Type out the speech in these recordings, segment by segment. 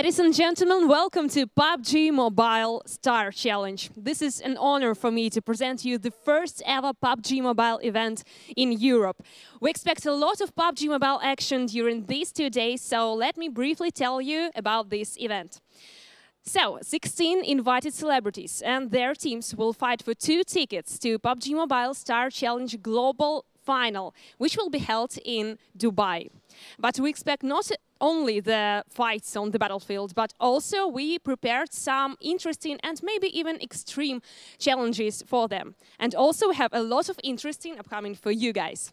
Ladies and gentlemen, welcome to PUBG Mobile Star Challenge. This is an honor for me to present you the first ever PUBG Mobile event in Europe. We expect a lot of PUBG Mobile action during these 2 days, so let me briefly tell you about this event. So, 16 invited celebrities and their teams will fight for 2 tickets to PUBG Mobile Star Challenge Global Final, which will be held in Dubai. But we expect not only the fights on the battlefield, but also we prepared some interesting and maybe even extreme challenges for them. And also have a lot of interesting upcoming for you guys.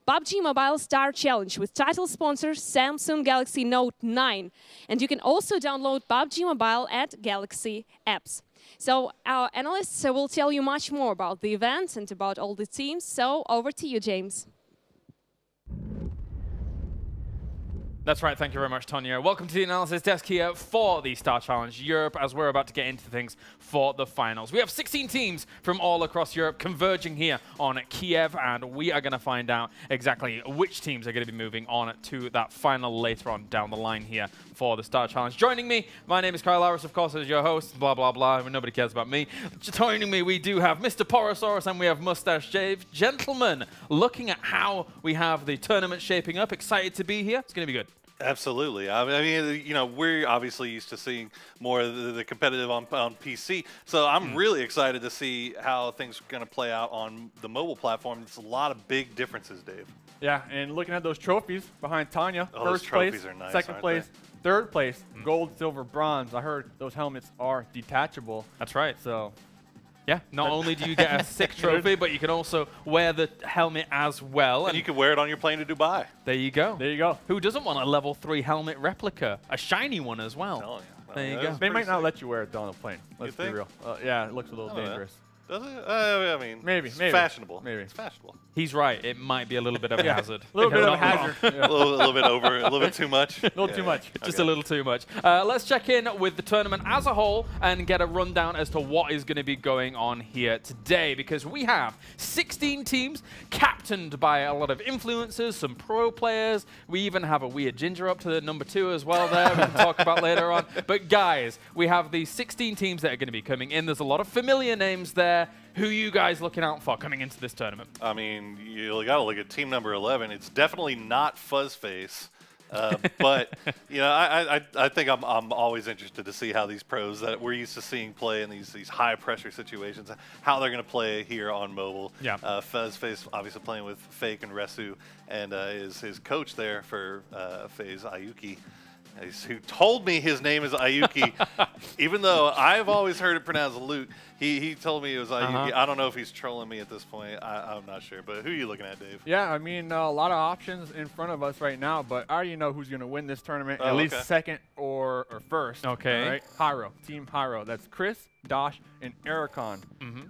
PUBG Mobile Star Challenge with title sponsor Samsung Galaxy Note 9. And you can also download PUBG Mobile at Galaxy Apps. So our analysts will tell you much more about the event and about all the teams. So over to you, James. That's right, thank you very much, Tonya. Welcome to the analysis desk here for the Star Challenge Europe, as we're about to get into things for the finals. We have 16 teams from all across Europe converging here on Kiev, and we are going to find out exactly which teams are going to be moving on to that final later on down the line here for the Star Challenge. Joining me, my name is Kyle Laris, of course, as your host, blah, blah, blah. Nobody cares about me. Joining me, we do have Mr. Porosaurus and we have Mustache Dave. Gentlemen, looking at how we have the tournament shaping up, excited to be here. It's going to be good. Absolutely. I mean, you know, we're obviously used to seeing more of the competitive on PC, so I'm really excited to see how things are going to play out on the mobile platform. There's a lot of big differences, Dave. Yeah, and looking at those trophies behind Tanya, those first trophies place, are nice, second aren't place, third place, gold, silver, bronze. I heard those helmets are detachable. That's right. So, yeah, not only do you get a sick trophy, but you can also wear the helmet as well. And you can wear it on your plane to Dubai. There you go. there you go. Who doesn't want a level 3 helmet replica? A shiny one as well. Oh, yeah. There you That go. was They might pretty not sick. let you wear it on a plane. Let's be think? real. Yeah, it looks a little Oh, yeah. dangerous. Does it? I mean, Maybe, it's maybe. fashionable. Maybe. It's fashionable. He's right. It might be a little bit of a hazard. A little bit of a Not wrong. hazard. Yeah. A little bit over, a little bit too much. A little too much. Just a little too much. Let's check in with the tournament as a whole and get a rundown as to what is going to be going on here today, because we have 16 teams captained by a lot of influencers, some pro players. We even have a weird ginger up to the number 2 as well there we can talk about later on. But guys, we have these 16 teams that are going to be coming in. There's a lot of familiar names there. Who are you guys looking out for coming into this tournament? I mean, you got to look at team number 11. It's definitely not Fuzzface. But you know, I think I'm always interested to see how these pros that we're used to seeing play in these high pressure situations, how they're going to play here on mobile. Yeah. Fuzzface obviously playing with Fake and Resu, and is his coach there for FaZe, Ayuki, who told me his name is Ayuki, even though I've always heard it pronounced Loot. He told me it was Ayuki. I don't know if he's trolling me at this point. I'm not sure. But who are you looking at, Dave? Yeah, I mean, a lot of options in front of us right now, but I already know who's going to win this tournament, at least second or first. Okay. All right? Hyro, Team Hyro. That's Chris, Dosh, and Ericon.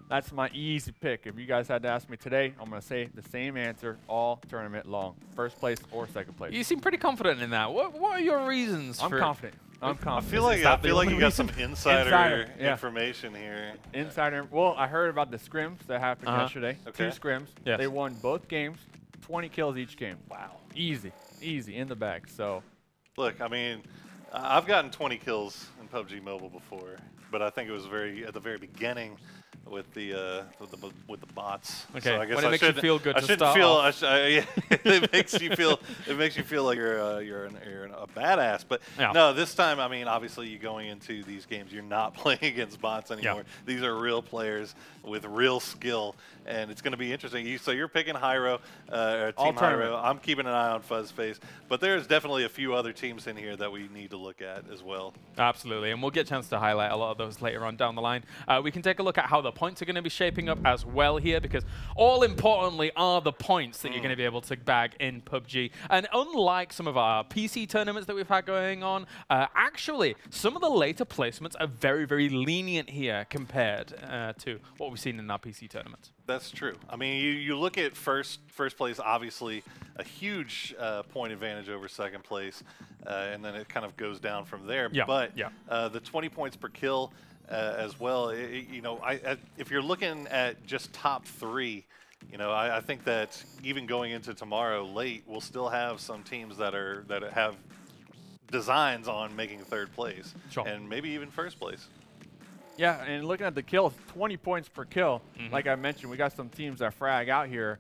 That's my easy pick. If you guys had to ask me today, I'm going to say the same answer all tournament long. First place or second place. You seem pretty confident in that. What are your reasons I'm for confident. I'm confident. I feel like you got some insider yeah. information here. Insider. Well, I heard about the scrims that happened yesterday. Okay. 2 scrims. Yes. They won both games. 20 kills each game. Wow. Easy. Easy in the bag. So, Look, I mean, I've gotten 20 kills in PUBG Mobile before, but I think it was at the very beginning with the bots. Okay. So I guess When it I makes you shouldn't- feel good I to shouldn't start feel. off. Yeah, it makes you feel. It makes you feel like you're a badass. But Yeah. no, this time, I mean, obviously, you're going into these games. You're not playing against bots anymore. Yeah. These are real players with real skill, and it's going to be interesting. So you're picking Hyro, or All Team tournament. Hyro. I'm keeping an eye on Fuzzface, but there's definitely a few other teams in here that we need to look at as well. Absolutely, and we'll get a chance to highlight a lot of those later on down the line. We can take a look at how the points are going to be shaping up as well here, because all importantly are the points that you're going to be able to bag in PUBG. And unlike some of our PC tournaments that we've had going on, actually, some of the later placements are very, very lenient here compared to what we've seen in our PC tournaments. That's true. I mean, you look at first place, obviously a huge point advantage over second place, and then it kind of goes down from there. Yeah, But yeah. The 20 points per kill as well, you know, if you're looking at just top 3, you know, I think that even going into tomorrow late, we'll still have some teams that have designs on making third place Sure. and maybe even first place. Yeah, and looking at the kills, 20 points per kill. Like I mentioned, we got some teams that frag out here.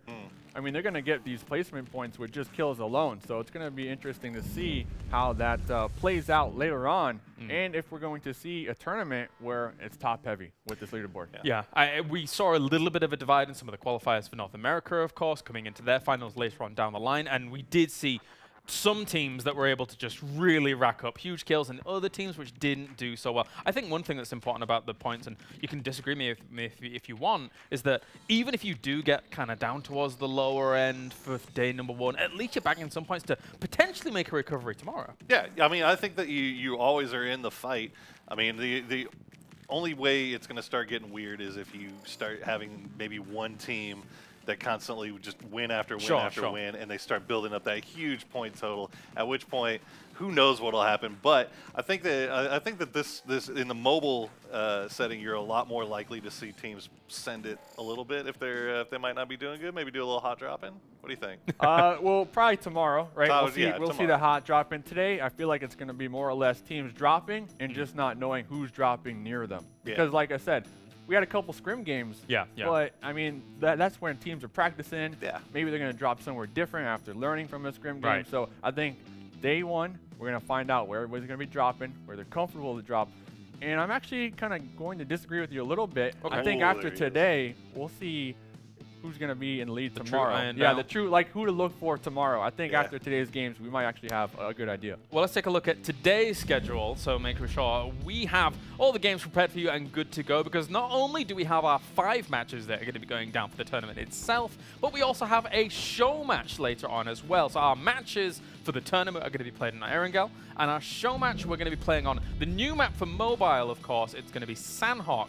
I mean, they're going to get these placement points with just kills alone. So it's going to be interesting to see how that plays out later on, and if we're going to see a tournament where it's top heavy with this leaderboard. Yeah, we saw a little bit of a divide in some of the qualifiers for North America, of course, coming into their finals later on down the line, and we did see some teams that were able to just really rack up huge kills and other teams which didn't do so well. I think one thing that's important about the points, and you can disagree with me if you want, is that even if you do get kind of down towards the lower end for day number 1, at least you're bagging some points to potentially make a recovery tomorrow. Yeah, I mean, I think that you always are in the fight. I mean, the only way it's going to start getting weird is if you start having maybe one team that constantly just win after win after win, and they start building up that huge point total. At which point, who knows what'll happen? But I think that this in the mobile setting, you're a lot more likely to see teams send it a little bit if they might not be doing good. Maybe do a little hot drop in. What do you think? Well, probably tomorrow, right? We'll see the hot drop in today. I feel like it's going to be more or less teams dropping and just not knowing who's dropping near them. Because, like I said, we had a couple scrim games. But, I mean, that's when teams are practicing. Maybe they're going to drop somewhere different after learning from a scrim game. So I think day 1, we're going to find out where everybody's going to be dropping, where they're comfortable to drop. And I'm actually kind of going to disagree with you a little bit. I think after today, we'll see who's going to be in the lead tomorrow. Like who to look for tomorrow. I think after today's games, we might actually have a good idea. Well, let's take a look at today's schedule, so making sure we have all the games prepared for you and good to go, because not only do we have our 5 matches that are going to be going down for the tournament itself, but we also have a show match later on as well. So our matches for the tournament are going to be played in Erangel, and our show match we're going to be playing on the new map for mobile, of course. It's going to be Sandhawk,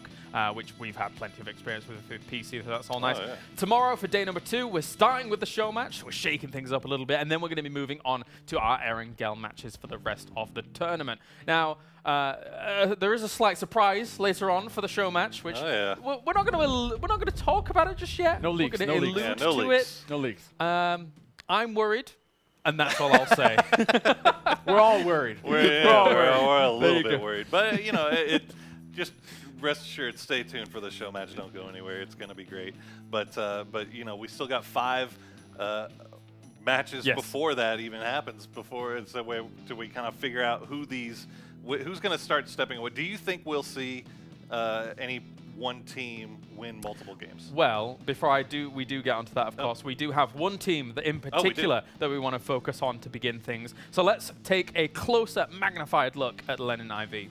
which we've had plenty of experience with PC, so that's all nice. Tomorrow for day number 2, we're starting with the show match. We're shaking things up a little bit, and then we're going to be moving on to our Erangel matches for the rest of the tournament. Now, there is a slight surprise later on for the show match, which we're not going to talk about it just yet. No leaks. We're going to allude to it. No leaks. I'm worried, and that's all I'll say. We're all worried. We're a little bit worried, but you know, it just. Rest assured, stay tuned for the show match. Don't go anywhere. It's going to be great. But you know, we still got 5 matches before that even happens. Before it's a way do we kind of figure out who's going to start stepping away. Do you think we'll see any one team win multiple games? Well, before we do get onto that, of course, we do have one team that in particular that we want to focus on to begin things. So let's take a closer, magnified look at Lenin IV.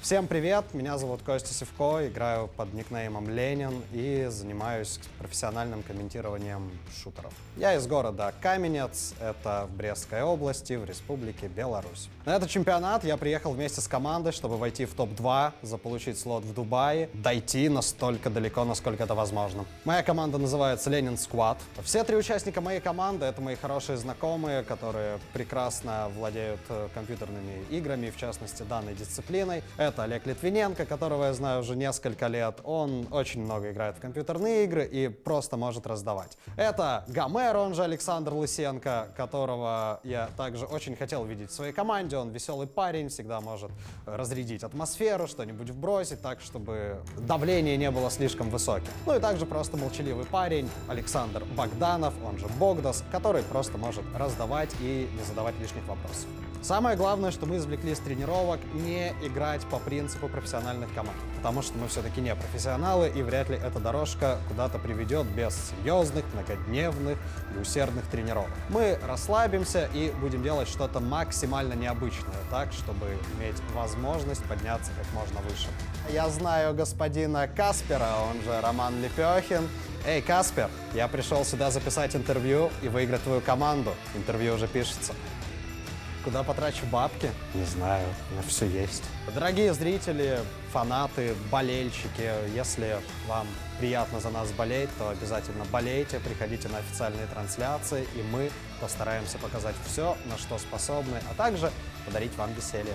Всем привет, меня зовут Костя Сивко, играю под никнеймом Ленин и занимаюсь профессиональным комментированием шутеров. Я из города Каменец, это в Брестской области, в Республике Беларусь. На этот чемпионат я приехал вместе с командой, чтобы войти в топ-2, заполучить слот в Дубае, дойти настолько далеко, насколько это возможно. Моя команда называется Ленин Squad. Все 3 участника моей команды — это мои хорошие знакомые, которые прекрасно владеют компьютерными играми, в частности данной дисциплиной. Это Олег Литвиненко, которого я знаю уже несколько лет. Он очень много играет в компьютерные игры и просто может раздавать. Это Гомер, он же Александр Лысенко, которого я также очень хотел видеть в своей команде. Он веселый парень, всегда может разрядить атмосферу, что-нибудь вбросить так, чтобы давление не было слишком высоким. Ну и также просто молчаливый парень Александр Богданов, он же Богдас, который просто может раздавать и не задавать лишних вопросов. Самое главное, что мы извлекли из тренировок, не играть по принципу профессиональных команд, потому что мы все-таки не профессионалы, и вряд ли эта дорожка куда-то приведет без серьезных, многодневных и усердных тренировок. Мы расслабимся и будем делать что-то максимально необычное, так, чтобы иметь возможность подняться как можно выше. Я знаю господина Каспера, он же Роман Лепехин. Эй, Каспер, я пришел сюда записать интервью и выиграть твою команду. Интервью уже пишется. Куда потрачу бабки? Не знаю, на все есть. Дорогие зрители, фанаты, болельщики, если вам приятно за нас болеть, то обязательно болейте, приходите на официальные трансляции, и мы постараемся показать все, на что способны, а также подарить вам веселье.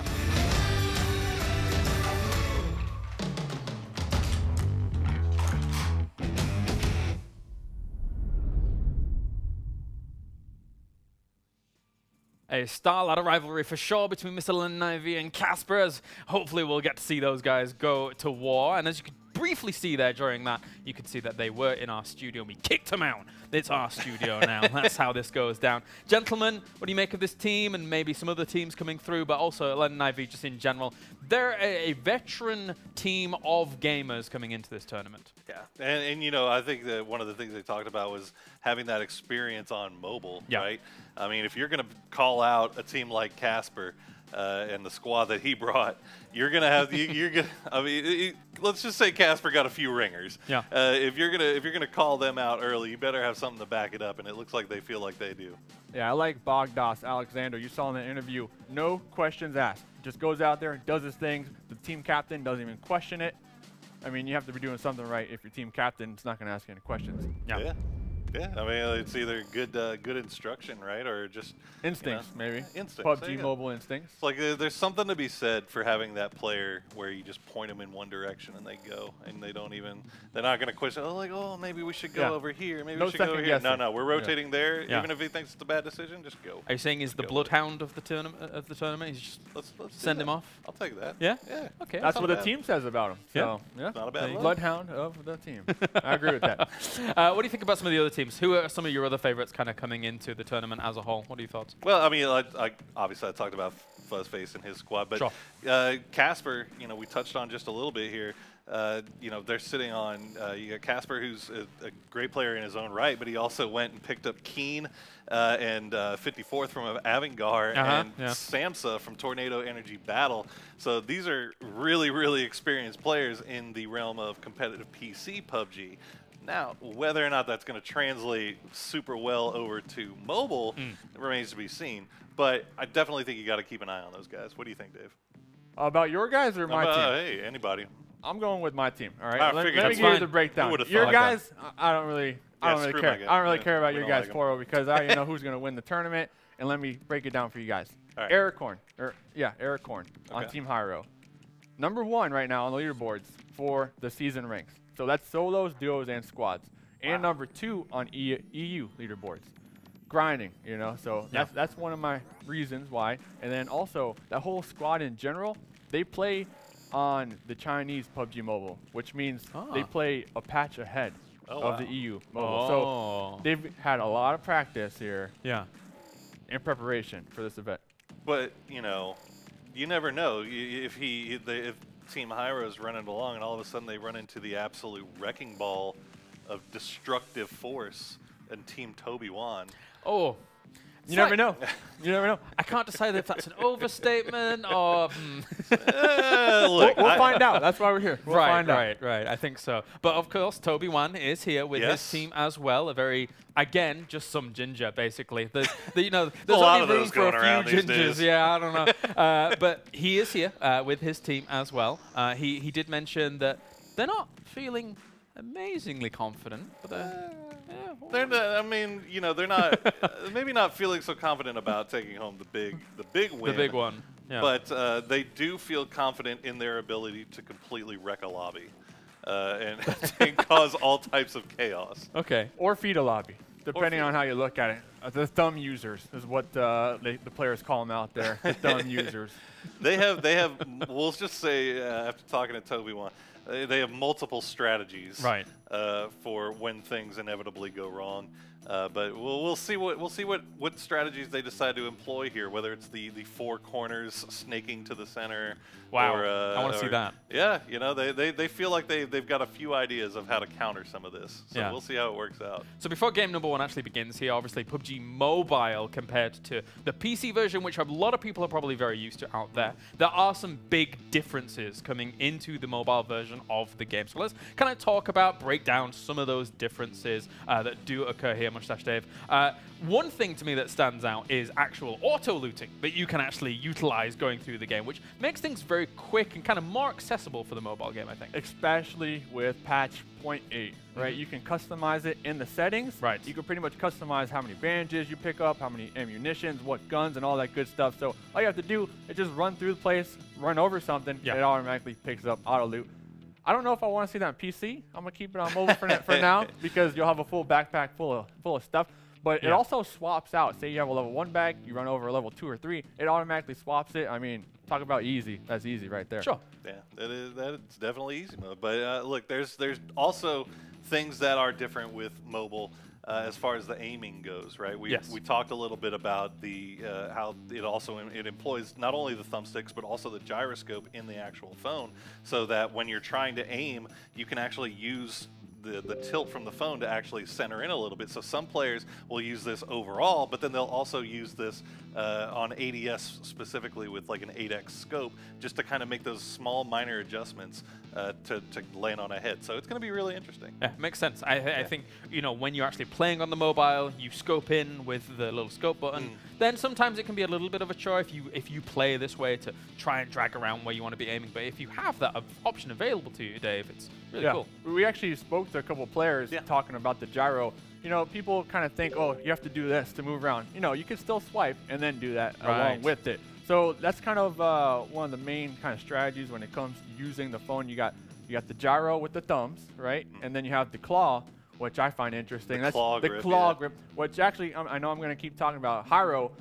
A star-ladder rivalry for sure between Mr. Note9 and Casper, as hopefully we'll get to see those guys go to war. And as you could briefly see there during that, you could see that they were in our studio. We kicked them out. It's our studio now. That's how this goes down. Gentlemen, what do you make of this team and maybe some other teams coming through, but also Note9 just in general? They're a veteran team of gamers coming into this tournament. Yeah, and you know, I think that one of the things they talked about was having that experience on mobile, right? I mean, if you're going to call out a team like Casper and the squad that he brought, you're going to have you're going. I mean, let's just say Casper got a few ringers. Yeah. If you're gonna call them out early, you better have something to back it up, and it looks like they feel like they do. Yeah, I like Bogdas Alexander. You saw in the interview, no questions asked. Just goes out there, does his thing. The team captain doesn't even question it. I mean, you have to be doing something right if your team captain is not going to ask any questions. Yeah. Yeah, I mean, it's either good instruction, right, or just instincts, maybe. Instincts. PUBG mobile instincts. It's like there's something to be said for having that player where you just point them in one direction and they go, and they don't even. They're not going to question. Oh, like, oh, maybe we should go over here. Maybe we should go over here. No, we're rotating there. Even if he thinks it's a bad decision, just go. Are you saying he's the bloodhound of the tournament? He's just let's send him off. I'll take that. Yeah. Yeah. Okay. That's what the team says about him. So, yeah. Not a bad look. Bloodhound of the team. I agree with that. What do you think about some of the other teams? Who are some of your other favorites kind of coming into the tournament as a whole? What are your thoughts? Well, I mean, obviously I talked about Fuzzface and his squad, but Casper, you know, we touched on just a little bit here. You know, they're sitting on, you got Casper, who's a great player in his own right, but he also went and picked up Keen and 54th from Avangar and Samsa from Tornado Energy Battle. So these are really, really experienced players in the realm of competitive PC PUBG. Now, whether or not that's going to translate super well over to mobile remains to be seen. But I definitely think you got to keep an eye on those guys. What do you think, Dave? About your guys or my team? Hey, anybody. I'm going with my team. All right. Let me give you the breakdown. Your guys, I don't really care. I don't really care about your guys' Poro because I already know who's going to win the tournament. And let me break it down for you guys. All right. Ericorn on Team Hyro. #1 right now on the leaderboards for the season ranks. So that's solos, duos, and squads. And #2 on EU leaderboards. Grinding, you know, so that's one of my reasons why. And then also, that whole squad in general, they play on the Chinese PUBG Mobile, which means they play a patch ahead of the EU Mobile. So they've had a lot of practice here in preparation for this event. But, you know, you never know. If Team Hyro is running along and all of a sudden they run into the absolute wrecking ball of destructive force and Team Toby-Wan. Oh, you never know. You never know. I can't decide if that's an overstatement or. Look, we'll find out. That's why we're here. We'll find out. Right. I think so. But of course, Toby-Wan is here with his team as well. A very, again, just some ginger, basically. There's only room for a few gingers. Yeah, I don't know. But he is here with his team as well. He did mention that they're not feeling amazingly confident, but they're not, I mean, you know, they're not maybe not feeling so confident about taking home the big win. The big one. Yeah. But they do feel confident in their ability to completely wreck a lobby and cause all types of chaos. Okay. Or feed a lobby, depending on how you look at it. The thumb users is what the players call them out there. The thumb users. They have. We'll just say after talking to Toby-Wan, they have multiple strategies for when things inevitably go wrong. But we'll see what strategies they decide to employ here. Whether it's the four corners snaking to the center. Wow, or, I want to see that. Yeah, you know, they feel like they've got a few ideas of how to counter some of this. So we'll see how it works out. So before game #1 actually begins here, obviously PUBG Mobile compared to the PC version, which a lot of people are probably very used to out there, there are some big differences coming into the mobile version of the game. So let's kind of break break down some of those differences that do occur here, Mustache Dave. One thing to me that stands out is actual auto-looting that you can actually utilize going through the game, which makes things very quick and kind of more accessible for the mobile game, I think. Especially with patch 0.8, right? You can customize it in the settings. Right. You can pretty much customize how many bandages you pick up, how many ammunitions, what guns, and all that good stuff. So all you have to do is just run through the place, run over something, it automatically picks up auto-loot. I don't know if I want to see that on PC. I'm going to keep it on mobile for now because you'll have a full backpack full of stuff. But it also swaps out. Say you have a level 1 bag, you run over a level 2 or 3, it automatically swaps it. I mean, talk about easy. That's easy right there. Sure. Yeah, that's definitely easy mode. But look, there's also things that are different with mobile as far as the aiming goes, right? We talked a little bit about the how it employs not only the thumbsticks but also the gyroscope in the actual phone, so that when you're trying to aim, you can actually use the tilt from the phone to actually center in a little bit. So some players will use this overall, but then they'll also use this on ADS specifically with like an 8x scope, just to kind of make those small minor adjustments to land on a head. So it's going to be really interesting. Yeah, makes sense. I think, you know, when you're actually playing on the mobile, you scope in with the little scope button. Then sometimes it can be a little bit of a chore if you play this way to try and drag around where you want to be aiming. But if you have that option available to you, Dave, it's really cool. We actually spoke to a couple players talking about the gyro. You know, people kind of think, oh, you have to do this to move around. You know, you can still swipe and then do that along with it. So that's kind of one of the main kind of strategies when it comes to using the phone. You got the gyro with the thumbs, right? And then you have the claw, which I find interesting. That's the claw grip, which actually I know I'm going to keep talking about. Hyro,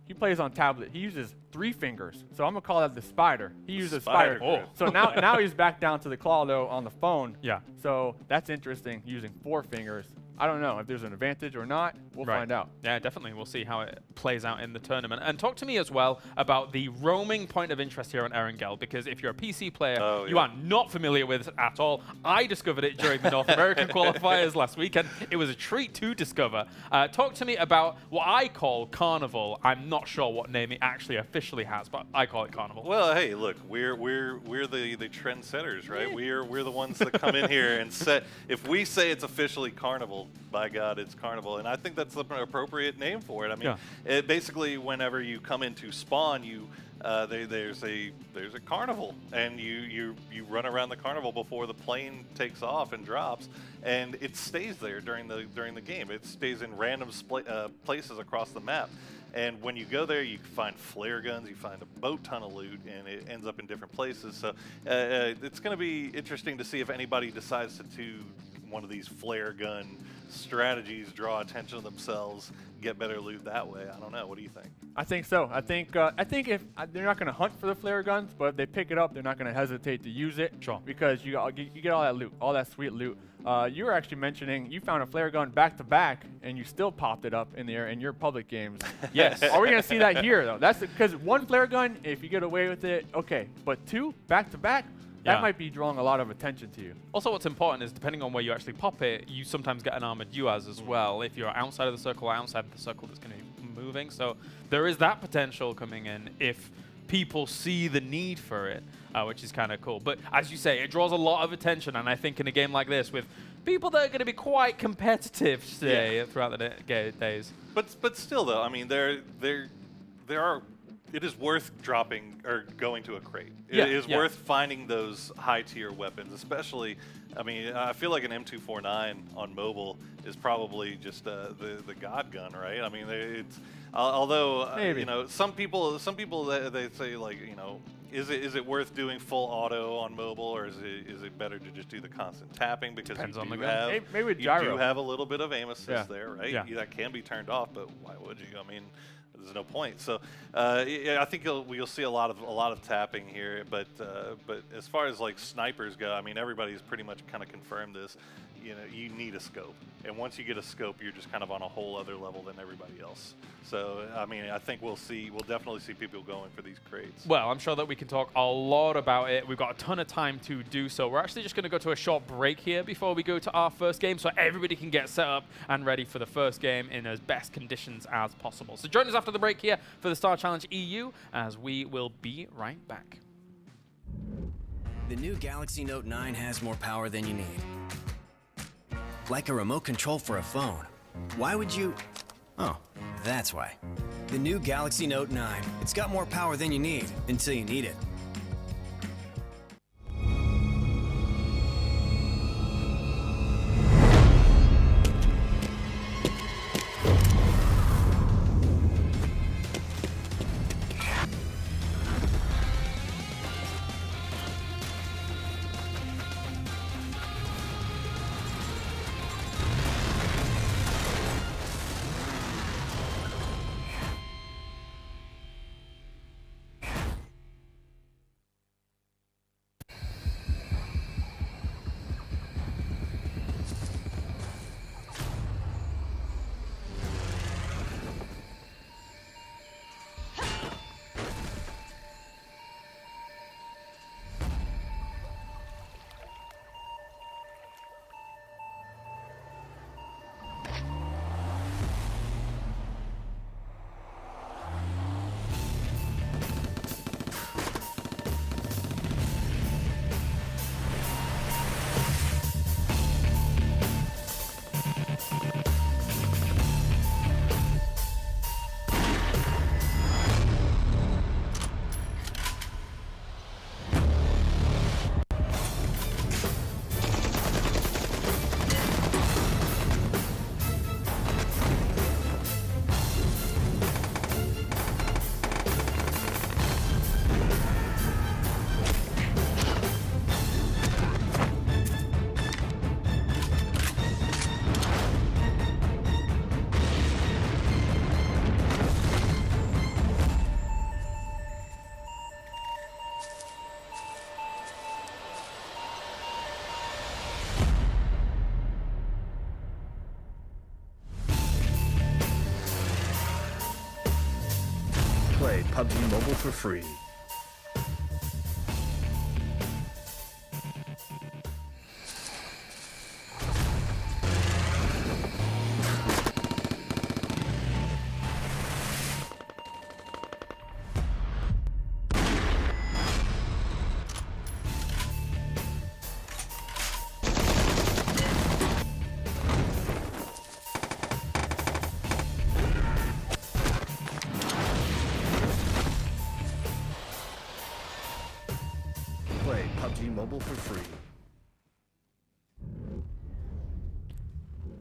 he plays on tablet. He uses 3 fingers. So I'm going to call that the spider. He uses spider. Oh. So now he's back down to the claw, though, on the phone. Yeah. So that's interesting, using 4 fingers. I don't know if there's an advantage or not. We'll find out. Yeah, definitely. We'll see how it plays out in the tournament. And talk to me as well about the roaming point of interest here on Erangel, because if you're a PC player, you are not familiar with it at all. I discovered it during the North American qualifiers last weekend. It was a treat to discover. Talk to me about what I call Carnival. I'm not sure what name it actually officially has, but I call it Carnival. Well, hey, look, we're the trendsetters, right? We're the ones that come in here and set. If we say it's officially Carnival, by God, it's Carnival, and I think that's an appropriate name for it. I mean, it basically, whenever you come into spawn, there's a carnival, and you run around the carnival before the plane takes off and drops, and it stays there during the game. It stays in random places across the map. And when you go there, you find flare guns, you find a boat ton of loot, and it ends up in different places. So it's going to be interesting to see if anybody decides to do one of these flare gun strategies, draw attention to themselves, get better loot that way. I don't know. What do you think? I think so. I think if they're not going to hunt for the flare guns, but if they pick it up, they're not going to hesitate to use it. Sure. Because you get all that loot, all that sweet loot. You were actually mentioning you found a flare gun back to back, and you still popped it up in the air in your public games. Yes. Are we going to see that here though? That's because one flare gun, if you get away with it, okay. But 2 back to back. That might be drawing a lot of attention to you. Also, what's important is depending on where you actually pop it, you sometimes get an armored UAS as well. If you're outside of the circle, outside of the circle, that's going to be moving. So there is that potential coming in if people see the need for it, which is kind of cool. But as you say, it draws a lot of attention, and I think in a game like this, with people that are going to be quite competitive today throughout the days. But still, though, I mean, there are. It is worth dropping or going to a crate. It is worth finding those high-tier weapons, especially. I mean, I feel like an M249 on mobile is probably just the god gun, right? I mean, it's although you know, some people they say, like, you know, is it worth doing full auto on mobile, or is it better to just do the constant tapping, because depends on the gun. Maybe with gyro. You do have a little bit of aim assist there, right? Yeah. That can be turned off, but why would you? I mean, there's no point. So I think you'll see a lot of tapping here, but as far as like snipers go, I mean, everybody's pretty much kind of confirmed this. You know, you need a scope, and once you get a scope, you're just kind of on a whole other level than everybody else. So I mean, I think we'll definitely see people going for these crates. Well, I'm sure that we can talk a lot about it. We've got a ton of time to do so. We're actually just going to go to a short break here before we go to our first game, so everybody can get set up and ready for the first game in as best conditions as possible. So join us after the break here for the Star Challenge EU, as we will be right back. The new Galaxy Note 9 has more power than you need. Like a remote control for a phone. Why would you... Oh, that's why. The new Galaxy Note 9. It's got more power than you need, until you need it. Play PUBG Mobile for free. Play PUBG Mobile for free.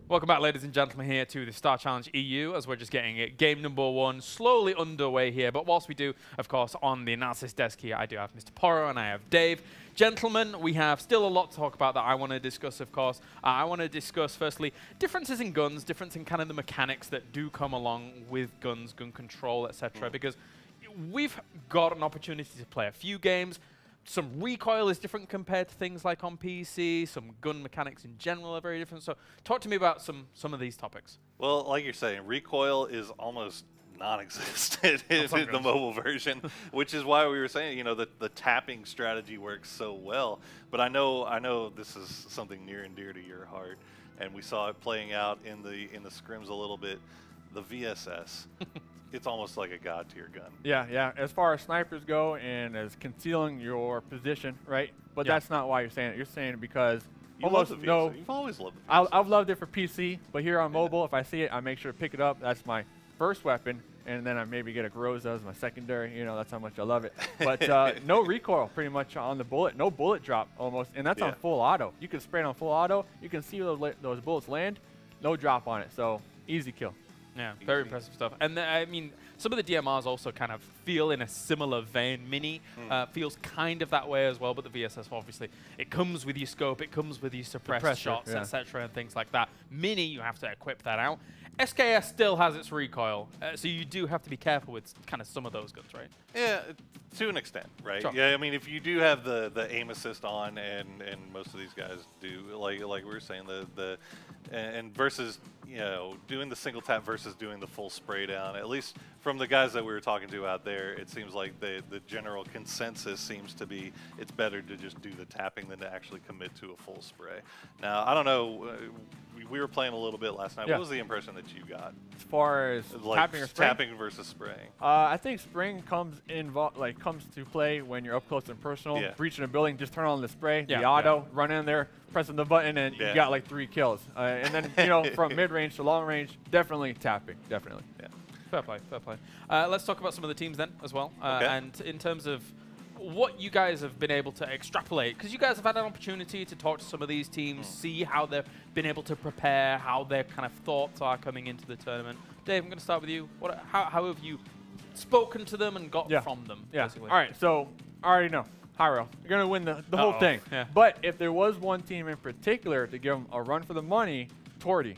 Welcome back, ladies and gentlemen, here to the Star Challenge EU, as we're just getting it. Game number 1 slowly underway here. But whilst we do, of course, on the analysis desk here, I do have Mr. Porro and I have Dave. Gentlemen, we have still a lot to talk about that I want to discuss, of course. I want to discuss, firstly, differences in guns, difference in kind of the mechanics that do come along with guns, gun control, etc. Because we've got an opportunity to play a few games. Some recoil is different compared to things like on PC. Some gun mechanics in general are very different. So talk to me about some of these topics. Well, like you're saying, recoil is almost non-existent in the mobile version, which is why we were saying, you know, the tapping strategy works so well. But I know this is something near and dear to your heart, and we saw it playing out in the scrims a little bit. The VSS. It's almost like a god tier gun. Yeah. As far as snipers go and as concealing your position, right? But that's not why you're saying it. You're saying it because You've always loved the VSS. I've loved it for PC, but here on mobile, if I see it, I make sure to pick it up. That's my first weapon, and then I maybe get a Groza as my secondary. You know, that's how much I love it. But no recoil pretty much on the bullet. No bullet drop almost, and that's on full auto. You can spray it on full auto. You can see those bullets land. No drop on it, so easy kill. Yeah, very impressive stuff. And I mean, some of the DMRs also kind of feel in a similar vein. Mini feels kind of that way as well, but the VSS, obviously, it comes with your scope, it comes with your suppressed shots, etc., and things like that. Mini, you have to equip that out. SKS still has its recoil, so you do have to be careful with kind of some of those guns, right? Yeah, to an extent, right? Sure. Yeah, I mean, if you do have the aim assist on, and most of these guys do, like we were saying, and versus, you know, doing the single tap versus doing the full spray down, at least from the guys that we were talking to out there, it seems like the general consensus seems to be it's better to just do the tapping than to actually commit to a full spray. Now, I don't know, we were playing a little bit last night. What was the impression that you got? As far as like tapping or spraying? Tapping versus spraying. I think spraying comes to play when you're up close and personal. Breaching a building, just turn on the spray, the auto, run in there, pressing the button and you got like 3 kills. And then, you know, from mid-range to long range, definitely tapping, definitely. Yeah. Fair play, fair play. Let's talk about some of the teams then as well. And in terms of what you guys have been able to extrapolate, because you guys have had an opportunity to talk to some of these teams, see how they've been able to prepare, how their kind of thoughts are coming into the tournament. Dave, I'm going to start with you. How have you spoken to them and got from them? Basically? All right, so I already know. Hyro, you're going to win the whole thing. Yeah. But if there was one team in particular to give them a run for the money, Torty,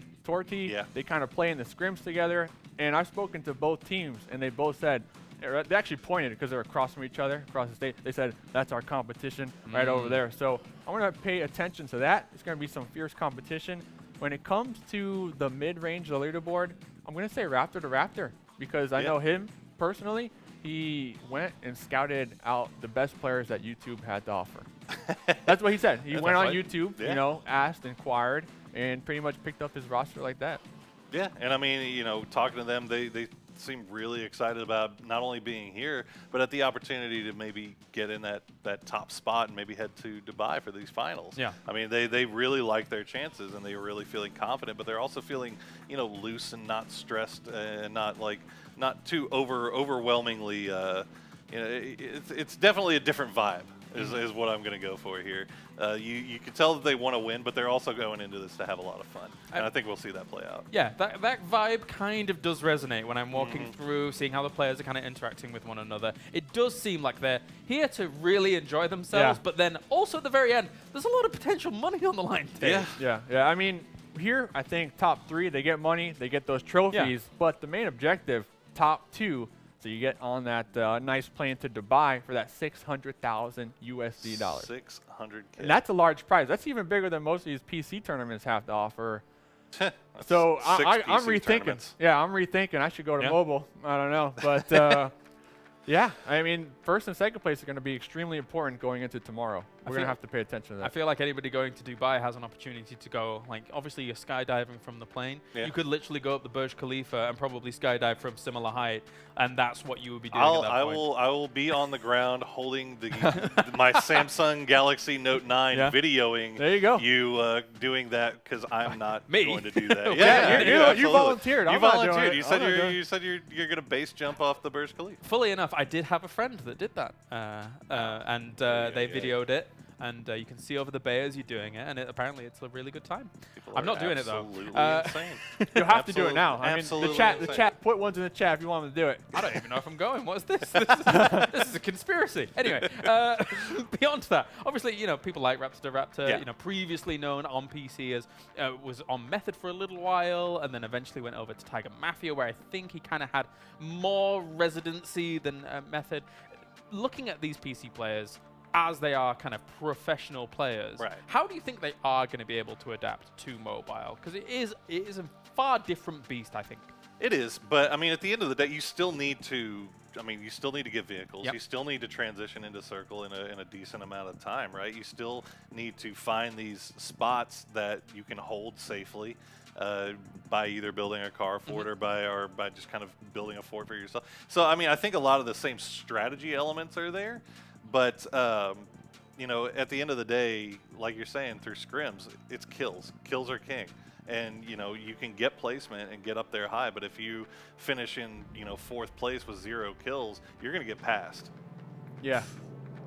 they kind of play in the scrims together. And I've spoken to both teams, and they both said, they actually pointed because they're across from each other, across the state. They said, that's our competition right over there. So I'm going to pay attention to that. It's going to be some fierce competition. When it comes to the mid-range, the leaderboard, I'm going to say Raptor to Raptor because I know him personally. He went and scouted out the best players that YouTube had to offer. That's what he said. He went on YouTube, you know, asked, inquired, and pretty much picked up his roster like that. Yeah, and I mean, you know, talking to them, they seem really excited about not only being here, but at the opportunity to maybe get in that top spot and maybe head to Dubai for these finals. Yeah. I mean, they really like their chances and they're really feeling confident, but they're also feeling, you know, loose and not stressed and not too overwhelmingly, you know, it's definitely a different vibe. Is what I'm going to go for here. You can tell that they want to win, but they're also going into this to have a lot of fun. And I think we'll see that play out. Yeah, that vibe kind of does resonate when I'm walking through, seeing how the players are kind of interacting with one another. It does seem like they're here to really enjoy themselves, but then also at the very end, there's a lot of potential money on the line too. Yeah. I mean, here, I think top 3, they get money, they get those trophies, but the main objective, top 2, so you get on that nice plane to Dubai for that $600,000 USD. $600K. And that's a large prize. That's even bigger than most of these PC tournaments have to offer. So I'm rethinking. Yeah, I'm rethinking. I should go to mobile. I don't know, but yeah, I mean, first and second place are going to be extremely important going into tomorrow. We're going to have to pay attention to that. I feel like anybody going to Dubai has an opportunity to go, like, obviously you're skydiving from the plane. Yeah. You could literally go up the Burj Khalifa and probably skydive from similar height, and that's what you would be doing at that point. I will be on the ground holding my Samsung Galaxy Note 9 videoing you doing that because I'm not going to do that. You volunteered. You volunteered. You said you're going to base jump off the Burj Khalifa. Fully enough, I did have a friend that did that, and they videoed it. And you can see over the bay as you're doing it, and apparently it's a really good time. I'm not doing it though. Insane. You have to do it now. I mean, the chat. Put ones in the chat if you want them to do it. I don't even know if I'm going. What's this? This is a conspiracy. Anyway, beyond that, obviously, you know, people like Raptor to Raptor, you know, previously known on PC as was on Method for a little while, and then eventually went over to Tiger Mafia, where I think he kind of had more residency than Method. Looking at these PC players, as they are kind of professional players, how do you think they are going to be able to adapt to mobile? Because it is a far different beast, I think. It is, but I mean, at the end of the day, you still need to. I mean, you still need to get vehicles. You still need to transition into Circle in a decent amount of time, right? You still need to find these spots that you can hold safely by either building a car fort or by just kind of building a fort for yourself. So, I mean, I think a lot of the same strategy elements are there. But, you know, at the end of the day, like you're saying, through scrims, it's kills. Kills are king. And, you know, you can get placement and get up there high, but if you finish in, you know, 4th place with 0 kills, you're going to get passed. Yeah.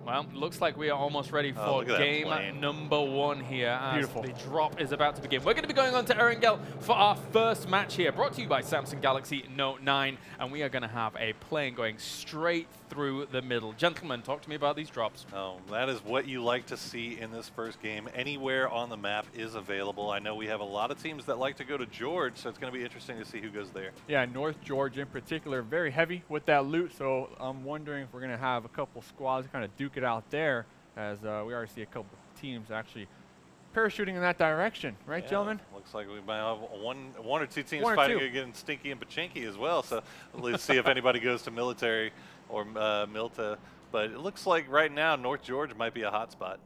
Well, looks like we are almost ready for game number 1 here as the drop is about to begin. We're going to be going on to Erangel for our first match here, brought to you by Samsung Galaxy Note 9, and we are going to have a plane going straight through the middle. Gentlemen, talk to me about these drops. Oh, that is what you like to see in this first game. Anywhere on the map is available. I know we have a lot of teams that like to go to George, so it's going to be interesting to see who goes there. Yeah, North George in particular, very heavy with that loot, so I'm wondering if we're going to have a couple squads kind of duke it out there, as we already see a couple teams actually parachuting in that direction, right, gentlemen? Looks like we might have one or two teams fighting against Stinky and Pachinki as well. So let's see if anybody goes to military or Milta. But it looks like right now North George might be a hot spot.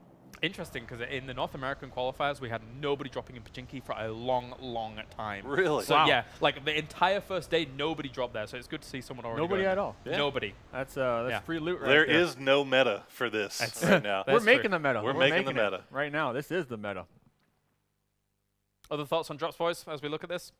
Interesting, because in the North American qualifiers, we had nobody dropping in Pachinki for a long, long time. Really? So yeah, like the entire first day, nobody dropped there. So it's good to see someone already. Nobody at all. Yeah. Nobody. That's free loot right there. There is no meta for this right now. We're making the meta. We're making the meta right now. This is the meta. Other thoughts on drops, boys, as we look at this?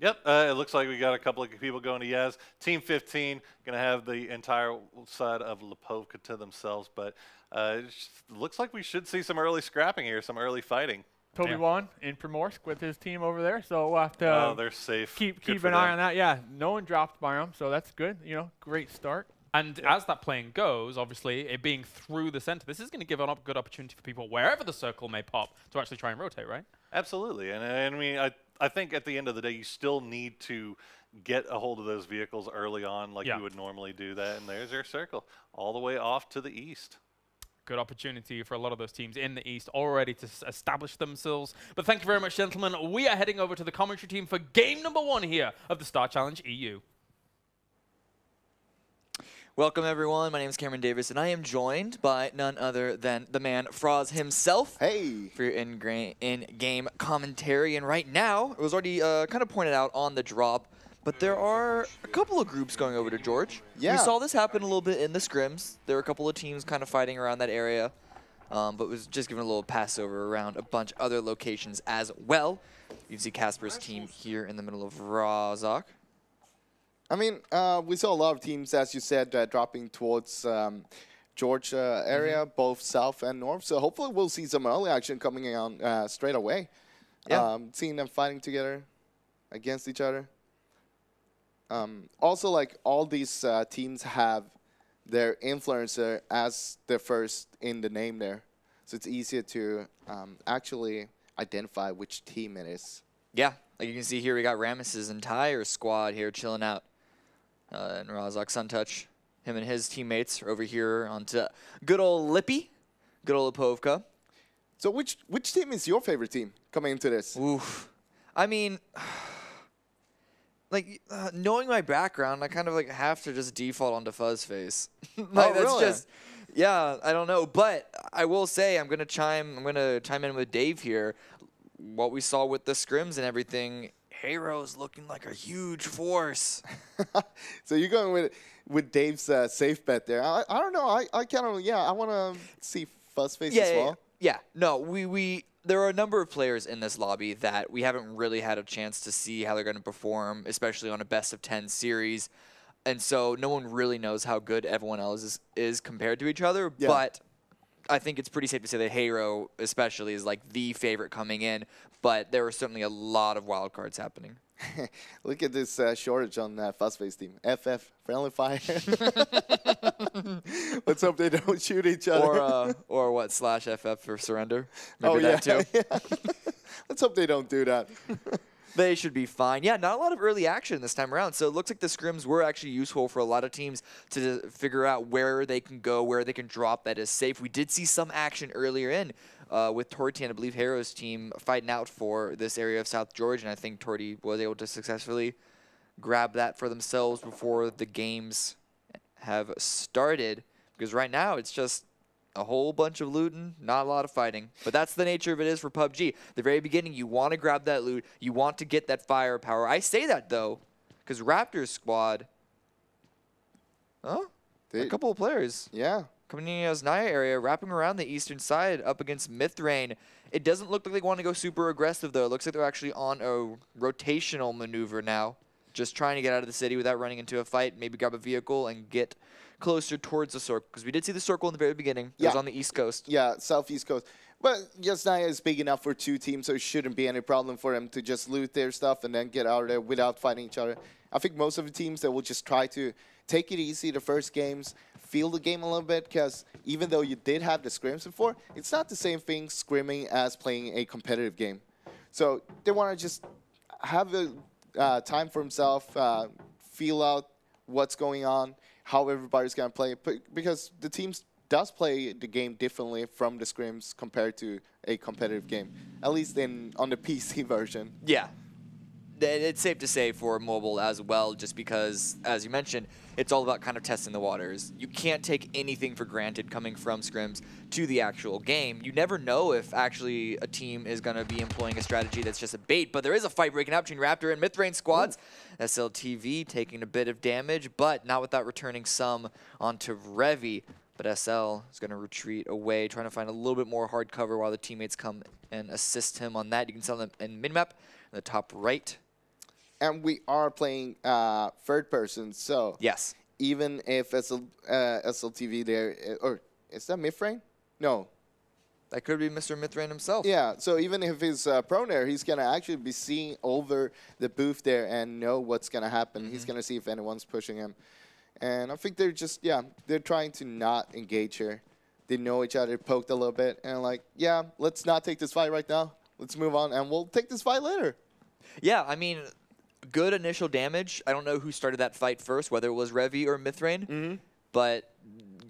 Yep, it looks like we got a couple of people going to Yaz. Team 15 going to have the entire side of Lipovka to themselves, but it looks like we should see some early scrapping here, some early fighting. Toby won in Primorsk with his team over there, so we'll have to they're safe. Keep an eye on that. Yeah, no one dropped by them, so that's good. You know, great start. And as that plane goes, obviously, it being through the center, this is going to give a good opportunity for people, wherever the circle may pop, to actually try and rotate, right? Absolutely. And I mean, I think at the end of the day, you still need to get a hold of those vehicles early on like you would normally do that. And there's your circle, all the way off to the east. Good opportunity for a lot of those teams in the East already to establish themselves. But thank you very much, gentlemen. We are heading over to the commentary team for game number 1 here of the Star Challenge EU. Welcome, everyone. My name is Cameron Davis, and I am joined by none other than the man Froz himself. Hey! For your in-game commentary. And right now, it was already kind of pointed out on the drop, but there are a couple of groups going over to George. Yeah. We saw this happen a little bit in the scrims. There were a couple of teams kind of fighting around that area, but was just given a little passover around a bunch of other locations as well. You see Casper's team here in the middle of Razak. I mean, we saw a lot of teams, as you said, dropping towards George area, both south and north. So hopefully we'll see some early action coming on straight away. Yeah. Seeing them fighting together against each other. Also, like, all these teams have their influencer as their first in the name there. So it's easier to actually identify which team it is. Yeah, like you can see here, we got Rammus's entire squad here chilling out. And Razak Suntouch, him and his teammates are over here onto good old Lippy, good old Lipovka. So which team is your favorite team coming into this? Oof. I mean, like, knowing my background, I kind of like have to just default onto Fuzzface. Like, that's really? just, yeah, I don't know. But I will say I'm gonna chime in with Dave here. What we saw with the scrims and everything, Hero's looking like a huge force. So you're going with Dave's safe bet there. I don't know. I kind of, I want to see Fuzzface as well. Yeah. No, there are a number of players in this lobby that we haven't really had a chance to see how they're going to perform, especially on a best of 10 series. And so no one really knows how good everyone else is compared to each other. Yeah. But I think it's pretty safe to say that Hero especially is like the favorite coming in. But there are certainly a lot of wild cards happening. Look at this shortage on Fuzzface team. FF, friendly fire. Let's hope they don't shoot each other. Or what, /FF for surrender. Maybe that too. Yeah. Let's hope they don't do that. They should be fine. Yeah, not a lot of early action this time around. So it looks like the scrims were actually useful for a lot of teams to figure out where they can go, where they can drop that is safe. We did see some action earlier in with Torty and I believe Hero's team fighting out for this area of South Georgia, and I think Torty was able to successfully grab that for themselves before the games have started. Because right now it's just a whole bunch of looting, not a lot of fighting. But that's the nature of it is for PUBG. The very beginning, you want to grab that loot. You want to get that firepower. I say that, though, because Raptor's squad, a couple of players. Yeah. Coming in as Naya area, wrapping around the eastern side up against Mithrain. It doesn't look like they want to go super aggressive, though. It looks like they're actually on a rotational maneuver now. Just trying to get out of the city without running into a fight, maybe grab a vehicle and get closer towards the circle. Because we did see the circle in the very beginning. It was on the east coast. Yeah, southeast coast. But Yasnaya is big enough for 2 teams, so it shouldn't be any problem for them to just loot their stuff and then get out of there without fighting each other. I think most of the teams that will just try to take it easy the first games, feel the game a little bit, because even though you did have the scrims before, it's not the same thing scrimming as playing a competitive game. So they want to just have the time for himself, feel out what's going on, how everybody's going to play, because the teams does play the game differently from the scrims compared to a competitive game, at least on the PC version. Yeah. It's safe to say for mobile as well, just because, as you mentioned, it's all about kind of testing the waters. You can't take anything for granted coming from scrims to the actual game. You never know if actually a team is going to be employing a strategy that's just a bait, but there is a fight breaking out between Raptor and Mithrain squads. Ooh. SLTV taking a bit of damage, but not without returning some onto Revi. But SL is going to retreat away, trying to find a little bit more hard cover while the teammates come and assist him on that. You can see them in minimap in the top right. And we are playing third person, so yes, even if SLTV there, or is that Mythrain? No. That could be Mr. Mythrain himself. Yeah, so even if he's prone there, he's going to actually be seeing over the booth there and know what's going to happen. He's going to see if anyone's pushing him. And I think they're just, they're trying to not engage here. They know each other, poked a little bit, and like, yeah, let's not take this fight right now. Let's move on, and we'll take this fight later. Yeah, I mean, good initial damage. I don't know who started that fight first, whether it was Revi or Mythrain, but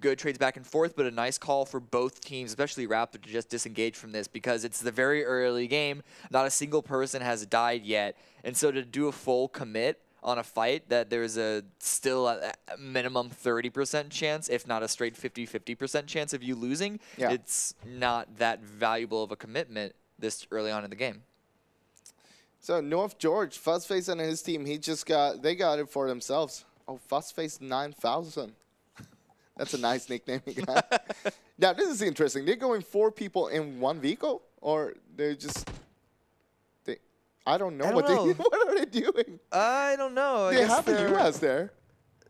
good trades back and forth, but a nice call for both teams, especially Raptor, to just disengage from this because it's the very early game. Not a single person has died yet. And so to do a full commit on a fight that there's still a minimum 30% chance, if not a straight 50% chance of you losing, it's not that valuable of a commitment this early on in the game. So North George, Fuzzface and his team, they got it for themselves. Oh, Fuzzface 9000. That's a nice nickname. Now, this is interesting. They're going 4 people in one vehicle, or they're just... I don't know. What are they doing? I don't know. They have a US there.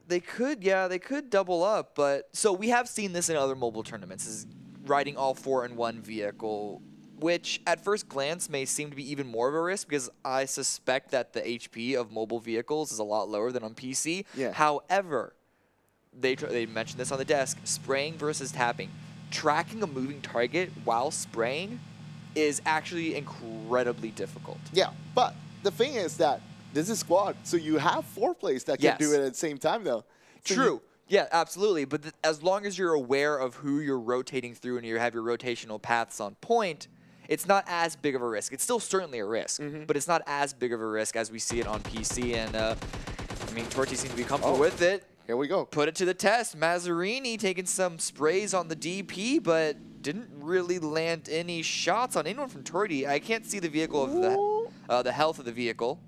They could, they could double up. But so we have seen this in other mobile tournaments, is riding all 4 in one vehicle, which at first glance may seem to be even more of a risk because I suspect that the HP of mobile vehicles is a lot lower than on PC. However, they mentioned this on the desk, spraying versus tapping. Tracking a moving target while spraying is actually incredibly difficult. Yeah, but the thing is that this is squad, so you have 4 players that can do it at the same time, though. So true. Yeah, absolutely. But as long as you're aware of who you're rotating through and you have your rotational paths on point, it's not as big of a risk. It's still certainly a risk, but it's not as big of a risk as we see it on PC. And, I mean, Torty seems to be comfortable with it. Here we go. Put it to the test. Mazzarini taking some sprays on the DP, but didn't really land any shots on anyone from Torty. I can't see the vehicle of the health of the vehicle,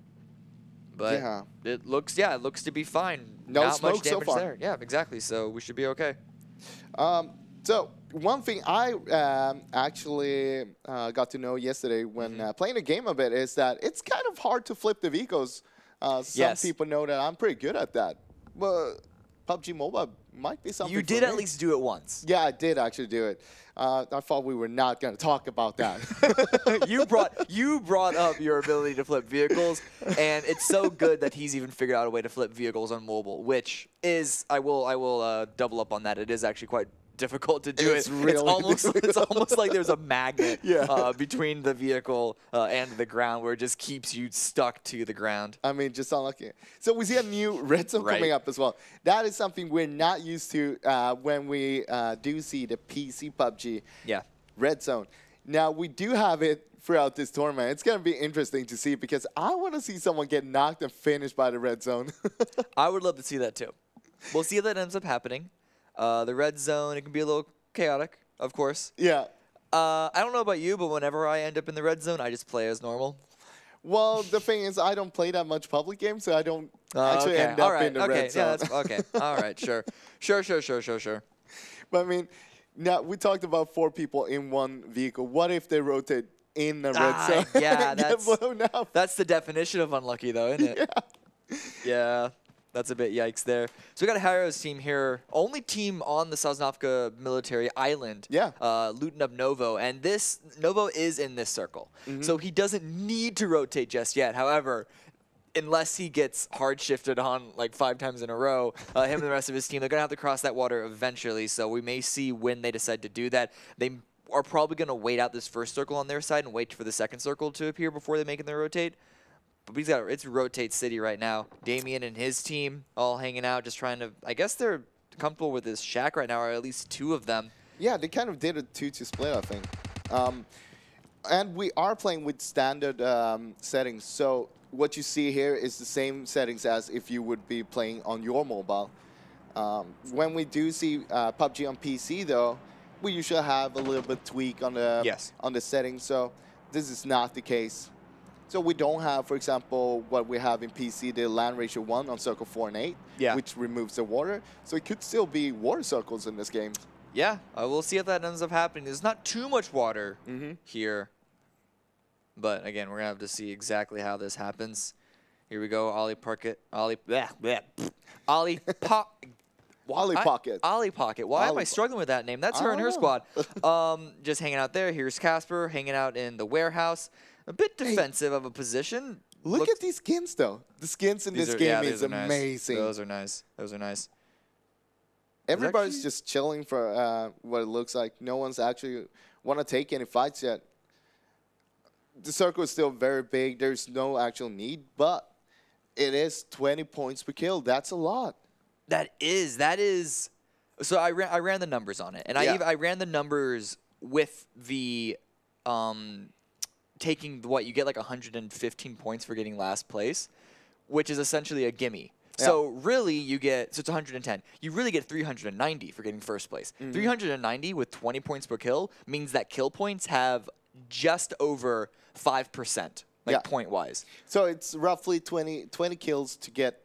but it looks to be fine. No Not smoke much damage so far. there. Yeah, exactly. So we should be okay. So one thing I actually got to know yesterday when playing the game a bit is that it's kind of hard to flip the vehicles. Some people know that I'm pretty good at that. Well, PUBG Mobile might be something. You did at least do it once. Yeah, I did actually do it. I thought we were not going to talk about that. you brought up your ability to flip vehicles, and it's so good that he's even figured out a way to flip vehicles on mobile, which is I will double up on that. It is actually quite difficult to do it. Really it's almost like there's a magnet between the vehicle and the ground where it just keeps you stuck to the ground. I mean, just unlucky. So we see a new red zone coming up as well. That is something we're not used to when we do see the PC PUBG red zone. Now, we do have it throughout this tournament. It's going to be interesting to see because I want to see someone get knocked and finished by the red zone. I would love to see that too. We'll see if that ends up happening. The red zone, it can be a little chaotic, of course. Yeah. I don't know about you, but whenever I end up in the red zone, I just play as normal. Well, the thing is, I don't play that much public games, so I don't actually end up in the red zone. Okay. All right. Sure. But I mean, now we talked about 4 people in one vehicle. What if they rotate in the red zone? Yeah, blown up? That's the definition of unlucky, though, isn't it? Yeah. That's a bit yikes there. So we got Harrow's team here. Only team on the Sosnovka military island. Looting up Novo. And this Novo is in this circle. So he doesn't need to rotate just yet. However, unless he gets hard shifted on like 5 times in a row, him and the rest of his team, they're going to have to cross that water eventually. So we may see when they decide to do that. They are probably going to wait out this first circle on their side and wait for the second circle to appear before they make it their rotate. But it's rotate city right now. Damien and his team all hanging out, just trying to. I guess they're comfortable with this shack right now, or at least 2 of them. Yeah, they kind of did a 2-2 split, I think. And we are playing with standard settings. So what you see here is the same settings as if you would be playing on your mobile. When we do see PUBG on PC, though, we usually have a little bit tweak on the settings. So this is not the case. So we don't have, for example, what we have in PC, the land ratio 1 on circle 4 and 8, which removes the water. So it could still be water circles in this game. Yeah, we'll see if that ends up happening. There's not too much water here. But again, we're going to have to see exactly how this happens. Here we go, Ollie Pocket. Ollie Pocket. Why am I struggling with that name? That's her and her squad. Just hanging out there. Here's Casper hanging out in the warehouse. A bit defensive of a position. Look at these skins, though. The skins in this game is amazing. Those are nice. Those are nice. Everybody's just chilling for what it looks like. No one's actually want to take any fights yet. The circle is still very big. There's no actual need, but it is 20 points per kill. That's a lot. That is. So I ran the numbers on it, and I ran the numbers with the taking what you get like 115 points for getting last place, which is essentially a gimme. Yeah. So really you get, so it's 110. You really get 390 for getting first place. 390 with 20 points per kill means that kill points have just over 5%, like point-wise. So it's roughly 20 kills to get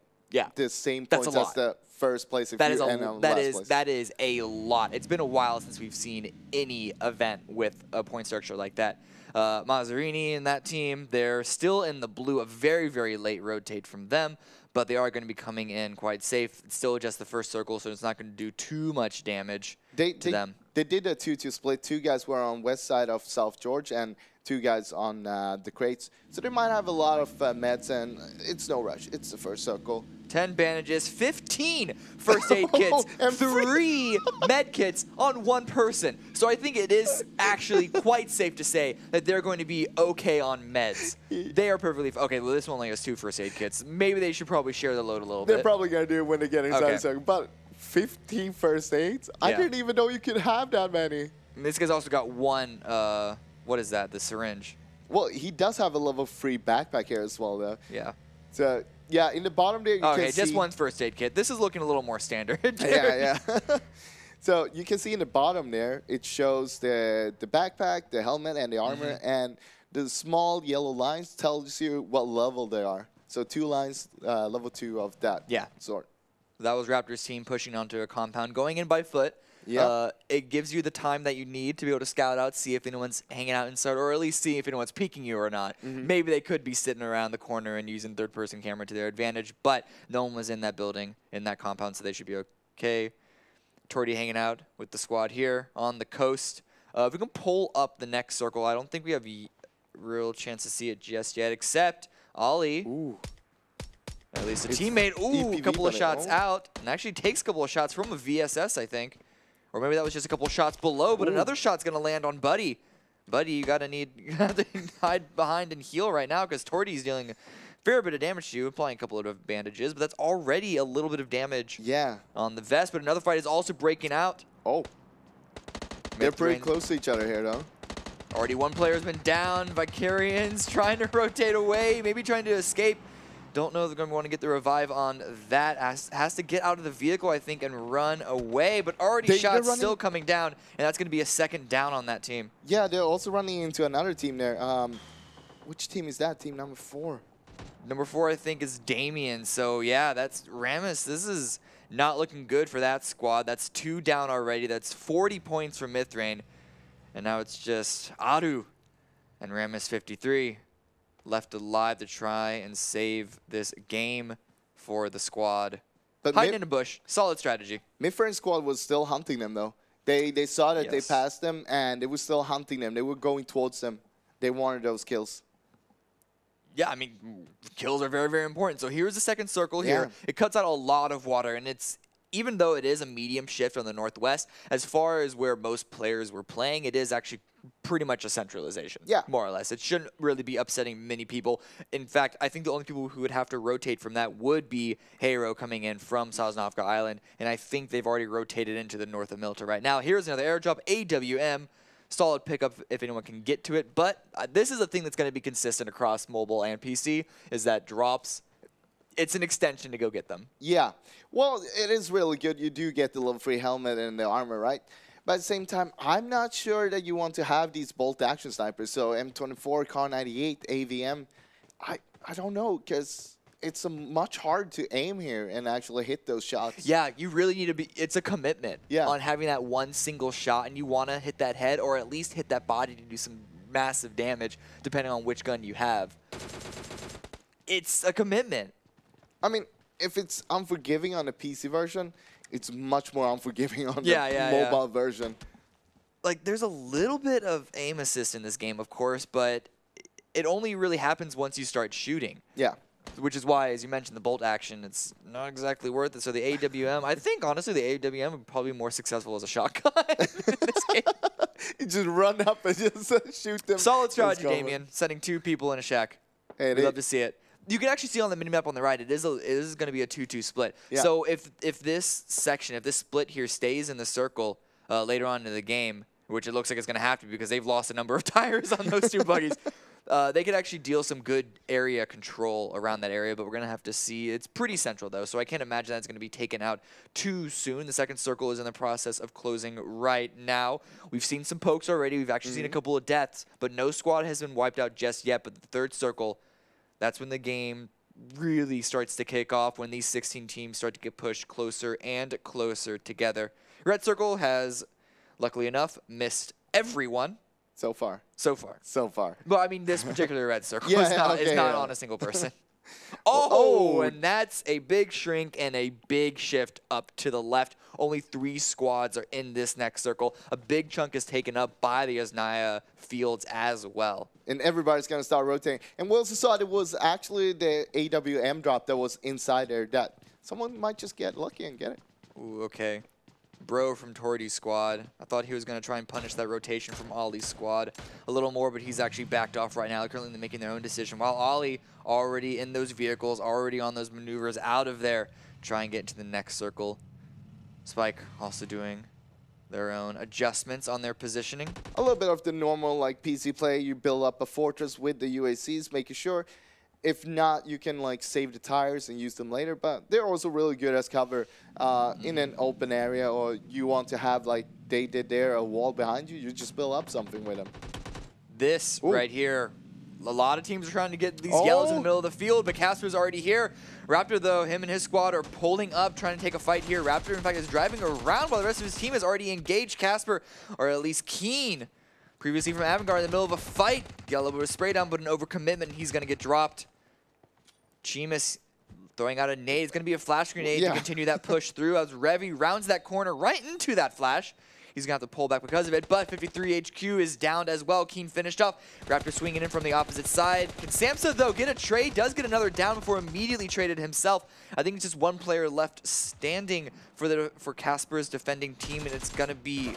the same points as the first place. If that is a lot. It's been a while since we've seen any event with a point structure like that. Mazzarini and that team, they're still in the blue. A very, very late rotate from them, but they are going to be coming in quite safe. It's still just the first circle, so it's not going to do too much damage to them. They did a 2-2 split. 2 guys were on west side of South George and 2 guys on the crates. So they might have a lot of meds, and it's no rush. It's the first circle. 10 bandages, 15 first aid kits, 3 med kits on 1 person. So I think it is actually quite safe to say that they're going to be okay on meds. They are perfectly okay. Well, this one only has 2 first aid kits. Maybe they should probably share the load a little bit. They're probably going to do it when they get inside the circle. But 15 first aids? I didn't even know you could have that many. And this guy's also got 1, what is that, the syringe? Well, he does have a level 3 backpack here as well, though. Yeah. So, yeah, in the bottom there, you can see... just 1 first aid kit. This is looking a little more standard. Yeah. So you can see in the bottom there, it shows the backpack, the helmet, and the armor, and the small yellow lines tells you what level they are. So 2 lines, level 2 of that sort. That was Raptors' team pushing onto a compound, going in by foot. Yeah. It gives you the time that you need to be able to scout out, see if anyone's hanging out inside, or at least see if anyone's peeking you or not. Maybe they could be sitting around the corner and using third-person camera to their advantage, but no one was in that building, in that compound, so they should be okay. Torty hanging out with the squad here on the coast. If we can pull up the next circle, I don't think we have a real chance to see it just yet, except Ollie. At least a teammate. A couple of shots out, and actually takes a couple of shots from a VSS, I think. Or maybe that was just a couple of shots below, but another shot's going to land on Buddy. Buddy, you have to hide behind and heal right now because Torty's dealing a fair bit of damage to you, applying a couple of bandages, but that's already a little bit of damage on the vest. But another fight is also breaking out. They're pretty close to each other here, though. Already 1 player's been down. Vicarian's trying to rotate away, maybe trying to escape. Don't know if they're going to want to get the revive on that. Has to get out of the vehicle, I think, and run away. But already shots still coming down, and that's going to be a 2nd down on that team. Yeah, they're also running into another team there. Which team is that? Team number 4. Number 4, I think, is Damien. So, yeah, that's Ramus. This is not looking good for that squad. That's 2 down already. That's 40 points for Mithrain. And now it's just Adu and Ramus 53. Left alive to try and save this game for the squad. But hiding in a bush, solid strategy. Mithrain's squad was still hunting them, though. They saw that they passed them, and they were still hunting them. They were going towards them. They wanted those kills. Yeah, I mean, kills are very, very important. So here's the 2nd circle here. It cuts out a lot of water, and it's, even though it is a medium shift on the northwest, as far as where most players were playing, it is actually pretty much a centralization, more or less. It shouldn't really be upsetting many people. In fact, I think the only people who would have to rotate from that would be Hero coming in from Sosnovka Island, and I think they've already rotated into the north of Milta right now. Here's another airdrop, AWM. Solid pickup if anyone can get to it, but this is a thing that's going to be consistent across mobile and PC, is that drops. It's an extension to go get them. Yeah. Well, it is really good. You do get the level 3 helmet and the armor, right? But at the same time, I'm not sure that you want to have these bolt action snipers. So M24, Kar 98, AVM, I don't know, because it's much hard to aim here and actually hit those shots. Yeah, you really need to be, it's a commitment Yeah. on having that one single shot, and you want to hit that head or at least hit that body to do some massive damage, depending on which gun you have. It's a commitment. I mean, if it's unforgiving on the PC version, it's much more unforgiving on the mobile version. Like, there's a little bit of aim assist in this game, of course, but it only really happens once you start shooting. Yeah. Which is why, as you mentioned, the bolt action, it's not exactly worth it. So the AWM, I think, honestly, the AWM would probably be more successful as a shotgun in this game. You just run up and just shoot them. Solid strategy, Damien. Sending 2 people in a shack. Hey, We'd love to see it. You can actually see on the minimap on the right, it is going to be a 2-2 split. Yeah. So if this section, if this split here stays in the circle later on in the game, which it looks like it's going to have to be because they've lost a number of tires on those 2 buggies, they could actually deal some good area control around that area, but we're going to have to see. It's pretty central, though, so I can't imagine that's going to be taken out too soon. The second circle is in the process of closing right now. We've seen some pokes already. We've actually seen a couple of deaths, but no squad has been wiped out just yet. But the third circle, that's when the game really starts to kick off, when these 16 teams start to get pushed closer and closer together. Red circle has, luckily enough, missed everyone. So far. So far. So far. Well, I mean, this particular red circle Yeah, is not on a single person. Oh, and that's a big shrink and a big shift up to the left. Only 3 squads are in this next circle. A big chunk is taken up by the Osnaya fields as well. And everybody's going to start rotating. And we also saw it was actually the AWM drop that was inside there that someone might just get lucky and get it. Ooh, okay. Bro from Tordy's squad. I thought he was going to try and punish that rotation from Ollie's squad a little more, but he's actually backed off right now. They're currently making their own decision, while Ollie already in those vehicles, already on those maneuvers out of there, try and get into the next circle. Spike also doing their own adjustments on their positioning. A little bit of the normal like PC play. You build up a fortress with the UACs, making sure. If not, you can like save the tires and use them later. But they're also really good as cover in an open area, or you want to have, like they did there, a wall behind you. You just build up something with them. This right here, a lot of teams are trying to get these yellows in the middle of the field, but Casper's already here. Raptor, though, him and his squad are pulling up, trying to take a fight here. Raptor, in fact, is driving around while the rest of his team has already engaged Casper, or at least Keen. Previously from Avangard in the middle of a fight. Got a little bit of spray down, but an overcommitment. He's going to get dropped. Chimus throwing out a nade. It's going to be a flash grenade to continue that push through as Revy rounds that corner right into that flash. He's going to have to pull back because of it, but 53 HQ is downed as well. Keen finished off. Raptor swinging in from the opposite side. Can Samsa, though, get a trade? Does get another down before immediately traded himself. I think it's just one player left standing for Casper's defending team, and it's going to be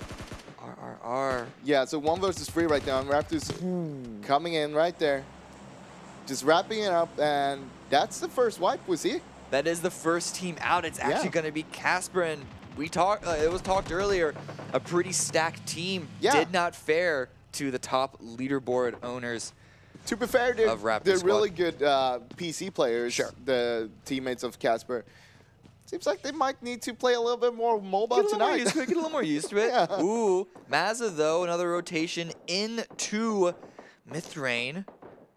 RRR. Yeah, so 1 versus 3 right now, and Raptor's coming in right there. Just wrapping it up, and that's the first wipe we see. That is the first team out. It's actually going to be Casper, and we talked. It was talked earlier. A pretty stacked team did not fare to the top leaderboard owners. To be fair, they're really good PC players. Sure. The teammates of Casper. Seems like they might need to play a little bit more mobile tonight. Get a little more used to it. Yeah. Ooh, Mazza, though, another rotation into Mithrain.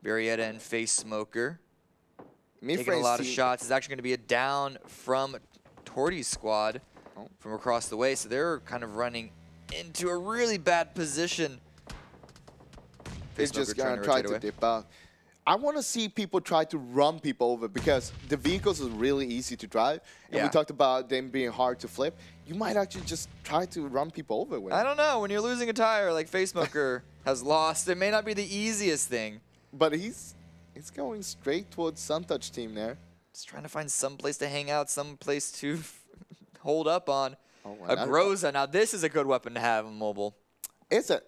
Barrietta and Face Smoker. Taking a lot of shots. It's actually going to be a down from Tordy's squad from across the way. So they're kind of running into a really bad position. They're just going to try to dip out. I want to see people try to run people over because the vehicles are really easy to drive. And we talked about them being hard to flip. You might actually just try to run people over with I don't know. When you're losing a tire like Face Smoker has lost, it may not be the easiest thing. But he's going straight towards Suntouch team there. Just trying to find some place to hang out, some place to hold up on. Oh, a Groza. Now, this is a good weapon to have in mobile. Is it?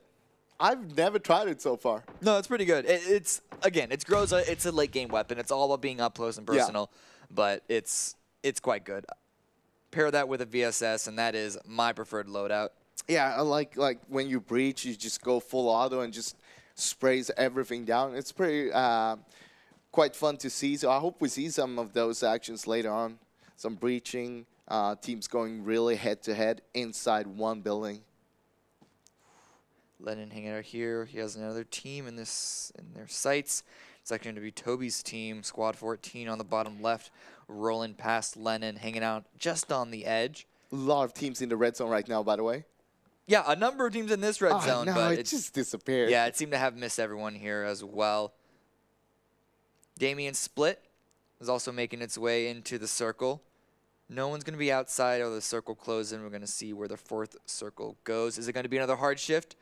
I've never tried it so far. No, it's pretty good. It's Groza. It's a late game weapon. It's all about being up close and personal, but it's quite good. Pair that with a VSS, and that is my preferred loadout. Yeah, I like when you breach, you just go full auto and just sprays everything down. It's pretty quite fun to see. So I hope we see some of those actions later on. Some breaching, teams going really head-to-head inside one building. Lennon hanging out here. He has another team in their sights. It's actually going to be Toby's team, squad 14 on the bottom left, rolling past Lennon, hanging out just on the edge. A lot of teams in the red zone right now, by the way. Yeah, a number of teams in this red zone, no, but it just disappeared. Yeah, it seemed to have missed everyone here as well. Damien Split is also making its way into the circle. No one's going to be outside of the circle closing. We're going to see where the fourth circle goes. Is it going to be another hard shift?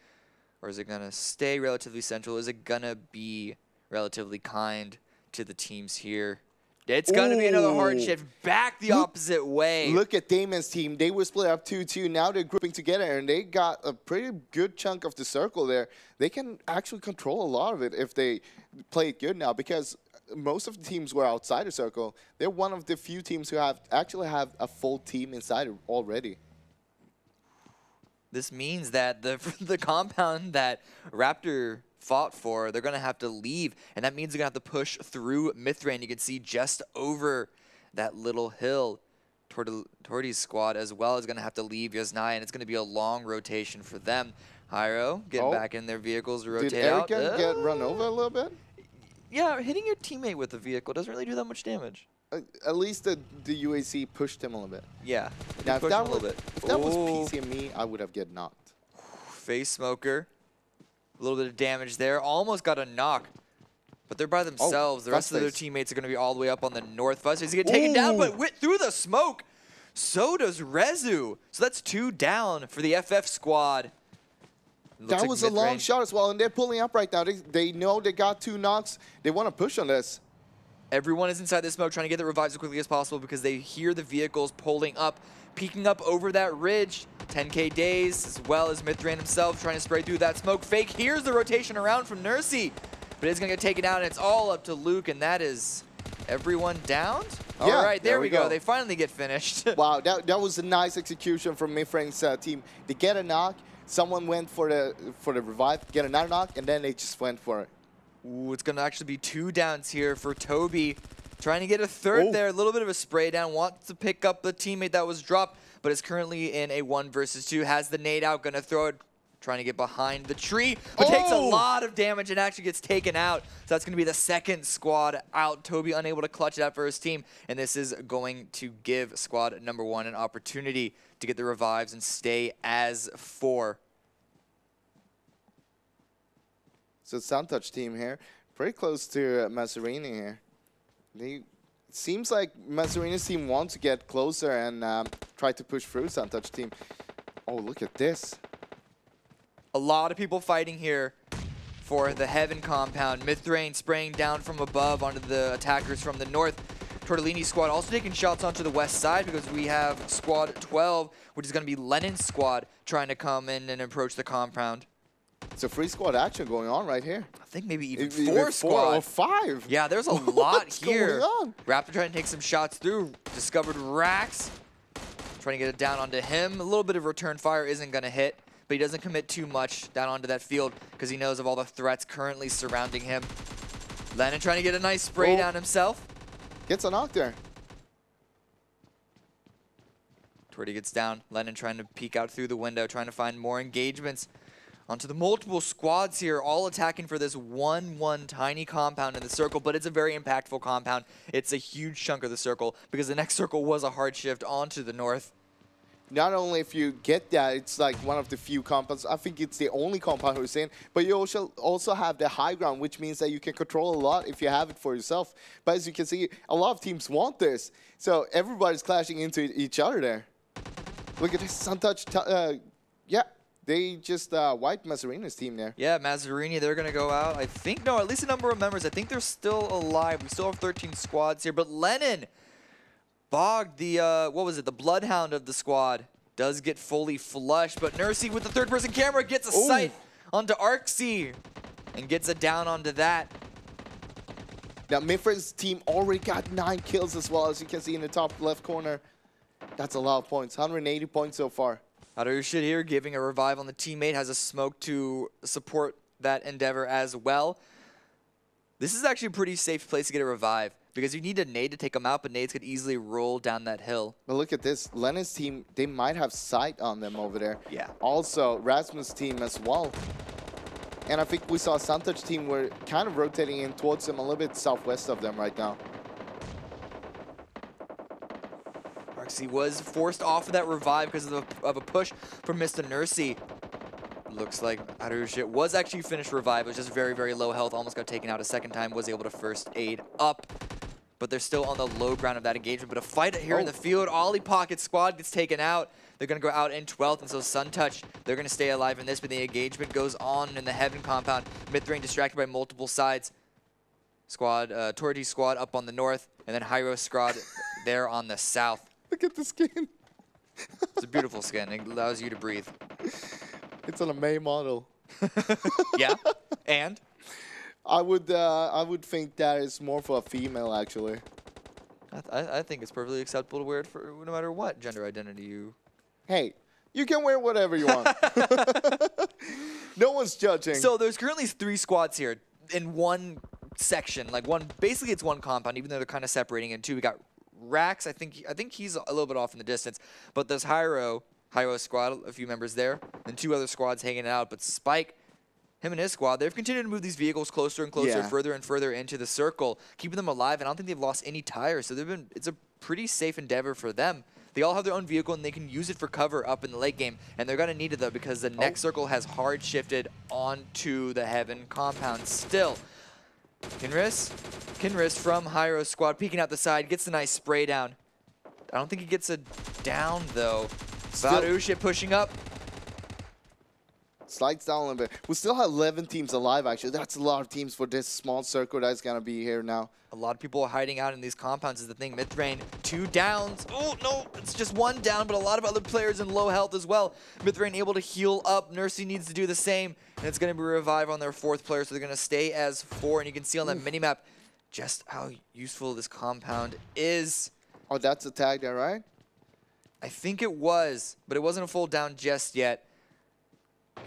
Or is it going to stay relatively central? Is it going to be relatively kind to the teams here? It's going to be another hard shift back the opposite way. Look at Damien's team. They were split up 2-2. Now they're grouping together, and they got a pretty good chunk of the circle there. They can actually control a lot of it if they play it good now, because most of the teams were outside the circle. They're one of the few teams who actually have a full team inside already. This means that the compound that Raptor fought for, they're going to have to leave, and that means they're going to have to push through Mithrain. You can see just over that little hill. Tordy's squad as well is going to have to leave Yasnai, and it's going to be a long rotation for them. Hyro, get back in their vehicles, rotate out. Did Erica get run over a little bit? Yeah, hitting your teammate with the vehicle doesn't really do that much damage. At least the UAC pushed him a little bit. Yeah, now, if that was PC and me, I would have get knocked. Face smoker. A little bit of damage there. Almost got a knock. But they're by themselves. The rest of their teammates are going to be all the way up on the north. Fuzzface is going to get taken down, but went through the smoke. So does Rezu. So that's 2 down for the FF squad. That was a long shot as well, and they're pulling up right now. They know they got 2 knocks. They want to push on this. Everyone is inside the smoke trying to get the revives as quickly as possible because they hear the vehicles pulling up, peeking up over that ridge. 10K Days, as well as Mithrain himself, trying to spray through that smoke. Fake here's the rotation around from Nursey, but it's going to get taken out, and it's all up to Luke, and that is everyone downed? Yeah, all right, there we go. They finally get finished. Wow, that was a nice execution from Mithrain's team. They get a knock, someone went for the revive, get another knock, and then they just went for it. Ooh, it's going to actually be 2 downs here for Toby. Trying to get a third there, a little bit of a spray down. Wants to pick up the teammate that was dropped, but is currently in a 1 versus 2. Has the nade out, going to throw it. Trying to get behind the tree, but takes a lot of damage and actually gets taken out. So that's going to be the second squad out. Toby unable to clutch it out for his team, and this is going to give squad number 1 an opportunity to get the revives and stay as 4. So Suntouch team here, pretty close to Mazzarini here. It seems like Mazzarini's team wants to get closer and try to push through Suntouch team. Oh, look at this. A lot of people fighting here for the Heaven compound. Mithrain spraying down from above onto the attackers from the north. Tortellini's squad also taking shots onto the west side because we have squad 12, which is going to be Lennon's squad, trying to come in and approach the compound. It's a free squad action going on right here. I think maybe even 4 squad. 4 or 5. Yeah, there's a lot here. Going on? Raptor trying to take some shots through. Discovered Rax. Trying to get it down onto him. A little bit of return fire isn't going to hit, but he doesn't commit too much down onto that field because he knows of all the threats currently surrounding him. Lennon trying to get a nice spray down himself. Gets a knock there. Torty gets down. Lennon trying to peek out through the window, trying to find more engagements. Onto the multiple squads here, all attacking for this 1-1 tiny compound in the circle, but it's a very impactful compound. It's a huge chunk of the circle because the next circle was a hard shift onto the north. Not only if you get that, it's like one of the few compounds. I think it's the only compound who's in, but you also have the high ground, which means that you can control a lot if you have it for yourself. But as you can see, a lot of teams want this, so everybody's clashing into each other there. Look at this Suntouch. Yeah. They just wiped Mazzarini's team there. Yeah, Mazzarini, they're going to go out. I think, no, at least a number of members. I think they're still alive. We still have 13 squads here. But Lennon, bogged the, what was it, the Bloodhound of the squad, does get fully flushed. But Nursey with the third-person camera gets a sight onto Arksy and gets a down onto that. Now, Mithrain's team already got 9 kills as well, as you can see in the top left corner. That's a lot of points, 180 points so far. Harushid here giving a revive on the teammate, has a smoke to support that endeavor as well. This is actually a pretty safe place to get a revive because you need a nade to take them out, but nades could easily roll down that hill. But look at this. Lennon's team, they might have sight on them over there. Yeah. Also, Rasmus' team as well. And I think we saw a Suntouch team were kind of rotating in towards them, a little bit southwest of them right now. Arxie was forced off of that revive because of a push from Mr. Nursey. Looks like Arushit was actually finished revive. It was just very, very low health. Almost got taken out a second time. Was able to first aid up. But they're still on the low ground of that engagement. But a fight here in the field. Ollie Pocket squad gets taken out. They're going to go out in 12th, and so Suntouch, they're going to stay alive in this, but the engagement goes on in the Heaven compound. Mythrain distracted by multiple sides. Torty squad up on the north, and then Hyro squad there on the south. Look at the skin. It's a beautiful skin. It allows you to breathe. It's on a May model. Yeah, and? I would think that is more for a female, actually. I think it's perfectly acceptable to wear it for no matter what gender identity you... Hey, you can wear whatever you want. No one's judging. So there's currently 3 squads here in one section. Like basically it's one compound, even though they're kind of separating in 2. We got Rax, I think he's a little bit off in the distance. But there's Hyro squad, a few members there. Then 2 other squads hanging out. But Spike, him and his squad, they've continued to move these vehicles closer and closer, further and further into the circle, keeping them alive. And I don't think they've lost any tires. So it's a pretty safe endeavor for them. They all have their own vehicle, and they can use it for cover up in the late game. And they're going to need it, though, because the next circle has hard shifted onto the Heaven compound still. Kinris from Hyro squad peeking out the side, gets a nice spray down. I don't think he gets a down, though. Varushit pushing up. Slides down a little bit. We still have 11 teams alive, actually. That's a lot of teams for this small circle that's going to be here now. A lot of people are hiding out in these compounds is the thing. Mythrain, 2 downs. Oh, no, it's just 1 down, but a lot of other players in low health as well. Mythrain able to heal up. Nursey needs to do the same, and it's going to be revive on their 4th player, so they're going to stay as 4, and you can see on that minimap just how useful this compound is. Oh, that's a tag there, right? I think it was, but it wasn't a full down just yet.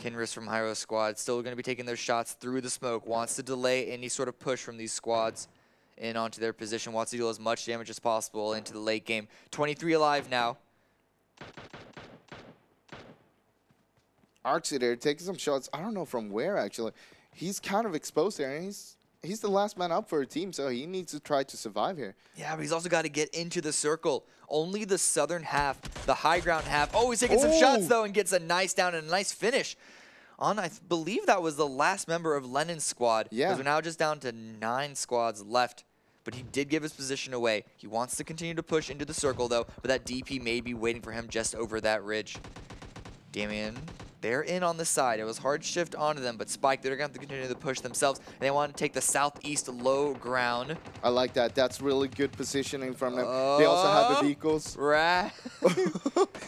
Kinris from Hyro squad still going to be taking their shots through the smoke. Wants to delay any sort of push from these squads in onto their position. Wants to deal as much damage as possible into the late game. 23 alive now. Archie there taking some shots. I don't know from where, actually. He's kind of exposed there, and he's the last man up for a team, so he needs to try to survive here. Yeah, but he's also got to get into the circle. Only the southern half, the high ground half. Oh, he's taking some shots, though, and gets a nice down and a nice finish on, I believe that was the last member of Lennon's squad. Yeah. Because we're now just down to 9 squads left. But he did give his position away. He wants to continue to push into the circle, though, but that DP may be waiting for him just over that ridge. Damien, they're in on the side. It was hard shift onto them, but Spike, they're going to have to continue to push themselves, and they want to take the southeast low ground. I like that. That's really good positioning from them. They also have the vehicles.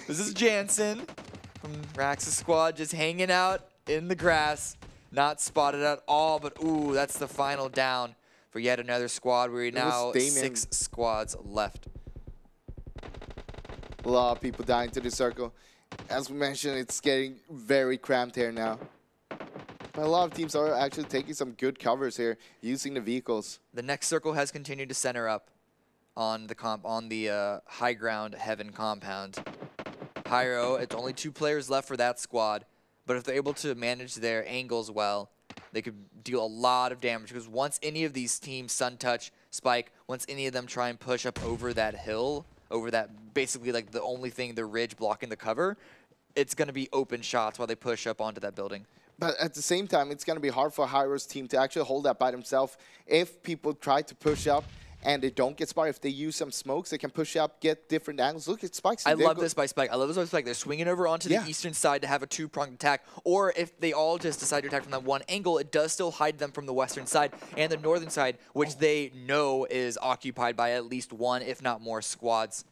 This is Jansen from Rax's squad just hanging out in the grass. Not spotted at all, but ooh, that's the final down for yet another squad. We're now 6 squads left. A lot of people dying to the circle. As we mentioned, it's getting very cramped here now. But a lot of teams are actually taking some good covers here, using the vehicles. The next circle has continued to center up on the high ground Heaven compound. Hyro, it's only 2 players left for that squad, but if they're able to manage their angles well, they could deal a lot of damage, because once any of these teams, Suntouch, Spike, once any of them try and push up over that hill, over that basically like the only thing, the ridge blocking the cover, it's going to be open shots while they push up onto that building. But at the same time, it's going to be hard for Hyro's team to actually hold that by themselves. If people try to push up and they don't get spotted, if they use some smokes, they can push up, get different angles. Look at Spike's. I love this by Spike. I love this by Spike. They're swinging over onto the eastern side to have a 2-pronged attack. Or if they all just decide to attack from that one angle, it does still hide them from the western side and the northern side, which they know is occupied by at least 1, if not more, squads.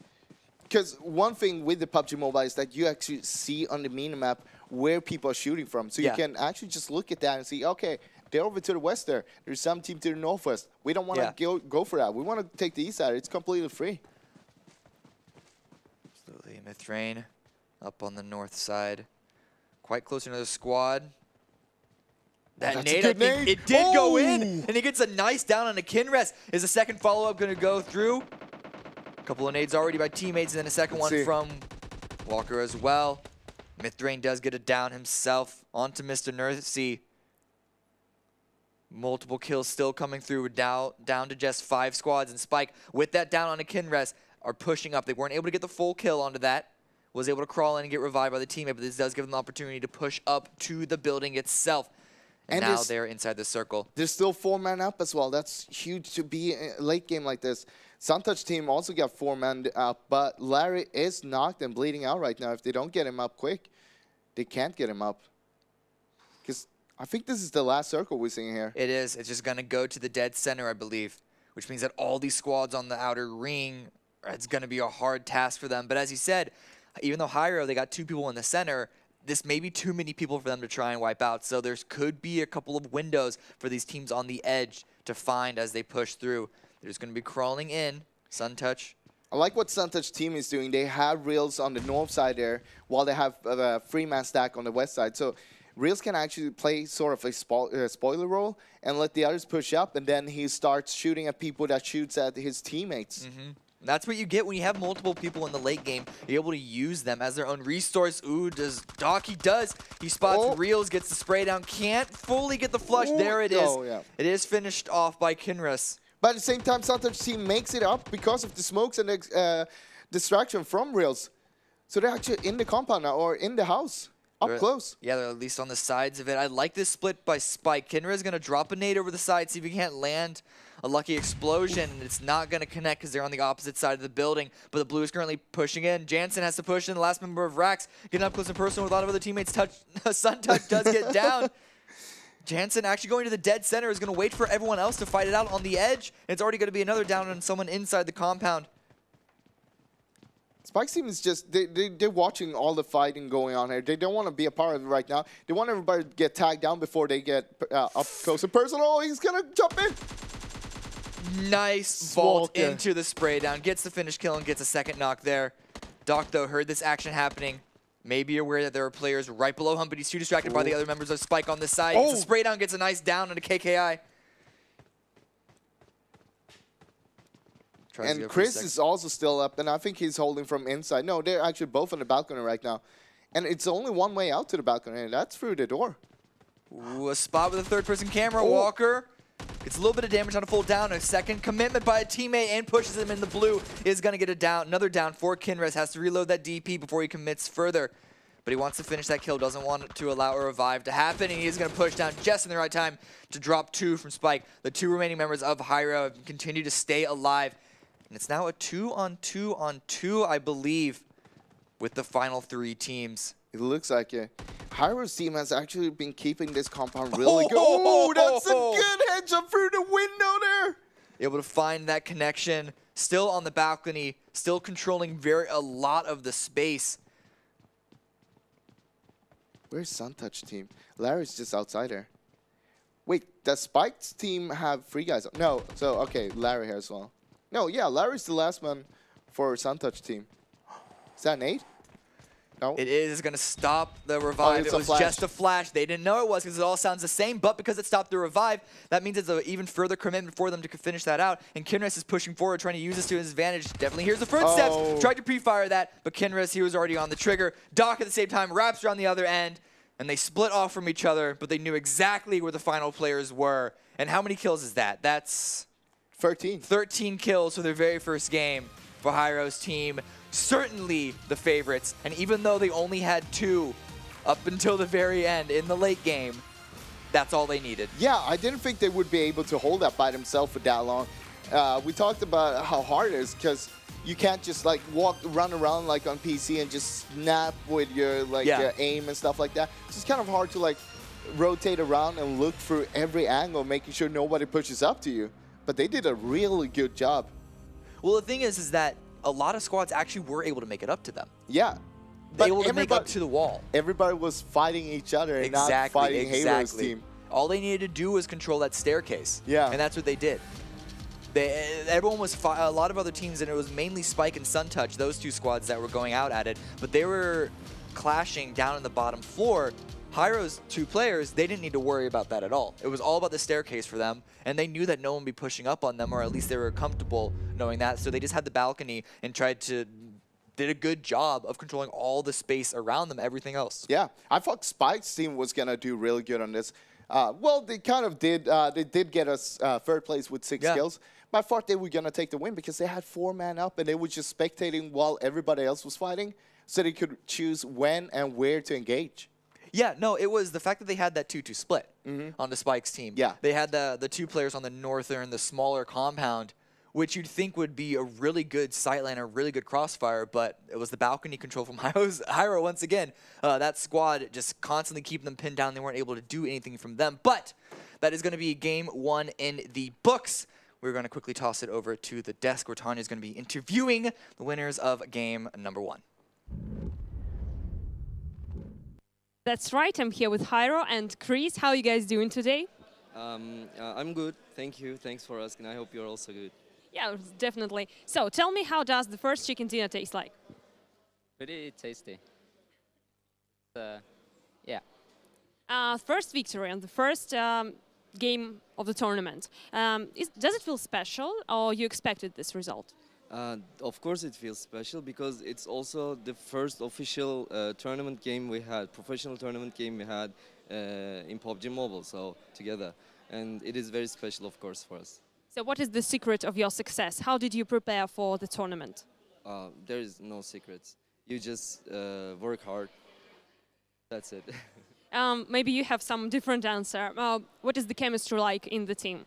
Because one thing with the PUBG Mobile is that you actually see on the minimap where people are shooting from. So you can actually just look at that and see, okay, they're over to the west there. There's some team to the northwest. We don't want to go for that. We want to take the east side. It's completely free. Absolutely. Mythrain up on the north side. Quite close to another squad. That nade, I think it did go in. And he gets a nice down on a Kinres. Is the second follow-up going to go through? Couple of nades already by teammates, and then a second one from Walker as well. Mythrain does get it down himself onto Mr. Nursey. Multiple kills still coming through, down to just 5 squads. And Spike, with that down on a Kinres, are pushing up. They weren't able to get the full kill onto that. Was able to crawl in and get revived by the teammate, but this does give them the opportunity to push up to the building itself. And now they're inside the circle. There's still 4 men up as well. That's huge to be in a late game like this. Suntouch team also got 4 men up, but Larry is knocked and bleeding out right now. If they don't get him up quick, they can't get him up. Because I think this is the last circle we're seeing here. It is. It's just going to go to the dead center, I believe, which means that all these squads on the outer ring, it's going to be a hard task for them. But as you said, even though Hyro, they got 2 people in the center, this may be too many people for them to try and wipe out. So there could be a couple of windows for these teams on the edge to find as they push through. They're just going to be crawling in. Suntouch. I like what Suntouch team is doing. They have Reels on the north side there, while they have a 3-man stack on the west side. So Reels can actually play sort of a spoiler role and let the others push up, and then he starts shooting at people that shoots at his teammates. Mm-hmm. That's what you get when you have multiple people in the late game. You're able to use them as their own resource. Ooh, does Doc? He does. He spots Reels, gets the spray down. Can't fully get the flush. There it is. Oh, yeah. It is finished off by Kinres. But at the same time, Suntouch team makes it up because of the smokes and the distraction from Reels. So they're actually in the compound now, or in the house. Up close. Yeah, they're at least on the sides of it. I like this split by Spike. Kinra is going to drop a nade over the side, see if he can't land a lucky explosion. And it's not going to connect because they're on the opposite side of the building. But the blue is currently pushing in. Jansen has to push in. The last member of Rax getting up close and personal with a lot of other teammates. Suntouch does get down. Jansen actually going to the dead center is going to wait for everyone else to fight it out on the edge. It's already going to be another down on someone inside the compound. Spike's team is just, they're watching all the fighting going on here. They don't want to be a part of it right now. They want everybody to get tagged down before they get up close and personal. Oh, he's going to jump in. Nice vault into the spray down. Gets the finish kill and gets a second knock there. Doc, though, heard this action happening. Maybe aware that there are players right below him, but he's too distracted by the other members of Spike on this side. Gets the spray down, gets a nice down on a KKI. And Chris is also still up, and I think he's holding from inside. No, they're actually both on the balcony right now. And it's only one way out to the balcony, and that's through the door. Ooh, a spot with a third-person camera. Walker gets a little bit of damage on a full down. A second commitment by a teammate and pushes him in the blue. Is going to get a down. Another down for Kinres. Has to reload that DP before he commits further. But he wants to finish that kill. Doesn't want to allow a revive to happen. And he is going to push down just in the right time to drop 2 from Spike. The 2 remaining members of Hyro have continued to stay alive. And it's now a 2-on-2-on-2, I believe, with the final 3 teams. It looks like it. Hyro's team has actually been keeping this compound really good. Oh, that's a good headshot through the window there. Able to find that connection. Still on the balcony. Still controlling a lot of the space. Where's Suntouch team? Larry's just outside there. Wait, does Spike's team have 3 guys? No, so, okay, Larry here as well. No, yeah, Larry's the last man for Suntouch team. Is that Nate? No. It is going to stop the revive. It was just a flash. They didn't know it was because it all sounds the same, but because it stopped the revive, that means it's an even further commitment for them to finish that out. And Kinres is pushing forward, trying to use this to his advantage. Definitely hears the footsteps. Tried to pre-fire that, but Kinres, he was already on the trigger. Doc at the same time, Raptor on the other end, and they split off from each other, but they knew exactly where the final players were. And how many kills is that? That's 13. 13 kills for their very first game for Hyro's team. Certainly the favorites. And even though they only had 2 up until the very end in the late game, that's all they needed. Yeah, I didn't think they would be able to hold that by themselves for that long. We talked about how hard it is because you can't just like run around like on PC and just snap with your your aim and stuff like that. It's just kind of hard to like rotate around and look through every angle, making sure nobody pushes up to you. But they did a really good job. Well, the thing is that a lot of squads actually were able to make it up to them. Yeah. They were able to make up to the wall. Everybody was fighting each other and not fighting Halo's team. All they needed to do was control that staircase. Yeah. And that's what they did. Everyone was a lot of other teams, and it was mainly Spike and Suntouch, those 2 squads that were going out at it. But they were clashing down in the bottom floor. Hyro's 2 players, they didn't need to worry about that at all. It was all about the staircase for them, and they knew that no one would be pushing up on them, or at least they were comfortable knowing that. So they just had the balcony and did a good job of controlling all the space around them, everything else. Yeah, I thought Spike's team was going to do really good on this. Well, they kind of did. They did get us third place with 6 kills. But I thought they were going to take the win because they had 4 man up and they were just spectating while everybody else was fighting, so they could choose when and where to engage. Yeah, no, it was the fact that they had that 2-2 split on the Spikes team. Yeah. They had the 2 players on the northern, the smaller compound, which you'd think would be a really good sightline, a really good crossfire, but it was the balcony control from Hyro once again. That squad just constantly keeping them pinned down. They weren't able to do anything from them. But that is going to be game 1 in the books. We're going to quickly toss it over to the desk where Tanya is going to be interviewing the winners of game number 1. That's right. I'm here with Hyro and Chris. How are you guys doing today? I'm good. Thank you. Thanks for asking. I hope you're also good. Yeah, definitely. So tell me, how does the first chicken dinner taste like? Pretty tasty. Yeah. First victory and the first game of the tournament. Does it feel special, or you expected this result? Of course it feels special because it's also the first official tournament game we had, professional tournament game we had in PUBG Mobile, so together. And it is very special, of course, for us. So what is the secret of your success? How did you prepare for the tournament? There is no secrets. You just work hard. That's it. Maybe you have some different answer. What is the chemistry like in the team?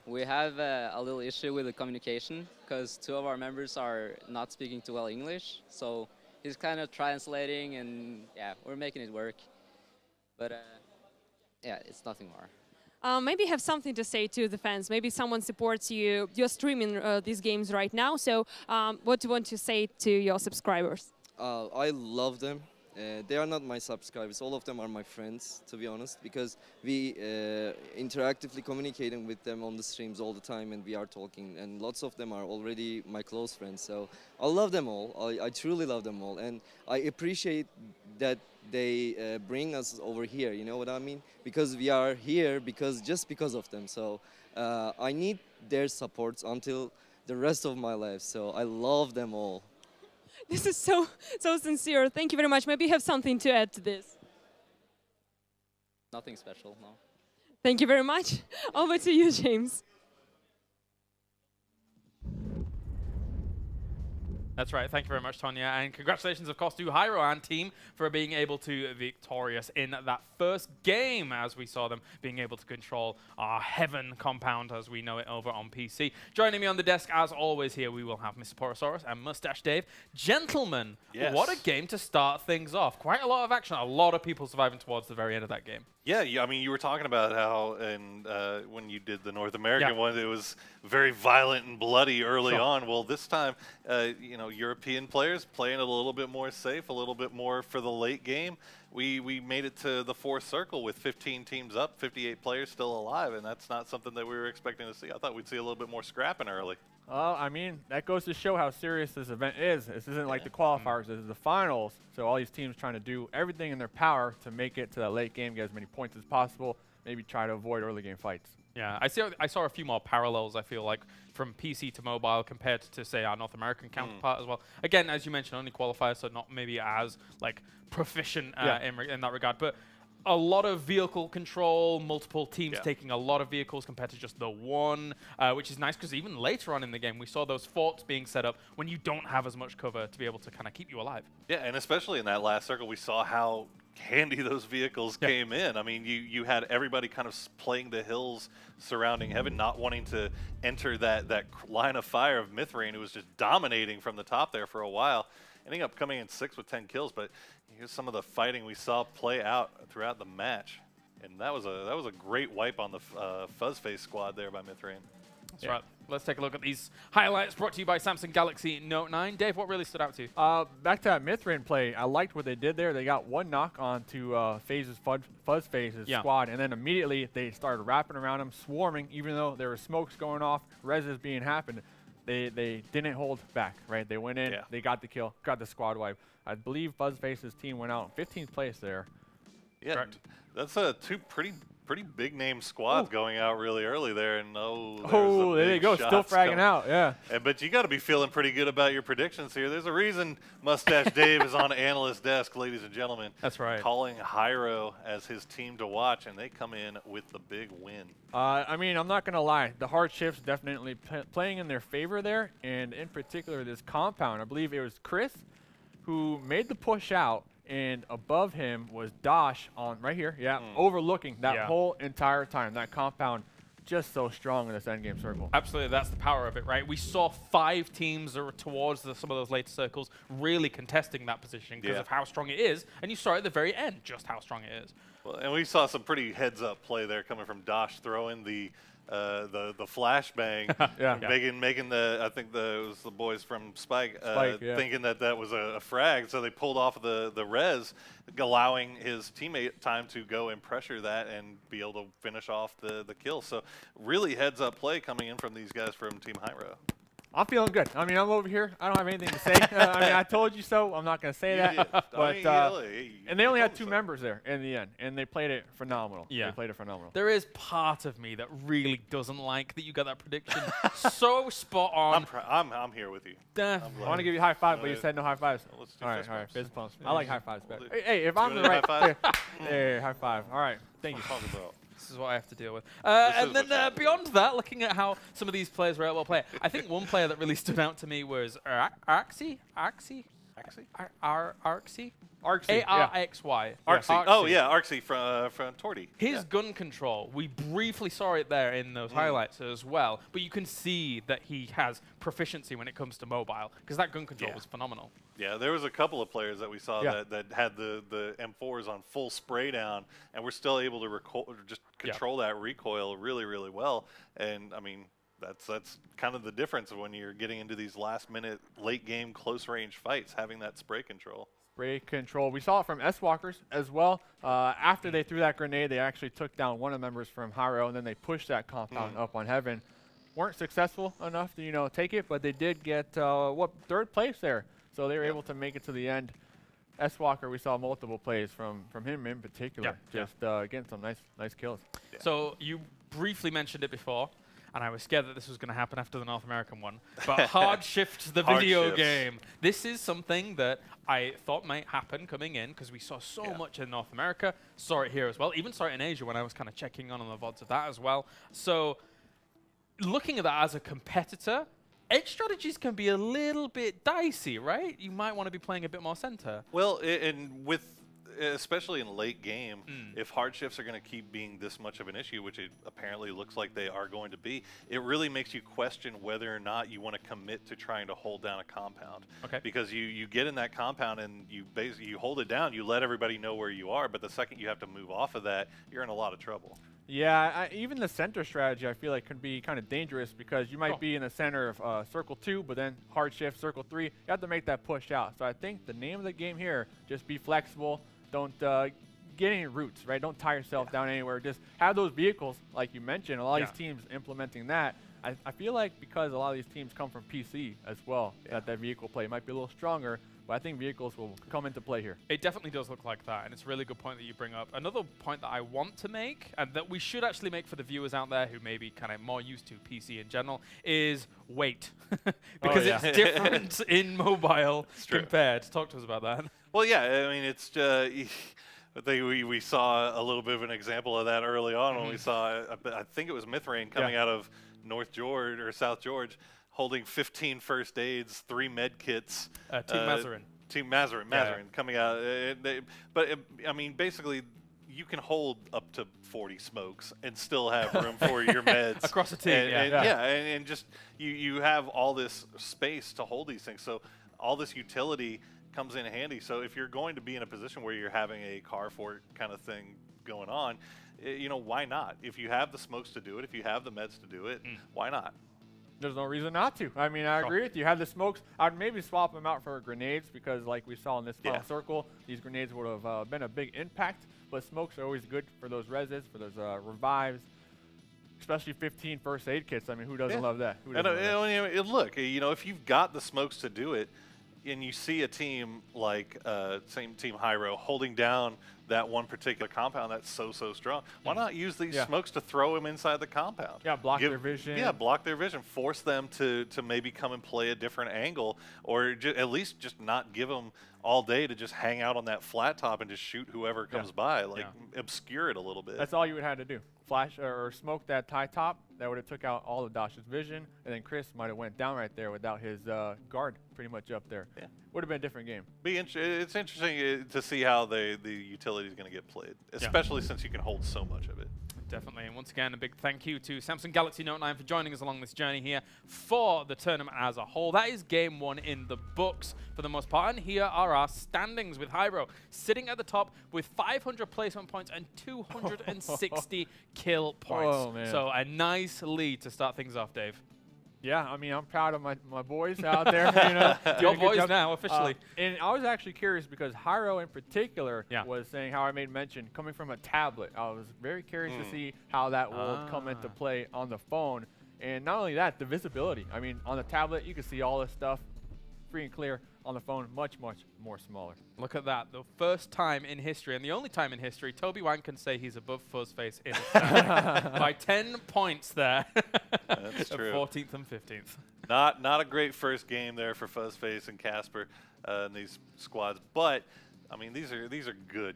We have a little issue with the communication because 2 of our members are not speaking too well English. So he's kind of translating and yeah, we're making it work. But yeah, it's nothing more. Maybe you have something to say to the fans. Maybe someone supports you. You're streaming these games right now. So what do you want to say to your subscribers? I love them. They are not my subscribers. All of them are my friends, to be honest, because we interactively communicating with them on the streams all the time, and we are talking. And lots of them are already my close friends. So I love them all. I truly love them all, and I appreciate that they bring us over here. You know what I mean? Because we are here just because of them. So I need their support until the rest of my life. So I love them all. This is so sincere. Thank you very much. Maybe you have something to add to this. Nothing special, no. Thank you very much. Over to you, James. That's right. Thank you very much, Tonya. And congratulations, of course, to Hyro and team for being able to be victorious in that first game, as we saw them being able to control our Heaven compound as we know it over on PC. Joining me on the desk, as always, here we will have Mr. Porosaurus and Mustache Dave. Gentlemen, what a game to start things off. Quite a lot of action. A lot of people surviving towards the very end of that game. Yeah, I mean, you were talking about how when you did the North American one, it was very violent and bloody early on. Well, this time, you know, European players playing it a little bit more safe, a little bit more for the late game. We made it to the 4th circle with 15 teams up, 58 players still alive, and that's not something that we were expecting to see. I thought we'd see a little bit more scrapping early. I mean, that goes to show how serious this event is. This isn't like the qualifiers, this is the finals. So all these teams trying to do everything in their power to make it to that late game, get as many points as possible, maybe try to avoid early game fights. Yeah, I saw a few more parallels, I feel like, from PC to mobile compared to, say, our North American counterpart as well. Again, as you mentioned, only qualifiers, so not maybe as, like, proficient in that regard. But a lot of vehicle control, multiple teams taking a lot of vehicles compared to just the one, which is nice because even later on in the game, we saw those forts being set up when you don't have as much cover to be able to kind of keep you alive. Yeah, and especially in that last circle, we saw how handy those vehicles came in. I mean, you had everybody kind of playing the hills surrounding Heaven, not wanting to enter that line of fire of Mithrain, who was just dominating from the top there for a while, ending up coming in 6th with 10 kills. But here's some of the fighting we saw play out throughout the match, and that was a great wipe on the Fuzzface squad there by Mithrain. That's right. Let's take a look at these highlights brought to you by Samsung Galaxy Note 9. Dave, what really stood out to you? Back to that Mithrain play, I liked what they did there. They got one knock onto FaZe's Fuzzface's squad, and then immediately they started wrapping around him, swarming, even though there were smokes going off, reses being happened. They didn't hold back, right? They went in, they got the kill, got the squad wipe. I believe Fuzzface's team went out in 15th place there. Yeah, correct. That's two pretty pretty big name squads going out really early there, and there you go, still fragging out, yeah. But you got to be feeling pretty good about your predictions here. There's a reason Mustache Dave is on analyst desk, ladies and gentlemen. That's right. Calling Hyro as his team to watch, and they come in with the big win. I mean, I'm not going to lie. The hard shifts definitely playing in their favor there, and in particular this compound. I believe it was Chris who made the push out, and above him was Dosh on right here, overlooking that whole entire time. That compound just so strong in this endgame circle. Absolutely, that's the power of it, right? We saw 5 teams towards some of those later circles really contesting that position because of how strong it is, and you saw at the very end just how strong it is. Well, and we saw some pretty heads-up play there coming from Dosh throwing the flashbang, making the I think it was the boys from Spike, thinking that was a frag, so they pulled off the res, allowing his teammate time to go and pressure that and be able to finish off the kill. So really heads up play coming in from these guys from Team Hyro. I'm feeling good. I mean, I'm over here. I don't have anything to say. I mean, I told you so. I'm not going to say that. But and they only had 2 members there in the end, and they played it phenomenal. Yeah. They played it phenomenal. There is part of me that really doesn't like that you got that prediction so spot on. I'm here with you. I want to give you a high five, but you said no high fives. Let's do all right. Fist bumps. I like high fives better. We'll hey, if I'm the right, high five? hey, high five. All right, thank you. This is what I have to deal with. And then beyond that, looking at how some of these players were well played, I think one player that really stood out to me was Arxy. A-R-X-Y. Arxy. Oh, yeah, Arxy from Torty. His gun control, we briefly saw it there in those highlights as well, but you can see that he has proficiency when it comes to mobile, because that gun control was phenomenal. Yeah, there was a couple of players that we saw that had the M4s on full spray down, and were still able to just control that recoil really, really well. And, I mean, that's kind of the difference when you're getting into these last-minute, late-game, close-range fights, having that spray control. Spray control. We saw it from S-Walkers as well. After they threw that grenade, they actually took down one of the members from Hyro, and then they pushed that compound up on Heaven. Weren't successful enough to, take it, but they did get, 3rd place there. So they were able to make it to the end. S-Walker, we saw multiple plays from him in particular, just getting some nice kills. Yeah. So you briefly mentioned it before, and I was scared that this was going to happen after the North American one, but Hard Shift, the video game. This is something that I thought might happen coming in, because we saw so much in North America, saw it here as well, even saw it in Asia when I was kind of checking on the VODs of that as well. So looking at that as a competitor, edge strategies can be a little bit dicey, right? You might want to be playing a bit more center. Well, and especially in late game, if hard shifts are going to keep being this much of an issue, which it apparently looks like they are going to be, it really makes you question whether or not you want to commit to trying to hold down a compound. Okay. Because you get in that compound and you hold it down, you let everybody know where you are, but the second you have to move off of that, you're in a lot of trouble. Yeah, even the center strategy I feel like can be kind of dangerous, because you might be in the center of circle 2, but then hard shift circle 3. You have to make that push out. So I think the name of the game here, just be flexible. Don't get any roots, right? Don't tie yourself down anywhere. Just have those vehicles, like you mentioned. A lot of these teams implementing that. I feel like because a lot of these teams come from PC as well, that vehicle play might be a little stronger. But I think vehicles will come into play here. It definitely does look like that, and it's a really good point that you bring up. Another point that I want to make, and that we should actually make for the viewers out there who may be kind of more used to PC in general, is weight. Because it's different in mobile compared. Talk to us about that. Well, yeah, I mean, it's I think we saw a little bit of an example of that early on when we saw, I think it was Mithrain coming out of North George or South George, holding 15 first aids, 3 med kits. Team Mazarin coming out. I mean, basically, you can hold up to 40 smokes and still have room for your meds. Across the team, and just you have all this space to hold these things. So all this utility comes in handy. So if you're going to be in a position where you're having a car fort kind of thing going on, why not? If you have the smokes to do it, if you have the meds to do it, why not? There's no reason not to. I mean, I agree with you. You have the smokes. I'd maybe swap them out for grenades, because like we saw in this final circle, these grenades would have been a big impact. But smokes are always good for those reses, for those revives, especially 15 first aid kits. I mean, who doesn't love that? Who doesn't love that? Look, if you've got the smokes to do it, and you see a team like same Team Hyro holding down that one particular compound that's so strong. Why not use these smokes to throw them inside the compound? Yeah, block their vision. Yeah, block their vision. Force them to maybe come and play a different angle, or at least just not give them all day to just hang out on that flat top and just shoot whoever comes by. Like obscure it a little bit. That's all you would have to do. Flash or smoke that tie top. That would have took out all of Dash's vision, and then Chris might have went down right there without his guard pretty much up there. Yeah. Would have been a different game. It's interesting to see how the utility is going to get played, especially since you can hold so much of it. Definitely. And once again, a big thank you to Samsung Galaxy Note 9 for joining us along this journey here for the tournament as a whole. That is game 1 in the books for the most part. And here are our standings, with Hyro sitting at the top with 500 placement points and 260 kill points. Oh, man. So a nice lead to start things off, Dave. Yeah, I mean, I'm proud of my boys out there. You know, your boys now, officially. And I was actually curious because Hyro in particular was saying how I made mention coming from a tablet. I was very curious to see how that will come into play on the phone. And not only that, the visibility. I mean, on the tablet, you can see all this stuff free and clear. On the phone, much more smaller. Look at that. The first time in history, and the only time in history, Toby Wang can say he's above Fuzzface in by 10 points there. That's true. 14th and 15th. Not a great first game there for Fuzzface and Casper in these squads, but I mean, these are good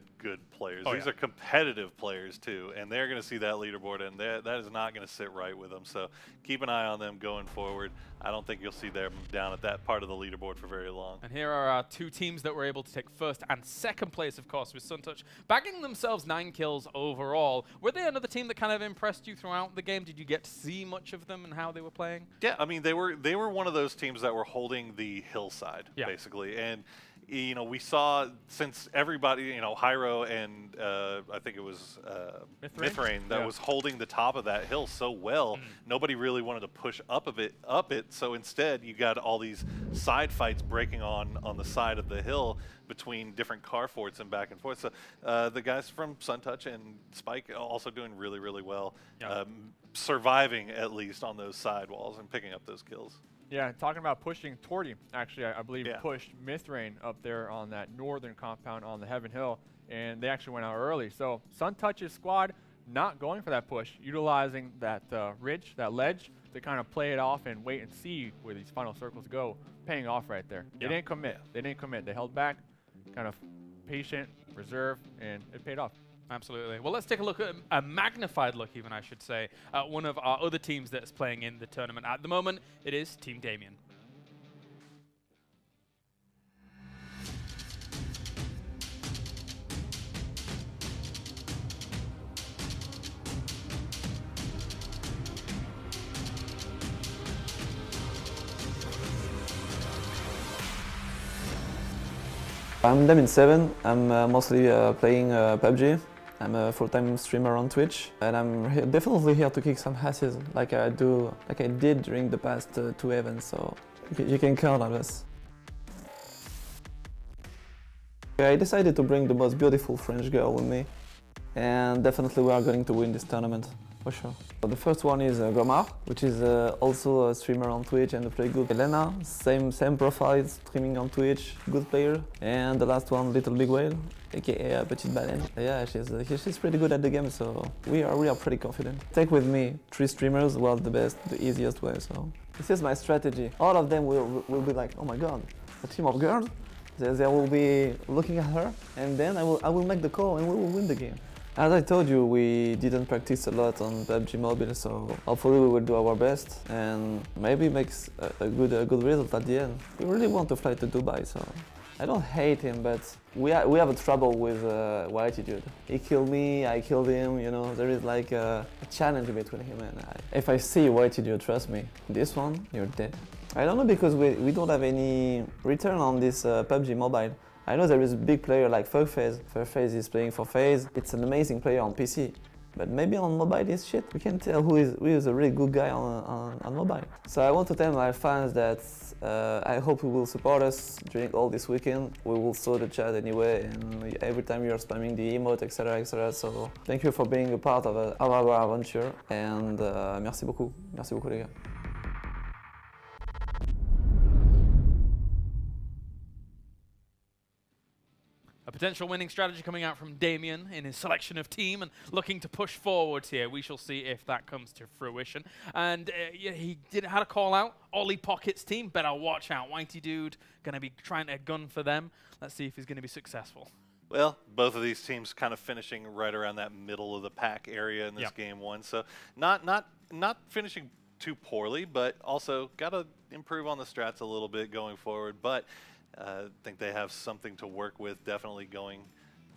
players. These are competitive players too, and they're going to see that leaderboard, and that is not going to sit right with them. So keep an eye on them going forward. I don't think you'll see them down at that part of the leaderboard for very long. And here are our 2 teams that were able to take first and second place, of course, with SunTouch bagging themselves 9 kills overall. Were they another team that kind of impressed you throughout the game? Did you get to see much of them and how they were playing? Yeah, I mean, they were one of those teams that were holding the hillside, basically, and you know, we saw, since everybody, you know, Hyro and I think it was Mithrain that was holding the top of that hill so well, nobody really wanted to push up it. So instead, you got all these side fights breaking on the side of the hill between different car forts and back and forth. So the guys from SunTouch and Spike also doing really well, surviving at least on those side walls and picking up those kills. Yeah, talking about pushing, Torty actually, I believe, pushed Mithrain up there on that northern compound on the Heaven Hill, and they actually went out early. So SunTouch's squad not going for that push, utilizing that ridge, that ledge, to kind of play it off and wait and see where these final circles go, paying off right there. They didn't commit. They didn't commit. They held back, kind of patient, reserve, and it paid off. Absolutely. Well, let's take a look at a magnified look, even I should say, at one of our other teams that's playing in the tournament at the moment. It is Team Damien. I'm Damien7. I'm mostly playing PUBG. I'm a full-time streamer on Twitch, and I'm definitely here to kick some asses, like I did during the past 2 events. So you can count on us. I decided to bring the most beautiful French girl with me, and definitely we are going to win this tournament, for sure. The first one is Gomar, which is also a streamer on Twitch and play good. Elena, same profile, streaming on Twitch, good player. And the last one, Little Big Whale, aka Petite Baleine. Yeah, she's pretty good at the game, so we are pretty confident. Take with me 3 streamers, well, the easiest way. So this is my strategy. All of them will be like, oh my god, a team of girls. They will be looking at her, and then I will make the call and we will win the game. As I told you, we didn't practice a lot on PUBG Mobile, so hopefully we will do our best and maybe makes a good result at the end. We really want to fly to Dubai, so I don't hate him, but we have a trouble with Whititude. He killed me, I killed him, you know, there is like a challenge between him and I. If I see Whititude, trust me, this one, you're dead. I don't know, because we don't have any return on this PUBG Mobile. I know there is a big player like Furface. Furface is playing for FaZe. It's an amazing player on PC. But maybe on mobile is shit. We can tell who is a really good guy on mobile. So I want to tell my fans that I hope you will support us during all this weekend. We will saw the chat anyway, and every time you're spamming the emote, etc., etc. So thank you for being a part of our adventure, and merci beaucoup. Merci beaucoup, les gars. A potential winning strategy coming out from Damien in his selection of team and looking to push forward here. We shall see if that comes to fruition. And yeah, he had a call out. Ollie Pocket's team, better watch out. Whitey Dude going to be trying to gun for them. Let's see if he's going to be successful. Well, both of these teams kind of finishing right around that middle of the pack area in this game one. So not finishing too poorly, but also got to improve on the strats a little bit going forward. But I think they have something to work with definitely going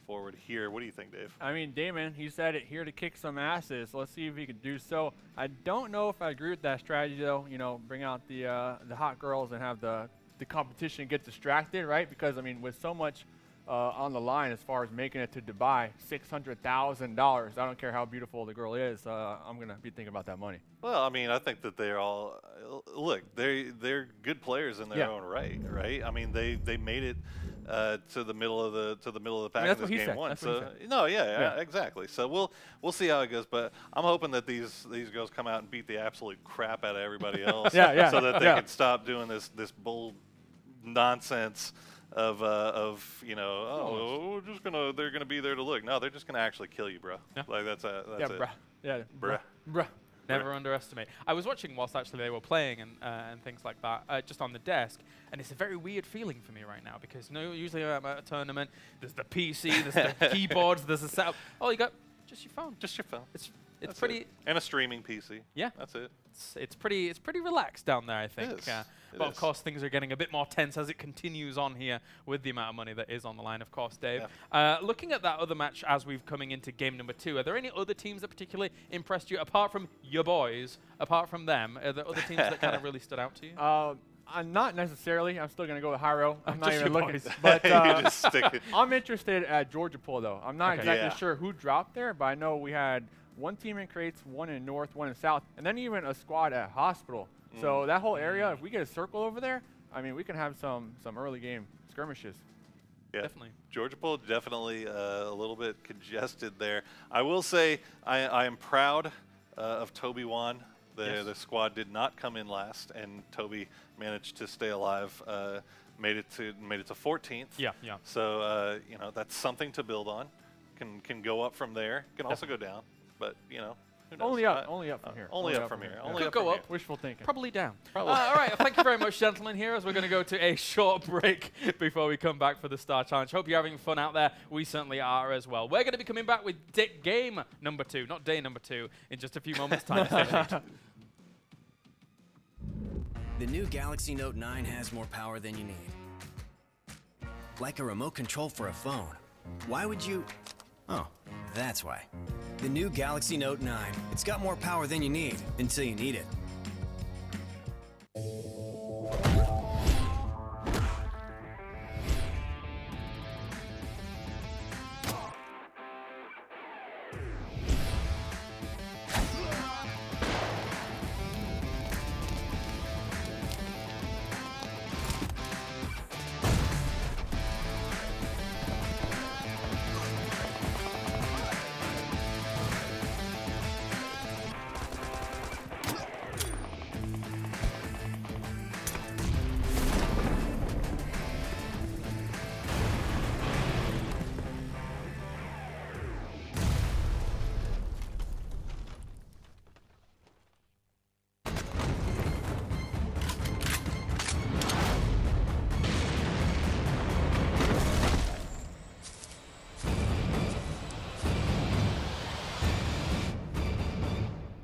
forward here. What do you think, Dave? I mean, Damon, he said it here to kick some asses. Let's see if he can do so. I don't know if I agree with that strategy, though. You know, bring out the hot girls and have the competition get distracted, right? Because, I mean, with so much on the line as far as making it to Dubai, $600,000. I don't care how beautiful the girl is. I'm going to be thinking about that money. Well, I mean, I think that they're all look. They're good players in their own right. I mean, they made it to the middle of the pack in this game one. So no, yeah, exactly. So we'll see how it goes. But I'm hoping that these girls come out and beat the absolute crap out of everybody else. So that they can stop doing this bull nonsense of you know, they're gonna be there to look. No, they're just gonna actually kill you, bro. Like that's it. Bruh. Yeah, bruh. Never underestimate. I was watching whilst actually they were playing and things like that, just on the desk, and it's a very weird feeling for me right now because usually I'm at a tournament, there's the PC, there's the keyboards, there's a setup. Oh, you got just your phone. Just your phone. It's pretty and a streaming PC. Yeah, that's it. It's pretty relaxed down there, I think. It is. But of course, things are getting a bit more tense as it continues on here with the amount of money that is on the line, of course, Dave. Yeah. Looking at that other match as we've coming into game number 2, are there any other teams that particularly impressed you, apart from your boys, apart from them? Are there other teams that kind of really stood out to you? Not necessarily. I'm still going to go with Hyro. I'm not even looking. Boys. But just stick it. I'm interested at Georgia Pool, though. I'm not exactly sure who dropped there, but I know we had one team in Crates, one in North, one in South, and then even a squad at Hospital. So that whole area, if we get a circle over there, I mean, we can have some early game skirmishes. Yeah, definitely. Georgia Pool definitely a little bit congested there. I will say I am proud of Toby Wan. The squad did not come in last, and Toby managed to stay alive. Made it to 14th. Yeah. So you know, that's something to build on. Can go up from there. Can also go down, but you know. Only up from here. Only up from here. Could go up. Wishful thinking. Probably down. All right. Thank you very much, gentlemen, here, as we're going to go to a short break before we come back for the Star Challenge. Hope you're having fun out there. We certainly are as well. We're going to be coming back with game number 2, not day number 2, in just a few moments' time. The new Galaxy Note 9 has more power than you need. Like a remote control for a phone. Why would you... Oh, that's why. The new Galaxy Note 9. It's got more power than you need until you need it.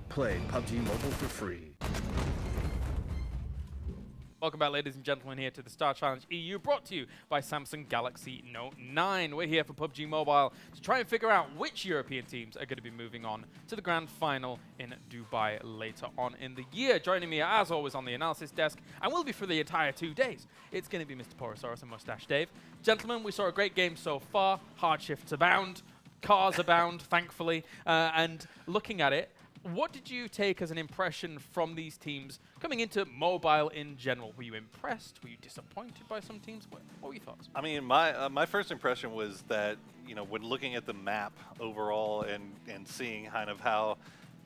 Play PUBG Mobile for free. Welcome back, ladies and gentlemen, here to the Star Challenge EU, brought to you by Samsung Galaxy Note 9. We're here for PUBG Mobile to try and figure out which European teams are going to be moving on to the grand final in Dubai later on in the year. Joining me, as always, on the analysis desk, and will be for the entire 2 days, it's going to be Mr. Porosaurus and Mustache Dave. Gentlemen, we saw a great game so far. Hard shifts abound. Cars abound, thankfully. And looking at it, what did you take as an impression from these teams coming into mobile in general? Were you impressed? Were you disappointed by some teams? What were your thoughts? I mean, my first impression was that, you know, when looking at the map overall and seeing kind of how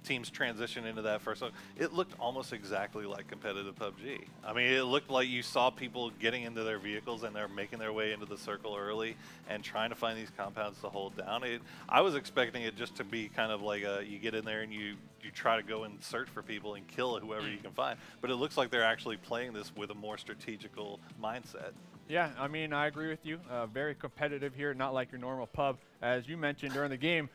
teams transition into that first. So it looked almost exactly like competitive PUBG. I mean, it looked like you saw people getting into their vehicles and they're making their way into the circle early and trying to find these compounds to hold down. I was expecting it just to be kind of like you get in there and you try to go and search for people and kill whoever you can find. But it looks like they're actually playing this with a more strategical mindset. Yeah, I mean, I agree with you. Very competitive here, not like your normal pub. As you mentioned during the game,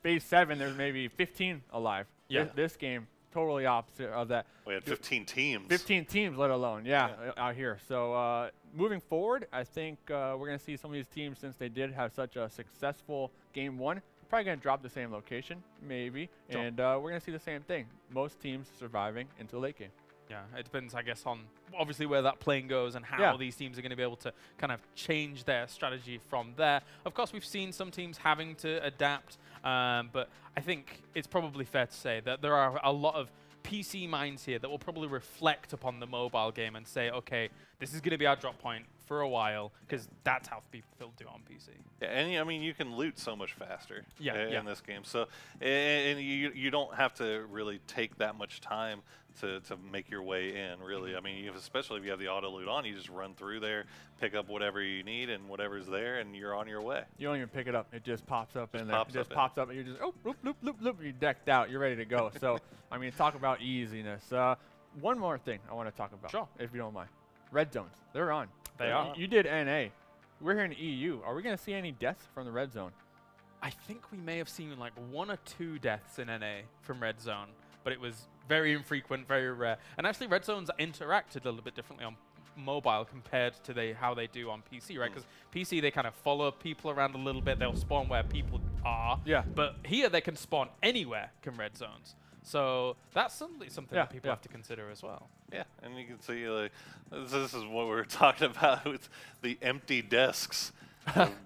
phase 7, there's maybe 15 alive. Yeah. This game, totally opposite of that. We had 15 teams. 15 teams, let alone, out here. So moving forward, I think we're going to see some of these teams, since they did have such a successful game 1, probably going to drop the same location, maybe. Sure. And we're going to see the same thing. Most teams surviving into late game. Yeah, it depends, I guess, on obviously where that plane goes and how these teams are going to be able to kind of change their strategy from there. Of course, we've seen some teams having to adapt, but I think it's probably fair to say that there are a lot of PC minds here that will probably reflect upon the mobile game and say, okay, this is going to be our drop point for a while, because that's how people do on PC. Yeah, and I mean, you can loot so much faster in this game. So, and you don't have to really take that much time to make your way in, really. I mean, especially if you have the auto loot on, you just run through there, pick up whatever you need and whatever's there, and you're on your way. You don't even pick it up. It just pops up in there. It just pops up, and you're just, oh, loop, loop, loop, loop. You're decked out. You're ready to go. So, I mean, talk about easiness. One more thing I want to talk about, if you don't mind. Red zones. They're on. They are. You did NA. We're here in EU. Are we going to see any deaths from the red zone? I think we may have seen like 1 or 2 deaths in NA from red zone, but it was very infrequent, very rare. And actually, red zones interacted a little bit differently on mobile compared to how they do on PC, right? Because PC, they kind of follow people around a little bit. They'll spawn where people are. Yeah. But here, they can spawn anywhere in red zones. So that's something that people have to consider as well. Yeah, and you can see this is what we were talking about with the empty desks,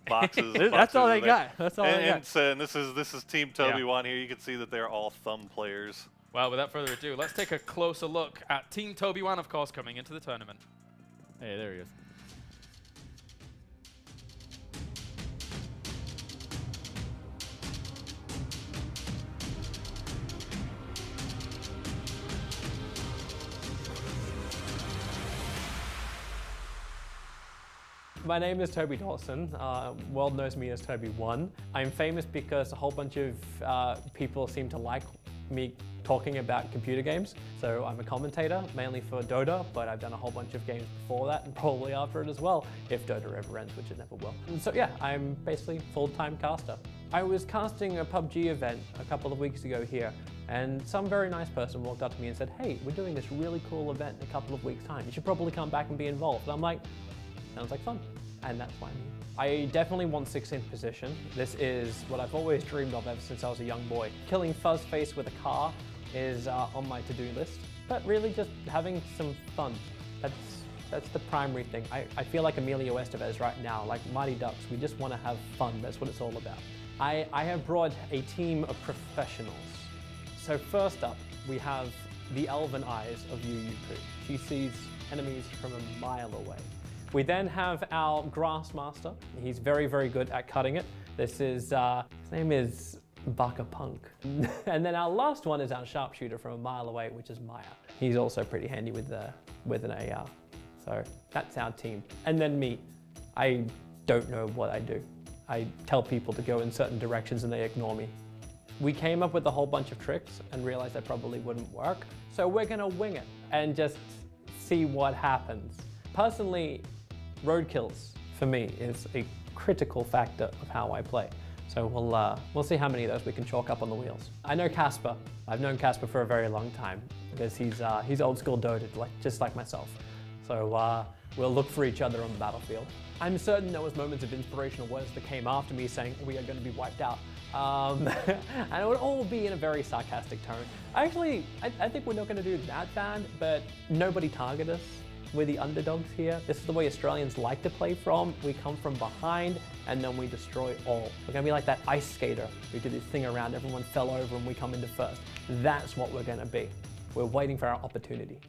boxes. That's all they got. That's all they got. And this is Team Toby1 here. You can see that they're all thumb players. Well, without further ado, let's take a closer look at Team Toby1, of course, coming into the tournament. Hey, there he is. My name is Toby Dawson. World knows me as Toby1. I'm famous because a whole bunch of people seem to like me talking about computer games. So I'm a commentator, mainly for Dota, but I've done a whole bunch of games before that and probably after it as well, if Dota ever ends, which it never will. And so yeah, I'm basically full-time caster. I was casting a PUBG event a couple of weeks ago here, and some very nice person walked up to me and said, hey, we're doing this really cool event in a couple of weeks' time. You should probably come back and be involved. And I'm like, sounds like fun. And that's why I'm here. I definitely want 16th position. This is what I've always dreamed of ever since I was a young boy. Killing Fuzzface with a car is on my to-do list, but really just having some fun. That's the primary thing. I feel like Emilio Estevez right now, like Mighty Ducks. We just want to have fun. That's what it's all about. I have brought a team of professionals. So first up, we have the elven eyes of Yu Yu Poo. She sees enemies from a mile away. We then have our Grassmaster. He's very, very good at cutting it. This is, his name is Baka Punk. And then our last one is our Sharpshooter from a mile away, which is Maya. He's also pretty handy with an AR. So that's our team. And then me. I don't know what I do. I tell people to go in certain directions and they ignore me. We came up with a whole bunch of tricks and realized they probably wouldn't work. So we're gonna wing it and just see what happens. Personally, roadkills for me is a critical factor of how I play. So we'll see how many of those we can chalk up on the wheels. I know Casper. I've known Casper for a very long time because he's old school Dota, just like myself. So we'll look for each other on the battlefield. I'm certain there was moments of inspirational words that came after me saying we are going to be wiped out. And it would all be in a very sarcastic tone. Actually, I think we're not going to do that bad, but nobody target us. We're the underdogs here. This is the way Australians like to play from. We come from behind and then we destroy all. We're gonna be like that ice skater who did this thing around, everyone fell over and we come into first. That's what we're gonna be. We're waiting for our opportunity.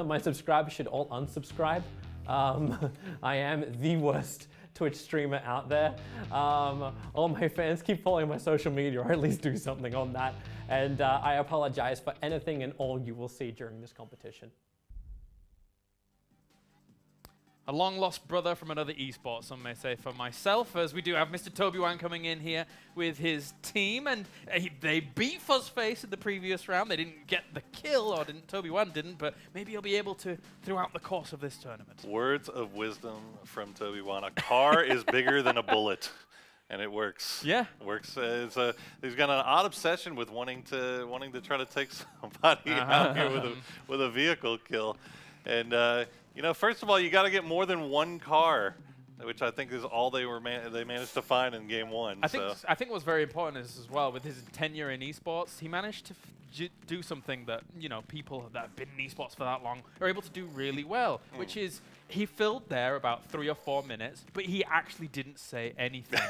My subscribers should all unsubscribe. I am the worst Twitch streamer out there. All my fans, keep following my social media, or at least do something on that. And I apologize for anything and all you will see during this competition. A long-lost brother from another esport, some may say, for myself, as we do have Mr. Toby Wan coming in here with his team, and they beat Fuzzface in the previous round. They didn't get the kill, or Toby Wan didn't, but maybe he'll be able to throughout the course of this tournament. Words of wisdom from Toby Wan. A car is bigger than a bullet, and it works. Yeah, works. He's got an odd obsession with wanting to try to take somebody out here with a vehicle kill, and. You know, first of all, you got to get more than one car, which I think is all they managed to find in game one. I think what's very important is as well with his tenure in esports, he managed to do something that people that have been in esports for that long are able to do really well, which is he filled there about 3 or 4 minutes, but he actually didn't say anything.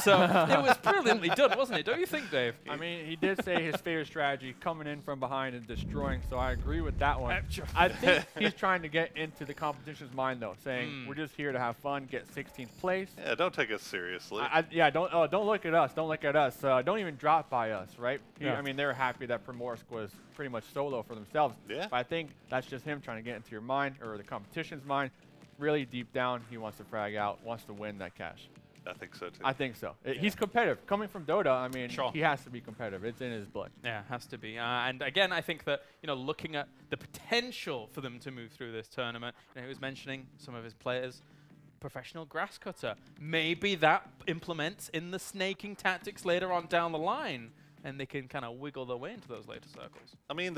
So it was brilliantly done, wasn't it? Don't you think, Dave? I mean, he did say his favorite strategy, coming in from behind and destroying, so I agree with that one. I think he's trying to get into the competition's mind, though, saying we're just here to have fun, get 16th place. Yeah, don't take us seriously. Don't look at us. Don't look at us. Don't even drop by us, right? I mean, they were happy that Primorsk was pretty much solo for themselves. Yeah. But I think that's just him trying to get into your mind, or the competition's mind. Really deep down, he wants to frag out, wants to win that cash. I think so, too. I think so. He's competitive. Coming from Dota, I mean, sure. He has to be competitive. It's in his blood. Yeah, it has to be. And again, I think that, looking at the potential for them to move through this tournament, he was mentioning some of his players, professional grass cutter. Maybe that implements in the snaking tactics later on down the line, and they can kind of wiggle their way into those later circles. I mean,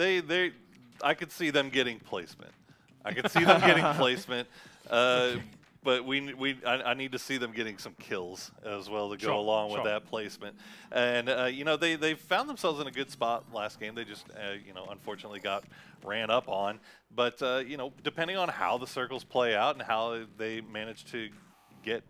I could see them getting placement. I could see them getting placement. But I need to see them getting some kills as well to go along with that placement. And they found themselves in a good spot last game. They just unfortunately got ran up on. But depending on how the circles play out and how they manage to get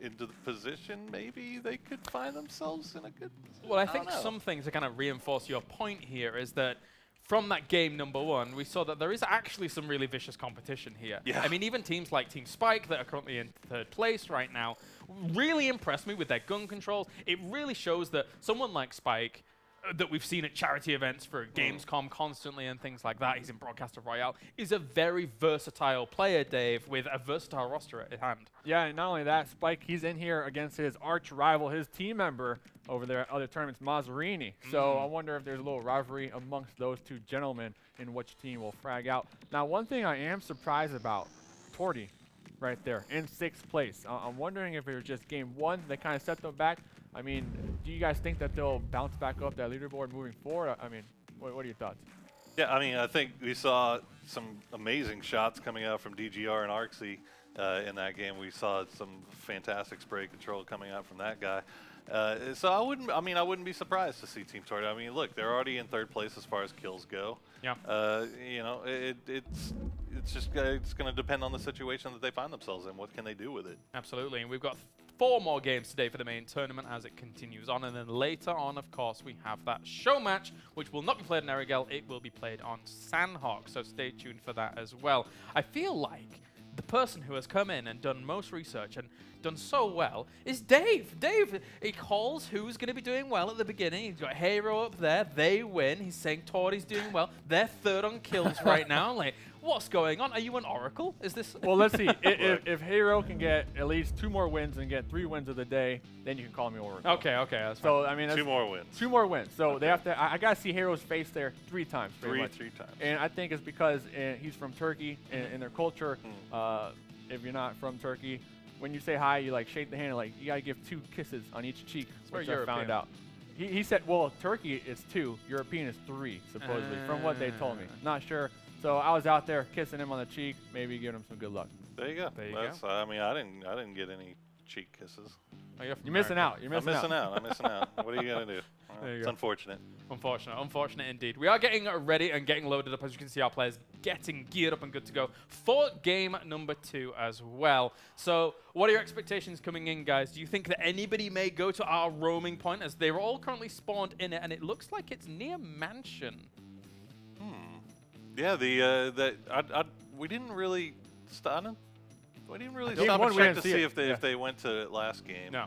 into the position, maybe they could find themselves in a good position. Well, I think something to kind of reinforce your point here is that from that game #1, we saw that there is actually some really vicious competition here. Yeah. I mean, even teams like Team Spike that are currently in 3rd place right now really impressed me with their gun controls. It really shows that someone like Spike, that we've seen at charity events for Gamescom constantly and things like that, he's in Broadcaster Royale, is a very versatile player, Dave, with a versatile roster at hand. Yeah, and not only that, Spike, he's in here against his arch rival, his team member over there at other tournaments, Mazzarini. So I wonder if there's a little rivalry amongst those two gentlemen in which team will frag out. Now, one thing I am surprised about, Torty right there in 6th place. I'm wondering if it was just game 1 that kind of set them back. I mean, do you guys think that they'll bounce back up that leaderboard moving forward? I mean, what are your thoughts? Yeah, I mean, I think we saw some amazing shots coming out from DGR and Arxie in that game. We saw some fantastic spray control coming out from that guy. So I wouldn't be surprised to see Team Torty. I mean, look, they're already in 3rd place as far as kills go. Yeah. It's going to depend on the situation that they find themselves in. What can they do with it? Absolutely, and we've got 4 more games today for the main tournament as it continues on, and then later on, of course, we have that show match, which will not be played in Erigel. It will be played on Sandhawk, so stay tuned for that as well. I feel like the person who has come in and done most research and done so well is Dave. Dave, he calls who's going to be doing well at the beginning. He's got Hero up there. They win. He's saying Torty's doing well. They're 3rd on kills right now. Like, what's going on? Are you an oracle? Is this? Well, let's see. If Hero can get at least 2 more wins and get 3 wins of the day, then you can call me oracle. Okay, that's fine. So I mean, 2 more wins. 2 more wins. So they have to. I gotta see Hero's face there 3 times. Three times. And I think it's because he's from Turkey, and in their culture, if you're not from Turkey, when you say hi, you like shake the hand, like you gotta give 2 kisses on each cheek. Which I found out. He said, well, Turkey is 2, European is 3, supposedly, from what they told me. Not sure. So I was out there kissing him on the cheek, maybe giving him some good luck. There you go. I mean, I didn't get any cheek kisses. Oh, you're missing out. I'm missing out. What are you gonna do? It's unfortunate. Unfortunate indeed. We are getting ready and getting loaded up. As you can see, our players getting geared up and good to go for game #2 as well. So what are your expectations coming in, guys? Do you think that anybody may go to our roaming point, as they're all currently spawned in it, and it looks like it's near Mansion? Yeah, we didn't really start. We didn't really stop and check to see if they went to it last game. No.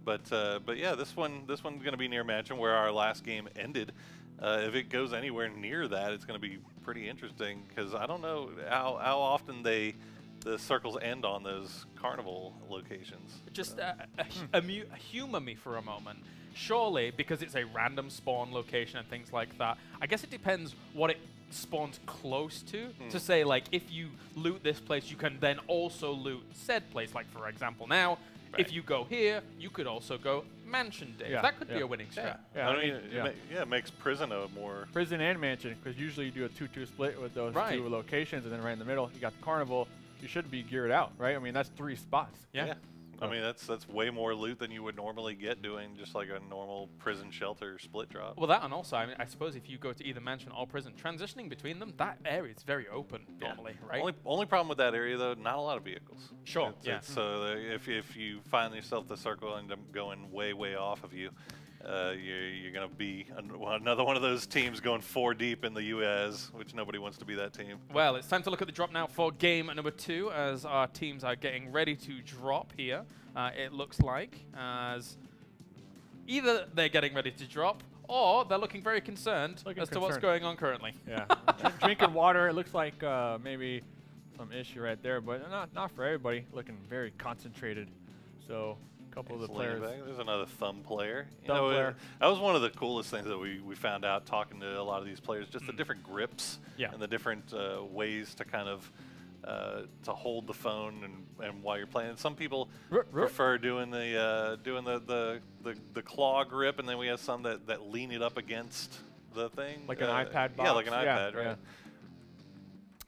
But yeah, this one's going to be near Mansion, where our last game ended. If it goes anywhere near that, it's going to be pretty interesting, because I don't know how often the circles end on those carnival locations. Just humor me for a moment. Surely, because it's a random spawn location and things like that, I guess it depends what it spawns close to say, like, if you loot this place, you can then also loot said place. Like, for example, now, if you go here, you could also go Mansion Day. That could be a winning strat. I mean, it makes Prison a more... Prison and Mansion, because usually you do a 2-2 split with those two locations, and then right in the middle, you got the Carnival. You should be geared out, right? I mean, that's 3 spots. Yeah. I mean, that's way more loot than you would normally get doing just like a normal prison shelter split drop. Well, that, and also, I mean, I suppose if you go to either Mansion or Prison, transitioning between them, that area is very open normally, right? Only problem with that area, though, not a lot of vehicles. Sure, So if you find yourself the circle and end up going way off of you, you're going to be another one of those teams going 4 deep in the US, which nobody wants to be that team. Well, it's time to look at the drop now for game number 2, as our teams are getting ready to drop here. It looks like as either they're getting ready to drop, or they're looking very concerned to what's going on currently. Yeah, drinking water. It looks like maybe some issue right there, but not for everybody. Looking very concentrated. So a couple of the players. There's another thumb player. That was one of the coolest things that we found out talking to a lot of these players. Just the different grips and the different ways to kind of to hold the phone and while you're playing. Some people prefer doing the claw grip, and then we have some that lean it up against the thing, like an iPad box. Yeah, like an iPad, right?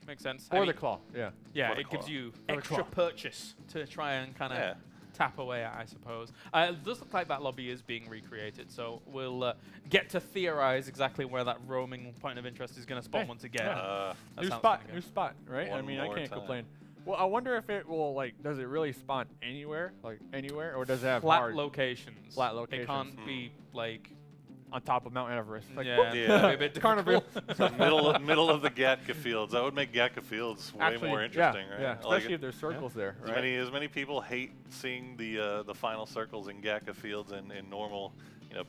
Makes sense. Or the claw, yeah. It gives you extra purchase to try and kind of tap away at, I suppose. It does look like that lobby is being recreated, so we'll get to theorize exactly where that roaming point of interest is going to spawn once again. New spot, right? I mean, I can't complain. Well, I wonder if it will, like, does it really spawn anywhere, or does it have flat locations? Flat locations. It can't be, like, on top of Mount Everest. Like, a bit Carnival. middle of the Gatka Fields. That would make Gatka Fields way more interesting, right? Yeah, especially if there's circles there. Right? As many people hate seeing the final circles in Gatka Fields in normal,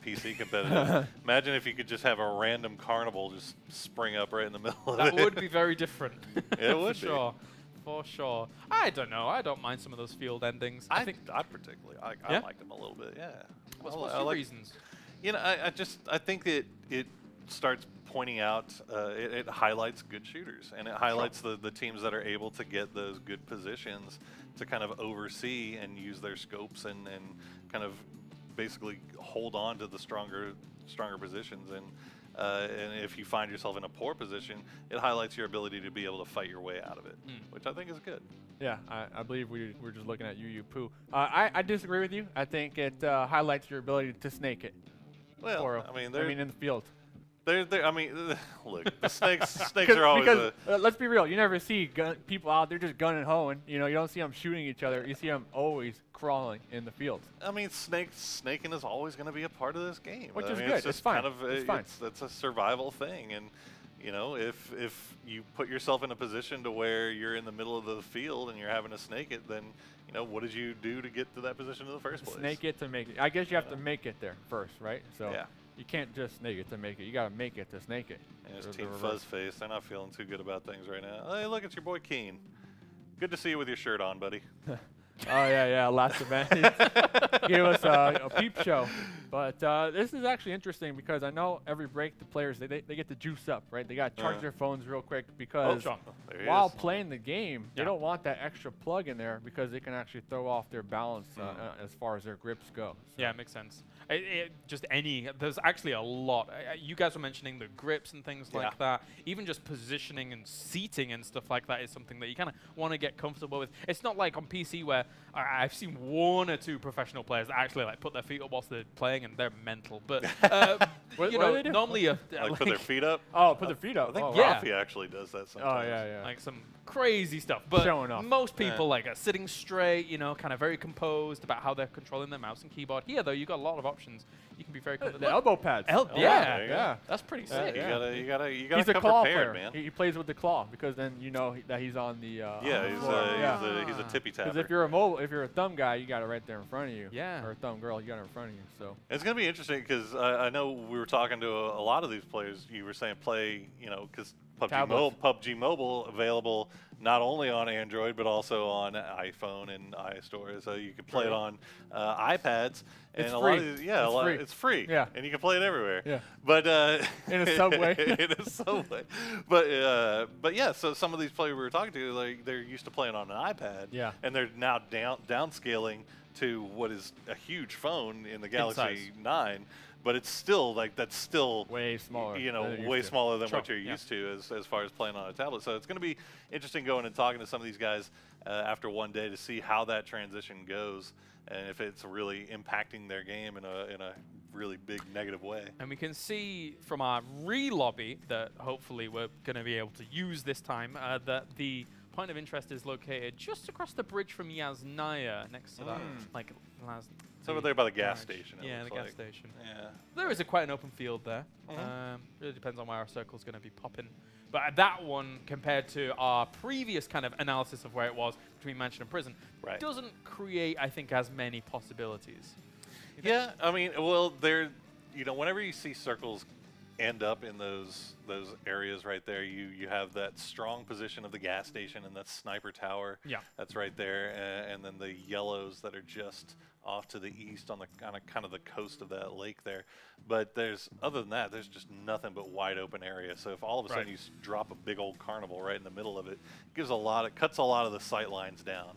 PC competitive. Imagine if you could just have a random carnival just spring up right in the middle of it. That would be very different. It would be. For sure. I don't know. I don't mind some of those field endings. I particularly I liked them a little bit. Yeah. What's the reasons? I think it starts pointing out, it highlights good shooters, and it highlights the teams that are able to get those good positions to kind of oversee and use their scopes and kind of basically hold on to the stronger positions. And if you find yourself in a poor position, it highlights your ability to be able to fight your way out of it, which I think is good. Yeah, I believe we're just looking at you, Poo. I disagree with you. I think it highlights your ability to snake it. Well, I mean, in the field. Look, the snakes are always let's be real. You never see people out there just gunning hoeing. You don't see them shooting each other. You see them always crawling in the fields. I mean, snaking is always going to be a part of this game. Which is good. It's just fine. It's fine. It's a survival thing, and if you put yourself in a position to where you're in the middle of the field and you're having to snake it, then what did you do to get to that position in the first place? Snake it to make it. I guess you have to make it there first, right? So you can't just snake it to make it. You got to make it to snake it. And it's Team Fuzzface. They're not feeling too good about things right now. Hey, look, it's your boy Keen. Good to see you with your shirt on, buddy. Oh, yeah, last event. Gave us a peep show. But this is actually interesting because I know every break the players, they get to juice up, right? They got to charge their phones real quick because while playing the game, they don't want that extra plug in there because they can actually throw off their balance as far as their grips go. So. Yeah, it makes sense. There's actually a lot. You guys were mentioning the grips and things like that. Even just positioning and seating and stuff like that is something that you kind of want to get comfortable with. It's not like on PC where I've seen 1 or 2 professional players that actually put their feet up whilst they're playing controlling, and they're mental. But what you do know, they do? normally like put their feet up. Oh, put their feet up. I think yeah. Rafi actually does that sometimes. Oh yeah, yeah. Like some crazy stuff. But Showing off. most people like are sitting straight, you know, kind of very composed about how they're controlling their mouse and keyboard. Here, though, you got a lot of options. You can be very The elbow pads. Yeah, that's pretty sick. You gotta He's a come claw prepared, player. man. He plays with the claw because then you know that he's on the. He's a tippy tapper. Because if you're a thumb guy, you got it right there in front of you. Yeah. Or a thumb girl, you got it in front of you. So it's gonna be interesting because I know we were talking to a lot of these players. You were saying play, you know, because PUBG Mobile available not only on Android but also on iPhone and iStore. So you can play it on iPads. And it's a free. lot of these, it's free. Yeah. And you can play it everywhere. Yeah. But in a subway. in a subway. But yeah, so some of these players we were talking to, like they're used to playing on an iPad. Yeah. And they're now downscaling to what is a huge phone in the Galaxy 9. But it's still that's still way smaller. You know, way smaller than what you're used to as far as playing on a tablet. So it's going to be interesting going and talking to some of these guys after one day to see how that transition goes and if it's really impacting their game in a really big negative way. And we can see from our re-lobby that hopefully we're going to be able to use this time that the point of interest is located just across the bridge from Yasnaya, next to that, It's over there by the gas station. Yeah, the gas station. Yeah. There is quite an open field there. Really depends on where our circle's going to be popping. But that one, compared to our previous kind of analysis of where it was between mansion and prison, doesn't create, I think, as many possibilities. Yeah, I mean, well, whenever you see circles end up in those areas right there, you have that strong position of the gas station and that sniper tower. Yeah, that's right there, and then the yellows that are just off to the east on the kind of the coast of that lake there. But other than that, there's just nothing but wide open area. So if all of a sudden you drop a big old carnival right in the middle of it, it cuts a lot of the sight lines down.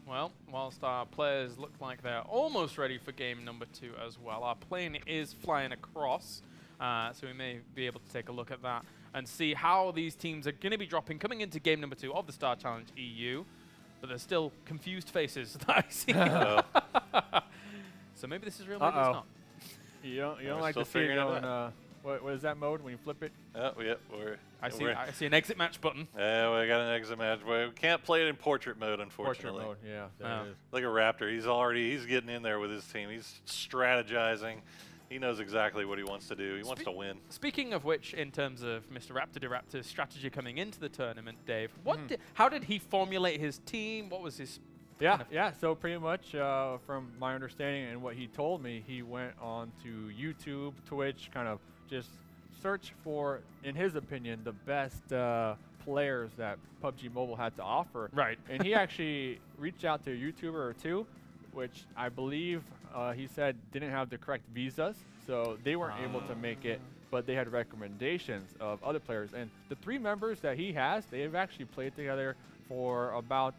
Well, whilst our players look like they're almost ready for game number 2 as well, our plane is flying across. So we may be able to take a look at that and see how these teams are going to be dropping coming into game number 2 of the Star Challenge EU. But there's still confused faces that I see. So maybe this is real, maybe it's not. You don't like to see it going, what is that mode when you flip it? Oh, yeah. I see an exit match button. Yeah, we got an exit match. We can't play it in portrait mode, unfortunately. Portrait mode, yeah. Look at Raptor. He's getting in there with his team. He's strategizing. He knows exactly what he wants to do. He wants to win. Speaking of which, in terms of Mr. Raptor's strategy coming into the tournament, Dave, how did he formulate his team? What was his... So pretty much from my understanding and what he told me, he went on to YouTube, Twitch, kind of just search for, in his opinion, the best players that PUBG Mobile had to offer. Right. And he actually reached out to a YouTuber or two, which I believe he said didn't have the correct visas, so they weren't able to make it, but they had recommendations of other players. And the 3 members that he has, they've actually played together for about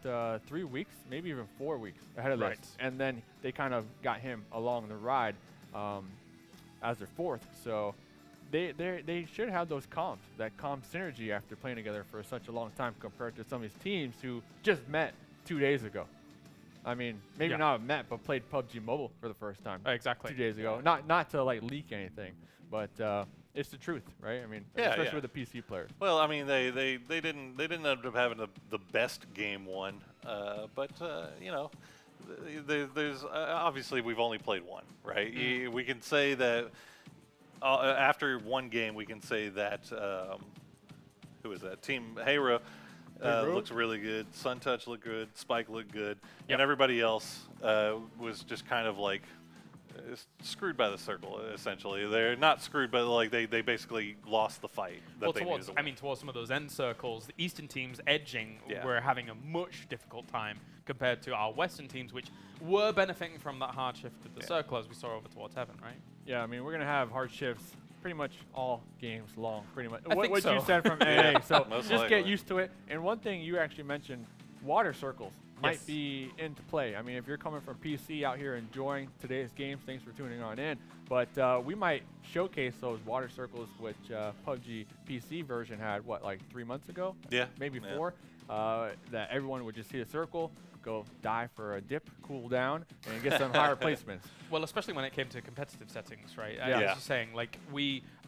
3 weeks, maybe even 4 weeks ahead of this. And then they kind of got him along the ride as their 4th. So they should have those comps, that comp synergy after playing together for such a long time compared to some of these teams who just met 2 days ago. I mean, maybe not have met, but played PUBG Mobile for the first time. Exactly. 2 days ago. Not to like leak anything, but it's the truth, right? I mean, especially with the PC players. Well, I mean, they didn't end up having the best game one, but you know, there's obviously we've only played one, right? We can say that after one game, we can say that who is that? Team Hero. Looks really good. SunTouch looked good. Spike looked good. And everybody else was just kind of like screwed by the circle, essentially. They're not screwed, but like they basically lost the fight. Towards some of those end circles, the Eastern teams edging were having a much difficult time compared to our Western teams, which were benefiting from that hard shift with the circle, as we saw over towards Heaven, right? Yeah, I mean, we're going to have hard shifts pretty much all games long, pretty much. What you said from AA, so just get used to it. And one thing you actually mentioned, water circles might be into play. I mean, if you're coming from PC out here enjoying today's games, thanks for tuning on in. But we might showcase those water circles, which PUBG PC version had, what, like 3 months ago? Yeah. Maybe 4. that everyone would just see a circle, go dive for a dip, cool down, and get some higher placements. Well, especially when it came to competitive settings, right? Yeah. As you're saying, like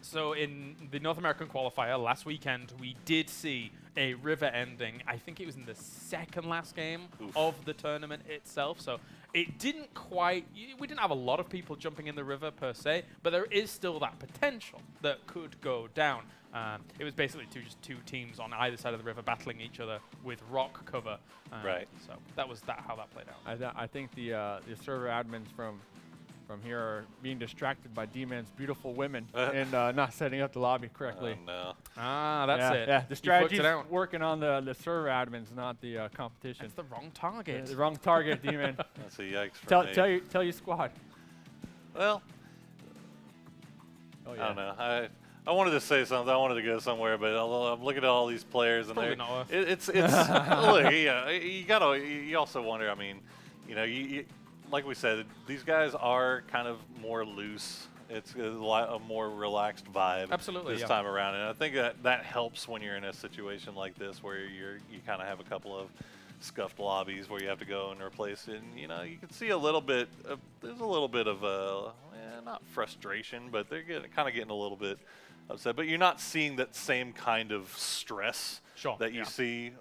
so in the North American qualifier last weekend, we did see a river ending. I think it was in the second last game of the tournament itself. So it didn't quite, we didn't have a lot of people jumping in the river per se, but there is still that potential that could go down. It was basically just two teams on either side of the river battling each other with rock cover. Right. So that was how that played out. I think the server admins from here are being distracted by D-Man's beautiful women and not setting up the lobby correctly. Oh, no. Ah, that's it. Yeah, the strategy's working on the server admins, not the competition. It's the wrong target. Yeah, the wrong target, D-Man. That's a yikes for me. Tell your squad. Well, oh, yeah. I don't know. I wanted to say something. I wanted to go somewhere, but I'm looking at all these players, and it's look, yeah. You also wonder. I mean, you like we said, these guys are kind of more loose. It's a more relaxed vibe. Absolutely, this time around, and I think that helps when you're in a situation like this where you kind of have a couple of scuffed lobbies where you have to go and replace it. And, you can see a little bit. There's a little bit of not frustration, but they're kind of getting a little bit upset. But you're not seeing that same kind of stress that you see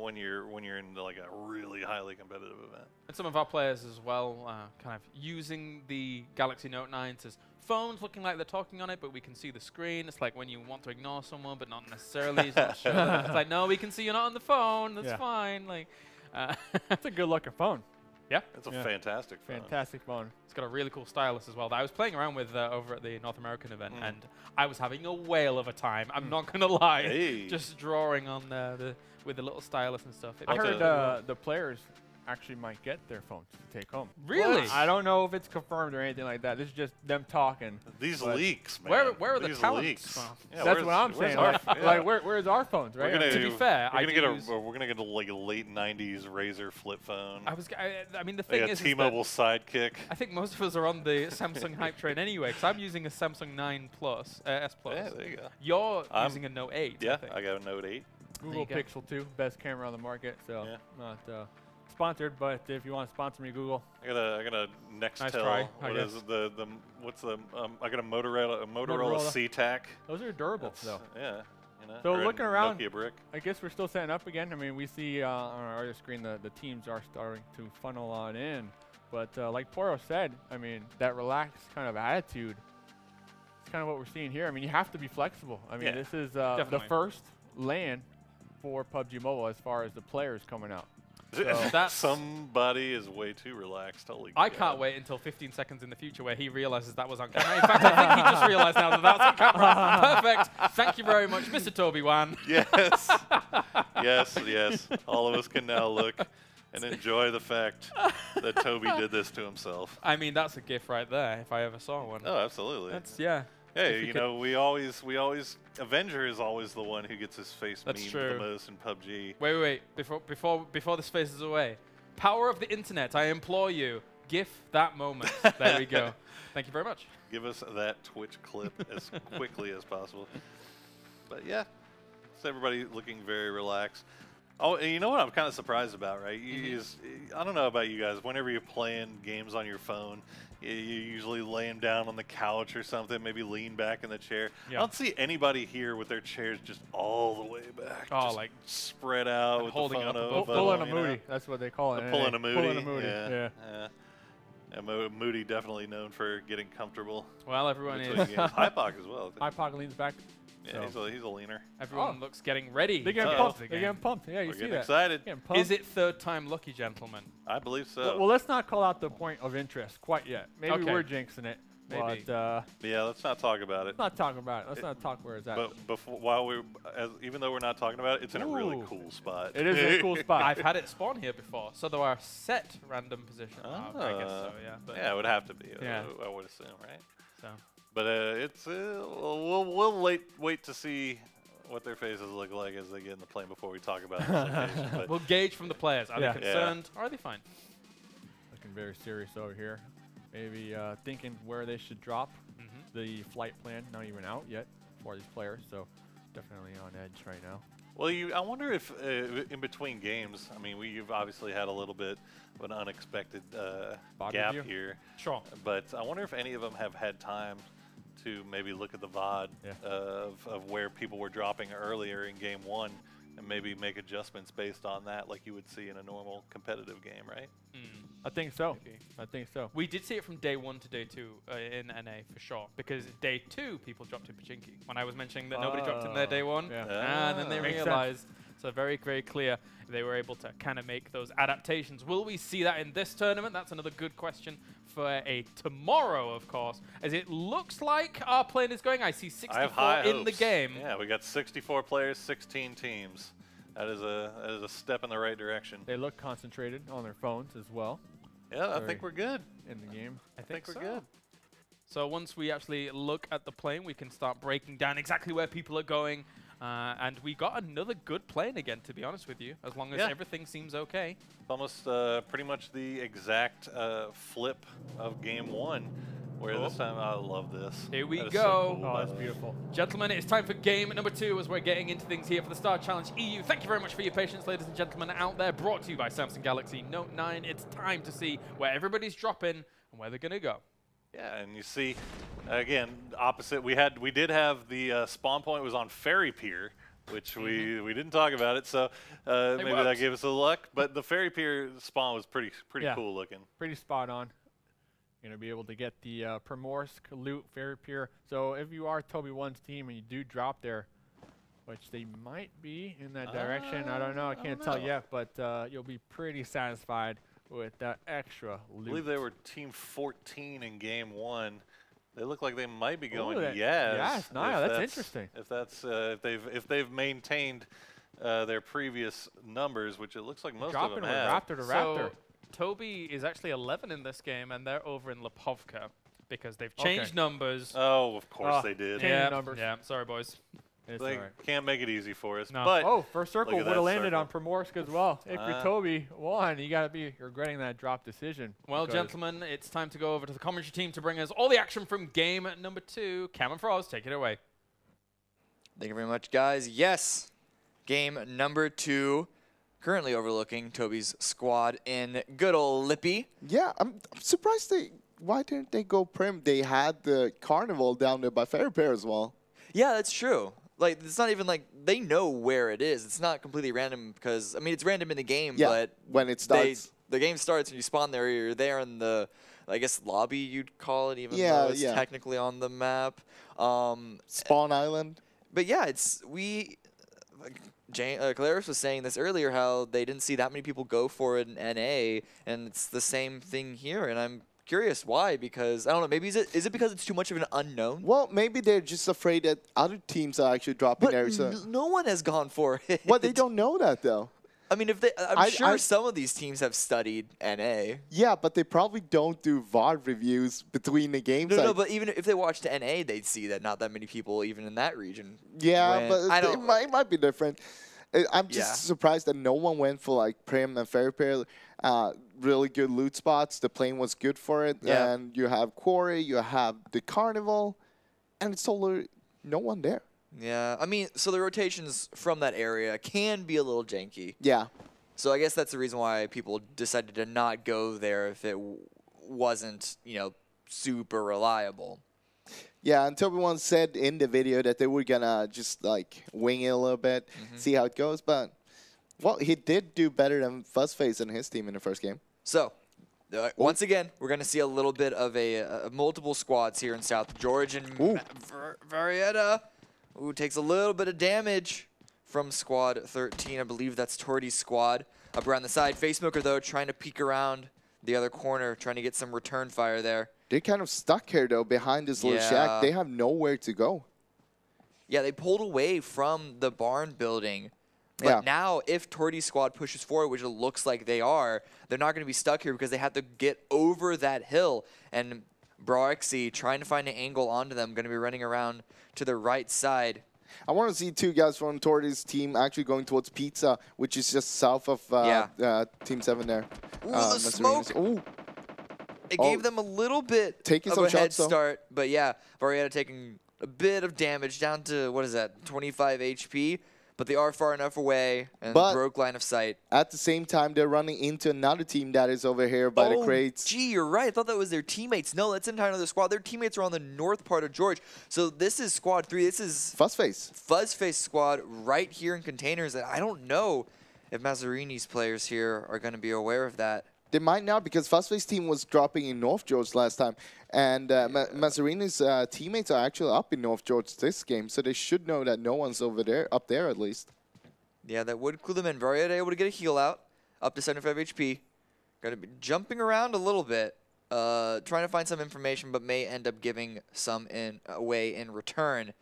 when you're in like a really highly competitive event. And some of our players as well, kind of using the Galaxy Note9 as phones, looking like they're talking on it, but we can see the screen. It's like when you want to ignore someone, but not necessarily. It's not sure. It's like, no, we can see you're not on the phone. That's fine. Like, that's a good looking phone. Yeah, it's a fantastic phone. Fantastic phone. It's got a really cool stylus as well that I was playing around with over at the North American event, and I was having a whale of a time. I'm not gonna lie, just drawing on with the little stylus and stuff. I heard the players actually might get their phones to take home. Really? What? I don't know if it's confirmed or anything like that. This is just them talking. These leaks, man. Where are the talents from? Yeah, that's what I'm saying. Like, where's our phones, right? To be fair, we're gonna get a like a late '90s Razr flip phone. I mean, the thing is, T-Mobile Sidekick. I think most of us are on the Samsung hype train anyway, because I'm using a Samsung 9 Plus, S Plus. Yeah, there you go. You're using a Note 8. Yeah, I got a Note 8. Google Pixel 2, best camera on the market. So not sponsored, but if you want to sponsor me, Google. I got a Nextel. Nice try, I got a Motorola SeaTac. Those are durable, though. Yeah. So looking around, Nokia brick. I guess we're still setting up again. I mean, we see on our other screen the teams are starting to funnel on in. But like Poro said, I mean, that relaxed kind of attitude, it's kind of what we're seeing here. I mean, you have to be flexible. I mean, this is the first LAN for PUBG Mobile as far as the players coming out. So somebody is way too relaxed. Holy I God. can't wait until 15 seconds in the future where he realizes that was on camera. In fact, I think he just realized now that that's on camera. Perfect. Thank you very much, Mr. Toby Wan. Yes. yes. All of us can now look and enjoy the fact that Toby did this to himself. I mean, that's a gift right there, if I ever saw one. Oh, absolutely. That's, Hey, we always Avenger is always the one who gets his face memed the most in PUBG. Wait. Before this phases away, power of the internet, I implore you, GIF that moment. There we go. Thank you very much. Give us that Twitch clip as quickly as possible. But yeah, it's everybody looking very relaxed. Oh, and you know what I'm kind of surprised about, right? I don't know about you guys. Whenever you're playing games on your phone, you usually laying down on the couch or something, maybe lean back in the chair. I don't see anybody here with their chairs just all the way back. Oh, just like spread out with holding the phone up pulling a Moody. That's what they call it. Pulling a Moody. Pulling a Moody. Yeah. Moody definitely known for getting comfortable. Well, everyone is. Hypoc as well. Hypoc leans back. Yeah, he's a leaner. Everyone looks getting ready. They're getting pumped. They're getting pumped. Yeah, We're see getting that. Excited. Is it third time lucky, gentlemen? I believe so. Well, let's not call out the point of interest quite yet. Maybe we're jinxing it. Maybe. But, yeah, let's not talk about it. Let's not talk about it. Let's not talk where it's at. But even though we're not talking about it, it's in a really cool spot. It is a cool spot. I've had it spawn here before, so there are set random positions. I guess so, yeah. But yeah, it would have to be. Yeah. I would assume, right? So. But it's we'll wait to see what their faces look like as they get in the plane before we talk about this location. But we'll gauge from the players. Are they concerned or are they fine? Looking very serious over here. Maybe thinking where they should drop the flight plan. Not even out yet for these players, so definitely on edge right now. Well, I wonder if in between games, I mean, you've obviously had a little bit of an unexpected gap here. Sure. But I wonder if any of them have had time to maybe look at the VOD of where people were dropping earlier in game 1 and maybe make adjustments based on that like you would see in a normal competitive game, right? I think so. Maybe. I think so. We did see it from day 1 to day 2 in NA for sure, because day 2 people dropped in Pachinki. When I was mentioning that nobody dropped in their day 1, and then they realized. So very, very clear they were able to kind of make those adaptations. Will we see that in this tournament? That's another good question for a tomorrow, of course, as it looks like our plane is going. I see 64 in the game. Yeah, we got 64 players, 16 teams. That is a step in the right direction. They look concentrated on their phones as well. Yeah, I think we're good in the game. I think we're good. So once we actually look at the plane, we can start breaking down exactly where people are going. And we got another good plane again, to be honest with you, as long as everything seems okay. Almost pretty much the exact flip of game 1. Where this time, I love this. Here we go. So cool, oh, that's beautiful. Gentlemen, it's time for game number 2 as we're getting into things here for the Star Challenge EU. Thank you very much for your patience, ladies and gentlemen, out there. Brought to you by Samsung Galaxy Note 9. It's time to see where everybody's dropping and where they're going to go. Yeah, and you see, again, opposite. We did have the spawn point was on Ferry Pier, which we didn't talk about it, so maybe that gave us a luck. But the Ferry Pier spawn was pretty cool looking. Pretty spot on. You're going to be able to get the Primorsk loot Ferry Pier. So if you are Toby1's team and you do drop there, which they might be in that direction, I don't know, I can't tell yet, but you'll be pretty satisfied with that extra loot. I believe they were team 14 in game 1. They look like they might be going yes. Nice, that's interesting. If they've maintained their previous numbers, which it looks like most of them have. Raptor to Raptor. Toby is actually 11 in this game, and they're over in Lipovka because they've changed numbers. Oh, of course they did. Numbers. Yeah, sorry, boys. They can't make it easy for us. No. But first circle would have landed on Primorsk as well. If you're Toby1, you got to be regretting that drop decision. Well, gentlemen, it's time to go over to the commentary team to bring us all the action from game number 2. Cam and Froz, take it away. Thank you very much, guys. Yes, game number 2. Currently overlooking Toby's squad in good old Lippy. Yeah, I'm surprised why didn't they go Prim? They had the carnival down there by Ferry Pier as well. Yeah, that's true. Like, it's not even like they know where it is. It's not completely random because, I mean, it's random in the game, but when it starts. The game starts and you spawn there, you're there in the, I guess, lobby you'd call it, even though it's technically on the map. Spawn Island. But yeah, Claris was saying this earlier, how they didn't see that many people go for it in NA, and it's the same thing here. And I'm curious why, because I don't know. Maybe is it because it's too much of an unknown? Well, maybe they're just afraid that other teams are actually dropping there. So no one has gone for it. Well, they don't know that though. I mean, I'm sure some of these teams have studied NA. Yeah, but they probably don't do VOD reviews between the games. No, but even if they watched NA, they'd see that not that many people even in that region. Yeah, but it might be different. I'm just surprised that no one went for like Prim and Ferry Pier. Really good loot spots. The plane was good for it. Yeah. And you have Quarry, you have the Carnival, and it's totally no one there. Yeah, I mean, so the rotations from that area can be a little janky. Yeah. So I guess that's the reason why people decided to not go there if it wasn't, super reliable. Yeah, and Toby1 said in the video that they were gonna just like wing it a little bit, see how it goes. But well, he did do better than Fuzzface and his team in the first game. So once again, we're gonna see a little bit of multiple squads here in South George, and Varietta, who takes a little bit of damage from squad 13. I believe that's Torty's squad. Up around the side, Facemaker though trying to peek around the other corner, trying to get some return fire there. They're kind of stuck here, though, behind this little shack. They have nowhere to go. Yeah, they pulled away from the barn building. But now, if Torty's squad pushes forward, which it looks like they are, they're not going to be stuck here because they have to get over that hill. And Broxy, trying to find an angle onto them, going to be running around to the right side. I want to see 2 guys from Torty's team actually going towards Pizza, which is just south of Team 7 there. Ooh, the smoke! Ooh. It gave them a little bit of a head start, but yeah, Varietta taking a bit of damage down to, what is that, 25 HP. but they are far enough away and broke line of sight. At the same time, they're running into another team that is over here by the crates. Gee, you're right. I thought that was their teammates. No, that's an entire other squad. Their teammates are on the north part of George. So this is squad 3. This is Fuzzface squad right here in containers. And I don't know if Mazzarini's players here are going to be aware of that. They might not, because Fuzzface team was dropping in North George last time. And Mazzarini's teammates are actually up in North George this game, so they should know that no one's over there, up there at least. Yeah, that would clue them in. Varied able to get a heal out, up to 75 HP. Going to be jumping around a little bit, trying to find some information, but may end up giving some away in return.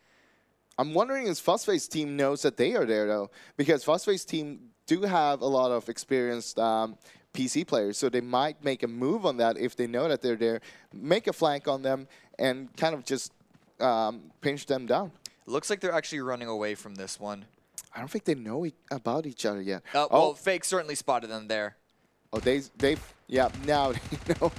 I'm wondering if Fuzzface team knows that they are there, though, because Fuzzface team do have a lot of experienced PC players, so they might make a move on that if they know that they're there, make a flank on them, and kind of just pinch them down. Looks like they're actually running away from this one. I don't think they know about each other yet. Well, Fake certainly spotted them there. Oh, yeah, now they know.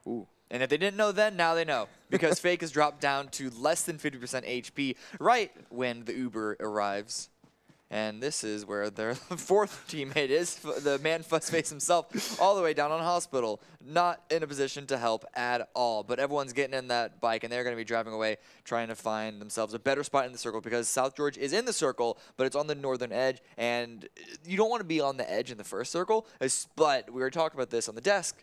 Ooh. And if they didn't know then, now they know. Because Fake has dropped down to less than 50% HP right when the Uber arrives. And this is where their fourth teammate is, the man Fuzzface himself, all the way down on Hospital. Not in a position to help at all. But everyone's getting in that bike, and they're going to be driving away, trying to find themselves a better spot in the circle, because South George is in the circle, but it's on the northern edge. And you don't want to be on the edge in the first circle. But we were talking about this on the desk.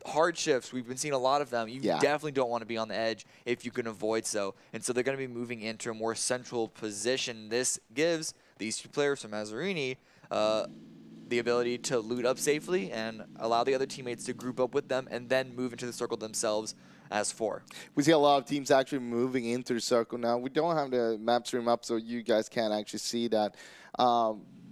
Hard shifts, we've been seeing a lot of them. You definitely don't want to be on the edge if you can avoid so. And so they're going to be moving into a more central position. This gives these two players from Mazzarini the ability to loot up safely and allow the other teammates to group up with them and then move into the circle themselves as 4. We see a lot of teams actually moving into the circle now. We don't have the map stream up, so you guys can't actually see that.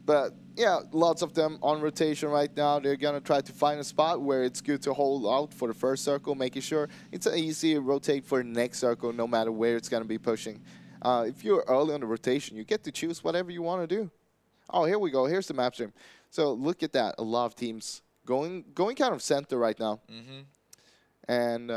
But yeah, lots of them on rotation right now. They're going to try to find a spot where it's good to hold out for the first circle, making sure it's an easy rotate for the next circle, no matter where it's going to be pushing. If you're early on the rotation, you get to choose whatever you want to do. Oh, here we go. Here's the map stream. So look at that. A lot of teams going kind of center right now. And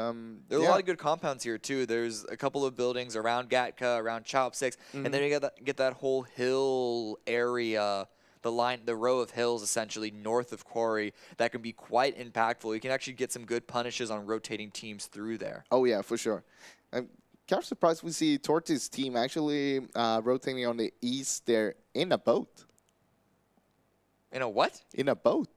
there's a lot of good compounds here too. There's a couple of buildings around Gatka, around Chopsticks, and then you get that whole hill area, the row of hills essentially north of Quarry that can be quite impactful. You can actually get some good punishes on rotating teams through there. Oh yeah, for sure. I'm kind of surprised we see Torti's team actually rotating on the east there in a boat. In a what? In a boat.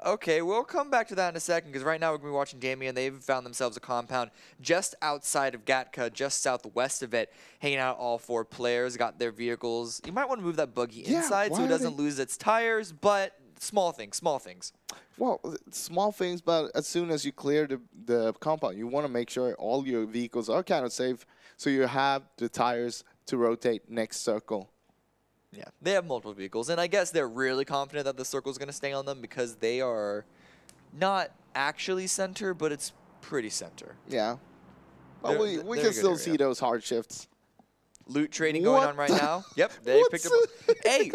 Okay, we'll come back to that in a second, because right now we're going to be watching Damien. They've found themselves a compound just outside of Gatka, just southwest of it, hanging out all 4 players, got their vehicles. You might want to move that buggy inside so it doesn't lose its tires, but small things, small things. Well, small things, but as soon as you clear the compound, you want to make sure all your vehicles are kind of safe, so you have the tires to rotate next circle. Yeah, they have multiple vehicles, and I guess they're really confident that the circle is going to stay on them because they are not actually center, but it's pretty center. Yeah. But we can still see those hard shifts. Loot trading going on right now. Yep, they picked up. Hey,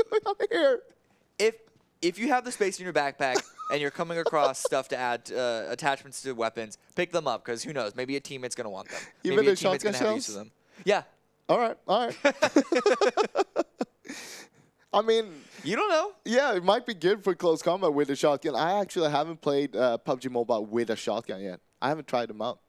if you have the space in your backpack and you're coming across stuff to add attachments to weapons, pick them up, because who knows? Maybe a teammate's going to want them. Even maybe the shotgun have use of them. Yeah. All right. All right. I mean, you don't know. Yeah, it might be good for close combat with a shotgun. I actually haven't played PUBG Mobile with a shotgun yet. I haven't tried them out.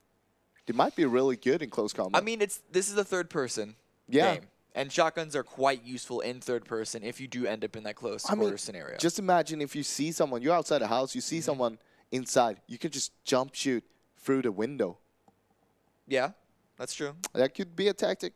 They might be really good in close combat. I mean, this is a third-person game, and shotguns are quite useful in third-person if you do end up in that close quarter scenario. Just imagine if you see someone, you're outside the house, you see someone inside, you can just jump shoot through the window. Yeah, that's true. That could be a tactic.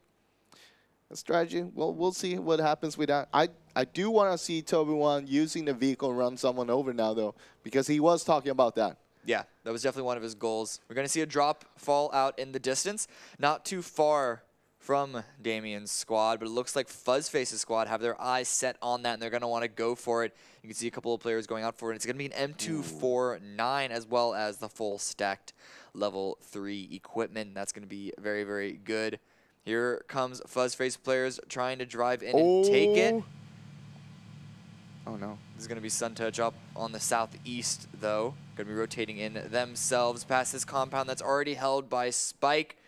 A strategy. Well, we'll see what happens with that. I do want to see Toby1 using the vehicle and run someone over now, though, because he was talking about that. Yeah, that was definitely one of his goals. We're going to see a drop fall out in the distance, not too far from Damien's squad, but it looks like Fuzzface's squad have their eyes set on that, and they're going to want to go for it. You can see a couple of players going out for it. It's going to be an M249 as well as the full stacked level 3 equipment. That's going to be very, very good. Here comes Fuzzface players trying to drive in and take it. Oh, no. This is going to be Suntouch up on the southeast, though. Going to be rotating in themselves past this compound that's already held by Spike.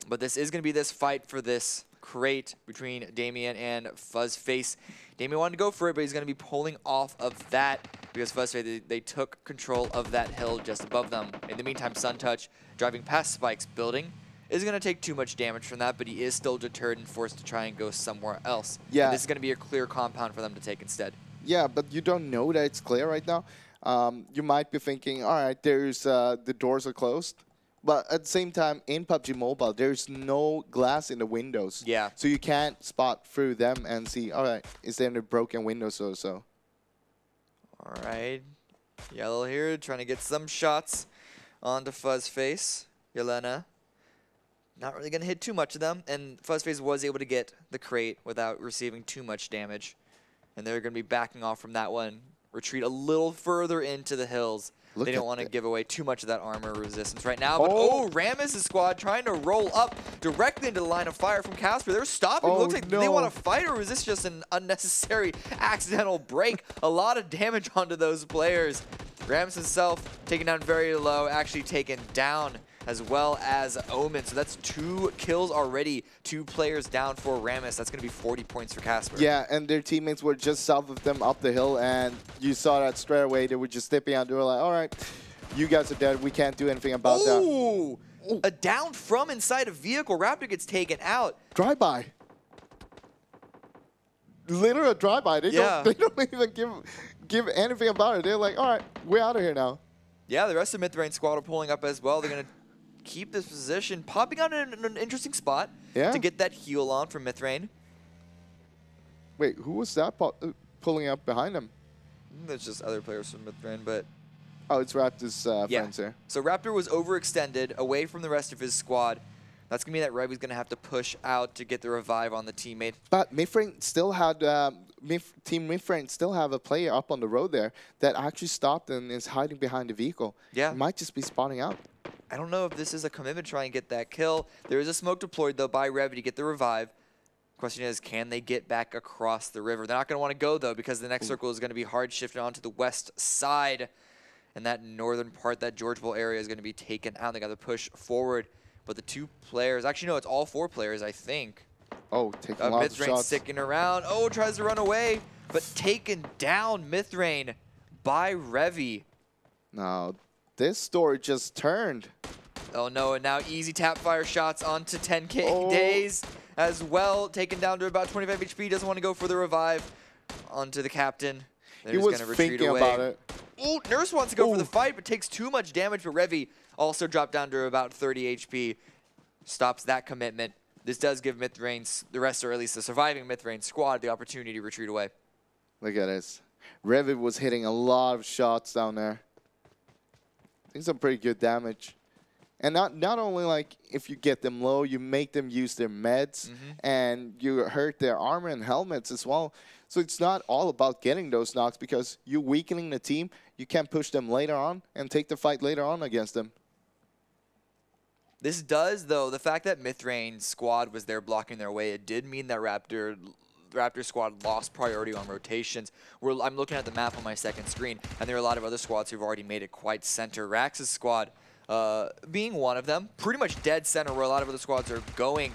But this is going to be this fight for this crate between Damien and Fuzzface. Damien wanted to go for it, but he's going to be pulling off of that because Fuzzface, they took control of that hill just above them. In the meantime, Suntouch, driving past Spike's building, is going to take too much damage from that, but he is still deterred and forced to try and go somewhere else. Yeah. And this is going to be a clear compound for them to take instead. Yeah, but you don't know that it's clear right now. You might be thinking, all right, there's the doors are closed. But at the same time, in PUBG Mobile, there's no glass in the windows. Yeah. So you can't spot through them and see, all right, is there any broken windows or so? All right. Yellow here trying to get some shots onto Fuzzface. Yelena not really going to hit too much of them. And Fuzzface was able to get the crate without receiving too much damage. And they're going to be backing off from that one. Retreat a little further into the hills. They don't want to give away too much of that armor resistance right now. But Rammus' squad trying to roll up directly into the line of fire from Casper. They're stopping. Looks like they want to fight, or is this just an unnecessary accidental break? A lot of damage onto those players. Rammus himself taken down very low, actually taken down as well as Omen. So that's 2 kills already, 2 players down for Rammus. That's going to be 40 points for Casper. Yeah, and their teammates were just south of them up the hill, and you saw that straight away. They were just stepping out. They were like, all right, you guys are dead. We can't do anything about that. A down from inside a vehicle. Raptor gets taken out. Drive-by. Literally a drive-by. They don't even give anything about it. They're like, all right, we're out of here now. Yeah, the rest of Mythrain squad are pulling up as well. They're going to keep this position, popping out in an interesting spot to get that heal on from Mythrain. Wait, who was that pulling up behind him? There's just other players from Mythrain, but... Oh, it's Raptor's friends here. So Raptor was overextended away from the rest of his squad. That's going to mean that Revy's going to have to push out to get the revive on the teammate. But Mythrain still had... Team Mythrain still have a player up on the road there that actually stopped and is hiding behind the vehicle. Yeah. It might just be spawning out. I don't know if this is a commitment to try and get that kill. There is a smoke deployed, though, by Revy to get the revive. Question is, can they get back across the river? They're not going to want to go, though, because the next circle is going to be hard shifted onto the west side. And that northern part, that Georgeville area, is going to be taken out. They got to push forward. But the 2 players, actually, no, it's all 4 players, I think. Oh, taking lots of shots. sticking around. Oh, tries to run away, but taken down Mythrain by Revy. Now, this story just turned. Oh no, and now easy tap fire shots onto 10k days as well. Taken down to about 25 HP. Doesn't want to go for the revive onto the captain. He was thinking about it. Oh, Nurse wants to go for the fight, but takes too much damage. But Revy also dropped down to about 30 HP. Stops that commitment. This does give Mythrain's, the rest, or at least the surviving Mythrain squad, the opportunity to retreat away. Look at this. Revy was hitting a lot of shots down there. I think some pretty good damage. And not only like if you get them low, you make them use their meds, and you hurt their armor and helmets as well. So it's not all about getting those knocks, because you're weakening the team. You can push them later on and take the fight later on against them. This does, though, the fact that Mythrain's squad was there blocking their way, it did mean that Raptor squad lost priority on rotations. I'm looking at the map on my second screen, and there are a lot of other squads who've already made it quite center. Rax's squad being one of them, pretty much dead center where a lot of other squads are going.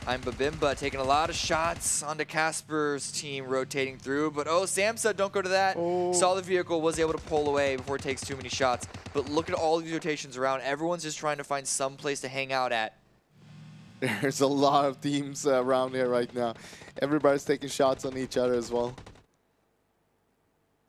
I'm Babimba taking a lot of shots onto Casper's team rotating through, but Sam said don't go to that. Saw the vehicle, was able to pull away before it takes too many shots. But look at all these rotations around. Everyone's just trying to find some place to hang out at. There's a lot of teams around here right now. Everybody's taking shots on each other as well.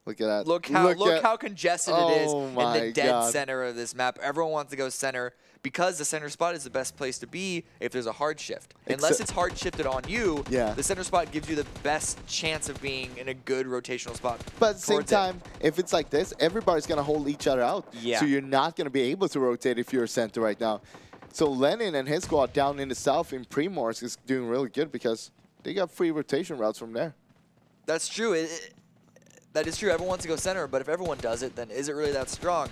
Look at that. Look how congested it is in the dead center of this map. Everyone wants to go center because the center spot is the best place to be if there's a hard shift. Unless it's hard shifted on you, the center spot gives you the best chance of being in a good rotational spot. But at the same time, if it's like this, everybody's going to hold each other out. Yeah. So you're not going to be able to rotate if you're a center right now. So Lenin and his squad down in the south in Primorsk is doing really good because they got free rotation routes from there. That's true. That is true. Everyone wants to go center, but if everyone does it, then is it really that strong?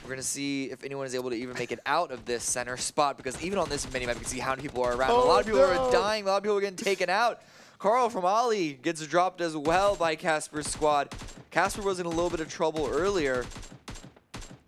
We're going to see if anyone is able to even make it out of this center spot, because even on this minimap, you can see how many people are around. A lot of people are dying. A lot of people are getting taken out. Carl from Ali gets dropped as well by Casper's squad. Casper was in a little bit of trouble earlier.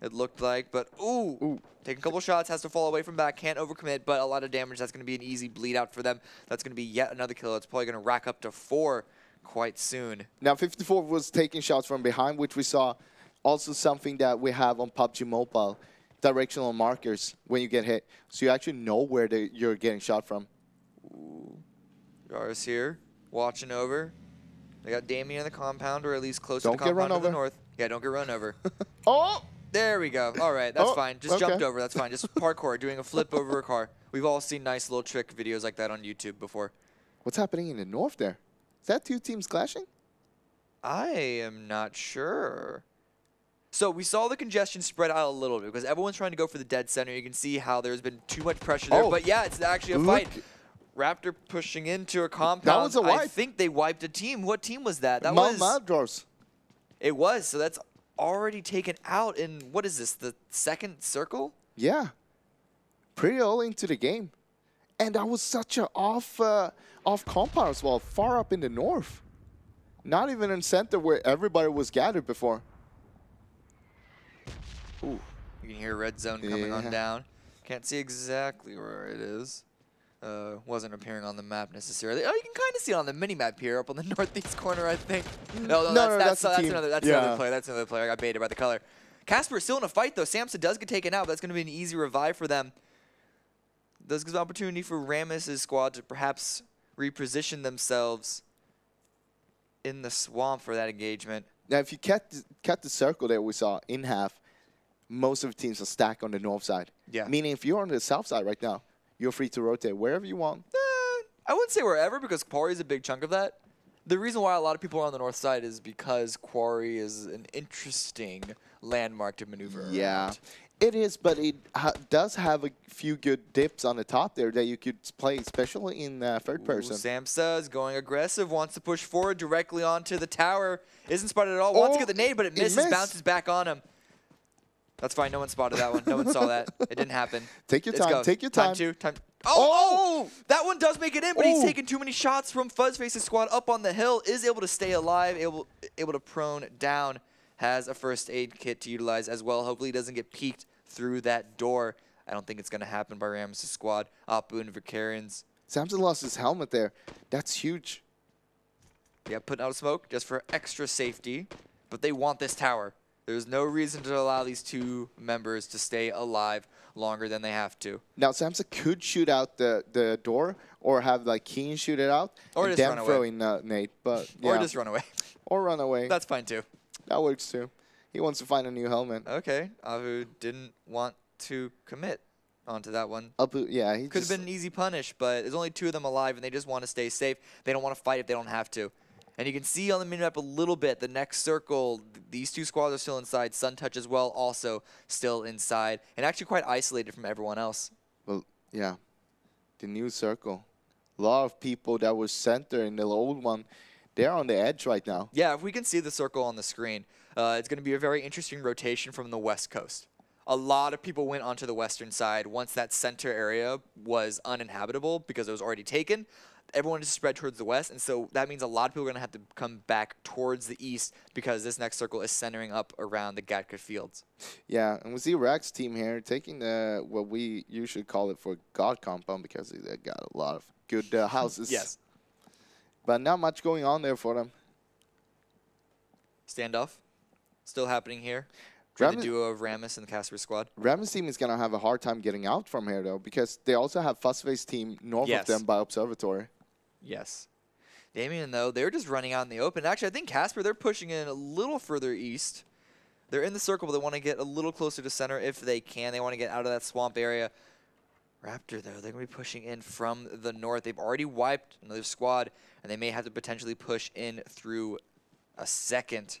it looked like. But, ooh, taking a couple shots, has to fall away from back, can't overcommit, but a lot of damage. That's going to be an easy bleed out for them. That's going to be yet another kill. It's probably going to rack up to 4 quite soon. Now, 54 was taking shots from behind, which we saw also something that we have on PUBG Mobile, directional markers when you get hit. So you actually know where you're getting shot from. Ooh. Gar's here, watching over. They got Damien in the compound, or at least close to the compound to the north. Yeah, don't get run over. Oh! There we go. All right, that's fine. Just jumped over. That's fine. Just parkour, doing a flip over a car. We've all seen nice little trick videos like that on YouTube before. What's happening in the north there? Is that 2 teams clashing? I am not sure. So we saw the congestion spread out a little bit because everyone's trying to go for the dead center. You can see how there's been too much pressure there. But yeah, it's actually a fight. Raptor pushing into a compound. That was a wipe. I think they wiped a team. What team was that? That was Madros. It was. So that's already taken out in, what is this, the second circle? Yeah. Pretty early into the game. And that was such a off compound as well, far up in the north. Not even in center where everybody was gathered before. Ooh, you can hear red zone coming on down. Can't see exactly where it is. Wasn't appearing on the map necessarily. Oh, you can kind of see it on the mini-map here up on the northeast corner, I think. No, that's another player. That's another player. I got baited by the color. Casper is still in a fight, though. Samson does get taken out, but that's going to be an easy revive for them. Does give an opportunity for Ramus' squad to perhaps reposition themselves in the swamp for that engagement. Now, if you cut the circle that we saw in half, most of the teams are stacked on the north side. Yeah. Meaning if you're on the south side right now, you're free to rotate wherever you want. I wouldn't say wherever because Quarry is a big chunk of that. The reason why a lot of people are on the north side is because Quarry is an interesting landmark to maneuver around. It is, but it does have a few good dips on the top there that you could play, especially in third person. Samsa is going aggressive, wants to push forward directly onto the tower. Isn't spotted at all. Wants to get the nade, but it misses, bounces back on him. That's fine. No one spotted that one. No one saw that. It didn't happen. Take your time. Take your time. Time 2. Oh! That one does make it in, but he's taken too many shots from Fuzzface's squad up on the hill. Is able to stay alive, able to prone down. Has a first aid kit to utilize as well. Hopefully he doesn't get peeked through that door. I don't think it's going to happen by Ramus' squad. Apu and Vicarians. Samson lost his helmet there. That's huge. Yeah, putting out a smoke just for extra safety. But they want this tower. There's no reason to allow these 2 members to stay alive longer than they have to. Now, Samson could shoot out the door or have like Keen shoot it out or and just then throw in Nate. But, or just run away. Or run away. That's fine too. That works too. He wants to find a new helmet. Okay. Avu didn't want to commit onto that one. Yeah, he could have been an easy punish, but there's only 2 of them alive and they just want to stay safe. They don't want to fight if they don't have to. And you can see on the minimap a little bit, the next circle, these 2 squads are still inside. Suntouch as well, also still inside. And actually quite isolated from everyone else. Well, yeah. The new circle. A lot of people that were center in the old one, they're on the edge right now. Yeah, if we can see the circle on the screen, it's going to be a very interesting rotation from the west coast. A lot of people went onto the western side once that center area was uninhabitable because it was already taken. Everyone just spread towards the west, and so that means a lot of people are going to have to come back towards the east because this next circle is centering up around the Gatka fields. Yeah, and we see Rack's team here taking the what we usually call it for God compound because they got a lot of good houses. Yes. But not much going on there for them. Standoff still happening here. The duo of Ramus and the Casper squad. Ramus' team is going to have a hard time getting out from here, though, because they also have Fuzzface team north of them by Observatory. Yes. Damien, though, they're just running out in the open. Actually, I think Casper, they're pushing in a little further east. They're in the circle, but they want to get a little closer to center if they can. They want to get out of that swamp area. Raptor, though, they're going to be pushing in from the north. They've already wiped another squad, and they may have to potentially push in through a second.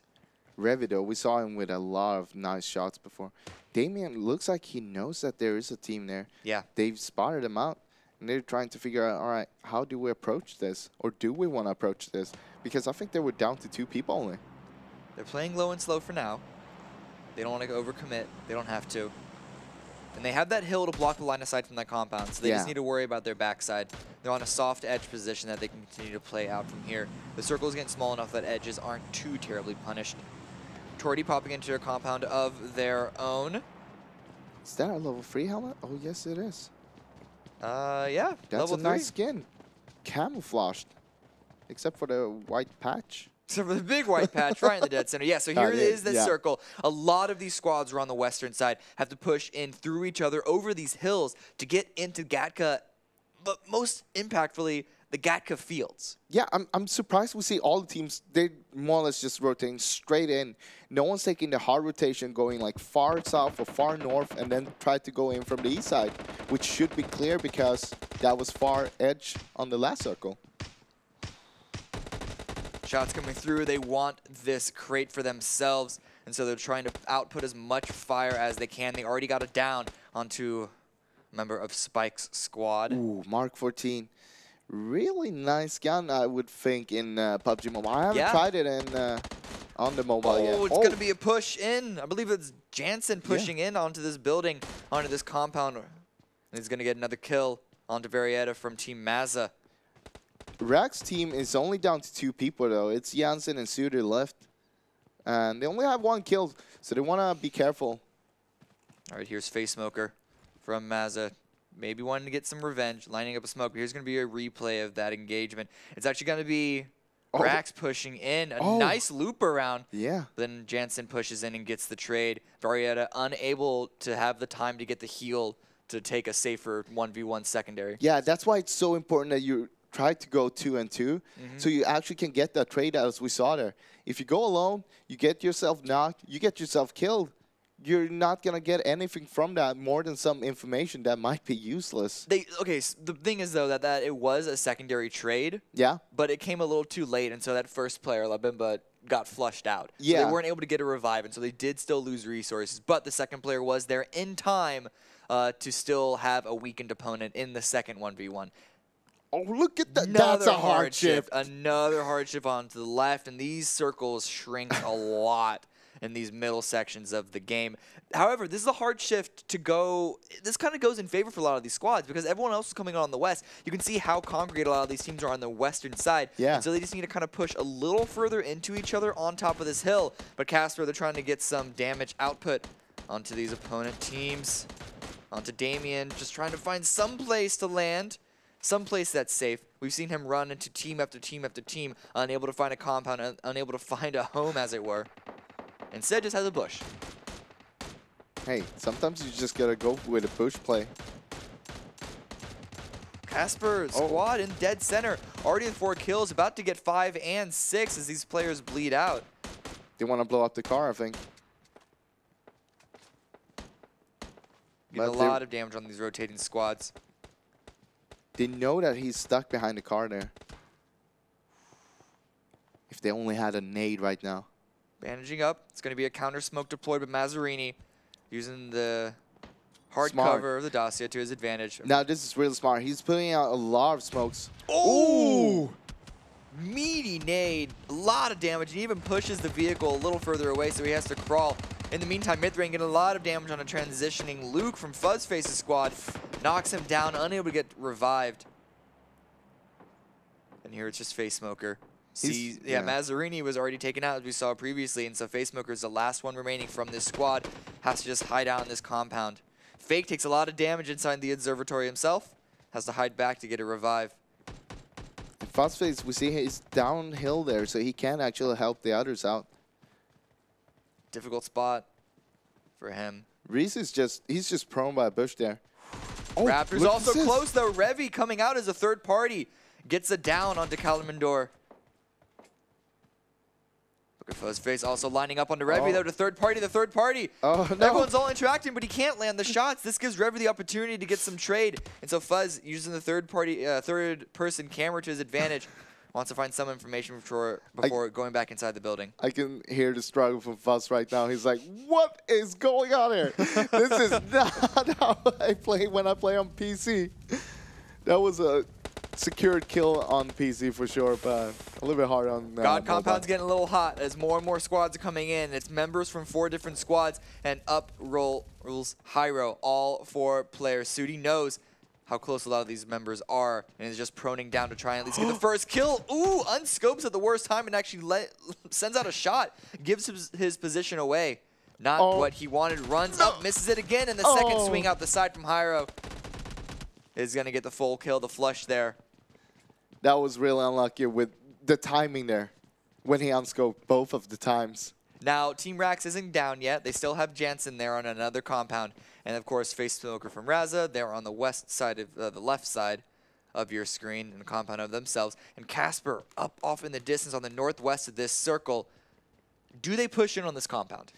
Revido, we saw him with a lot of nice shots before. Damien looks like he knows that there is a team there. Yeah. They've spotted him out, and they're trying to figure out, all right, how do we approach this? Or do we want to approach this? Because I think they were down to 2 people only. They're playing low and slow for now. They don't want to overcommit. They don't have to. And they have that hill to block the line of sight from that compound, so they just need to worry about their backside. They're on a soft edge position that they can continue to play out from here. The circle is getting small enough that edges aren't too terribly punished. shorty popping into a compound of their own. Is that a level 3 helmet? Oh, yes, it is. Yeah, That's level a 3. nice skin. Camouflaged. Except for the white patch. Except for the big white patch right in the dead center. Yeah, so here is the circle. A lot of these squads are on the western side, have to push in through each other over these hills to get into Gatka, but most impactfully, the Gatka fields. Yeah, I'm surprised we see all the teams, they more or less just rotating straight in. No one's taking the hard rotation going like far south or far north and then try to go in from the east side, which should be clear because that was far edge on the last circle. Shots coming through, they want this crate for themselves, and so they're trying to output as much fire as they can. They already got it down onto a member of Spike's squad. Ooh, Mark 14. Really nice gun, I would think, in PUBG Mobile. I haven't tried it in on the mobile yet. Oh, it's going to be a push in. I believe it's Jansen pushing in onto this building, onto this compound. And he's going to get another kill onto Varietta from Team Mazza. Rack's team is only down to 2 people, though. It's Jansen and Suter left. And they only have 1 kill, so they want to be careful. All right, here's Face Smoker from Mazza. Maybe wanting to get some revenge, lining up a smoke. Here's going to be a replay of that engagement. It's actually going to be Rax pushing in. A nice loop around. Yeah. Then Jansen pushes in and gets the trade. Varietta unable to have the time to get the heal to take a safer 1v1 secondary. Yeah, that's why it's so important that you try to go 2 and 2, so you actually can get that trade as we saw there. If you go alone, you get yourself knocked, you get yourself killed. You're not going to get anything from that more than some information that might be useless. Okay, so the thing is, though, that it was a secondary trade. Yeah. But it came a little too late, and so that first player, Labimba, got flushed out. Yeah. So they weren't able to get a revive, and so they did still lose resources. But the second player was there in time to still have a weakened opponent in the second 1v1. Oh, look at that. That's a hard shift. Another hard shift onto the left, and these circles shrink a lot in these middle sections of the game. However, this is a hard shift to go. This kind of goes in favor for a lot of these squads because everyone else is coming on the west. You can see how congregated a lot of these teams are on the western side. Yeah. And so they just need to kind of push a little further into each other on top of this hill. But Casper, they're trying to get some damage output onto these opponent teams. Onto Damien, just trying to find some place to land. Someplace that's safe. We've seen him run into team after team after team, unable to find a compound, unable to find a home, as it were. Instead, just has a bush. Hey, sometimes you just gotta go with a push play. Casper squad in dead center, already with 4 kills, about to get 5 and 6 as these players bleed out. They want to blow up the car, I think. Getting a lot of damage on these rotating squads. They know that he's stuck behind the car there. If they only had a nade right now. Bandaging up. It's going to be a counter smoke deployed by Mazzarini, using the hard cover of the Dacia to his advantage. Now this is really smart. He's putting out a lot of smokes. Oh! Meaty nade. A lot of damage. He even pushes the vehicle a little further away, so he has to crawl. In the meantime, Mithrain getting a lot of damage on a transitioning Luke from Fuzzface's squad. Knocks him down, unable to get revived. And here it's just Face Smoker. Mazzarini was already taken out, as we saw previously, and so Face Smoker is the last one remaining from this squad. Has to just hide out in this compound. Fake takes a lot of damage inside the observatory himself. Has to hide back to get a revive. And Fuzzface, we see he's downhill there, so he can actually help the others out. Difficult spot for him. Reese is he's just prone by a bush there. Oh, Raptors also close, though. Revy coming out as a third party. Gets a down onto Kalimandor. Look at Fuzzface also lining up onto Revy, though, to third party. The third party. Oh, no. Everyone's all interacting, but he can't land the shots. This gives Revy the opportunity to get some trade. And so Fuzz, using the third-person camera to his advantage, wants to find some information before going back inside the building. I can hear the struggle from Fuzz right now. He's like, what is going on here? This is not how I play when I play on PC. That was a secured kill on PC for sure, but a little bit hard on God Compound's getting a little hot as more and more squads are coming in. It's members from 4 different squads, and up rolls Hyro, all 4 players. Sudi knows how close a lot of these members are, and is just proning down to try and at least get the first kill. Ooh, unscopes at the worst time and actually sends out a shot, gives his position away. Not what he wanted, runs up, misses it again, and the second swing out the side from Hyro is going to get the full kill, the flush there. That was really unlucky with the timing there when he unscoped both of the times. Now, Team Rax isn't down yet. They still have Jansen there on another compound. And, of course, Face Smoker from Raza. They're on the west side of the left side of your screen in the compound of themselves. And Casper up off in the distance on the northwest of this circle. Do they push in on this compound?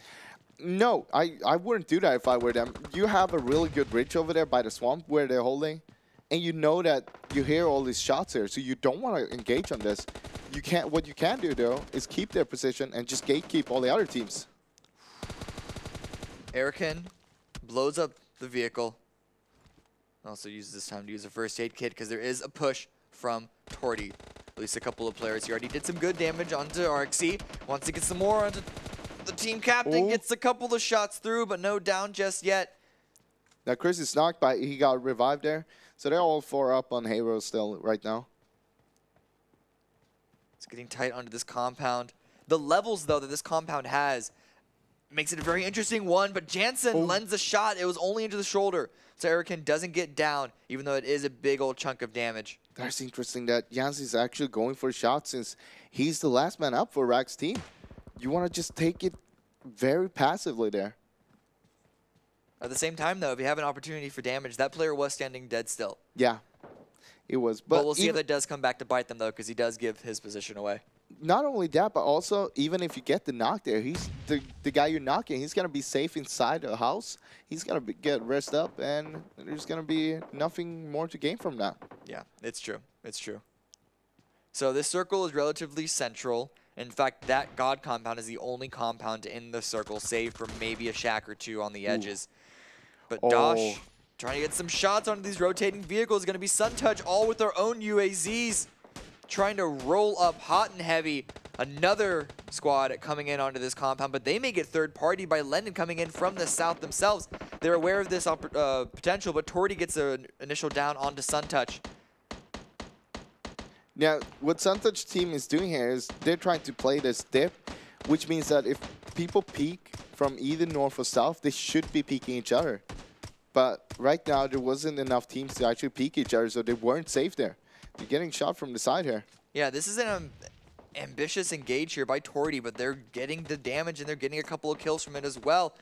No, I wouldn't do that if I were them. You have a really good ridge over there by the swamp where they're holding. And you know that you hear all these shots here, so you don't want to engage on this. You can't. What you can do, though, is keep their position and just gatekeep all the other teams. Erican blows up the vehicle. Also uses this time to use a first aid kit because there is a push from Torty. At least a couple of players. He already did some good damage onto RXC. Wants to get some more onto the team captain. Gets a couple of shots through, but no down just yet. Now Chris is knocked, but he got revived there. So they're all 4 up on Hero still right now. It's getting tight onto this compound. The levels, though, that this compound has makes it a very interesting one, but Jansen lends a shot. It was only into the shoulder, so Erican doesn't get down, even though it is a big old chunk of damage. That's interesting that Jansen is actually going for a shot since he's the last man up for Rax team. You want to just take it very passively there. At the same time, though, if you have an opportunity for damage, that player was standing dead still. Yeah, it was. But we'll see if that does come back to bite them, though, because he does give his position away. Not only that, but also, even if you get the knock there, he's the guy you're knocking, he's going to be safe inside the house. He's going to get rest up, and there's going to be nothing more to gain from that. Yeah, it's true. It's true. So this circle is relatively central. In fact, that God compound is the only compound in the circle, save for maybe a shack or two on the edges. But Dosh trying to get some shots onto these rotating vehicles. Going to be Suntouch, all with their own UAZs. Trying to roll up hot and heavy. Another squad coming in onto this compound, but they may get third party by Lendon coming in from the south themselves. They're aware of this potential, but Torty gets an initial down onto Suntouch. Now, what Suntouch team is doing here is they're trying to play this dip, which means that if people peek from either north or south, they should be peeking each other. But right now, there wasn't enough teams to actually peek each other, so they weren't safe there. They're getting shot from the side here. Yeah, this is an ambitious engage here by Torty, but they're getting the damage and they're getting a couple of kills from it as well.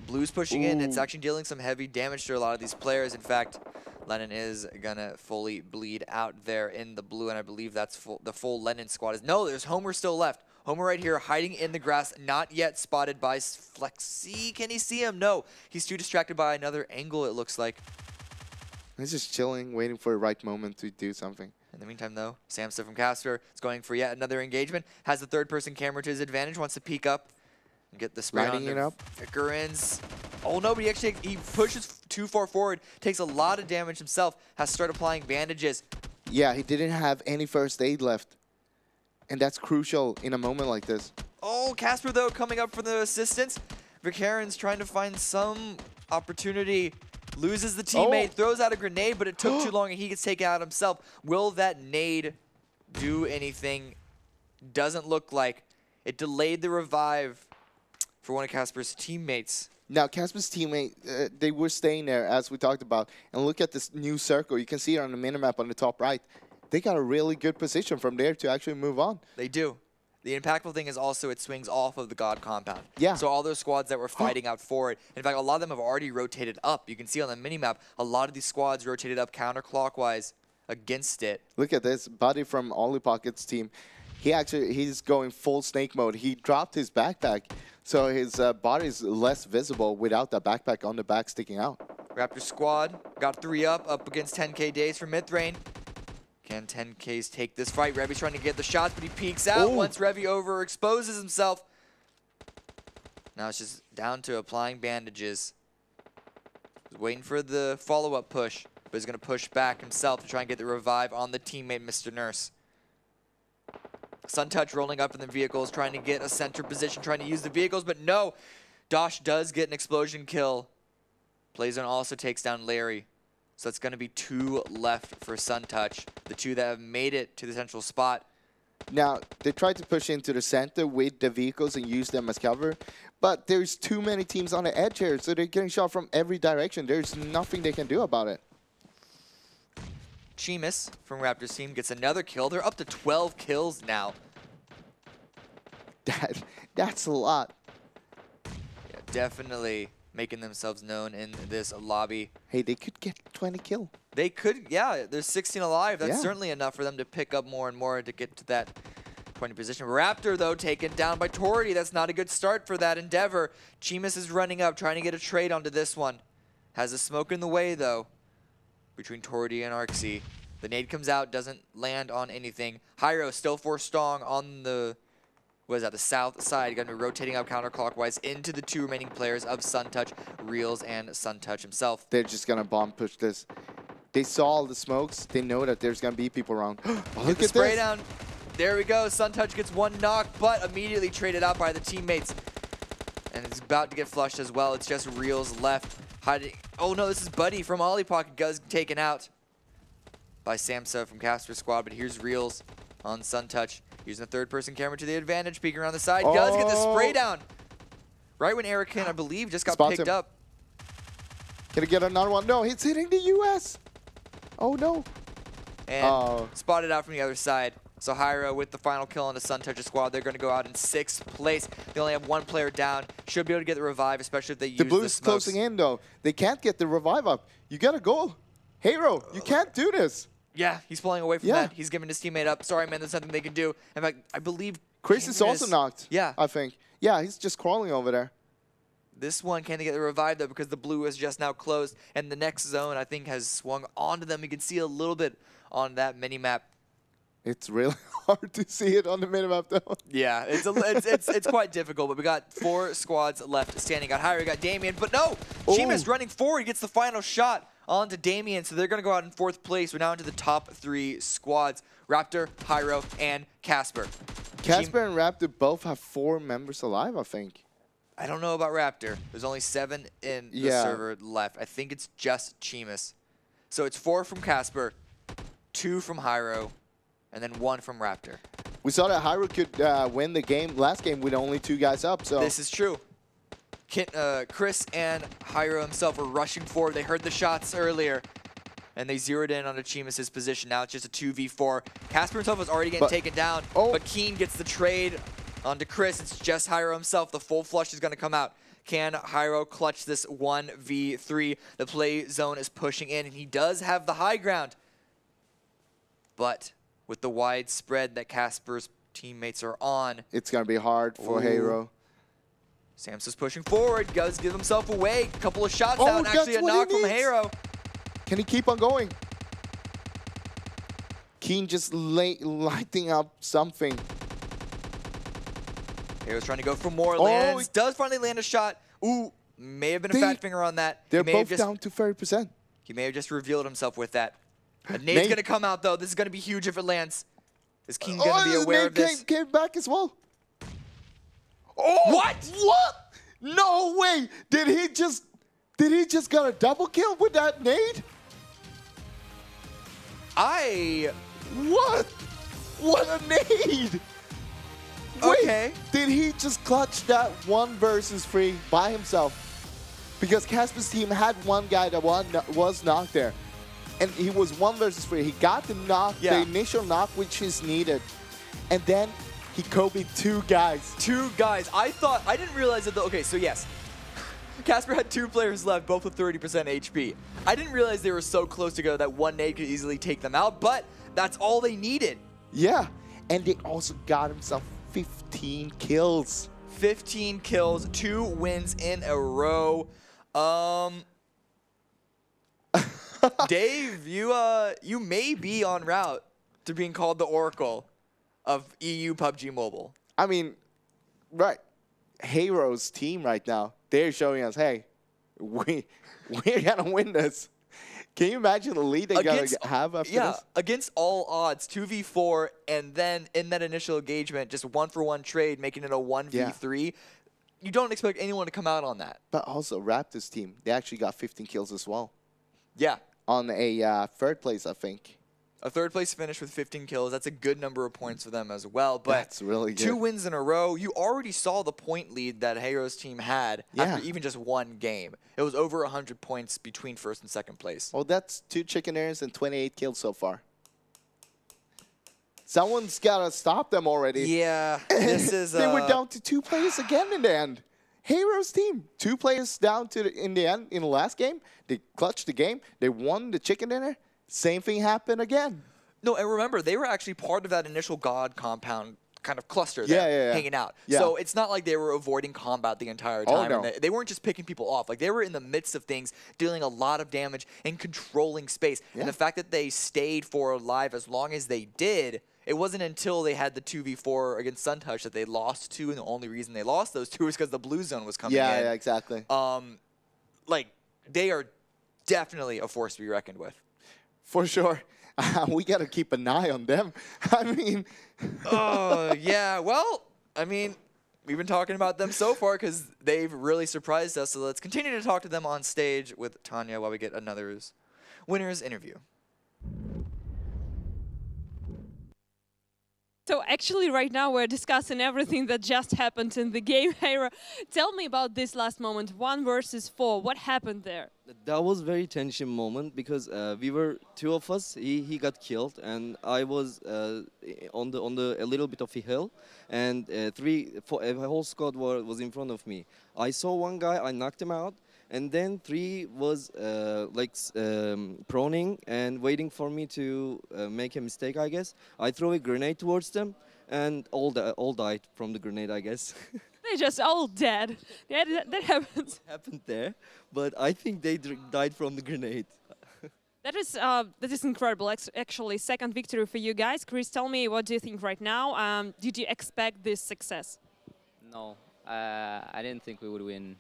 Blue's pushing in. It's actually dealing some heavy damage to a lot of these players. In fact, Lennon is going to fully bleed out there in the blue, and I believe that's the full Lennon squad. No, there's Homer still left. Homer right here, hiding in the grass, not yet spotted by Flexi. Can he see him? No. He's too distracted by another angle, it looks like. He's just chilling, waiting for the right moment to do something. In the meantime, though, Samster from Casper is going for yet another engagement. Has the third-person camera to his advantage, wants to peek up and get the spray on the Vicarins. Oh, no, but he pushes too far forward, takes a lot of damage himself, has to start applying bandages. Yeah, he didn't have any first aid left. And that's crucial in a moment like this. Oh, Casper, though, coming up for the assistance. Vicarin's trying to find some opportunity. Loses the teammate, throws out a grenade, but it took too long and he gets taken out himself. Will that nade do anything? Doesn't look like. It delayed the revive for one of Casper's teammates. Now, Casper's teammate, they were staying there, as we talked about. And look at this new circle. You can see it on the minimap on the top right. They got a really good position from there to actually move on. They do. The impactful thing is also it swings off of the God compound. Yeah. So all those squads that were fighting out for it, in fact, a lot of them have already rotated up. You can see on the minimap, a lot of these squads rotated up counterclockwise against it. Look at this. Buddy from Ollie Pocket's team. He's going full snake mode. He dropped his backpack, so his body is less visible without the backpack on the back sticking out. Raptor squad got 3 up against 10K Days for Mythrain. Can 10Ks take this fight? Revy's trying to get the shots, but he peeks out once Revy overexposes himself. Now it's just down to applying bandages. He's waiting for the follow-up push, but he's going to push back himself to try and get the revive on the teammate, Mr. Nurse. Suntouch rolling up in the vehicles, trying to get a center position, trying to use the vehicles, but no. Dosh does get an explosion kill. Playzone also takes down Larry. So it's going to be 2 left for SunTouch, the 2 that have made it to the central spot. Now, they tried to push into the center with the vehicles and use them as cover, but there's too many teams on the edge here, so they're getting shot from every direction. There's nothing they can do about it. Cheemus from Raptors team gets another kill. They're up to 12 kills now. That's a lot. Yeah, definitely making themselves known in this lobby. Hey, they could get 20 kill. They could, yeah. There's 16 alive. That's certainly enough for them to pick up more and more to get to that 20 position. Raptor, though, taken down by Tordy. That's not a good start for that endeavor. Cheemus is running up, trying to get a trade onto this one. Has a smoke in the way, though, between Tordy and Arxie. The nade comes out, doesn't land on anything. Hyro still 4 strong on the, what is that, the south side. Going to be rotating up counterclockwise into the 2 remaining players of SunTouch, Reels and SunTouch himself. They're just going to bomb push this. They saw all the smokes. They know that there's going to be people around. Look at spray this. Down. There we go. SunTouch gets 1 knock, but immediately traded out by the teammates. And it's about to get flushed as well. It's just Reels left. Hiding. Oh no, this is Buddy from Ollie Pocket. Guz taken out by Samsa from Casper squad, but here's Reels on SunTouch. Using the 3rd-person camera to the advantage, peeking around the side. Guz get the spray down. Right when Erican, I believe, just got picked up. Can he get another one? No, he's hitting the US. Oh no. And spotted out from the other side. So Hyro with the final kill on the SunTouch squad. They're going to go out in 6th place. They only have 1 player down. Should be able to get the revive, especially if they use the Blues closing in, though. They can't get the revive up. You got to go. Hero, you can't do this. Yeah, he's pulling away from that. He's giving his teammate up. Sorry, man, there's nothing they can do. In fact, I believe Chris is also knocked. Yeah. I think. Yeah, he's just crawling over there. This one can't get the revive, though, because the blue is just now closed. And the next zone, I think, has swung onto them. You can see a little bit on that mini-map. It's really hard to see it on the minimap, though. Yeah, it's quite difficult, but we got 4 squads left standing. Got Hyro, got Damien, but no! Cheemus running forward, gets the final shot onto Damien, so they're going to go out in 4th place. We're now into the top 3 squads. Raptor, Hyro, and Casper. Casper and Raptor both have 4 members alive, I think. I don't know about Raptor. There's only 7 in the server left. I think it's just Cheemus. So it's 4 from Casper, 2 from Hyro, and then 1 from Raptor. We saw that Hyro could win the game last game with only 2 guys up. So this is true. Chris and Hyro himself were rushing forward. They heard the shots earlier, and they zeroed in on Cheemus' position. Now it's just a 2v4. Casper himself was already getting taken down, but Keen gets the trade onto Chris. It's just Hyro himself. The full flush is going to come out. Can Hyro clutch this 1v3? The play zone is pushing in, and he does have the high ground. But with the wide spread that Casper's teammates are on, it's going to be hard for Hyro. Samsa's pushing forward. Does give himself away. A couple of shots out, and actually a knock from Hyro. Can he keep on going? Keen just lighting up something. Hyro's trying to go for more lands. Does finally land a shot. Ooh, may have been a fat finger on that. They're both down to 30%. He may have just revealed himself with that. A nade's going to come out, though. This is going to be huge if it lands. Is King going to be aware of this? Came back as well. What? What? No way. Did he just got a double kill with that nade? What? What a nade. Okay. Wait, did he just clutch that 1 versus 3 by himself? Because Casper's team had 1 guy that was knocked there. And he was 1 versus 3. He got the knock, the initial knock, which is needed. And then he Kobe'd 2 guys. 2 guys. I didn't realize that, okay, so yes. Casper had 2 players left, both with 30% HP. I didn't realize they were so close together that 1 nade could easily take them out, but that's all they needed. Yeah, and they also got himself 15 kills. 15 kills, 2 wins in a row. Dave, you may be en route to being called the Oracle of EU PUBG Mobile. I mean, right. Hyro's team right now, they're showing us, hey, we're going to win this. Can you imagine the lead they're going to have after this? Against all odds, 2v4, and then in that initial engagement, just 1-for-1 trade, making it a 1v3. You don't expect anyone to come out on that. But also, Raptors team, they actually got 15 kills as well. Yeah. on a third place, I think. A third place finish with 15 kills. That's a good number of points for them as well. But that's really good. 2 wins in a row. You already saw the point lead that Hero's team had after even just 1 game. It was over 100 points between first and second place. Well, that's 2 chicken dinners and 28 kills so far. Someone's got to stop them already. Yeah, this is... They were down to 2 players again in the end. Hero's team, 2 players down to in the end in the last game. They clutched the game. They won the chicken dinner. Same thing happened again. No, and remember, they were actually part of that initial God compound kind of cluster there, hanging out. Yeah. So it's not like they were avoiding combat the entire time. Oh, no. And they weren't just picking people off. Like, they were in the midst of things, dealing a lot of damage and controlling space. Yeah. And the fact that they stayed for alive as long as they did, it wasn't until they had the 2v4 against Suntouch that they lost 2, and the only reason they lost those 2 was because the blue zone was coming in. Yeah, exactly. Like, they are definitely a force to be reckoned with. For sure. We got to keep an eye on them. I mean... yeah, well, I mean, we've been talking about them so far because they've really surprised us. So let's continue to talk to them on stage with Tanya while we get another winner's interview. So actually right now we're discussing everything that just happened in the game. Hera, tell me about this last moment, 1 versus 4. What happened there? That was very tension moment because we were 2 of us. He got killed and I was on the a little bit of a hill, and a whole squad was in front of me. I saw one guy, I knocked him out, and then 3 was proning and waiting for me to make a mistake, I guess. I throw a grenade towards them, and all died from the grenade, I guess. They're just all dead. That happens. Happened there, but I think they died from the grenade. That is incredible. Actually, 2nd victory for you guys. Chris, tell me, what do you think right now? Did you expect this success? No, I didn't think we would win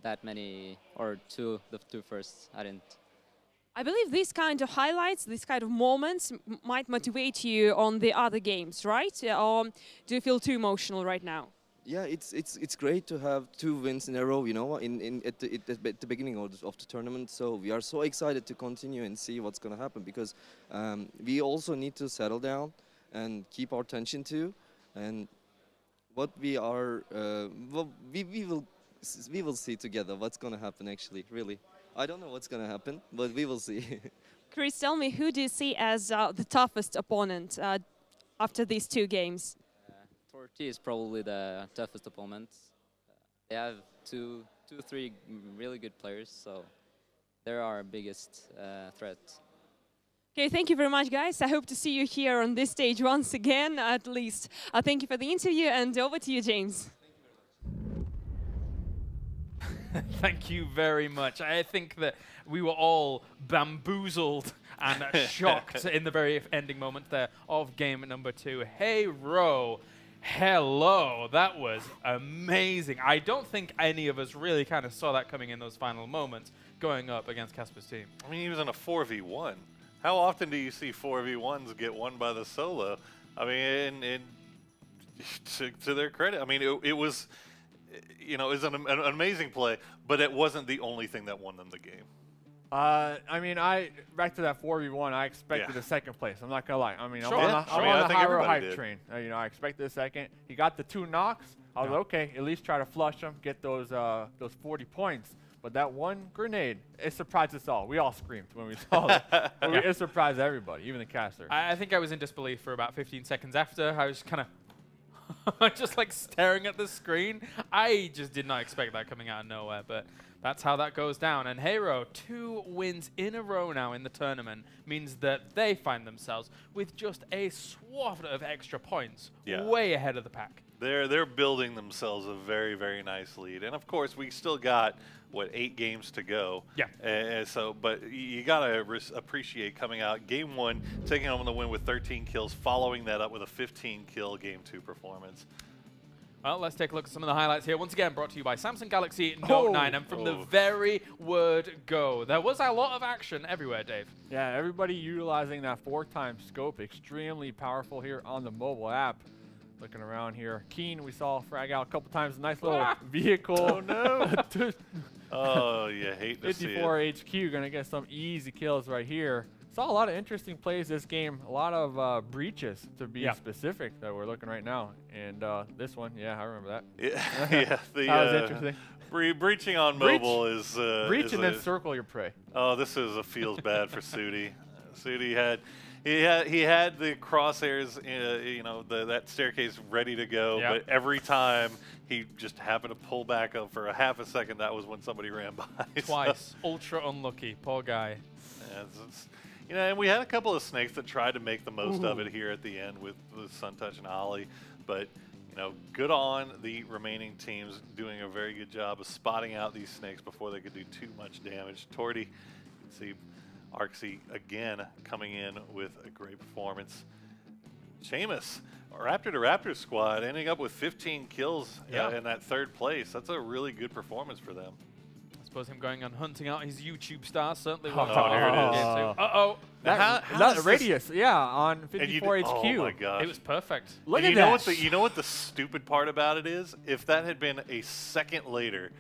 that many, or the 2 firsts. I didn't. I believe these kind of highlights, these kind of moments might motivate you on the other games, right? Or do you feel too emotional right now? Yeah, it's great to have 2 wins in a row, you know, at the beginning of the tournament. So we are so excited to continue and see what's going to happen, because we also need to settle down and keep our tension too. And what we are, well, we will see together what's going to happen. Actually, really, I don't know what's going to happen, but we will see. Chris, tell me, who do you see as the toughest opponent after these 2 games? Torty is probably the toughest opponent. They have 3 really good players, so they're our biggest threat. Okay, thank you very much, guys. I hope to see you here on this stage once again, at least. Thank you for the interview, and over to you, James. Thank you very much. I think that we were all bamboozled and shocked in the very ending moment there of game number 2. Hey, Ro. Hello, that was amazing. I don't think any of us really kind of saw that coming in those final moments going up against Casper's team. I mean, he was in a 4v1. How often do you see 4v1s get won by the solo? I mean, and to their credit, I mean, it was, you know, it was an amazing play, but it wasn't the only thing that won them the game. I mean, back to that 4v1, I expected a 2nd place. I'm not going to lie. I mean, Sure. I'm on the Hyro hype did. train. You know, I expected a 2nd. He got the 2 knocks. I was okay, at least try to flush them, get those 40 points. But that 1 grenade, it surprised us all. We all screamed when we saw it. It surprised everybody, even the caster. I think I was in disbelief for about 15 seconds after. I was kind of just like staring at the screen. I just did not expect that coming out of nowhere, but that's how that goes down. And Hero, 2 wins in a row now in the tournament means that they find themselves with just a swath of extra points, way ahead of the pack. They're building themselves a very, very nice lead. And of course, we still got, what, 8 games to go. Yeah. But you got to appreciate coming out game 1, taking home the win with 13 kills, following that up with a 15-kill game 2 performance. Well, let's take a look at some of the highlights here. Once again, brought to you by Samsung Galaxy Note 9. And from the very word go, there was a lot of action everywhere, Dave. Yeah, everybody utilizing that 4x scope. Extremely powerful here on the mobile app. Looking around here. Keen, we saw frag out a couple times. Nice little vehicle. Oh, no. Oh, you hate to see it. 54 HQ going to get some easy kills right here. Saw a lot of interesting plays this game. A lot of breaches, to be specific, that we're looking right now. And this one, yeah, I remember that. Yeah, that was interesting. Breaching on mobile is breach and then circle your prey. Oh, this feels bad for Sudi. Sudi had the crosshairs, you know, that staircase ready to go, but every time he just happened to pull back up for a half a second, that was when somebody ran by. Twice, ultra unlucky, poor guy. Yeah, you know, and we had a couple of snakes that tried to make the most of it here at the end with Suntouch and Ollie, but you know, good on the remaining teams doing a very good job of spotting out these snakes before they could do too much damage. Torty, you can see Arxie again coming in with a great performance. Seamus, Raptor to Raptor squad, ending up with 15 kills in that third place. That's a really good performance for them. I suppose him going and hunting out his YouTube stars certainly there it is. Uh-oh. That radius, on 54 HQ. Oh my gosh. It was perfect. Look at that. You know what the stupid part about it is? If that had been a second later,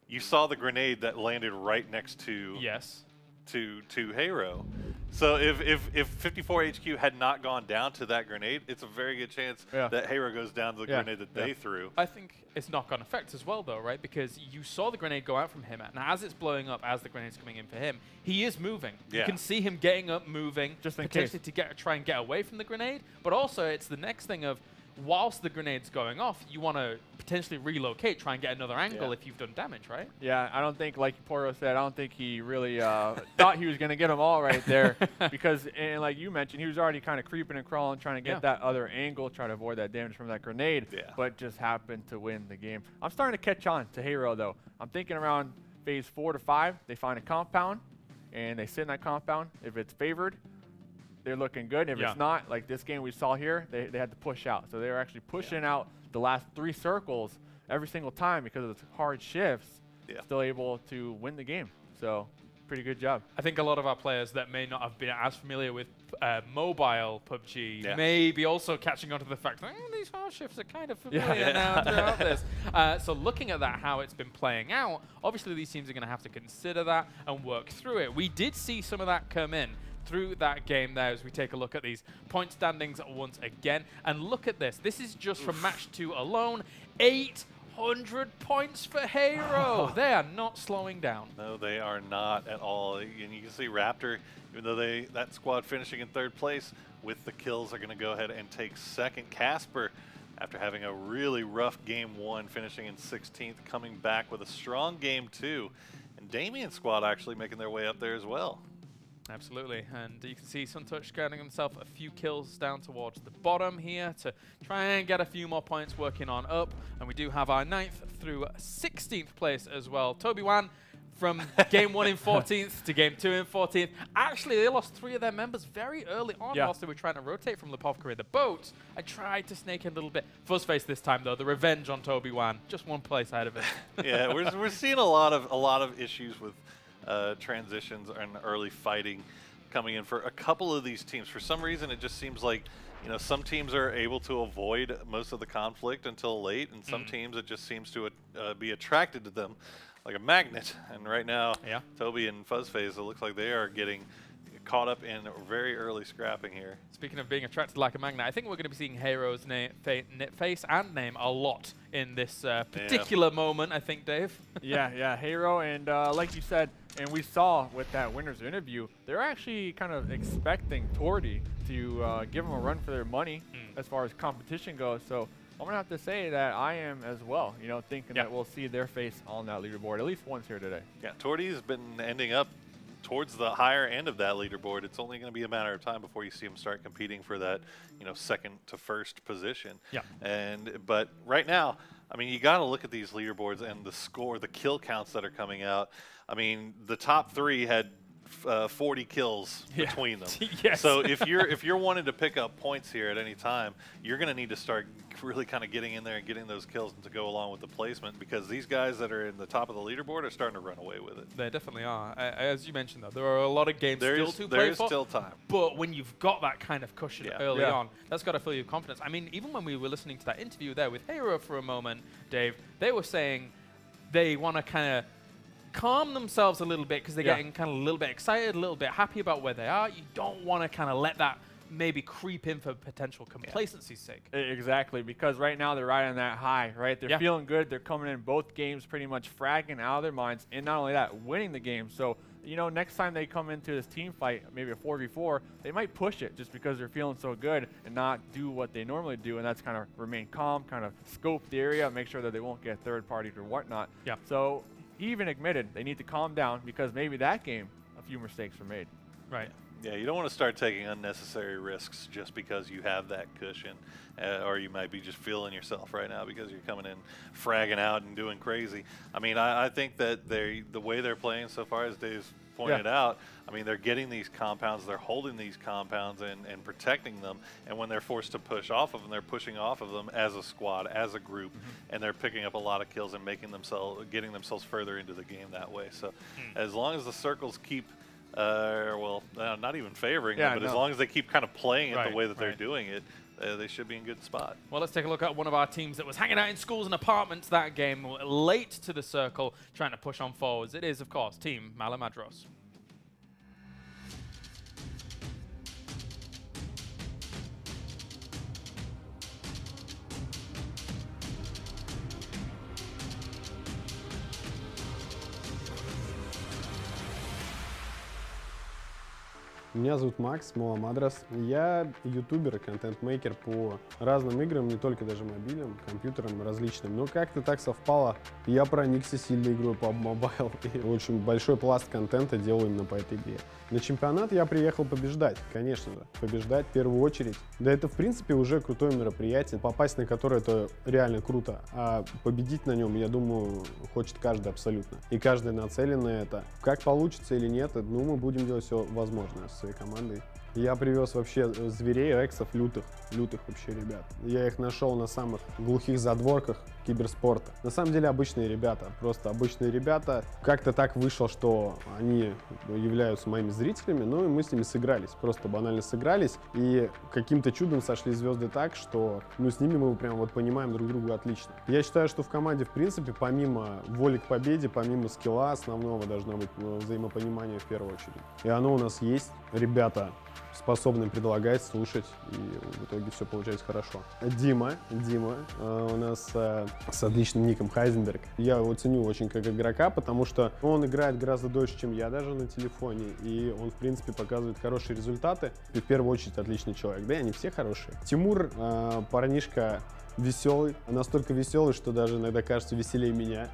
you saw the grenade that landed right next to to Hero. So if 54 HQ had not gone down to that grenade, it's a very good chance that Hero goes down to the grenade that they threw. I think it's knock-on effect as well, though, right? Because you saw the grenade go out from him, and as it's blowing up, as the grenade's coming in for him, he is moving. You can see him getting up, moving, just in potentially to try and get away from the grenade. But also, it's the next thing of, whilst the grenade's going off, you want to potentially relocate, try and get another angle if you've done damage, right? Yeah, I don't think, like Poro said, I don't think he really thought he was going to get them all right there. Because, and like you mentioned, he was already kind of creeping and crawling, trying to get that other angle, try to avoid that damage from that grenade, but just happened to win the game. I'm starting to catch on to Hero, though. I'm thinking around phase 4 to 5, they find a compound, and they sit in that compound. If it's favored, they're looking good. If it's not, like this game we saw here, they had to push out. So they were actually pushing out the last 3 circles every single time because of the hard shifts, still able to win the game. So pretty good job. I think a lot of our players that may not have been as familiar with mobile PUBG may be also catching on to the fact that these hard shifts are kind of familiar now throughout this. So looking at that, how it's been playing out, obviously these teams are going to have to consider that and work through it. We did see some of that come in through that game there as we take a look at these point standings once again. And look at this. This is just from match 2 alone. 800 points for Hero. They are not slowing down. No, they are not at all. And you can see Raptor, even though that squad finishing in 3rd place with the kills, are going to go ahead and take 2nd. Casper, after having a really rough game 1, finishing in 16th, coming back with a strong game 2. And Damien's squad actually making their way up there as well. Absolutely, and you can see Suntouch getting himself a few kills down towards the bottom here to try and get a few more points working on up. And we do have our 9th through 16th place as well. Toby1 from game 1 in 14th to game 2 in 14th. Actually, they lost 3 of their members very early on whilst they were trying to rotate from Lipovka the boat. I tried to snake in a little bit. Fuzzface this time, though, the revenge on Toby1. Just 1 place out of it. Yeah, we're seeing a lot of issues with transitions and early fighting coming in for a couple of these teams. For some reason, it just seems like, you know, some teams are able to avoid most of the conflict until late, and some teams it just seems to be attracted to them like a magnet. And right now, Toby and Fuzzface, it looks like they are getting caught up in very early scrapping here. Speaking of being attracted like a magnet, I think we're going to be seeing Hero's face and name a lot in this particular moment, I think, Dave. yeah, Hero, and like you said, and we saw with that winner's interview, they're actually kind of expecting Torty to give them a run for their money as far as competition goes. So I'm going to have to say that I am as well, you know, thinking that we'll see their face on that leaderboard at least once here today. Yeah, Torty's been ending up towards the higher end of that leaderboard. It's only going to be a matter of time before you see him start competing for that, you know, 2nd to 1st position. But right now, I mean, you got to look at these leaderboards and the score, the kill counts that are coming out. I mean, the top 3 had 40 kills between them. So if you're wanting to pick up points here at any time, you're going to need to start really kind of getting in there and getting those kills to go along with the placement, because these guys that are in the top of the leaderboard are starting to run away with it. They definitely are. As you mentioned, though, there are a lot of games still to play for. There is still time. But when you've got that kind of cushion early on, that's got to fill you with confidence. I mean, even when we were listening to that interview there with Hero for a moment, Dave, they were saying they want to kind of calm themselves a little bit because they're getting kind of a little bit excited, a little bit happy about where they are. You don't want to kind of let that maybe creep in for potential complacency's sake. Exactly, because right now they're riding that high, right? They're feeling good. They're coming in both games pretty much fragging out of their minds, and not only that, winning the game. So, you know, next time they come into this team fight, maybe a 4v4, they might push it just because they're feeling so good and not do what they normally do, and that's kind of remain calm, kind of scope the area, make sure that they won't get third-partied or whatnot. Yeah. So he even admitted they need to calm down because maybe that game, a few mistakes were made. Right. Yeah, you don't want to start taking unnecessary risks just because you have that cushion, or you might be just feeling yourself right now because you're coming in fragging out and doing crazy. I mean, I think that the way they're playing so far, as Dave's pointed out, I mean, they're getting these compounds, they're holding these compounds and protecting them, and when they're forced to push off of them, they're pushing off of them as a squad, as a group, and they're picking up a lot of kills and getting themselves further into the game that way. So as long as the circles keep not even favoring them, but as long as they keep kind of playing it the way that they're doing it, they should be in good spot. Well, let's take a look at one of our teams that was hanging out in schools and apartments that game, late to the circle, trying to push on forwards. It is, of course, Team Malamadros. Меня зовут Макс Маламадрос. Я ютубер и контент-мейкер по разным играм, не только даже мобильным, компьютерам различным. Но как-то так совпало, я проникся сильной игрой PUBG Mobile. И очень большой пласт контента делаю именно по этой игре. На чемпионат я приехал побеждать, конечно же. Побеждать в первую очередь. Да это, в принципе, уже крутое мероприятие, попасть на которое это реально круто. А победить на нем, я думаю, хочет каждый абсолютно. И каждый нацелен на это. Как получится или нет, ну, мы будем делать все возможное с своей командой. Я привез вообще зверей, рексов, лютых вообще ребят. Я их нашел на самых глухих задворках киберспорта. На самом деле обычные ребята, просто обычные ребята. Как-то так вышло, что они являются моими зрителями, ну и мы с ними сыгрались, просто банально сыгрались. И каким-то чудом сошли звезды так, что ну, с ними мы прям вот понимаем друг друга отлично. Я считаю, что в команде, в принципе, помимо воли к победе, помимо скилла основного, должно быть взаимопонимание в первую очередь. И оно у нас есть. Ребята способны предлагать, слушать, и в итоге все получается хорошо. Дима у нас с отличным ником Хайзенберг. Я его ценю очень как игрока, потому что он играет гораздо дольше, чем я даже на телефоне, и он, в принципе, показывает хорошие результаты. И в первую очередь отличный человек. Да и они все хорошие. Тимур, парнишка веселый, настолько веселый, что даже иногда кажется веселее меня.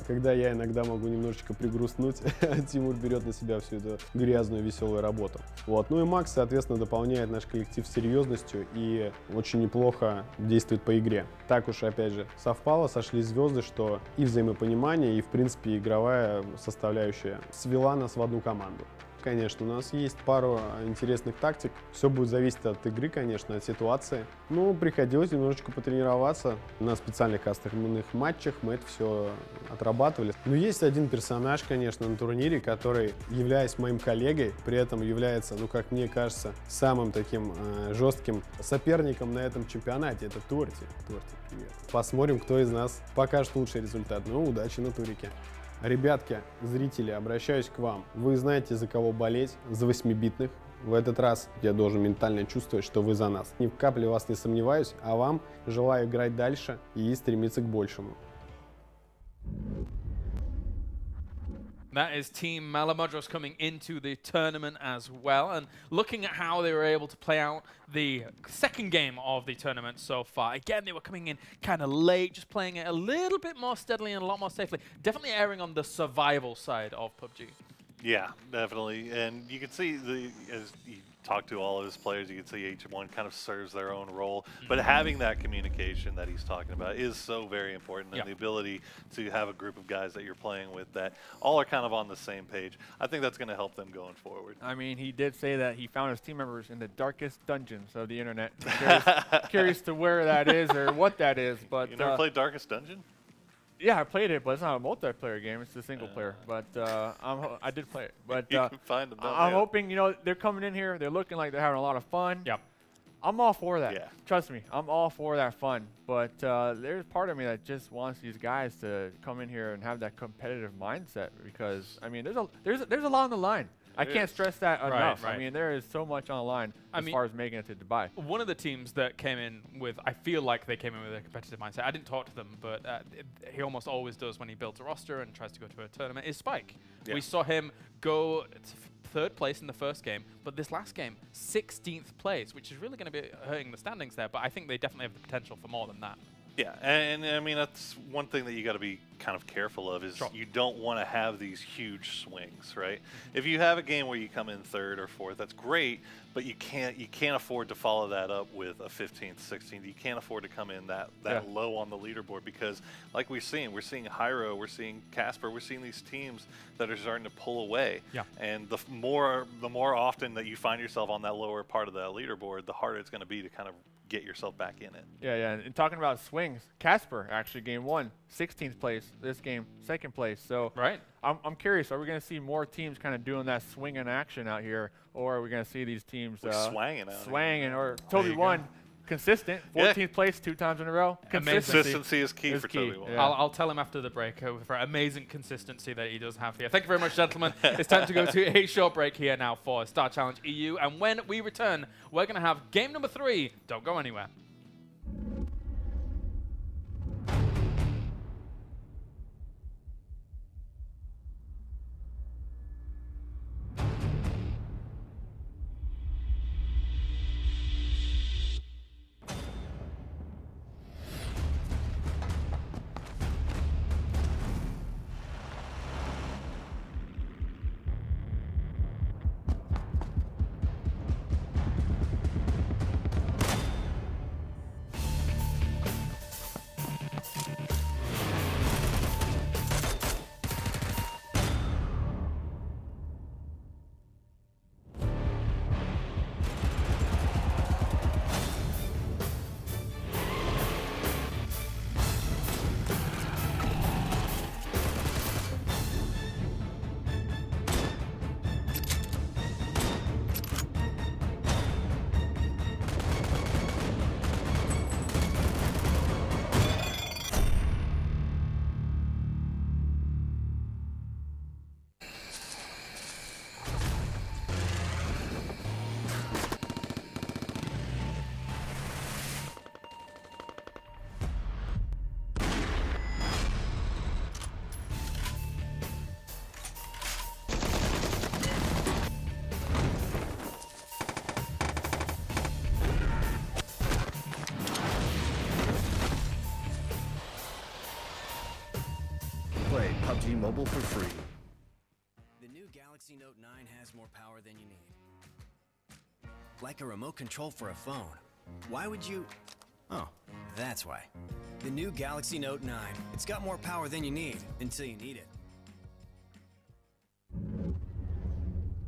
Когда я иногда могу немножечко пригрустнуть, Тимур берет на себя всю эту грязную веселую работу. Вот. Ну и Макс, соответственно, дополняет наш коллектив серьезностью и очень неплохо действует по игре. Так уж, опять же, совпало, сошлись звезды, что и взаимопонимание, и, в принципе, игровая составляющая свела нас в одну команду. Конечно, у нас есть пару интересных тактик. Все будет зависеть от игры, конечно, от ситуации. Ну, приходилось немножечко потренироваться. На специальных кастомных матчах мы это все отрабатывали. Но есть один персонаж, конечно, на турнире, который, являясь моим коллегой, при этом является, ну, как мне кажется, самым таким жестким соперником на этом чемпионате. Это Торти. Торти, привет. Посмотрим, кто из нас покажет лучший результат. Ну, удачи на турике. Ребятки, зрители, обращаюсь к вам. Вы знаете, за кого болеть, за 8-битных. В этот раз я должен ментально чувствовать, что вы за нас. Ни в капле вас не сомневаюсь, а вам желаю играть дальше и стремиться к большему. That is Team Malamadros coming into the tournament as well. And looking at how they were able to play out the second game of the tournament so far. Again, they were coming in kind of late, just playing it a little bit more steadily and a lot more safely. Definitely erring on the survival side of PUBG. Yeah, definitely. And you can see, as you talk to all of his players, you can see each one kind of serves their own role. But having that communication that he's talking about is so very important. And the ability to have a group of guys that you're playing with that all are kind of on the same page, I think that's going to help them going forward. I mean, he did say that he found his team members in the darkest dungeons of the internet. Curious to where that is or what that is. But you never played Darkest Dungeon? Yeah, I played it, but it's not a multiplayer game. It's a single player. But I did play it. But you can find them I'm hoping, you know, they're coming in here. They're looking like they're having a lot of fun. Yep. I'm all for that. Yeah. Trust me, I'm all for that fun. But there's part of me that just wants these guys to come in here and have that competitive mindset because I mean, there's a lot on the line. I can't stress that enough. Right. I mean, there is so much on the line as far as making it to Dubai. One of the teams that came in with, I feel like they came in with a competitive mindset. I didn't talk to them, but he almost always does when he builds a roster and tries to go to a tournament, is Spike. Yeah. We saw him go to 3rd place in the first game, but this last game, 16th place, which is really going to be hurting the standings there, but I think they definitely have the potential for more than that. Yeah, and I mean, that's one thing that you got to be kind of careful of is you don't want to have these huge swings, right? If you have a game where you come in 3rd or 4th, that's great, but you can't afford to follow that up with a 15th, 16th. You can't afford to come in that low on the leaderboard because, like we're seeing Hyro, we're seeing Casper, we're seeing these teams that are starting to pull away. Yeah. And the more often that you find yourself on that lower part of that leaderboard, the harder it's going to be to kind of get yourself back in it. Yeah. And talking about swings, Casper actually game 1, 16th place. This game, 2nd place. So I'm curious, are we going to see more teams kind of doing that swinging action out here, or are we going to see these teams swanging? Or Toby won consistent, 14th place 2 times in a row. Consistency is key for Toby. Yeah. I'll tell him after the break for amazing consistency that he does have here. Thank you very much, gentlemen. It's time to go to a short break here now for Star Challenge EU. And when we return, we're going to have game number 3. Don't go anywhere. Play PUBG Mobile for free. The new Galaxy Note 9 has more power than you need. Like a remote control for a phone. Why would you... Oh, that's why. The new Galaxy Note 9. It's got more power than you need until you need it.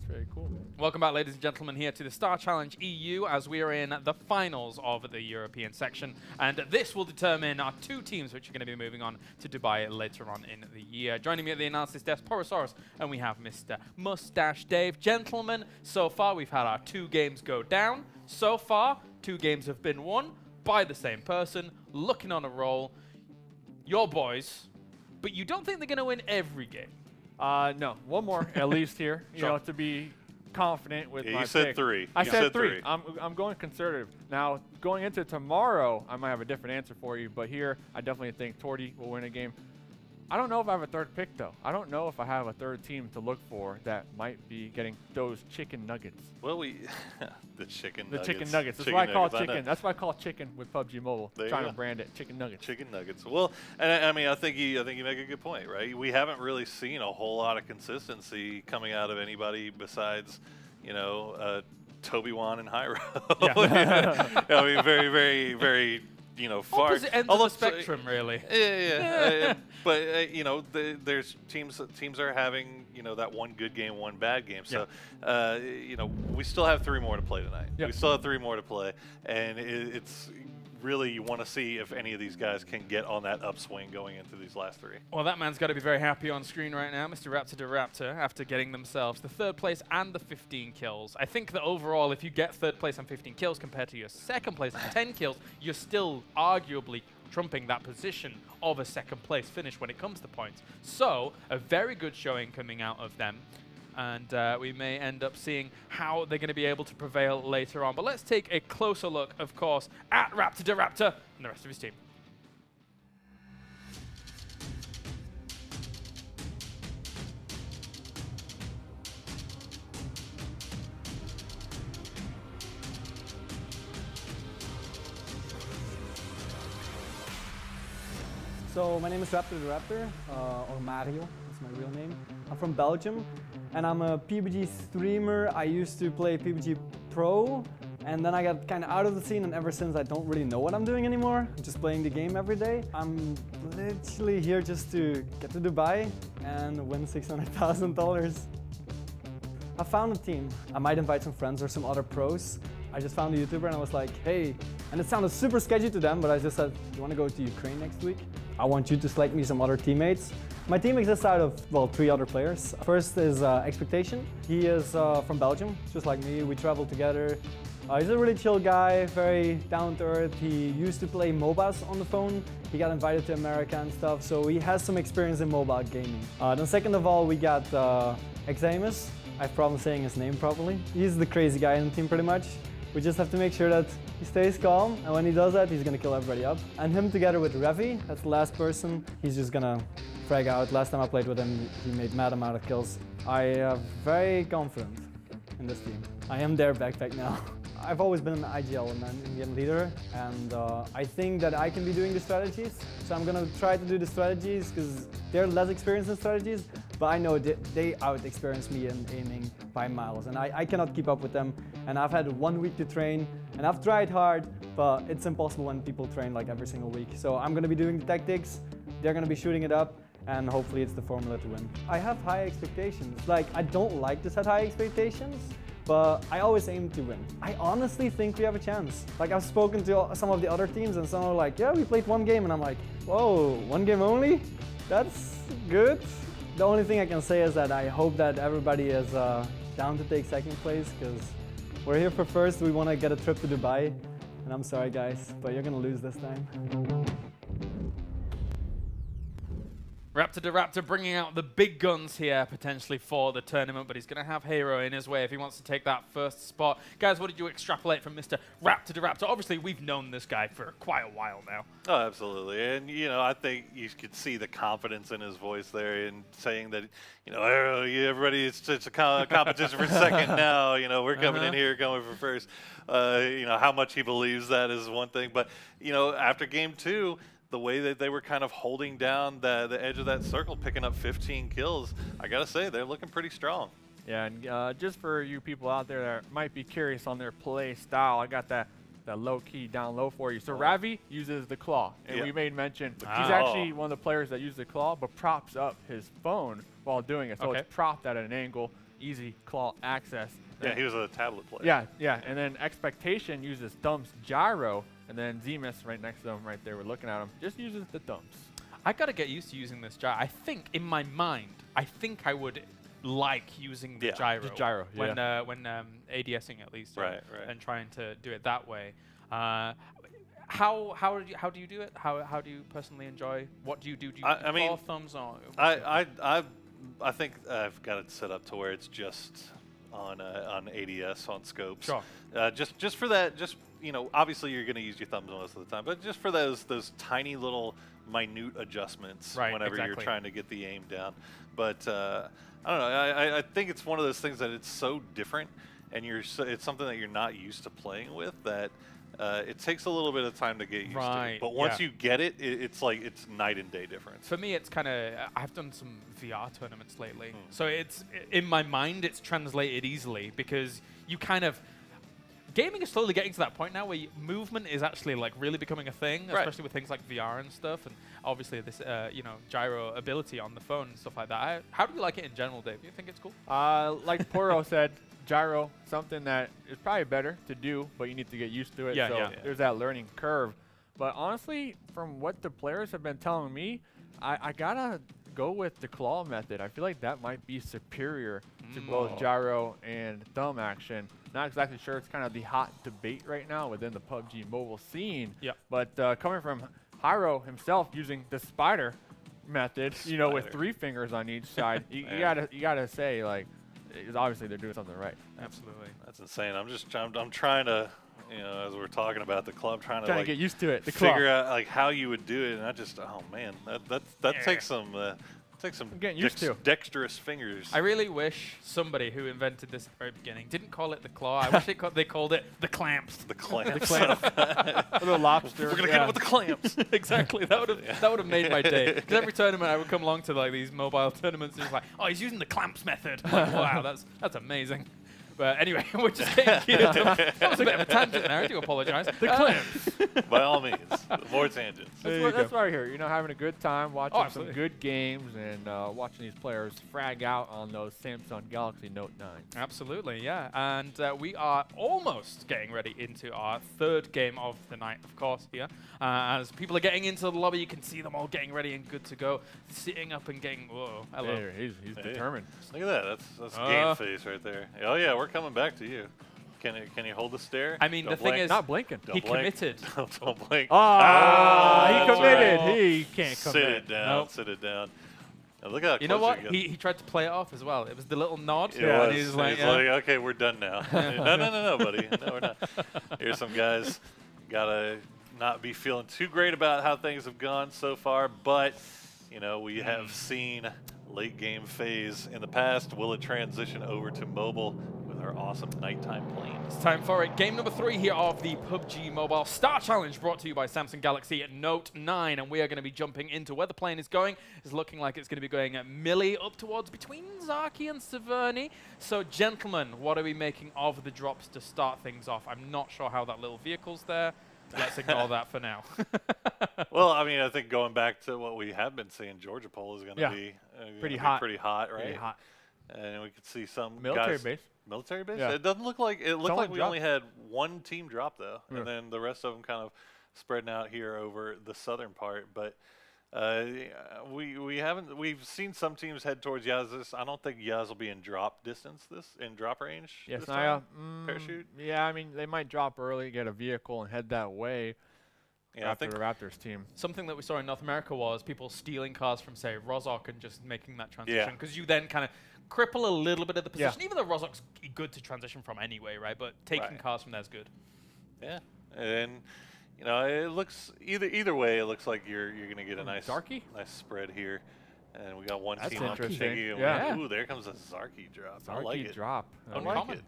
Very cool. Welcome back, ladies and gentlemen, here to the Star Challenge EU as we are in the finals of the European section. And this will determine our 2 teams which are going to be moving on to Dubai later on in the year. Joining me at the analysis desk, Porosaurus, and we have Mr. Mustache Dave. Gentlemen, so far we've had our 2 games go down. So far, 2 games have been won by the same person, looking on a roll. Your boys, but you don't think they're going to win every game? No, one more at least here, you know, to be confident with my you said pick. 3. I said 3. I'm going conservative. Now, going into tomorrow, I might have a different answer for you, but here, I definitely think Torty will win a game. I don't know if I have a 3rd pick, though. I don't know if I have a 3rd team to look for that might be getting those chicken nuggets. Well, the chicken nuggets. The chicken nuggets. That's why I call it chicken. That's why I call it chicken with PUBG Mobile. Trying to brand it chicken nuggets. Chicken nuggets. Well, and I mean, I think you make a good point, right? We haven't really seen a whole lot of consistency coming out of anybody besides, you know, Toby Wan and Hyro. Yeah. I mean, very, very, very. You know, far opposite ends of the spectrum, really. Yeah. But you know, there's teams are having, you know, that one good game, one bad game. So, you know, we still have 3 more to play tonight. Yep. We still have 3 more to play, and it's really you want to see if any of these guys can get on that upswing going into these last 3. Well, that man's got to be very happy on screen right now, Mr. Raptor after getting themselves the 3rd place and the 15 kills. I think that overall, if you get 3rd place and 15 kills compared to your 2nd place and 10 kills, you're still arguably trumping that position of a 2nd place finish when it comes to points. So, a very good showing coming out of them. And we may end up seeing how they're going to be able to prevail later on. But let's take a closer look, of course, at Raptor and the rest of his team. So my name is Raptor, or Mario, that's my real name. I'm from Belgium, and I'm a PUBG streamer. I used to play PUBG Pro, and then I got kind of out of the scene, and ever since I don't really know what I'm doing anymore. I'm just playing the game every day. I'm literally here just to get to Dubai and win $600,000. I found a team. I might invite some friends or some other pros. I just found a YouTuber and I was like, hey, and it sounded super sketchy to them, but I just said, you want to go to Ukraine next week? I want you to select me some other teammates. My team exists out of, well, 3 other players. First is Expectation. He is from Belgium, just like me. We travel together. He's a really chill guy, very down to earth. He used to play MOBAs on the phone. He got invited to America and stuff, so he has some experience in mobile gaming. Then second of all, we got Examus. I have problems saying his name properly. He's the crazy guy in the team pretty much. We just have to make sure that he stays calm, and when he does that, he's gonna kill everybody up. And him together with Revi, that's the last person, he's just gonna frag out. Last time I played with him, he made mad amount of kills. I am very confident in this team. I am their backpack now. I've always been an IGL and an Indian leader, and I think that I can be doing the strategies. So I'm gonna try to do the strategies because they're less experienced in strategies, but I know they out-experience me in aiming by miles, and I cannot keep up with them. And I've had 1 week to train, and I've tried hard, but it's impossible when people train like every single week. So I'm gonna be doing the tactics, they're gonna be shooting it up, and hopefully it's the formula to win. I have high expectations. Like, I don't like to set high expectations, but I always aim to win. I honestly think we have a chance. Like, I've spoken to some of the other teams and some are like, yeah, we played 1 game, and I'm like, whoa, 1 game only? That's good. The only thing I can say is that I hope that everybody is down to take 2nd place, because we're here for 1st. We want to get a trip to Dubai, and I'm sorry guys, but you're gonna lose this time. Raptor bringing out the big guns here potentially for the tournament, but he's going to have Hero in his way if he wants to take that 1st spot. Guys, what did you extrapolate from Mr. Raptor? Obviously, we've known this guy for quite a while now. Oh, absolutely. And, you know, I think you could see the confidence in his voice there in saying that, you know, everybody, it's a competition for 2nd now. You know, we're coming in here going for 1st. You know, how much he believes that is one thing. But, you know, after game 2, the way that they were kind of holding down the edge of that circle, picking up 15 kills, I gotta say, they're looking pretty strong. Yeah, and just for you people out there that might be curious on their play style, I got that low key down low for you. So Ravi uses the claw, and we made mention he's actually one of the players that uses the claw, but props up his phone while doing it. So it's propped at an angle, easy claw access. Yeah, he was a tablet player. Yeah, yeah, and then Expectation uses thumbs gyro, and then Zemus right next to him right there, we're looking at him, just uses the thumbs. I gotta get used to using this gyro. I think in my mind, I would like using the gyro. Just gyro, when ADSing at least, right. And trying to do it that way. How do you do it? How do you personally enjoy? What do you do? Do you claw thumbs on? I think I've got it set up to where it's just on ADS on scopes. Sure. Just for that, you know, obviously you're going to use your thumbs most of the time, but just for those tiny little minute adjustments whenever you're trying to get the aim down. But I don't know. I think it's one of those things that it's so different, and it's something that you're not used to playing with that. It takes a little bit of time to get used to. But once you get it, it's like it's night and day difference. For me, it's kind of, I've done some VR tournaments lately. So it's, in my mind, it's translated easily because you kind of, gaming is slowly getting to that point now where movement is actually like really becoming a thing, especially with things like VR and stuff. And obviously this, you know, gyro ability on the phone and stuff like that. How do you like it in general, Dave? Do you think it's cool? Like Poro said, gyro, something that is probably better to do, but you need to get used to it. There's that learning curve. But honestly, from what the players have been telling me, I gotta go with the claw method. I feel like that might be superior to both gyro and thumb action. Not exactly sure. It's kind of the hot debate right now within the PUBG mobile scene. Yeah. But coming from Hyro himself using the spider method, you know, with 3 fingers on each side, you gotta say, like, obviously they're doing something right. Absolutely. That's insane. I'm trying to, you know, as we're talking about the club, trying to get used to it. Figure out like how you would do it, and I just, oh man, that takes some getting used to dexterous fingers. I really wish somebody who invented this at the very beginning didn't call it the claw. I wish they called it the clamps. The clamps. The clamps. The lobster. We're gonna get it with the clamps. Exactly. That would have made my day. Because every tournament I would come along to, like, these mobile tournaments, and it's like, oh, he's using the clamps method. I'm like, wow, that's amazing. But anyway, we're just getting geared up. That was a bit of a tangent there. I do apologize. The clamps. By all means, more tangents. That's why we're here. You know, having a good time, watching some good games, and watching these players frag out on those Samsung Galaxy Note 9. Absolutely, yeah. And we are almost getting ready into our 3rd game of the night, of course, here. As people are getting into the lobby, you can see them all getting ready and good to go, sitting up and getting, whoa, hello. Hey, he's determined. Look at that. That's game face right there. Oh, yeah, we're coming back to you. Can you hold the stare? I mean, the thing is, not blinking. He committed. Don't blink. He committed. Right. He can't commit. Sit it down. Nope. Sit it down. Now look how you know what? He tried to play it off as well. It was the little nod. Yeah, and he's like, okay, we're done now. No, buddy. No, we're not. Here's some guys. Gotta not be feeling too great about how things have gone so far, but you know, we have seen late game phase in the past. Will it transition over to mobile with our awesome nighttime playing? It's time for it. Game number 3 here of the PUBG Mobile Star Challenge, brought to you by Samsung Galaxy Note 9. And we are going to be jumping into where the plane is going. It's looking like it's going to be going at Millie up towards between Zaki and Severny. So, gentlemen, what are we making of the drops to start things off? I'm not sure how that little vehicle's there. Let's ignore that for now. Well, I mean, I think going back to what we have been seeing, Georgia Pole is going to be pretty hot, right? Pretty hot. And we could see some military base. Military base. Yeah. It doesn't look like it. Looked like we only had 1 team drop though, and then the rest of them kind of spreading out here over the southern part. But we've seen some teams head towards Yaz. I don't think Yaz will be in drop distance in drop range. Yes, this time. Parachute. Yeah, I mean they might drop early, get a vehicle, and head that way. Yeah, after the Raptors team. Something that we saw in North America was people stealing cars from, say, Rozhok and just making that transition. Because you then kind of cripple a little bit of the position. Even though Rozhok's good to transition from anyway, right? But taking cars from there is good. Yeah, and you know it looks either way. It looks like you're going to get a nice spread here. And we got one team on Tiggy. Ooh, there comes a Zarky drop. I like it. drop. I like it.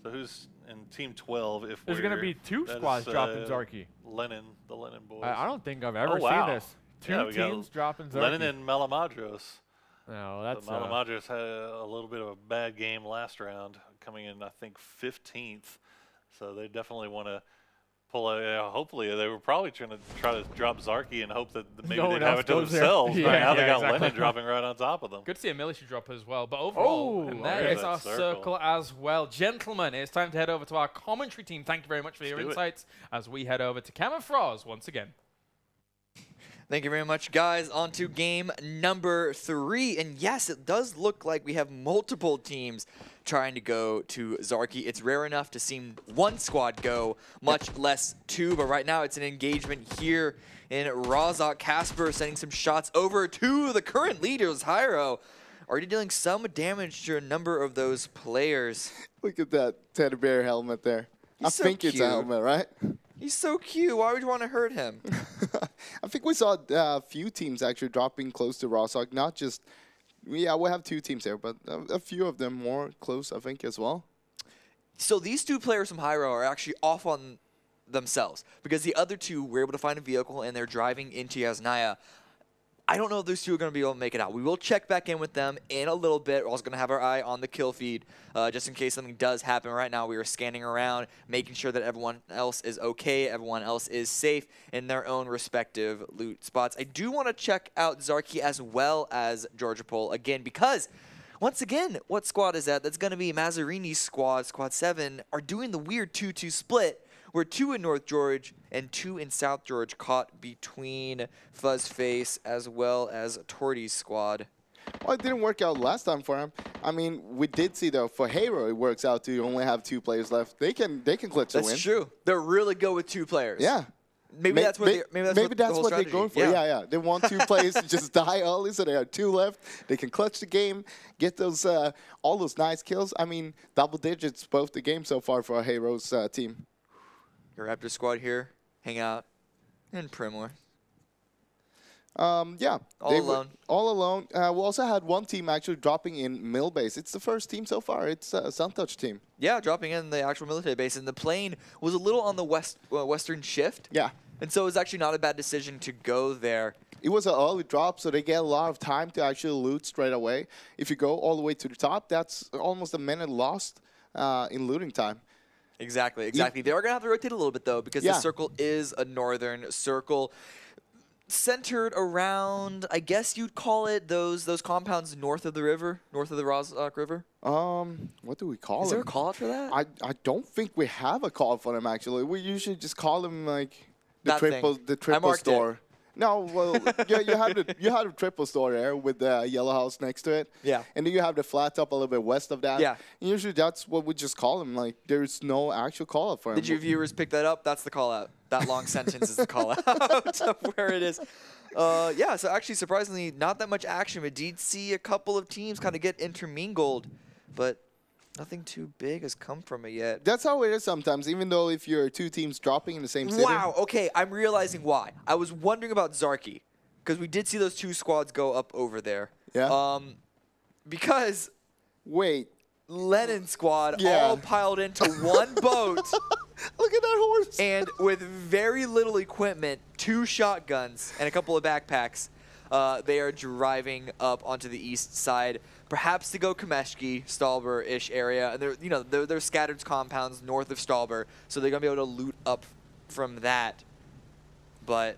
So who's in Team 12? If there's going to be 2 squads dropping Zarky. The Lennon boys. I don't think I've ever seen this. 2 teams dropping Zarky. Lennon and Malamadros. No, that's Malamadros had a little bit of a bad game last round, coming in I think 15th. So they definitely want to pull a. Hopefully, they were probably try to drop Zarky and hope that maybe they'd have it to themselves. Right now they got Lennon dropping right on top of them. Good to see a military drop as well. But overall, there is our circle as well. Gentlemen, it's time to head over to our commentary team. Thank you very much for your insights as we head over to Cam and Froz once again. Thank you very much, guys. On to game number 3. And yes, it does look like we have multiple teams trying to go to Zarky. It's rare enough to see 1 squad go, much less 2. But right now, it's an engagement here in Rozhok. Casper sending some shots over to the current leaders, Hyro. Already dealing some damage to a number of those players. Look at that teddy bear helmet there. I think it's a helmet, right? He's so cute. Why would you want to hurt him? I think we saw a few teams actually dropping close to Rozhok. Not just, we have 2 teams there, but a few of them more close, I think, as well. So these 2 players from Hyro are actually off on themselves because the other 2 were able to find a vehicle and they're driving into Yasnaya. I don't know if those 2 are going to be able to make it out. We will check back in with them in a little bit. We're also going to have our eye on the kill feed just in case something does happen. Right now, we are scanning around, making sure that everyone else is okay, everyone else is safe in their own respective loot spots. I do want to check out Zarky as well as Georgia Pole again because, once again, what squad is that? That's going to be Mazzarini's squad, Squad 7, are doing the weird 2-2 split where 2 in North George and 2 in South George caught between Fuzzface as well as Torty's squad. Well, it didn't work out last time for him. I mean, we did see though for Hero, it works out to only have 2 players left. They can clutch the win. That's true. They're really good with 2 players. Yeah. Maybe that's what they're going for. Yeah. They want 2 players to just die early, so they have 2 left. They can clutch the game, get those all those nice kills. I mean, double digits both the game so far for our Heroes team. Your Raptor squad here, hang out in Primor. Yeah. All alone. All alone. We also had one team actually dropping in mill base. It's the first team so far. It's a Suntouch team. Yeah, dropping in the actual military base. And the plane was a little on the western shift. Yeah. And so it was actually not a bad decision to go there. It was an early drop, so they get a lot of time to actually loot straight away. If you go all the way to the top, that's almost a minute lost in looting time. Exactly. They are going to have to rotate a little bit, though, because the circle is a northern circle. Centered around, I guess you'd call it those compounds north of the river, north of the Rozhok River. What do we call them? Is there a call out for that? I don't think we have a call for them actually. We usually just call them like the that triple store. No, well, you have the triple store there with the yellow house next to it. Yeah. And then you have the flat top a little bit west of that. Yeah. And usually that's what we just call them. Like, there's no actual call out for them. Did your viewers pick that up? That's the call out. That long sentence is the call out of where it is. Yeah, so actually, surprisingly, not that much action. We did see a couple of teams kind of get intermingled, but nothing too big has come from it yet. That's how it is sometimes, even though if you're 2 teams dropping in the same city. Wow, okay, I'm realizing why. I was wondering about Zarky, because we did see those 2 squads go up over there. Yeah. Because... Wait. Lennon squad all piled into one boat. Look at that horse. And with very little equipment, 2 shotguns and a couple of backpacks, they are driving up onto the east side, perhaps to go Kameshki, Stalber-ish area. And they're scattered compounds north of Stalber, so they're gonna be able to loot up from that. But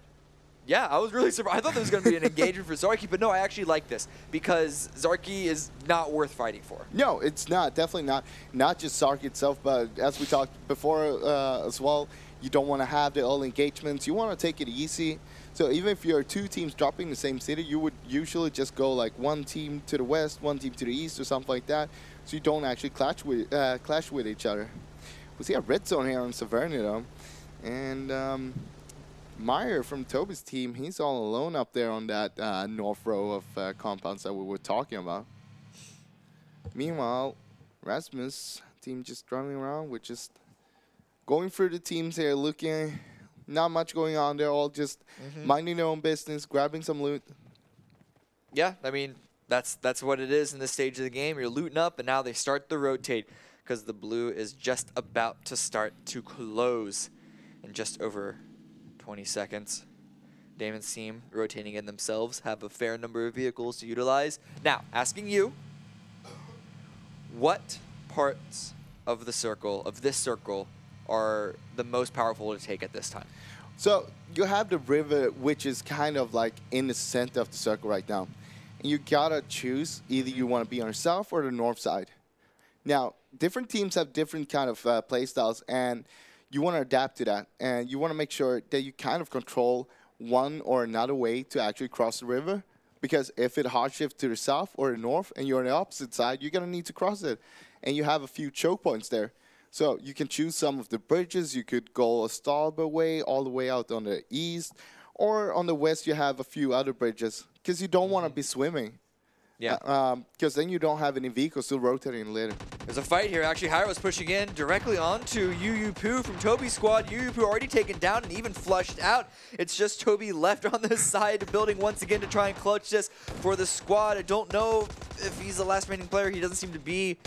yeah, I was really surprised. I thought there was going to be an engagement for Zarky, but no, I actually like this because Zarky is not worth fighting for. No, it's not. Definitely not. Not just Zarky itself, but as we talked before as well, you don't want to have the all engagements. You want to take it easy. So even if you're 2 teams dropping the same city, you would usually just go like 1 team to the west, 1 team to the east or something like that, so you don't actually clash with each other. We see a red zone here on Severny though, and Meyer from Toby's team, he's all alone up there on that north row of compounds that we were talking about. Meanwhile, Rasmus' team just running around. We're just going through the teams here, looking. Not much going on. They're all just minding their own business, grabbing some loot. Yeah, I mean, that's what it is in this stage of the game. You're looting up, and now they start to rotate because the blue is just about to start to close in just over 20 seconds. Damon's team rotating in themselves, have a fair number of vehicles to utilize. Now, asking you, what parts of the circle, of this circle, are the most powerful to take at this time? So you have the river, which is kind of like in the center of the circle right now. And you gotta choose either you want to be on the south or the north side. Now, different teams have different kind of play styles, and you want to adapt to that, and you want to make sure that you kind of control one or another way to actually cross the river, because if it hard shifts to the south or the north and you're on the opposite side, you're going to need to cross it, and you have a few choke points there. So you can choose some of the bridges. You could go a Stalber way all the way out on the east, or on the west you have a few other bridges, because you don't want to be swimming. Yeah. Because then you don't have any vehicles still rotating later. There's a fight here. Actually, Hyro's pushing in directly onto Yu Poo from Toby's squad. Yu Poo already taken down and even flushed out. It's just Toby left on this side, building once again to try and clutch this for the squad. I don't know if he's the last remaining player. He doesn't seem to be.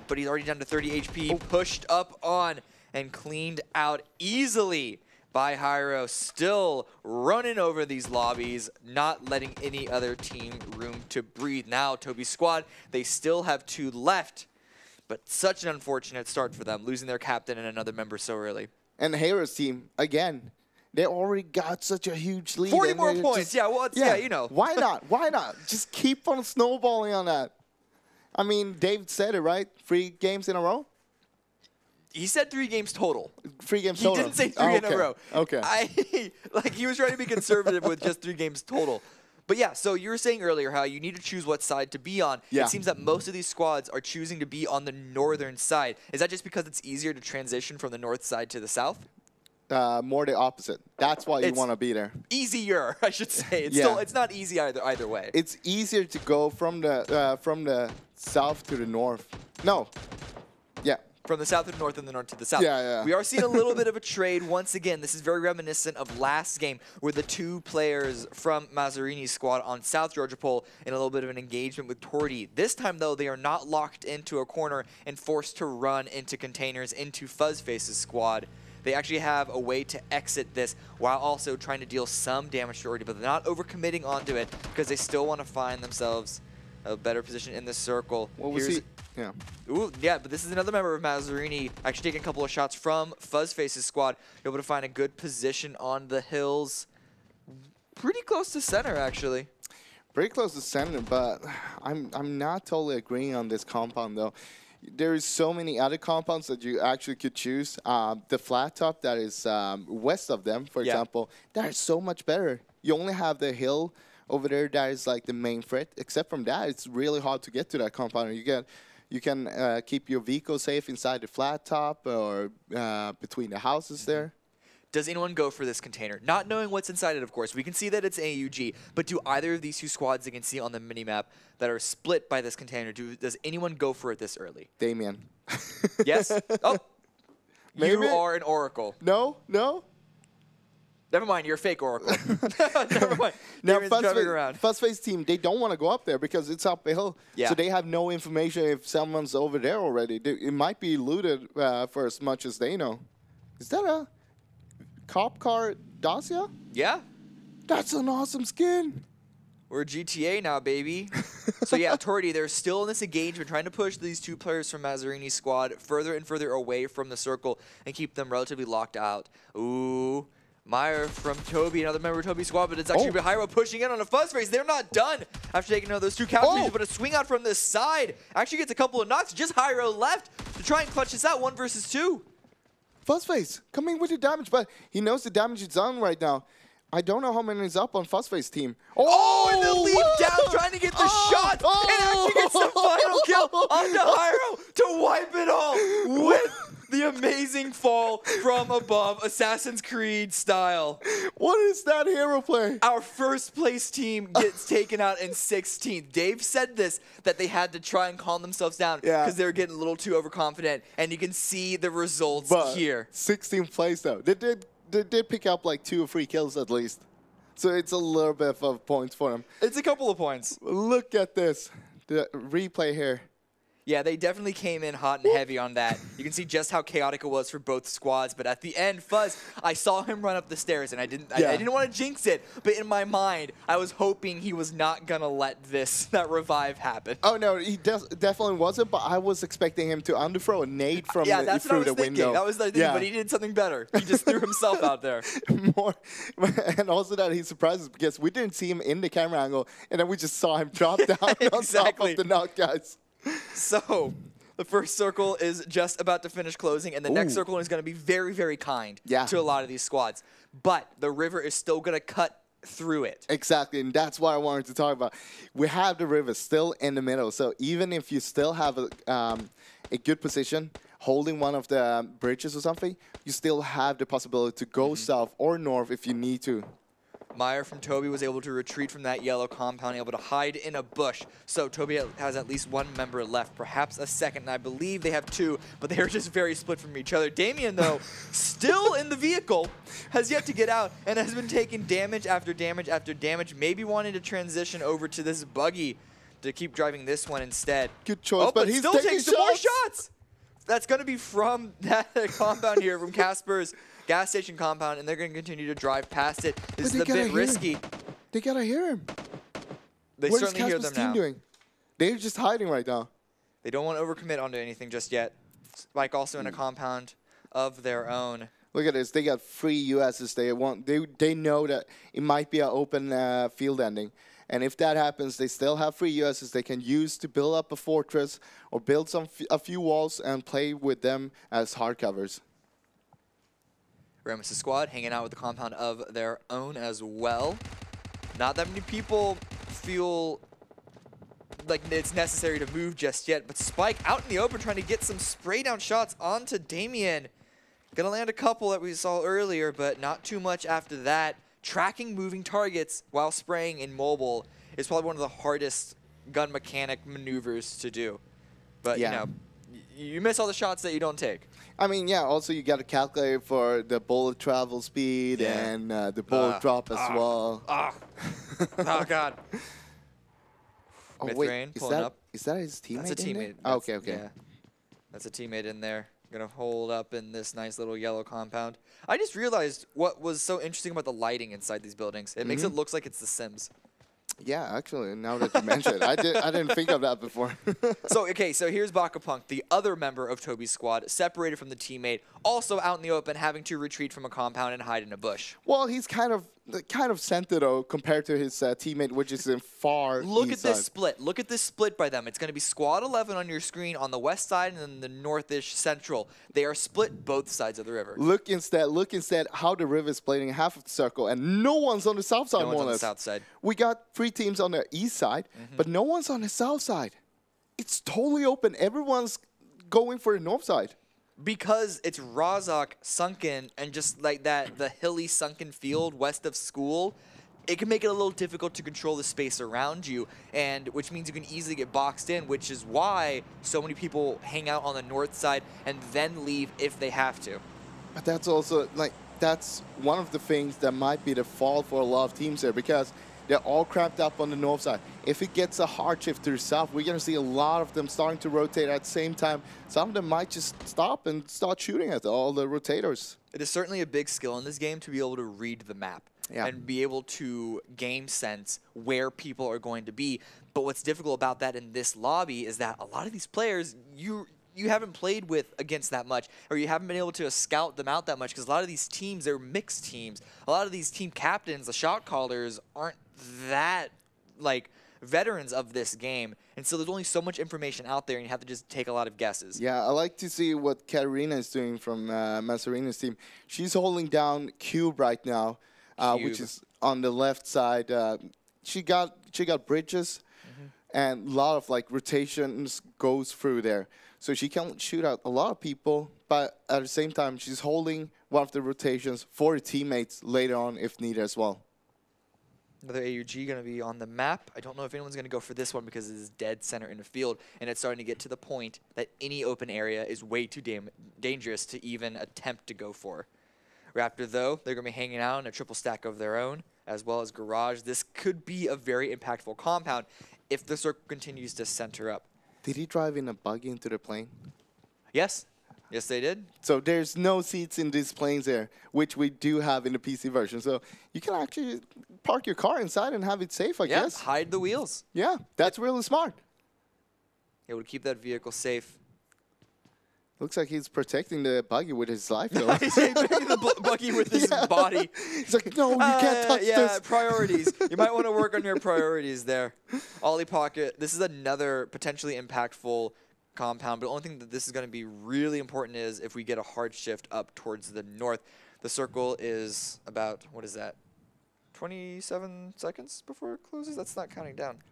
But he's already down to 30 HP. Pushed up on and cleaned out easily by Hyro, still running over these lobbies, not letting any other team room to breathe. Now, Toby's squad, they still have 2 left, but such an unfortunate start for them, losing their captain and another member so early. And Hyro's team, again, they already got such a huge lead. 40 more points, yeah, well, yeah, you know. Why not? Why not? Just keep on snowballing on that. I mean, David said it, right? 3 games in a row? He said 3 games total. 3 games total? He didn't say 3 in a row. Okay. Like, he was trying to be conservative with just 3 games total. But yeah, so you were saying earlier how you need to choose what side to be on. Yeah. It seems that most of these squads are choosing to be on the northern side. Is that just because it's easier to transition from the north side to the south? More the opposite. That's why you want to be there. Easier, I should say. It's not easy either way. It's easier to go from the south to the north. No. Yeah. From the south to the north and the north to the south. Yeah. We are seeing a little bit of a trade once again. This is very reminiscent of last game where the 2 players from Mazzarini's squad on South Georgia Pole in a little bit of an engagement with Tordy. This time, though, they are not locked into a corner and forced to run into containers into Fuzzface's squad. They actually have a way to exit this while also trying to deal some damage to Tordy, but they're not overcommitting onto it because they still want to find themselves a better position in the circle. What was he? Yeah. Ooh, yeah, but this is another member of Mazzarini actually taking a couple of shots from Fuzzface's squad, able to find a good position on the hills. Pretty close to center, actually. Pretty close to center, but I'm not totally agreeing on this compound, though. There is so many other compounds that you actually could choose. The flat top that is west of them, for example, that is so much better. You only have the hill over there that is like the main threat. Except from that, it's really hard to get to that compound. You can keep your vehicle safe inside the flat top or between the houses there. Does anyone go for this container? Not knowing what's inside it, of course. We can see that it's AUG, but do either of these 2 squads you can see on the minimap that are split by this container, does anyone go for it this early? Damien. Yes? Oh, Maybe? You are an Oracle. No. Never mind, you're a fake Oracle. Never mind. Now, around. Fuzzface team, they don't want to go up there because it's uphill. Yeah. So they have no information if someone's over there already. It might be looted for as much as they know. Is that a cop car Dacia? Yeah. That's an awesome skin. We're GTA now, baby. So yeah, Tordy, they're still in this engagement, trying to push these 2 players from Mazzarini's squad further and further away from the circle and keep them relatively locked out. Ooh. Meyer from Toby, another member of Toby's squad, but it's actually Hyro pushing in on a Fuzzface. They're not done after taking out those 2 counters, but a swing out from this side. Actually gets a couple of knocks. Just Hyro left to try and clutch this out 1 versus 2. Fuzzface, coming with your damage, but he knows the damage is done right now. I don't know how many is up on Fuzzface team. And the leap down, trying to get the shot, and actually gets the final kill onto Hyro to wipe it all with the amazing fall from above, Assassin's Creed style. What is that hero play? Our first place team gets taken out in 16th. Dave said this, that they had to try and calm themselves down because they were getting a little too overconfident, and you can see the results here. 16th place, though. They did pick up like 2 or 3 kills at least. So it's a little bit of points for them. It's a couple of points. Look at this. The replay here. Yeah, they definitely came in hot and heavy on that. You can see just how chaotic it was for both squads. But at the end, Fuzz, I saw him run up the stairs, and I didn't want to jinx it. But in my mind, I was hoping he was not gonna let that revive happen. Oh no, he definitely wasn't. But I was expecting him to underthrow a nade from through the window. That was the thing. But he did something better. He just threw himself out there. And also that he surprised us because we didn't see him in the camera angle, and then we just saw him drop down on top of the knock guys. So, the first circle is just about to finish closing, and the next circle is going to be very, very kind to a lot of these squads. But the river is still going to cut through it. Exactly, and that's what I wanted to talk about. We have the river still in the middle, so even if you still have a good position, holding one of the bridges or something, you still have the possibility to go south or north if you need to. Meyer from Toby was able to retreat from that yellow compound, able to hide in a bush. So Toby has at least 1 member left, perhaps a second, and I believe they have 2, but they are just very split from each other. Damien, though, still in the vehicle, has yet to get out and has been taking damage after damage after damage, maybe wanting to transition over to this buggy to keep driving this one instead. Good choice, but he's still takes some more shots. That's going to be from that compound here, from Casper's gas station compound, and they're going to continue to drive past it. This is a bit risky. They got to hear him. They certainly hear them now. Doing? They're just hiding right now. They don't want to overcommit onto anything just yet. Spike also in a compound of their own. Look at this. They got 3 USs. They know that it might be an open field ending. And if that happens, they still have free USs they can use to build up a fortress or build a few walls and play with them as hardcovers. Rammus' squad hanging out with the compound of their own as well. Not that many people feel like it's necessary to move just yet, but Spike out in the open trying to get some spray down shots onto Damien. Gonna land a couple that we saw earlier, but not too much after that. Tracking moving targets while spraying in mobile is probably one of the hardest gun mechanic maneuvers to do. But yeah. You know, you miss all the shots that you don't take. I mean, yeah, also you got to calculate for the bullet travel speed and the bullet drop as well. Oh, God. Oh, Myth wait, Rain is pulling that, up. Is that his teammate? That's a teammate. Oh, okay, okay. Yeah. That's a teammate in there. Gonna hold up in this nice little yellow compound. I just realized what was so interesting about the lighting inside these buildings. It makes it look like it's The Sims. Yeah, actually, now that you mention it, I didn't think of that before. So here's Bakapunk, the other member of Toby's squad, separated from the teammate, also out in the open, having to retreat from a compound and hide in a bush. Well, he's kind of center though compared to his teammate, which is in far Look east at this side. split. Look at this split by them. It's going to be squad 11 on your screen on the west side and then the northish central. They are split both sides of the river. Look instead how the river is playing in half of the circle, and no one's on the south side. No one's on the south side. We got 3 teams on the east side, but no one's on the south side. It's totally open. Everyone's going for the north side. Because it's Razak sunken and just like that, the hilly sunken field west of school, it can make it a little difficult to control the space around you, and which means you can easily get boxed in, which is why so many people hang out on the north side and then leave if they have to. But that's also, that's one of the things that might be the fault for a lot of teams there, because they're all cramped up on the north side. If it gets a hard shift to the south, we're going to see a lot of them starting to rotate at the same time. Some of them might just stop and start shooting at all the rotators. It is certainly a big skill in this game to be able to read the map and be able to game sense where people are going to be. But what's difficult about that in this lobby is that a lot of these players, you haven't played with against that much, or you haven't been able to scout them out that much, because a lot of these teams, they're mixed teams. A lot of these team captains, the shot callers, aren't that veterans of this game, and so there's only so much information out there and you have to just take a lot of guesses. Yeah, I like to see what Katarina is doing from Mazzarina's team. She's holding down Cube right now, which is on the left side. She got bridges and a lot of rotations goes through there, so she can shoot out a lot of people, but at the same time she's holding one of the rotations for her teammates later on if needed as well. Another AUG going to be on the map. I don't know if anyone's going to go for this one because it is dead center in the field, and it's starting to get to the point that any open area is way too dangerous to even attempt to go for. Raptor, though, they're going to be hanging out in a triple stack of their own, as well as Garage. This could be a very impactful compound if the circle continues to center up. Did he drive in a buggy into the plane? Yes. Yes, they did. So there's no seats in these planes there, which we do have in the PC version. So you can actually park your car inside and have it safe, I guess. Hide the wheels. Yeah, that's really smart. It would keep that vehicle safe. Looks like he's protecting the buggy with his life, though. He's protecting the buggy with his body. He's like, no, you can't touch this. Yeah, priorities. You might want to work on your priorities there. Ollie Pocket, this is another potentially impactful compound, but the only thing that this is going to be really important is if we get a hard shift up towards the north. The circle is about, what is that, 27 seconds before it closes? That's not counting down.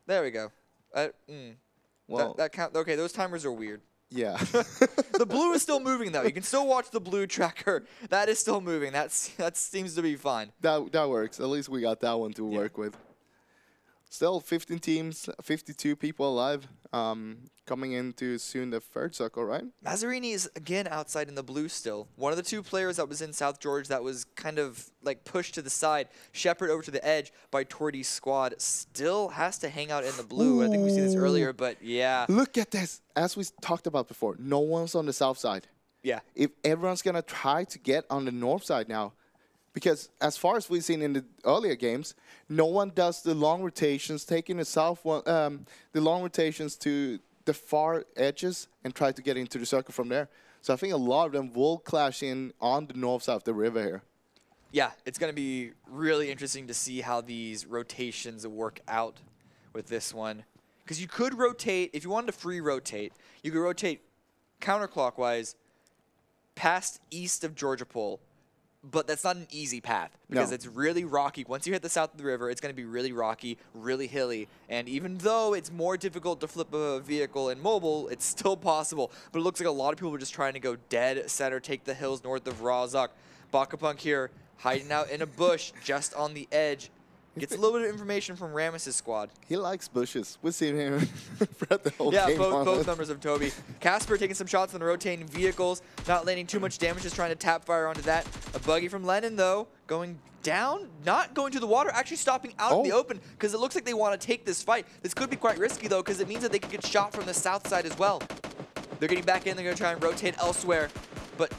There we go. Well, that count. Okay, those timers are weird. Yeah. The blue is still moving, though. You can still watch the blue tracker. That is still moving. That seems to be fine. That works. At least we got that one to work with. Still 15 teams, 52 people alive, coming into soon the third circle, right? Mazzarini is again outside in the blue still. One of the 2 players that was in South George that was kind of pushed to the side, shepherd over to the edge by Tordy's squad, still has to hang out in the blue. Ooh. I think we seen this earlier, but yeah. Look at this. As we talked about before, no one's on the south side. Yeah. If everyone's going to try to get on the north side now, because as far as we've seen in the earlier games, no one does the long rotations, taking the south one, the long rotations to the far edges and try to get into the circle from there. So I think a lot of them will clash in on the north side of the river here. Yeah, it's going to be really interesting to see how these rotations work out with this one. Because you could rotate, if you wanted to free rotate, you could rotate counterclockwise past east of Georgia Pole, but that's not an easy path because it's really rocky. Once you hit the south of the river, it's going to be really rocky, really hilly, and even though it's more difficult to flip a vehicle in mobile, it's still possible. But it looks like a lot of people are just trying to go dead center, take the hills north of Razak. Bakapunk here, hiding out in a bush just on the edge. Gets a little bit of information from Rammus' squad. He likes bushes. We've seen him throughout the whole game. Yeah, both numbers of Toby. Casper taking some shots on the rotating vehicles, not landing too much damage, just trying to tap fire onto that. A buggy from Lennon, though, going down, not going to the water, actually stopping out in the open because it looks like they want to take this fight. This could be quite risky, though, because it means that they could get shot from the south side as well. They're getting back in. They're going to try and rotate elsewhere, but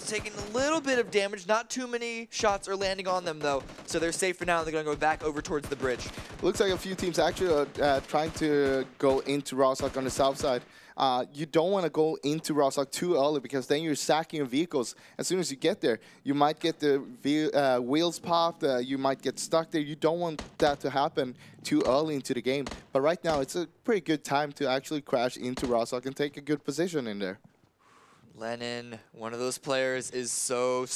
taking a little bit of damage. Not too many shots are landing on them, though, so they're safe for now. They're going to go back over towards the bridge. Looks like a few teams actually are trying to go into Razak on the south side. You don't want to go into Razak too early because then you're sacking your vehicles. As soon as you get there, you might get the wheels popped, you might get stuck there. You don't want that to happen too early into the game. But right now, it's a pretty good time to actually crash into Razak and take a good position in there. Lennon, one of those players, is so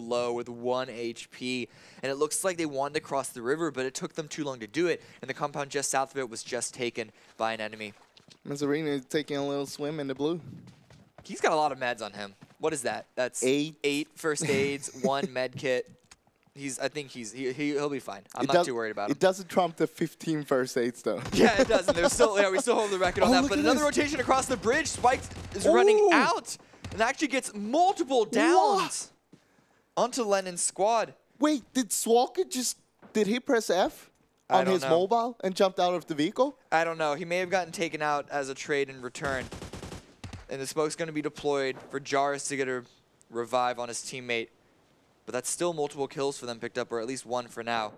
low with 1 HP. And it looks like they wanted to cross the river, but it took them too long to do it. And the compound just south of it was just taken by an enemy. Mazzarini is taking a little swim in the blue. He's got a lot of meds on him. What is that? That's 8 first aids, 1 med kit. I think he'll be fine. I'm not too worried about him. It doesn't trump the 15 first aids, though. Yeah, it doesn't. There's still, we still hold the record on that. But another rotation across the bridge. Spike is running out. And actually gets multiple downs onto Lennon's squad. Wait, did Swalker did he press F on his mobile and jumped out of the vehicle? I don't know. He may have gotten taken out as a trade in return. And the smoke's going to be deployed for Jarvis to get a revive on his teammate. But that's still multiple kills for them picked up, or at least 1 for now.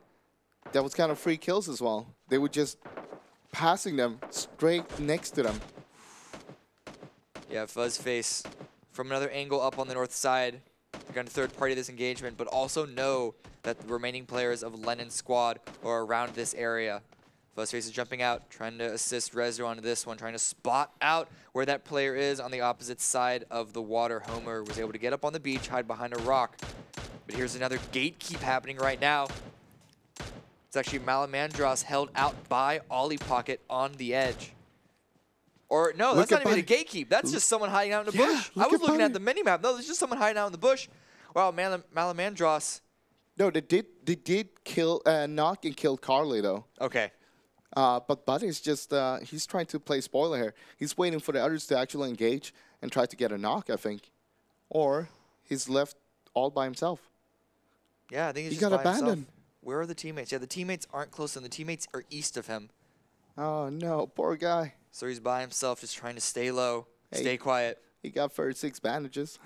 That was kind of free kills as well. They were just passing them straight next to them. Yeah, Fuzzface from another angle up on the north side. They're going to third party this engagement, but also know that the remaining players of Lennon's squad are around this area. Fuzzface is jumping out, trying to assist Rezo onto this one, trying to spot out where that player is on the opposite side of the water. Homer was able to get up on the beach, hide behind a rock. But here's another gatekeep happening right now. It's actually Malamandros held out by Ollie Pocket on the edge. Or, no, that's not even a gatekeep. That's just someone hiding out in the bush. I was looking at the minimap. No, there's just someone hiding out in the bush. Wow, Malamandros. No, they did kill, knock and kill Carly, though. Okay. But Buddy's just, he's trying to play spoiler here. He's waiting for the others to actually engage and try to get a knock, I think. Or he's left all by himself. Yeah, I think he's just by himself. Where are the teammates? Yeah, the teammates aren't close to him. The teammates are east of him. Oh, no, poor guy. So he's by himself, just trying to stay low, stay quiet. He got 36 bandages.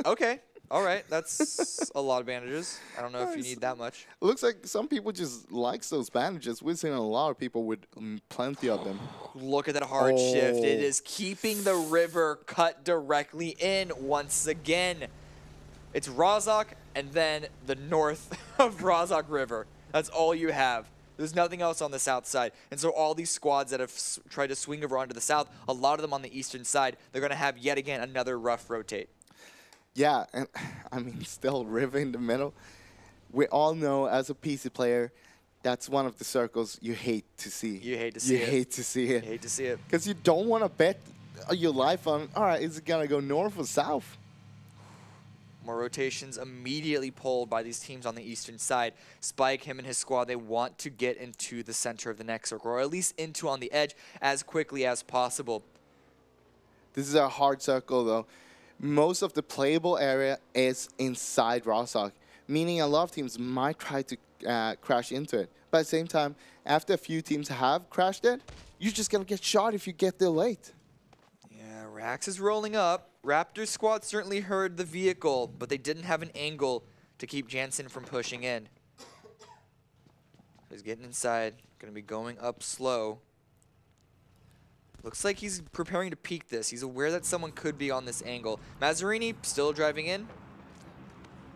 Okay. All right. That's a lot of bandages. I don't know if you need that much. It looks like some people just likes those bandages. We've seen a lot of people with plenty of them. Look at that hard shift. It is keeping the river cut directly in once again. It's Razak and then the north of Razak River. That's all you have. There's nothing else on the south side. And so all these squads that have tried to swing over onto the south, a lot of them on the eastern side, they're going to have yet again another rough rotate. Yeah, and I mean, still river in the middle. We all know as a PC player, that's one of the circles you hate to see. You hate to see it. You hate to see it. You hate to see it. Because you don't want to bet your life on, all right, is it going to go north or south? More rotations immediately pulled by these teams on the eastern side. Spike, him and his squad, they want to get into the center of the next circle, or at least into on the edge as quickly as possible. This is a hard circle, though. Most of the playable area is inside Razak, meaning a lot of teams might try to crash into it. But at the same time, after a few teams have crashed it, you're just going to get shot if you get there late. Yeah, Rax is rolling up. Raptor squad certainly heard the vehicle, but they didn't have an angle to keep Jansen from pushing in. He's getting inside, going to be going up slow. Looks like he's preparing to peek this. He's aware that someone could be on this angle. Mazzarini still driving in.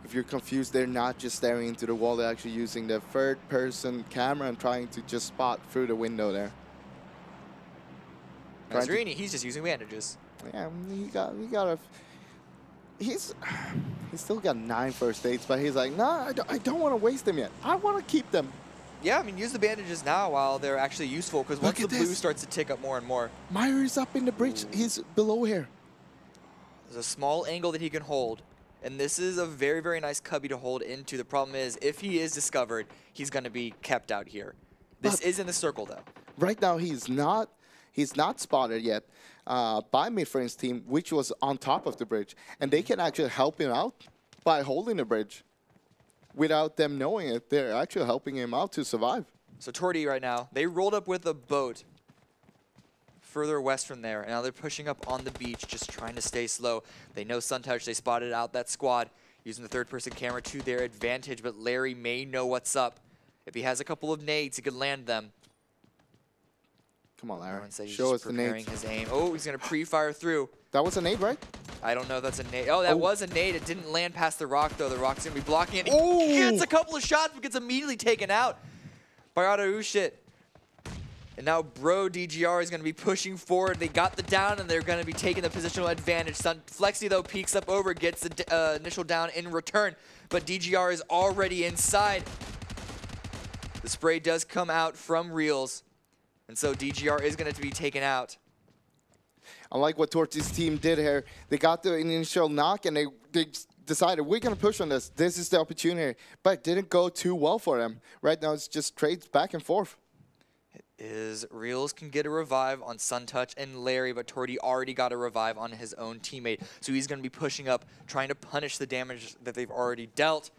if you're confused, they're not just staring into the wall. They're actually using the third-person camera and trying to just spot through the window there. Nazrini, he's just using bandages. Yeah, he's still got 9 first aids, but he's like, nah, I don't want to waste them yet. I want to keep them. Yeah, I mean, use the bandages now while they're actually useful, because once the blue starts to tick up more and more. Meyer is up in the bridge. He's below here. There's a small angle that he can hold, and this is a very, very nice cubby to hold into. The problem is, if he is discovered, he's going to be kept out here. This is in the circle, though. Right now, he's not spotted yet by Midframe's team, which was on top of the bridge, and they can actually help him out by holding the bridge. Without them knowing it, they're actually helping him out to survive. So Torty right now, they rolled up with a boat further west from there, and now they're pushing up on the beach, just trying to stay slow. They know Suntouch, they spotted out that squad, using the third-person camera to their advantage, but Larry may know what's up. If he has a couple of nades, he could land them. Come on, Larry. Show us the nade. His aim. Oh, he's going to pre-fire through. That was a nade, right? I don't know if that's a nade. Oh, that was a nade. It didn't land past the rock, though. The rock's going to be blocking it. He gets a couple of shots, but gets immediately taken out by Ushit. And now Bro DGR is going to be pushing forward. They got the down, and they're going to be taking the positional advantage. Flexi, though, peeks up over, gets the initial down in return. But DGR is already inside. The spray does come out from Reels. And so DGR is going to be taken out. I like what Torty's team did here. They got the initial knock, and they decided, we're going to push on this. This is the opportunity. But it didn't go too well for them. Right now, it's just trades back and forth. It is Reels can get a revive on Suntouch and Larry, but Torty already got a revive on his own teammate. So he's going to be pushing up, trying to punish the damage that they've already dealt.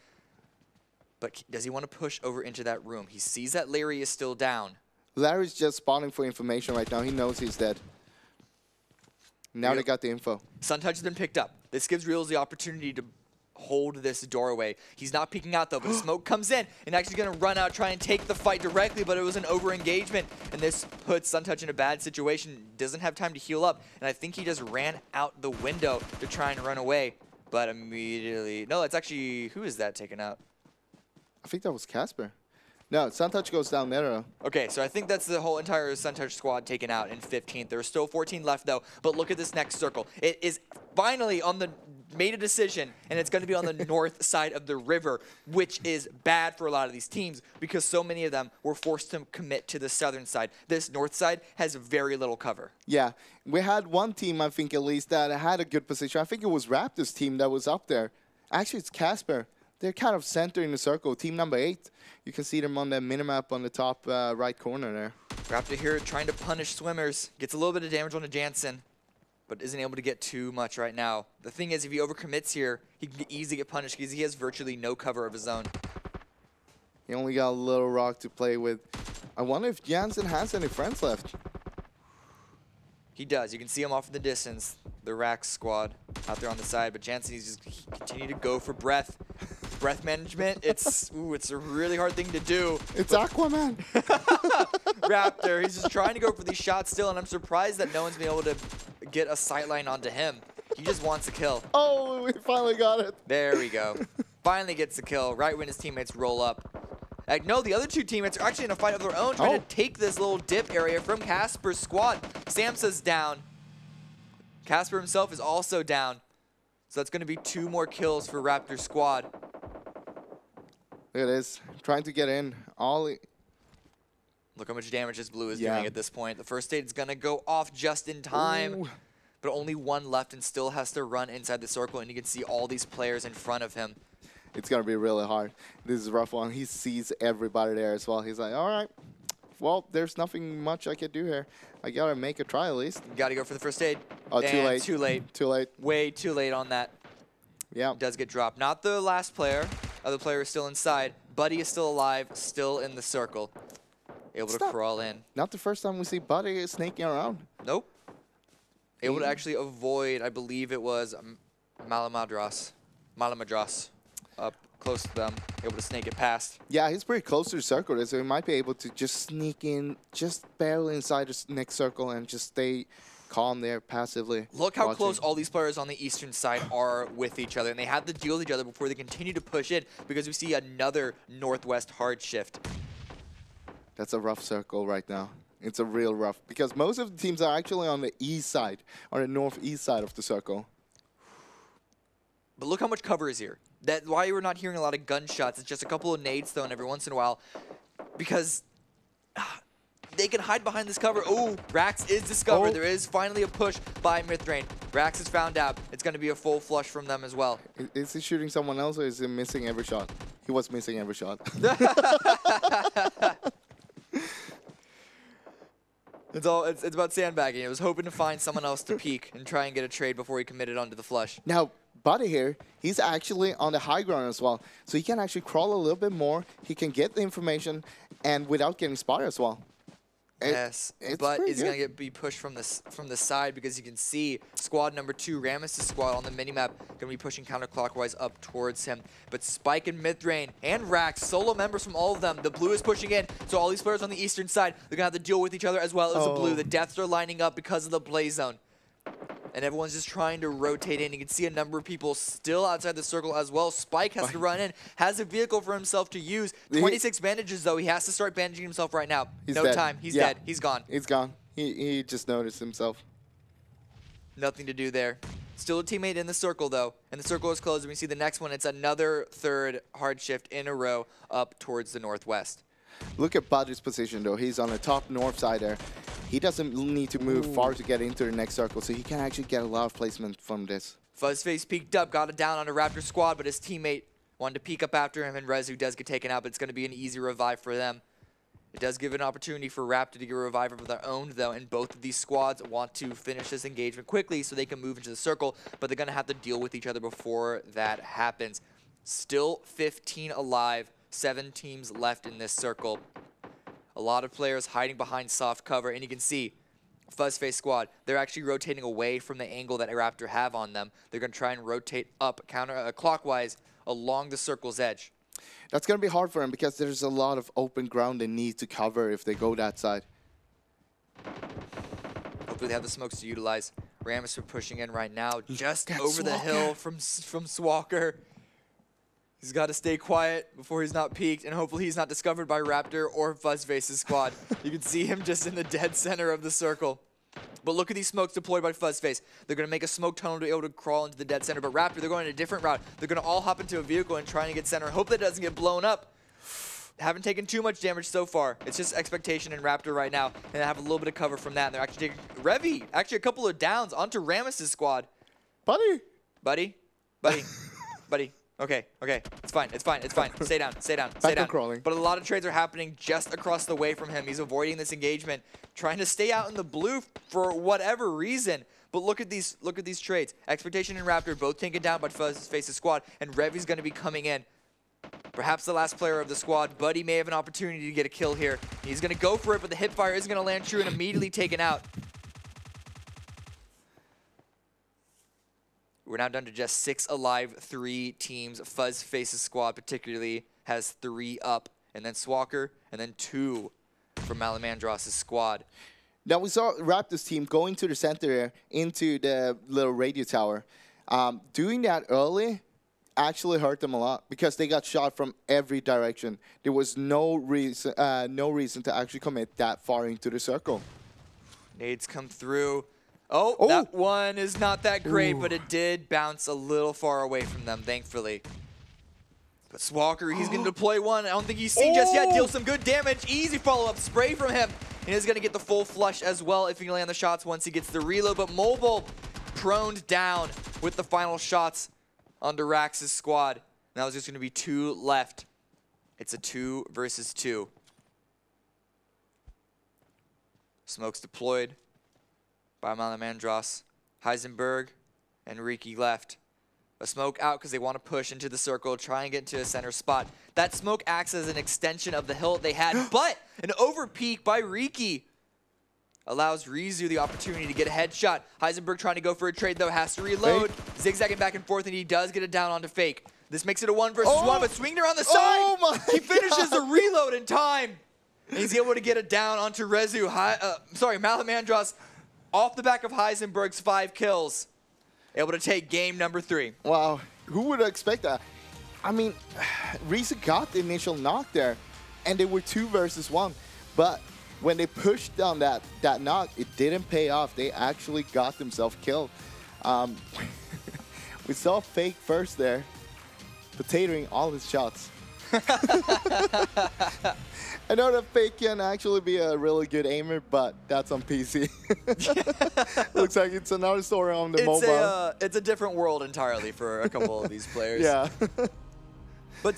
But does he want to push over into that room? He sees that Larry is still down. Larry's just spawning for information right now. He knows he's dead. Now they got the info. Suntouch has been picked up. This gives Reels the opportunity to hold this doorway. He's not peeking out, though, but smoke comes in, and actually going to run out, try and take the fight directly, but it was an over-engagement, and this puts Suntouch in a bad situation. Doesn't have time to heal up, and I think he just ran out the window to try and run away, but immediately... No, it's actually... Who is that taken out? I think that was Casper. No, Suntouch goes down there. Okay, so I think that's the whole entire Suntouch squad taken out in 15th. There's still 14 left, though, but look at this next circle. It is finally on the made a decision, and it's going to be on the north side of the river, which is bad for a lot of these teams because so many of them were forced to commit to the southern side. This north side has very little cover. Yeah, we had one team, I think at least, that had a good position. I think it was Raptors' team that was up there. Actually, it's Casper. They're kind of centering the circle. Team number 8. You can see them on the minimap on the top right corner there. Raptor here trying to punish swimmers. Gets a little bit of damage on a Jansen, but isn't able to get too much right now. The thing is, if he overcommits here, he can easily get punished because he has virtually no cover of his own. He only got a little rock to play with. I wonder if Jansen has any friends left. He does. You can see him off in the distance. The Rax squad out there on the side, but Jansen he's just continue to go for breath. Breath management, it's a really hard thing to do. It's Aquaman. Raptor, he's just trying to go for these shots still, and I'm surprised that no one's been able to get a sightline onto him. He just wants a kill. Oh, we finally got it. There we go. Finally gets the kill right when his teammates roll up. No, the other two teammates are actually in a fight of their own, trying to take this little dip area from Casper's squad. Samsa's down. Casper himself is also down. So that's going to be 2 more kills for Raptor's squad. It is. Trying to get in. Look how much damage this blue is doing at this point. The first aid is going to go off just in time. Ooh. But only 1 left and still has to run inside the circle. And you can see all these players in front of him. It's going to be really hard. This is a rough one. He sees everybody there as well. He's like, all right. Well, there's nothing much I can do here. I got to make a try at least. You got to go for the first aid. Oh, too late. Too late. Too late. Way too late on that. Yeah. Does get dropped. Not the last player. Other player is still inside. Buddy is still alive, still in the circle. Able to crawl in. Not the first time we see Buddy snaking around. Nope. Able to actually avoid, I believe it was Malamadras up close to them. Able to snake it past. Yeah, he's pretty close to the circle, so he might be able to just sneak in just barely inside the next circle and just stay calm there, passively. Look how close all these players on the eastern side are with each other, and they have to deal with each other before they continue to push in, because we see another northwest hard shift. That's a rough circle right now. It's a real rough, because most of the teams are actually on the east side, or the northeast side of the circle. But look how much cover is here. That's why we're not hearing a lot of gunshots. It's just a couple of nades thrown every once in a while, because they can hide behind this cover. Oh, Rax is discovered. There is finally a push by Mithrain. Rax is found out. It's going to be a full flush from them as well. Is he shooting someone else, or is he missing every shot? He was missing every shot. It's about sandbagging. It was hoping to find someone else to peek and try and get a trade before he committed onto the flush. Now, Buddy here, he's actually on the high ground as well. So he can actually crawl a little bit more. He can get the information and without getting spotted as well. Yes, but is going to be pushed from the side, because you can see squad number 2, Rammus' squad on the minimap, going to be pushing counterclockwise up towards him. But Spike and Mithrain and Rax, solo members from all of them. The blue is pushing in, so all these players on the eastern side, they're going to have to deal with each other as well as the blue. The deaths are lining up because of the blaze zone. And everyone's just trying to rotate in. You can see a number of people still outside the circle as well. Spike has to run in, has a vehicle for himself to use. 26 bandages, though. He has to start bandaging himself right now. No time. He's dead. He's gone. He's gone. He just noticed himself. Nothing to do there. Still a teammate in the circle, though. And the circle is closed. And we see the next one. It's another third hard shift in a row up towards the northwest. Look at Buddy's position, though. He's on the top north side there. He doesn't need to move far to get into the next circle, so he can actually get a lot of placement from this. Fuzzface peeked up, got it down on a Raptor squad, but his teammate wanted to peek up after him, and Rezu does get taken out, but it's going to be an easy revive for them. It does give an opportunity for Raptor to get a revive of their own, though, and both of these squads want to finish this engagement quickly so they can move into the circle, but they're going to have to deal with each other before that happens. Still 15 alive, 7 teams left in this circle. A lot of players hiding behind soft cover, and you can see Fuzzface squad, they're actually rotating away from the angle that Raptor have on them. They're going to try and rotate up clockwise along the circle's edge. That's going to be hard for them, because there's a lot of open ground they need to cover if they go that side. Hopefully they have the smokes to utilize. Rammus are pushing in right now, just over the hill from Swalker. He's got to stay quiet before he's not peeked, and hopefully he's not discovered by Raptor or Fuzzface's squad. You can see him just in the dead center of the circle. But look at these smokes deployed by Fuzzface. They're going to make a smoke tunnel to be able to crawl into the dead center. But Raptor, they're going a different route. They're going to all hop into a vehicle and try and get center. Hope that it doesn't get blown up. Haven't taken too much damage so far. It's just expectation in Raptor right now. And they have a little bit of cover from that. And they're actually taking Revy, actually a couple of downs onto Rammus' squad. Buddy. Buddy. Buddy. Buddy. Okay, okay, it's fine, it's fine, it's fine. Stay down, stay down, stay down. Crawling. But a lot of trades are happening just across the way from him. He's avoiding this engagement, trying to stay out in the blue for whatever reason. But look at these trades. Expectation and Raptor both taken down by Fuzzface's squad, and Revy's going to be coming in. Perhaps the last player of the squad. Buddy may have an opportunity to get a kill here. He's going to go for it, but the hipfire is going to land true and immediately taken out. We're now down to just 6 alive, 3 teams. Fuzzface's squad particularly has 3 up, and then Swalker, and then 2 from Malamandros' squad. Now we saw Raptor's team going to the center here, into the little radio tower. Doing that early actually hurt them a lot, because they got shot from every direction. There was no reason to actually commit that far into the circle. Nades come through. Oh, that one is not that great, but it did bounce a little far away from them, thankfully. But Swalker, he's going to deploy one. I don't think he's seen just yet. Deal some good damage. Easy follow-up spray from him. And he's going to get the full flush as well if he can land the shots once he gets the reload. But Mobile proned down with the final shots onto Rax's squad. Now there's just going to be 2 left. It's a 2 versus 2. Smokes deployed by Malamandros. Heisenberg and Riki left. A smoke out because they want to push into the circle, try and get into a center spot. That smoke acts as an extension of the hill they had, but an overpeak by Riki allows Rezu the opportunity to get a headshot. Heisenberg trying to go for a trade, though, has to reload. Zigzagging back and forth, and he does get it down onto Fake. This makes it a 1 versus 1, but swinging around the side, he finishes the reload in time. And he's able to get it down onto Rezu. Malamandros off the back of Heisenberg's 5 kills, able to take game number 3. Wow, who would expect that? I mean, Risa got the initial knock there, and they were 2 versus 1. But when they pushed down that knock, it didn't pay off. They actually got themselves killed. We saw Fake first there, potatoing all his shots. I know that Fake can actually be a really good aimer, but that's on PC. Looks like it's another story on the mobile. It's a different world entirely for a couple of these players. Yeah. But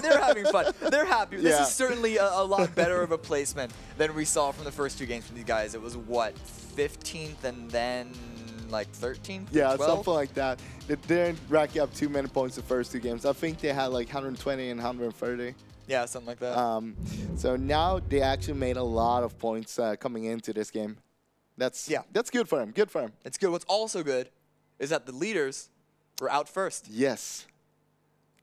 they're having fun. They're happy. This Yeah. is certainly a lot better of a placement than we saw from the first 2 games from these guys. It was, what, 15th and then like 13th? Yeah, 12th? something like that. They didn't rack up too many points the first 2 games. I think they had like 120 and 130. Yeah, something like that. So now they actually made a lot of points coming into this game. That's good for them. Good for them. It's good. What's also good is that the leaders were out first. Yes.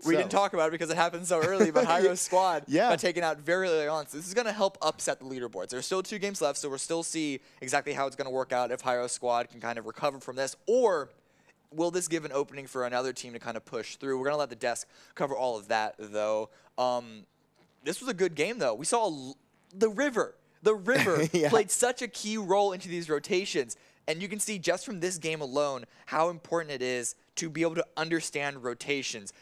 We didn't talk about it because it happened so early, but Hyro's squad got taken out very early on. So this is going to help upset the leaderboards. There's still 2 games left, so we'll still see exactly how it's going to work out if Hyro's squad can kind of recover from this. Or will this give an opening for another team to kind of push through? We're going to let the desk cover all of that, though. This was a good game, though. We saw the river. The river played such a key role into these rotations. And you can see just from this game alone how important it is to be able to understand rotations.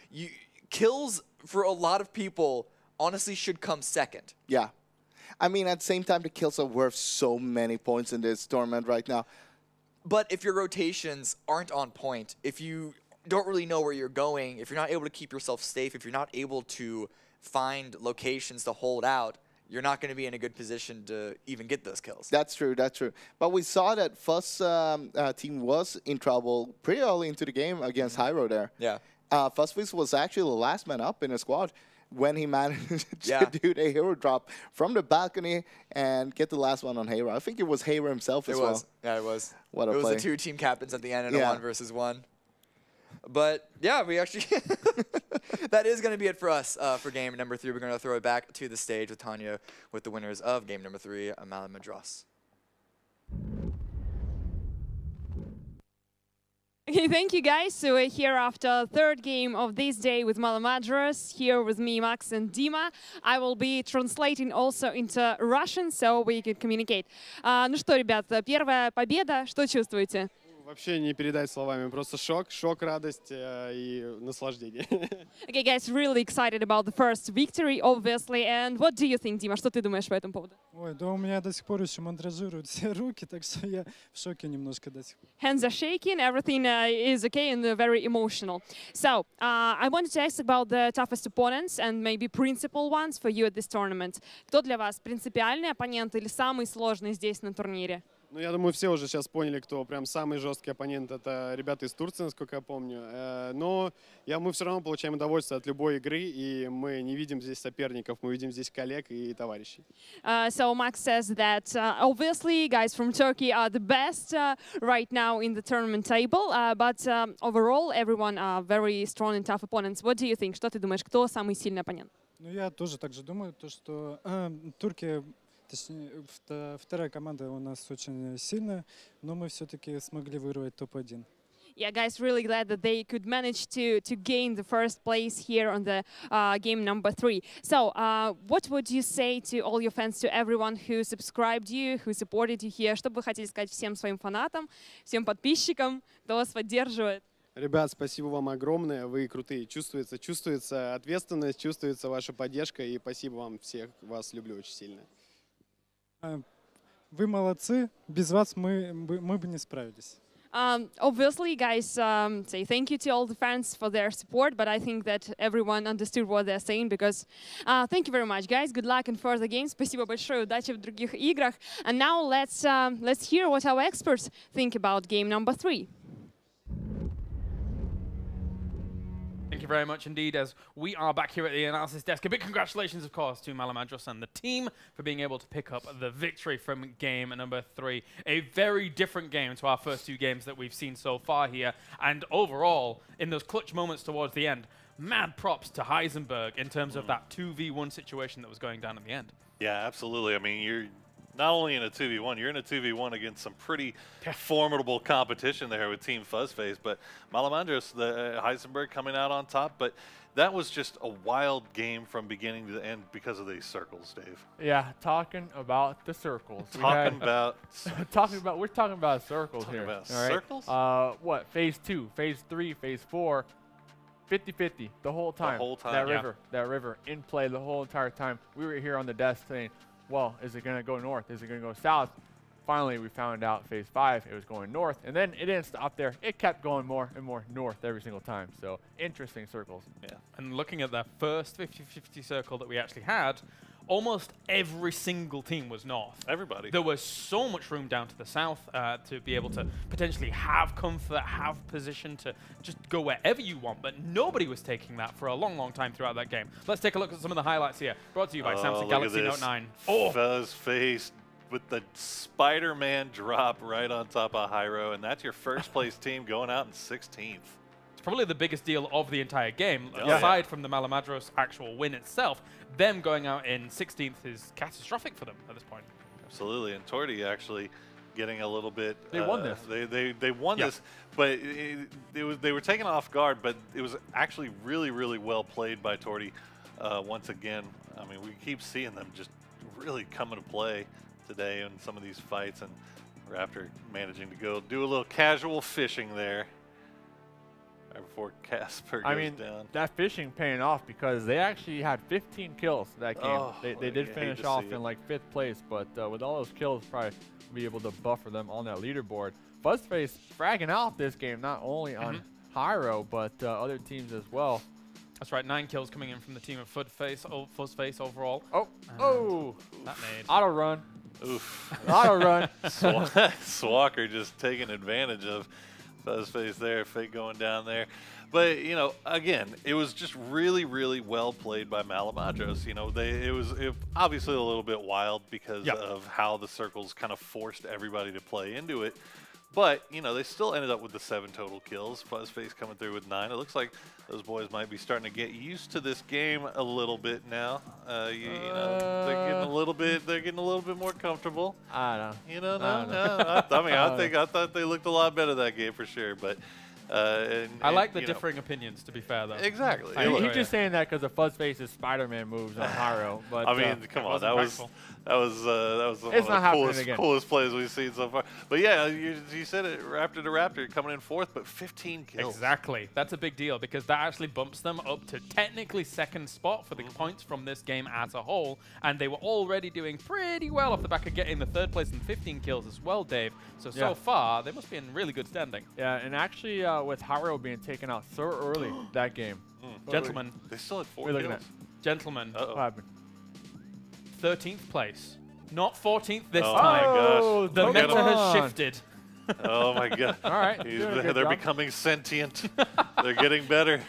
Kills for a lot of people honestly should come second. Yeah. I mean, at the same time, the kills are worth so many points in this tournament right now. But if your rotations aren't on point, if you don't really know where you're going, if you're not able to keep yourself safe, if you're not able to find locations to hold out, you're not going to be in a good position to even get those kills. That's true, that's true. But we saw that Fuss team was in trouble pretty early into the game against Hyro there. Yeah. Fuzzfist was actually the last man up in the squad when he managed to do the hero drop from the balcony and get the last one on Hero. I think it was Hero himself as well. Yeah, it was. What a play. play. Was the 2 team captains at the end in a 1 versus 1. But yeah, we actually that is going to be it for us for game number 3. We're going to throw it back to the stage with Tanya with the winners of game number 3, Amal and Madras. Okay, thank you guys. So we're here after 3rd game of this day with Malamadras. Here with me, Max and Dima. I will be translating also into Russian, so we can communicate. Ну что, ребят, первая победа. Что чувствуете? Вообще не передать словами, просто шок, радость и наслаждение. Okay, guys, really excited about the first victory, obviously. And what do you think, Дима? Что ты думаешь по этому поводу? Ой, да у меня до сих пор еще мандражируют все руки, так что я в шоке немножко до сих пор. Hands are shaking, everything is okay and very emotional. So, I wanted to ask about the toughest opponents and maybe principal ones for you at this tournament. Кто для вас принципиальный оппонент или самый сложный здесь на турнире? Ну, я думаю, все уже сейчас поняли, кто прям самый жесткий оппонент. Это ребята из Турции, насколько я помню. Но мы все равно получаем удовольствие от любой игры, и мы не видим здесь соперников, мы видим здесь коллег и товарищей. So Max says that obviously guys from Turkey are the best right now in the tournament table, but overall everyone are very strong and tough opponents. What do you think? Что ты думаешь, кто самый сильный оппонент? Ну, я тоже так же думаю, то, что Турция, точнее, вторая команда у нас очень сильная, но мы все-таки смогли вырвать топ-1. Yeah, guys, really glad that they could manage to gain the first place here on the game number 3. So, what would you say to all your fans, to everyone who subscribed you, who supported you here? Что бы вы хотели сказать всем своим фанатам, всем подписчикам, кто вас поддерживает? Ребят, спасибо вам огромное, вы крутые. Чувствуется ответственность, чувствуется ваша поддержка, и спасибо вам всех, вас люблю очень сильно. Вы молодцы, без вас мы бы не справились. Obviously, guys, say thank you to all the fans for their support, but I think that everyone understood what they're saying, because thank you very much, guys. Good luck in further games. Спасибо большое, удачи в других играх. And now let's hear what our experts think about game number 3. Thank you very much indeed, as we are back here at the analysis desk. A big congratulations, of course, to Malamadras and the team for being able to pick up the victory from game number 3. A very different game to our first 2 games that we've seen so far here. And overall, in those clutch moments towards the end, mad props to Heisenberg in terms of that 2v1 situation that was going down at the end. Yeah, absolutely. I mean, not only in a 2v1, you're in a 2v1 against some pretty formidable competition there with Team Fuzzface, but Malamandros, the Heisenberg coming out on top, but that was just a wild game from beginning to end because of these circles, Dave. Yeah, talking about the circles. Talking about we're talking about circles here. About all right? circles? What, phase 2, phase 3, phase 4, 50-50 the whole time. The whole time, that river in play the whole entire time. We were here on the desk saying, well, is it going to go north? Is it going to go south? Finally, we found out phase 5, it was going north, and then it didn't stop there. It kept going more and more north every single time. So interesting circles. Yeah. And looking at that first 50-50 circle that we actually had, almost every single team was north. Everybody. There was so much room down to the south to be able to potentially have comfort, have position to just go wherever you want, but nobody was taking that for a long, long time throughout that game. Let's take a look at some of the highlights here. Brought to you by Samsung Galaxy Note 9. Fuzzface with the Spider-Man drop right on top of Hyro, and that's your first place team going out in 16th. It's probably the biggest deal of the entire game, aside from the Malamadros actual win itself. Them going out in 16th is catastrophic for them at this point. Absolutely, and Torty actually getting a little bit. They won this. They won this, but they were taken off guard. But it was actually really, really well played by Torty. Once again, I mean, we keep seeing them just really coming to play today in some of these fights, and Raptor managing to go do a little casual fishing there right before Casper goes down. That fishing paying off because they actually had 15 kills that game. They did finish off in like 5th place, but with all those kills, probably be able to buffer them on that leaderboard. Fuzzface fragging out this game, not only on Hyro, but other teams as well. That's right, 9 kills coming in from the team of Fuzzface overall. That made auto run. Oof. Auto run. Swalker just taking advantage of Fuzzface there, Fake going down there. But, you know, again, it was just really, really well played by Malamadros. You know, it was obviously a little bit wild because of how the circles kind of forced everybody to play into it. But, you know, they still ended up with the 7 total kills. Fuzzface coming through with 9. It looks like those boys might be starting to get used to this game a little bit now. You know, they're getting a little bit more comfortable. I don't know. You know, I thought they looked a lot better that game for sure. But I like the differing opinions, to be fair, though. Exactly. He's just saying that because of Fuzzface's Spider-Man moves on Hyro. But I mean, come on, that was one it's of the coolest plays we've seen so far. But yeah, you said it, Raptor to Raptor coming in 4th, but 15 kills. Exactly. That's a big deal because that actually bumps them up to technically 2nd spot for the points from this game as a whole. And they were already doing pretty well off the back of getting the 3rd place and 15 kills as well, Dave. So far, they must be in really good standing. Yeah, and actually with Hyro being taken out so early that game. Gentlemen. They still had 4 kills. Gentlemen. What happened? 13th place. Not 14th this time. Oh my gosh. The meta has shifted. Oh my god. All right. They're becoming sentient. They're getting better.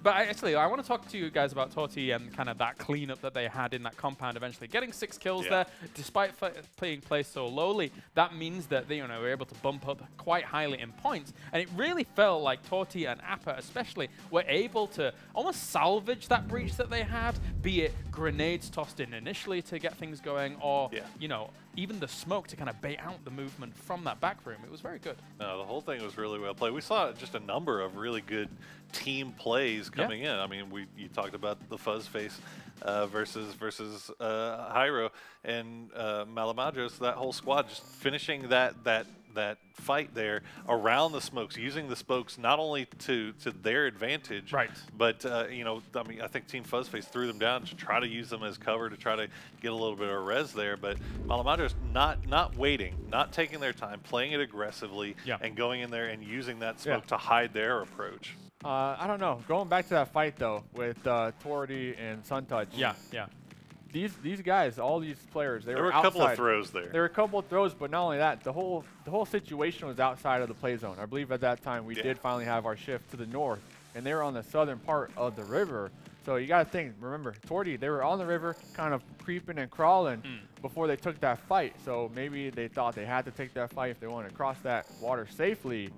But actually, I want to talk to you guys about Torty and kind of that cleanup that they had in that compound eventually. Getting 6 kills there, despite being placed so lowly, that means that they were able to bump up quite highly in points. And it really felt like Torty and Appa especially were able to almost salvage that breach that they had, be it grenades tossed in initially to get things going, or, you know, even the smoke to kind of bait out the movement from that back room. It was very good. No, the whole thing was really well played. We saw just a number of really good team plays coming in. I mean, you talked about the Fuzzface versus Hyro and Malamadros. That whole squad just finishing that fight there around the smokes, using the smokes not only to their advantage, but you know, I mean, I think Team Fuzzface threw them down to try to use them as cover to try to get a little bit of res there. But Malamadros not waiting, not taking their time, playing it aggressively, and going in there and using that smoke to hide their approach. I don't know. Going back to that fight though with Torty and Suntouch. These guys, all these players, they were outside. There were a couple of throws there. There were a couple of throws, but not only that, the whole situation was outside of the play zone. I believe at that time we did finally have our shift to the north, and they were on the southern part of the river. So you got to think, remember, Torty, they were on the river kind of creeping and crawling before they took that fight. So maybe they thought they had to take that fight if they wanted to cross that water safely.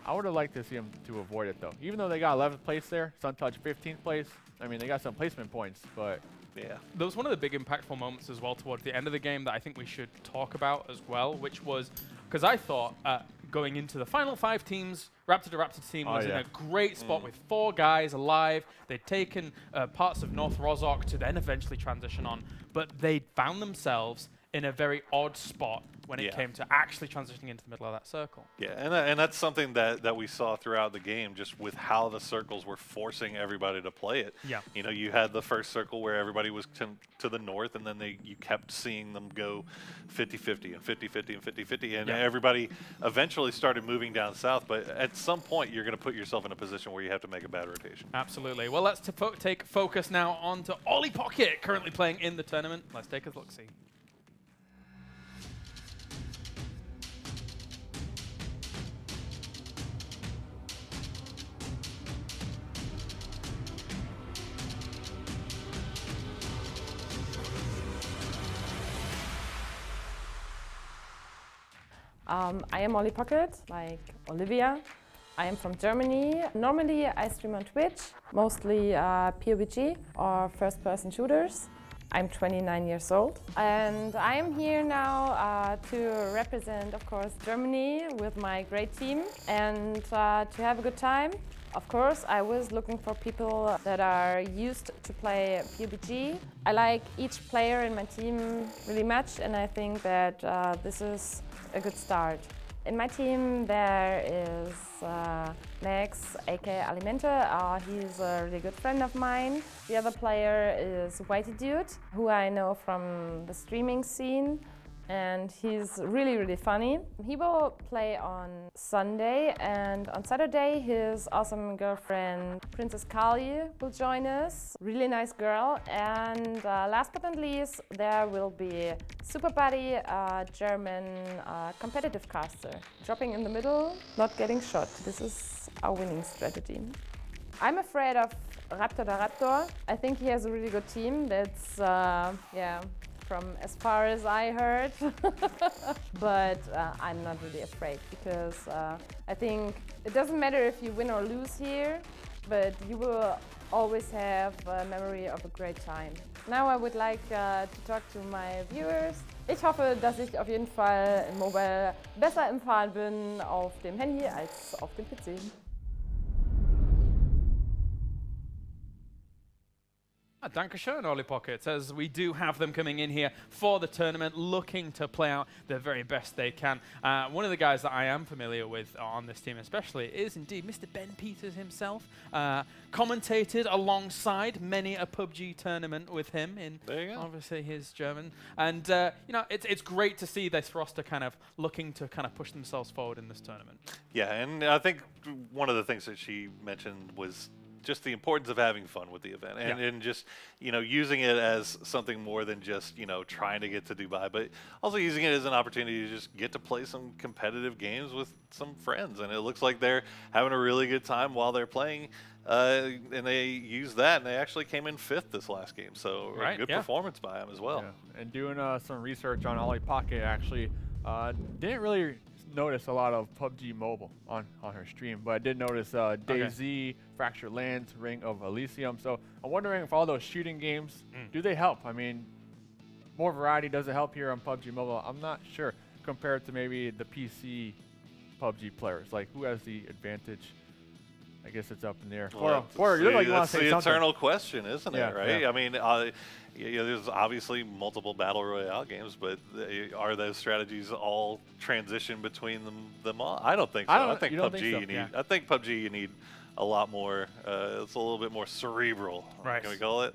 I would have liked to see them to avoid it, though. Even though they got 11th place there, Suntouch 15th place, I mean, they got some placement points, but Yeah. There was one of the big impactful moments as well towards the end of the game that I think we should talk about as well, which was, because I thought going into the final 5 teams, Raptor to Raptor team was in a great spot with 4 guys alive. They'd taken parts of North Rozhok to then eventually transition on, but they found themselves in a very odd spot when it came to actually transitioning into the middle of that circle. Yeah, and that's something that we saw throughout the game, just with how the circles were forcing everybody to play it. Yeah. You know, you had the first circle where everybody was to the north, and then you kept seeing them go 50-50 and 50-50 and 50-50, and everybody eventually started moving down south, but at some point you're going to put yourself in a position where you have to make a bad rotation. Absolutely. Well, let's take focus now on to Ollie Pocket, currently playing in the tournament. Let's take a look-see. I am Ollie Pocket, like Olivia. I am from Germany. Normally I stream on Twitch, mostly PUBG or first-person shooters. I'm 29 years old and I am here now to represent, of course, Germany with my great team and to have a good time. Of course, I was looking for people that are used to play PUBG. I like each player in my team really much and I think that this is a good start. In my team there is Max, aka Alimente. He's a really good friend of mine. The other player is Whitey Dude, who I know from the streaming scene. And he's really, really funny. He will play on Sunday, and on Saturday his awesome girlfriend Princess Kali will join us. Really nice girl. And last but not least, there will be Super Buddy, a German competitive caster. Dropping in the middle, not getting shot. This is our winning strategy. I'm afraid of Raptor the Raptor. I think he has a really good team. That's, from as far as I heard. But I'm not really afraid because I think it doesn't matter if you win or lose here, but you will always have a memory of a great time. Now I would like to talk to my viewers. Ich hoffe, dass ich auf jeden Fall im Mobile besser im Fahren bin auf dem Handy als auf dem PC. Dankeschön, Ollie Pocket, as we do have them coming in here for the tournament, looking to play out their very best they can. One of the guys that I am familiar with on this team especially is indeed Mr. Ben Peters himself. Commentated alongside many a PUBG tournament with him in obviously his German. And you know, it's great to see this roster kind of looking to kind of push themselves forward in this tournament. Yeah, and I think one of the things that she mentioned was just the importance of having fun with the event and just, you know, using it as something more than just, you know, trying to get to Dubai, but also using it as an opportunity to just get to play some competitive games with some friends. And it looks like they're having a really good time while they're playing. And they used that, and they actually came in 5th this last game. So a good performance by them as well. Yeah. And doing some research on Ollie Pocket, actually didn't really notice a lot of PUBG Mobile on her stream, but I did notice DayZ, Fractured Lands, Ring of Elysium. So I'm wondering if all those shooting games, do they help? I mean, more variety, does it help here on PUBG Mobile? I'm not sure compared to maybe the PC PUBG players. Like, who has the advantage? I guess it's up in the air. Well, you look like you want to say the something. eternal question, isn't it, right? I mean, there's obviously multiple Battle Royale games, but are those strategies all transition between them all? I don't think so. I think PUBG I think PUBG you need a lot more. It's a little bit more cerebral. Right. Can we call it?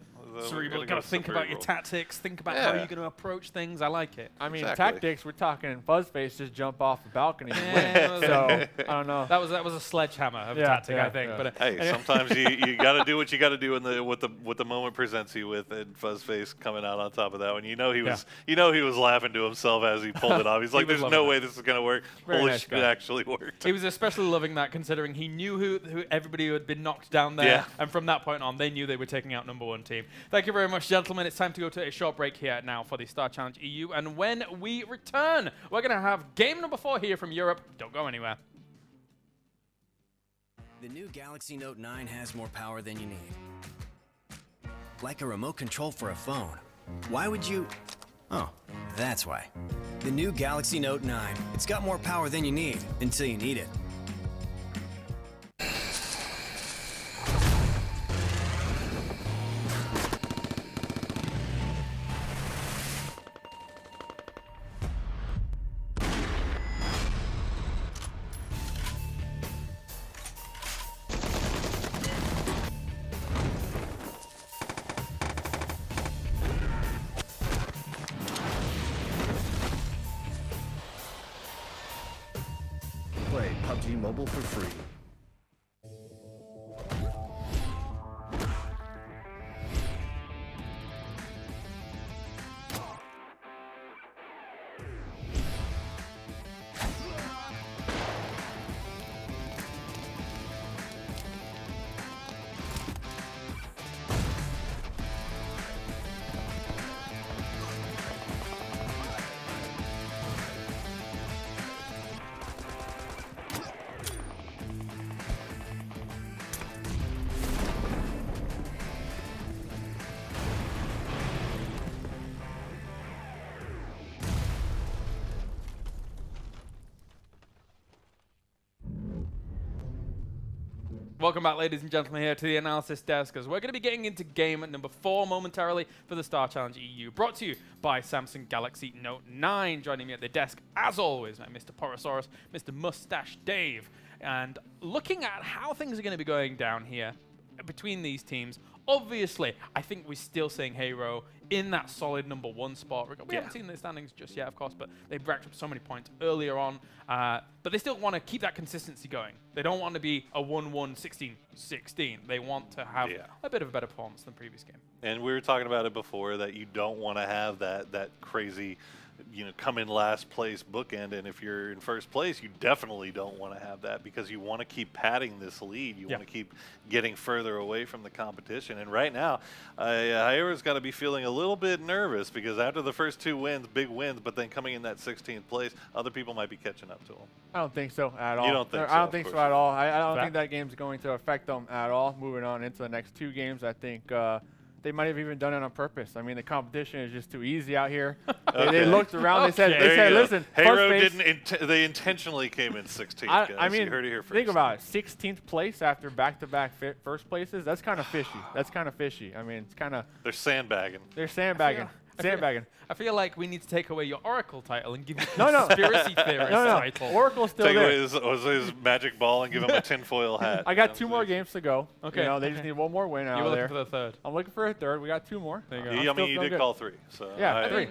Cerebral. You've got to think about your tactics, think about how you're going to approach things. I like it. I mean, tactics, we're talking Fuzzface just jump off the balcony and win. So, I don't know. That was a sledgehammer of tactic, I think. But hey, sometimes you got to do what you got to do in what the moment presents you with, and Fuzzface coming out on top of that one. You know he was laughing to himself as he pulled it off. He's like, there's no way this is going to work. Holy shit, it actually worked. He was especially loving that, considering he knew who everybody who had been knocked down there, and from that point on, they knew they were taking out #1 team. Thank you very much, gentlemen. It's time to go to a short break here now for the Star Challenge EU. And when we return, we're going to have game number 4 here from Europe. Don't go anywhere. The new Galaxy Note 9 has more power than you need. Like a remote control for a phone. Why would you... Oh, that's why. The new Galaxy Note 9. It's got more power than you need, until you need it. Play PUBG Mobile for free. Welcome back, ladies and gentlemen, here to the analysis desk, as we're going to be getting into game number 4 momentarily for the Star Challenge EU, brought to you by Samsung Galaxy Note 9. Joining me at the desk, as always, Mr. Porosaurus, Mr. Mustache Dave, and looking at how things are going to be going down here between these teams. Obviously, I think we're still seeing Hero in that solid number 1 spot. We haven't seen the standings just yet, of course, but they've racked up so many points earlier on. But they still want to keep that consistency going. They don't want to be a 1-1, 16-16. They want to have a bit of a better performance than the previous game. And we were talking about it before, that you don't want to have that crazy, come in last place bookend. And if you're in first place, you definitely don't want to have that, because you want to keep padding this lead. You want to keep getting further away from the competition. And right now, Hairo's got to be feeling a little bit nervous, because after the first 2 wins, big wins, but then coming in that 16th place, other people might be catching up to him. I don't think so at all. You don't think so? I don't think so at all. I don't think that game's going to affect them at all. Moving on into the next 2 games, I think they might have even done it on purpose. I mean, the competition is just too easy out here. They looked around. They said, listen, Hero they intentionally came in 16th, guys. I mean, you heard it here first. Think about it. 16th place after back-to-back first places. That's kind of fishy. That's kind of fishy. I mean, it's kind of... They're sandbagging. They're sandbagging. I feel like we need to take away your Oracle title and give you conspiracy theorist title. Oracle's still take there. Away his magic ball and give him a tinfoil hat. I got 2 more games to go. Okay. They just need 1 more win out there. there. You're looking for the 3rd. I'm looking for a 3rd. We got 2 more. There you go. I mean, you did call 3. So yeah, 3.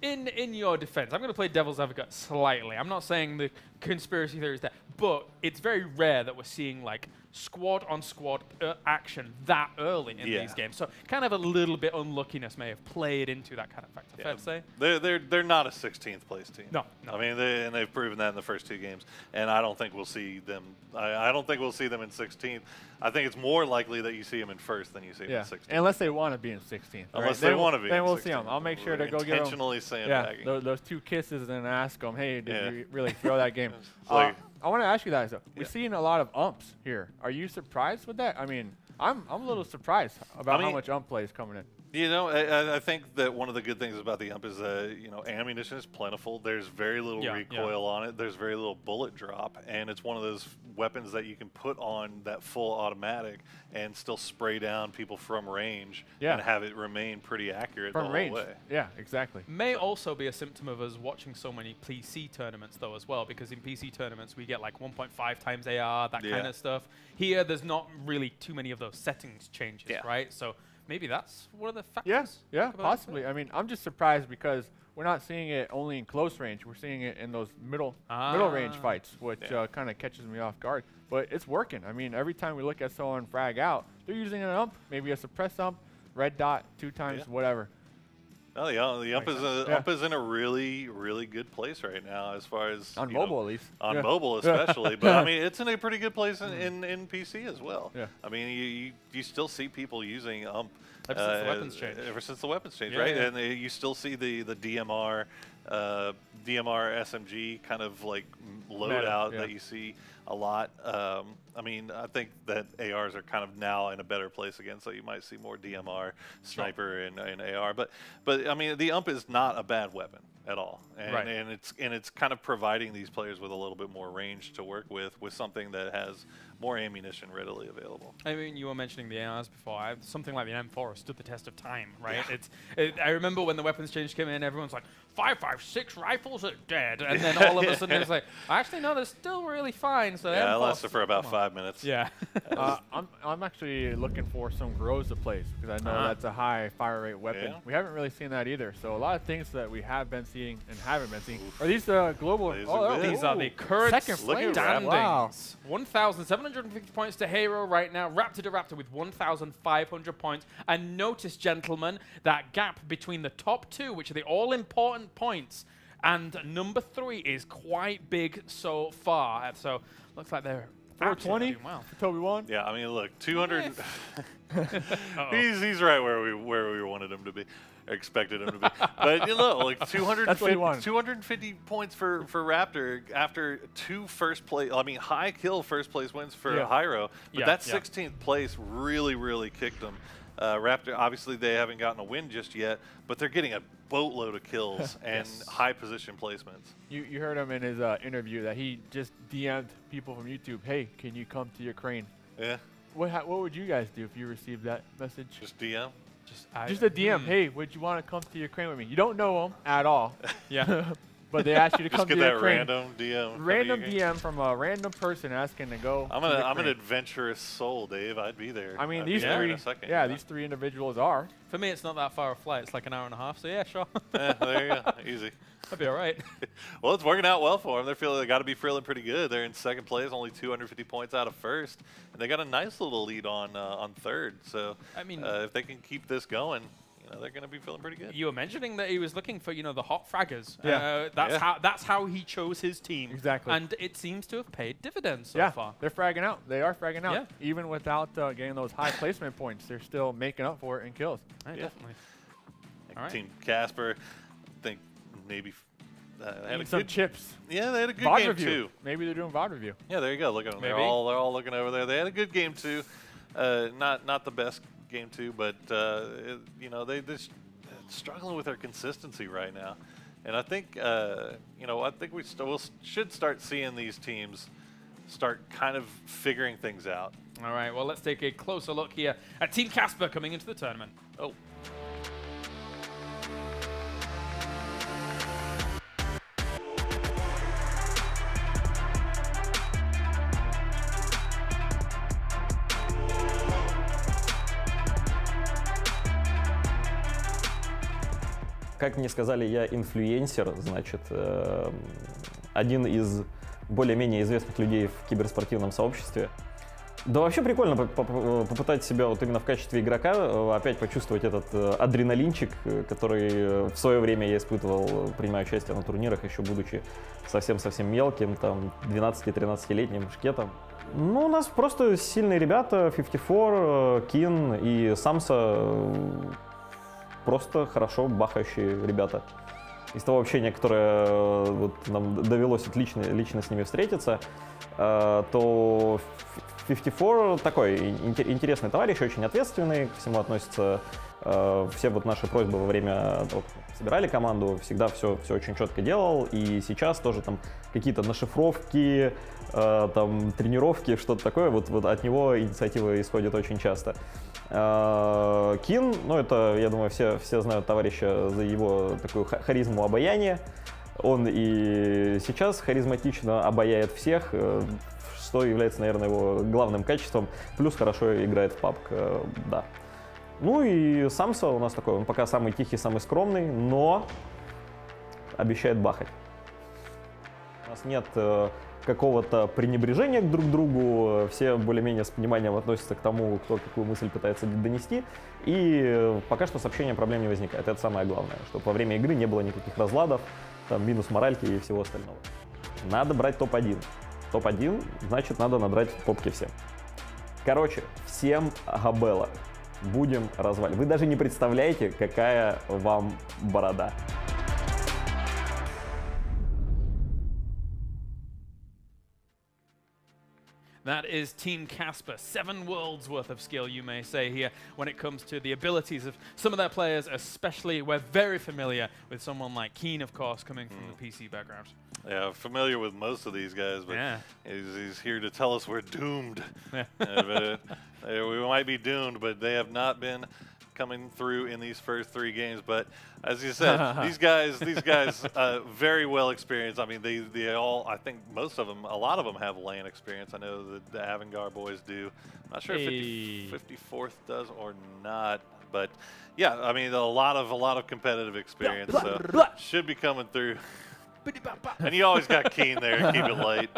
In your defense, I'm going to play devil's advocate slightly. I'm not saying the conspiracy theory is there, but it's very rare that we're seeing like squad-on-squad action that early in these games. So kind of a little bit unluckiness may have played into that kind of factor. Fair to say? They're not a 16th place team. No. I mean, they've proven that in the first 2 games, and I don't think we'll see them. I don't think we'll see them in 16th. I think it's more likely that you see them in 1st than you see them in 16th. Unless they want to be in 16th. Unless they want to be. Then we'll see them. I'll make sure to go get them. Intentionally sandbagging. Those 2 kisses and ask them, hey, did you really throw that game? I want to ask you guys, though. We're seeing a lot of umps here. Are you surprised with that? I mean, I'm a little surprised about how much ump play is coming in. I think that one of the good things about the ump is ammunition is plentiful. There's very little recoil on it. There's very little bullet drop, and it's one of those weapons that you can put on that full automatic and still spray down people from range and have it remain pretty accurate the whole way. Yeah, exactly. May also be a symptom of us watching so many PC tournaments, though, as well, because in PC tournaments we get like 1.5 times AR, that kind of stuff. Here, there's not really too many of those settings changes, right? So maybe that's one of the factors. Yeah, possibly. I mean, I'm just surprised because we're not seeing it only in close range. We're seeing it in those middle range fights, which kind of catches me off guard. But it's working. I mean, every time we look at someone frag out, they're using an ump, maybe a suppress ump, red dot 2 times, whatever. Oh, the ump is in a really, really good place right now, as far as on mobile at least. On mobile especially, but I mean it's in a pretty good place in PC as well. Yeah. I mean you still see people using ump ever since the weapons change. Ever since the weapons change, right? And you still see the DMR DMR SMG kind of like loadout that you see a lot. I mean, I think that ARs are kind of now in a better place again, so you might see more DMR, sniper, and AR. But I mean, the UMP is not a bad weapon at all, and it's kind of providing these players with a little bit more range to work with something that has more ammunition readily available. I mean, you were mentioning the ARs before. Something like the M4 stood the test of time, right? Yeah. I remember when the weapons change came in, everyone's like, 5.56 rifles are dead, and then all of a sudden it's like, actually no, they're still really fine. So yeah, it lasted for about 5 minutes. Yeah. I'm actually looking for some Groza plays because I know that's a high fire rate weapon. Yeah. We haven't really seen that either. So a lot of things that we have been seeing and haven't been seeing. Are these global? These are the current standings. Wow. 1,750 points to Hero right now. Raptor to Raptor with 1,500 points. And notice, gentlemen, that gap between the top two, which are the all-important points, and number 3 is quite big so far. So looks like they're 420 well. For Toby 1. Yeah, I mean, look, 200. He's right where we wanted him to be, expected him to be. But you know, like 250 points for Raptor after 2 first place. I mean, high kill first place wins for Hyro, but that 16th place really kicked them. Raptor, obviously, they haven't gotten a win just yet, but they're getting a boatload of kills and high position placements. You heard him in his interview that he just DM'd people from YouTube, hey, can you come to Ukraine? Yeah. What would you guys do if you received that message? Just DM? Just a DM. Hey, would you want to come to Ukraine with me? You don't know them at all. Yeah. But they asked you to come to Ukraine. Just get that random DM. Random DM from a random person asking to go. I'm an adventurous soul, Dave. I'd be there. I mean, these three. Yeah, these 3 individuals are. For me, it's not that far a flight. It's like an hour and a half. So yeah, sure. Yeah, there you go. Easy. That'd be all right. Well, it's working out well for them. They got to be feeling pretty good. They're in 2nd place, only 250 points out of 1st, and they got a nice little lead on 3rd. So I mean, if they can keep this going, they're going to be feeling pretty good. You were mentioning that he was looking for, the hot fraggers. Yeah. That's how he chose his team. Exactly. And it seems to have paid dividends so far. They're fragging out. They are fragging out. Yeah. Even without getting those high placement points, they're still making up for it in kills. Definitely. All right. Team Casper, I think maybe had some chips. Yeah, they had a good VOD game review. too. Maybe they're doing VOD review. Yeah, there you go. Look at them. They're all looking over there. They had a good game too. Not the best game too, but they're struggling with their consistency right now. And I think I think we should start seeing these teams start kind of figuring things out. All right. Well, let's take a closer look here at Team Casper coming into the tournament. Oh. Как мне сказали, я инфлюенсер, значит, один из более-менее известных людей в киберспортивном сообществе. Да вообще прикольно попытать себя вот именно в качестве игрока, опять почувствовать этот адреналинчик, который в свое время я испытывал, принимая участие на турнирах, еще будучи совсем-совсем мелким, там, 12-13-летним шкетом. Ну, у нас просто сильные ребята, 54, Кин и Самса. Просто хорошо бахающие ребята. Из того общения, которое вот нам довелось лично с ними встретиться, то 54 такой интересный товарищ, очень ответственный, ко всему относится. Все вот наши просьбы во время того, как собирали команду, всегда все очень четко делал. И сейчас тоже там какие-то нашифровки, там тренировки, что-то такое, вот от него инициатива исходит очень часто. Кин, ну это, я думаю, все знают товарища за его такую харизму обаяния. Он и сейчас харизматично обаяет всех, что является, наверное, его главным качеством. Плюс хорошо играет в PUBG, да. Ну и Самса у нас такой, он пока самый тихий, самый скромный, но обещает бахать. У нас нет какого-то пренебрежения друг к другу, все более-менее с пониманием относятся к тому, кто какую мысль пытается донести, и пока что с общением проблем не возникает. Это самое главное, чтобы во время игры не было никаких разладов, там, минус моральки и всего остального. Надо брать топ-1. Топ-1, значит, надо надрать попки всем. Короче, всем габелла. Будем разваливать. Вы даже не представляете, какая вам борода. That is Team Casper. 7 worlds worth of skill, you may say, here when it comes to the abilities of some of their players, especially we're very familiar with someone like Keen, of course, coming from the PC background. Yeah, familiar with most of these guys, but he's here to tell us we're doomed. We might be doomed, but they have not been coming through in these first 3 games. But as you said, these guys, very well experienced. I mean, they all, I think most of them, a lot of them have LAN experience. I know the Avangar boys do. I'm not sure if 54th does or not, but yeah, I mean, a lot of competitive experience. So should be coming through. And you always got Keen there. Keep it light.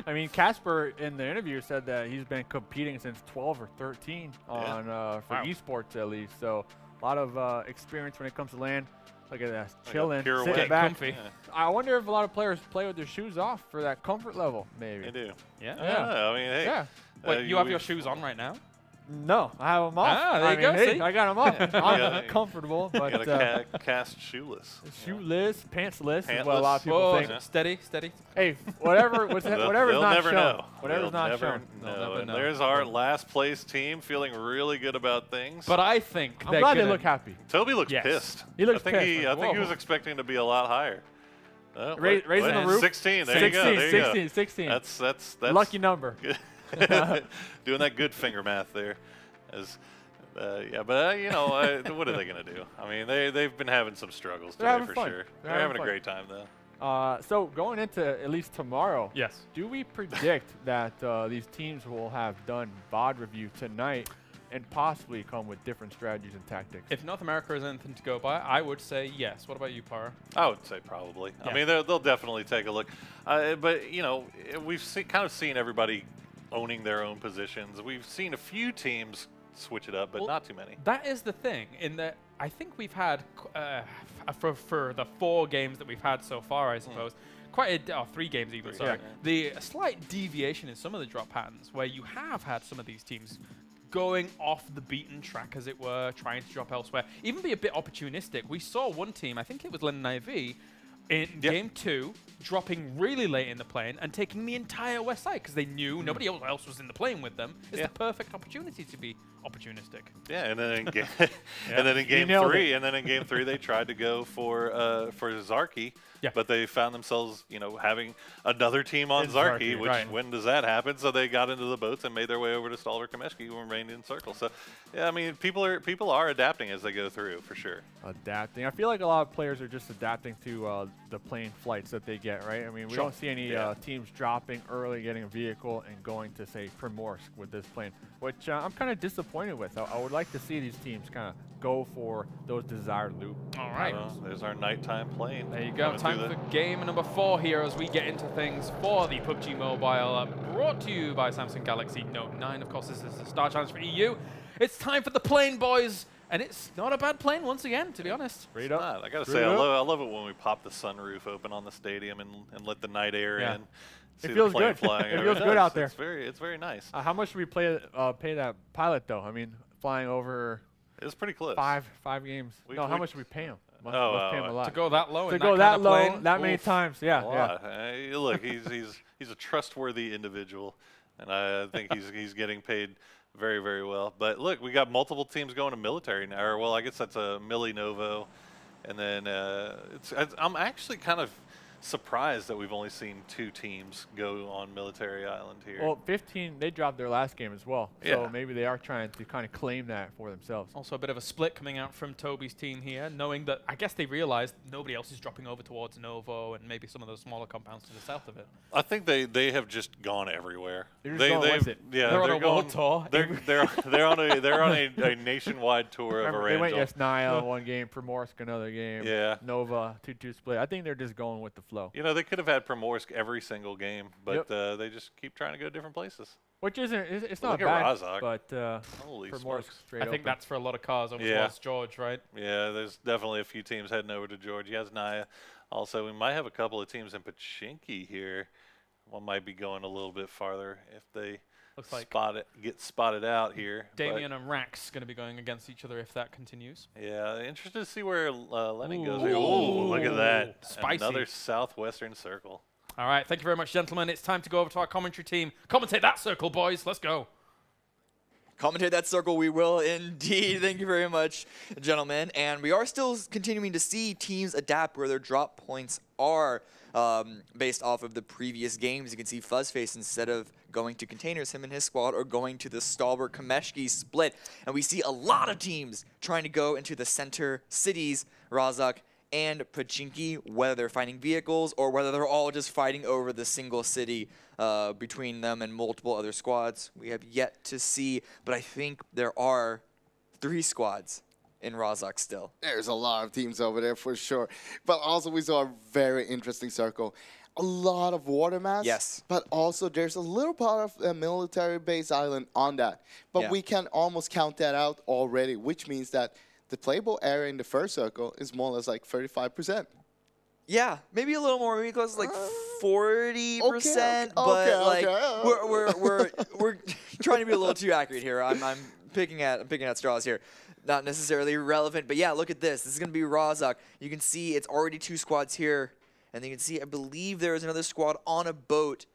I mean, Casper in the interview said that he's been competing since 12 or 13 on for esports at least. So a lot of experience when it comes to LAN. Look at that, chilling, sitting back. Comfy. I wonder if a lot of players play with their shoes off for that comfort level. Maybe they do. Yeah. I mean, hey. Wait, you have your shoes on right now? No, I have them off. Ah, there you go. Hey, I got them off. I'm comfortable, but you gotta cast shoeless. Shoeless, pantsless, is what a Pantless. lot of people think. Steady. Hey, whatever's They'll not never shown. know. Whatever's They'll not never shown. know. And there's our last place team feeling really good about things. But I think I'm glad they look happy. Toby looks pissed. He looks pissed. I think he was expecting to be a lot higher. Raising the roof. 16. There you go. 16. That's lucky number. Doing that good finger math there. But you know, what are they going to do? I mean, they've been having some struggles today for sure. They're having a great time though. So going into at least tomorrow, yes. Do we predict that these teams will have done VOD review tonight and possibly come with different strategies and tactics? If North America is anything to go by, I would say yes. What about you, Para? I would say probably. Yeah. I mean, they'll definitely take a look. But you know, we've kind of seen everybody owning their own positions. We've seen a few teams switch it up, but not too many. That is the thing, in that I think we've had, for the 4 games that we've had so far, I suppose, quite a, 3 games even, sorry, the slight deviation in some of the drop patterns, where you have had some of these teams going off the beaten track, as it were, trying to drop elsewhere, even be a bit opportunistic. We saw one team, I think it was Lennon IV, in game 2, dropping really late in the plane and taking the entire west side because they knew nobody else was in the plane with them. It's the perfect opportunity to be opportunistic. Yeah, and then in game 3, they tried to go for Zarky, but they found themselves, you know, having another team on Zarky, which when does that happen? So they got into the boats and made their way over to Stalder Kameshki, who remained in circle. So yeah, I mean, people are adapting as they go through for sure. Adapting. I feel like a lot of players are just adapting to the plane flights that they get, right? I mean, we don't see any teams dropping early, getting a vehicle, and going to, say, Primorsk with this plane, which I'm kind of disappointed with. I would like to see these teams kind of go for those desired loot. All right. There's our nighttime plane. There you go. Time for game number 4 here as we get into things for the PUBG Mobile, brought to you by Samsung Galaxy Note 9. Of course, this is a Star Challenge for EU. It's time for the plane, boys. And it's not a bad plane once again, to be honest. Straight up. I got to say, I love it when we pop the sunroof open on the stadium and let the night air in. It feels good. It feels good out there. It's very nice. How much do we pay that pilot, though? I mean, flying over... It's pretty close. Five games. How much do we pay him? Must pay him a lot. To go that low, to go that low, that many times, Look, he's a trustworthy individual, and I think he's getting paid very, very well. But look, we got multiple teams going to military now. Or, well, I guess that's a Milli Novo, and then I'm actually kind of surprised that we've only seen 2 teams go on Military Island here. Well, 15, they dropped their last game as well. So maybe they are trying to kind of claim that for themselves. Also a bit of a split coming out from Toby's team here, knowing that I guess they realized nobody else is dropping over towards Novo and maybe some of those smaller compounds to the south of it. I think they have just gone everywhere. They're on a world tour. They're on a nationwide tour of Arangel. They went Yasnaya one game, Primorsk another game, Nova 2-2 split. I think they're just going with the flow. You know, they could have had Primorsk every single game, but they just keep trying to go different places. Which it's not bad, but Primorsk straight I think that's for a lot of cars over towards George, right? Yeah, there's definitely a few teams heading over to George. Yasnaya. Also, we might have a couple of teams in Pachinki here. One might be going a little bit farther if they get spotted out here. Damien and Rax going to be going against each other if that continues. Yeah, interested to see where Lenny goes here. Ooh, look at that. Spicy. Another southwestern circle. All right, thank you very much, gentlemen. It's time to go over to our commentary team. Commentate that circle, boys. Let's go. Commentate that circle, we will indeed. Thank you very much, gentlemen. And we are still continuing to see teams adapt where their drop points are based off of the previous games. You can see Fuzzface, instead of going to containers, him and his squad are going to the Stalwart Kameshki split. And we see a lot of teams trying to go into the center cities, Razak and Pachinki, whether they're fighting vehicles or whether they're all just fighting over the single city between them and multiple other squads. We have yet to see, but I think there are 3 squads in Razak still. There's a lot of teams over there for sure. But also we saw a very interesting circle. A lot of water mass. Yes. But also there's a little part of a military base island on that. But we can almost count that out already, which means that the playable area in the first circle is more or less like 35%. Yeah, maybe a little more, maybe close to like 40%. But like we're trying to be a little too accurate here. I'm picking at straws here. Not necessarily relevant, but yeah, look at this. This is going to be Razak. You can see it's already 2 squads here, and you can see I believe there is another squad on a boat.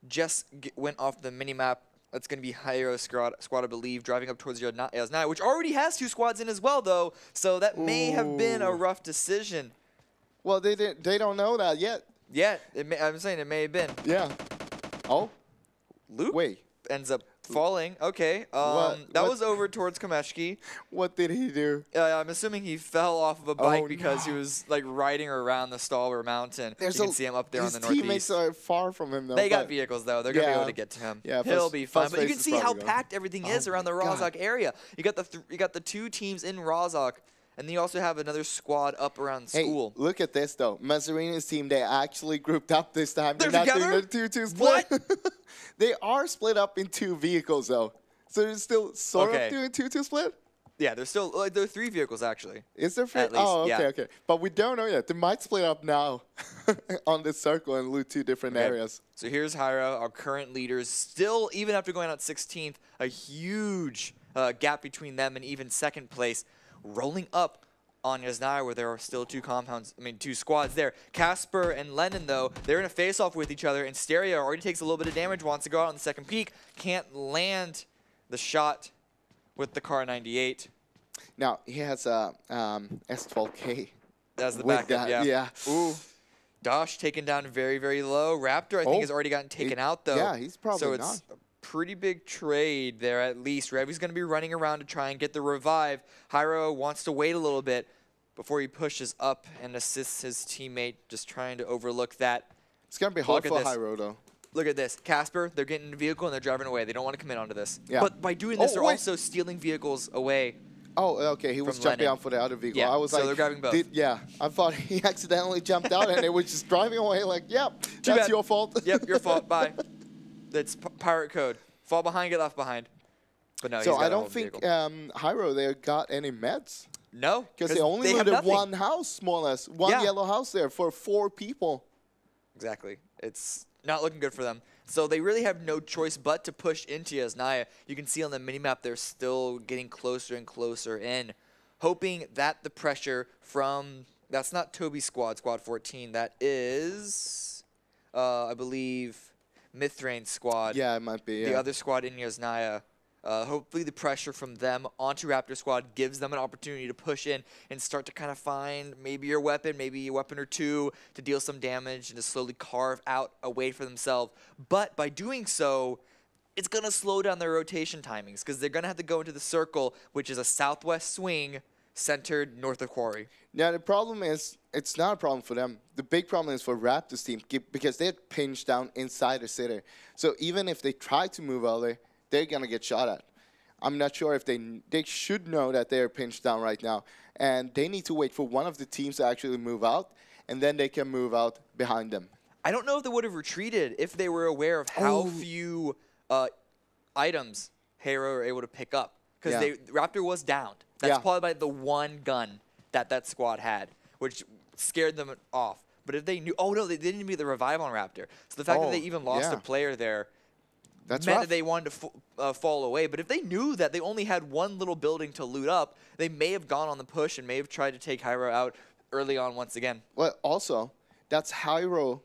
Just went off the minimap. That's going to be Hyro's squad, I believe, driving up towards Note9, which already has 2 squads in as well, though. So that may have been a rough decision. Well, they don't know that yet. Yeah, I'm saying it may have been. Yeah. Oh. Luke ends up falling. Okay. That was over towards Kameshki. What did he do? I'm assuming he fell off of a bike because he was like riding around the Stalwart Mountain. You can see him up there on the northeast. His teammates are far from him, though. They got vehicles, though. They're going to be able to get to him. Yeah, he'll be fine. But you can see how packed everything is around the Razak area. You got the 2 teams in Razak. And then you also have another squad up around school. Hey, look at this, though. Mazzarini's team, they actually grouped up this time. They're not together? doing the 2-2 split. What? They are split up in 2 vehicles, though. So they're still sort of doing 2-2 split? Yeah, there's still there are 3 vehicles, actually. Is there 3? At least, oh, okay. But we don't know yet. They might split up now on this circle and loot 2 different areas. So here's Hyro, our current leaders. Still, even after going out 16th, a huge gap between them and even second place. Rolling up on Note9, where there are still 2 squads there. Casper and Lennon, though, they're in a face-off with each other, and Stereo already takes a little bit of damage, wants to go out on the second peak, can't land the shot with the Car 98. Now, he has a S12K. That's the backup, yeah. Ooh. Dosh taken down very, very low. Raptor, I think, has already gotten taken out, though. Yeah, he's probably so it's a pretty big trade there, at least. Revy's going to be running around to try and get the revive. Hyro wants to wait a little bit before he pushes up and assists his teammate, just trying to overlook that. It's going to be hard for Hyro, though. Look at this. Casper, they're getting in a vehicle and they're driving away. They don't want to commit onto this. Yeah. But by doing this, they're also stealing vehicles away. Oh, okay. He was jumping out for the other vehicle. Yeah, I was so like, they're grabbing both. I thought he accidentally jumped out and they were just driving away like, yep, that's your fault. Yep, your fault. Bye. That's pirate code. Fall behind, get left behind. But no, so I don't think Hyro there got any meds. No. Because they only looted 1 house, more or less. 1 yellow house there for 4 people. Exactly. It's not looking good for them. So they really have no choice but to push into Yasnaya. You can see on the minimap they're still getting closer and closer in, hoping that the pressure from, that's not Toby's squad, Squad 14, that is, I believe, Mithrane's squad. Yeah, it might be, The other squad in Yasnaya. Hopefully the pressure from them onto Raptor Squad gives them an opportunity to push in and start to kind of find maybe a weapon or 2 to deal some damage and to slowly carve out a way for themselves. But by doing so, it's going to slow down their rotation timings because they're going to have to go into the circle, which is a southwest swing centered north of Quarry. Now, the problem is, it's not a problem for them. The big problem is for Raptor's team because they're pinched down inside the city. So even if they try to move out there, they're going to get shot at. I'm not sure if they should know that they're pinched down right now. And they need to wait for one of the teams to actually move out, and then they can move out behind them. I don't know if they would have retreated if they were aware of how few items Hero were able to pick up. Because Raptor was downed. That's probably by the 1 gun that squad had, which scared them off. But if they knew, oh no, they didn't even get the revive on Raptor. So the fact that they even lost a player there meant that they wanted to fall away. But if they knew that they only had 1 little building to loot up, they may have gone on the push and may have tried to take Hyro out early on once again. Well, also, that's Hyro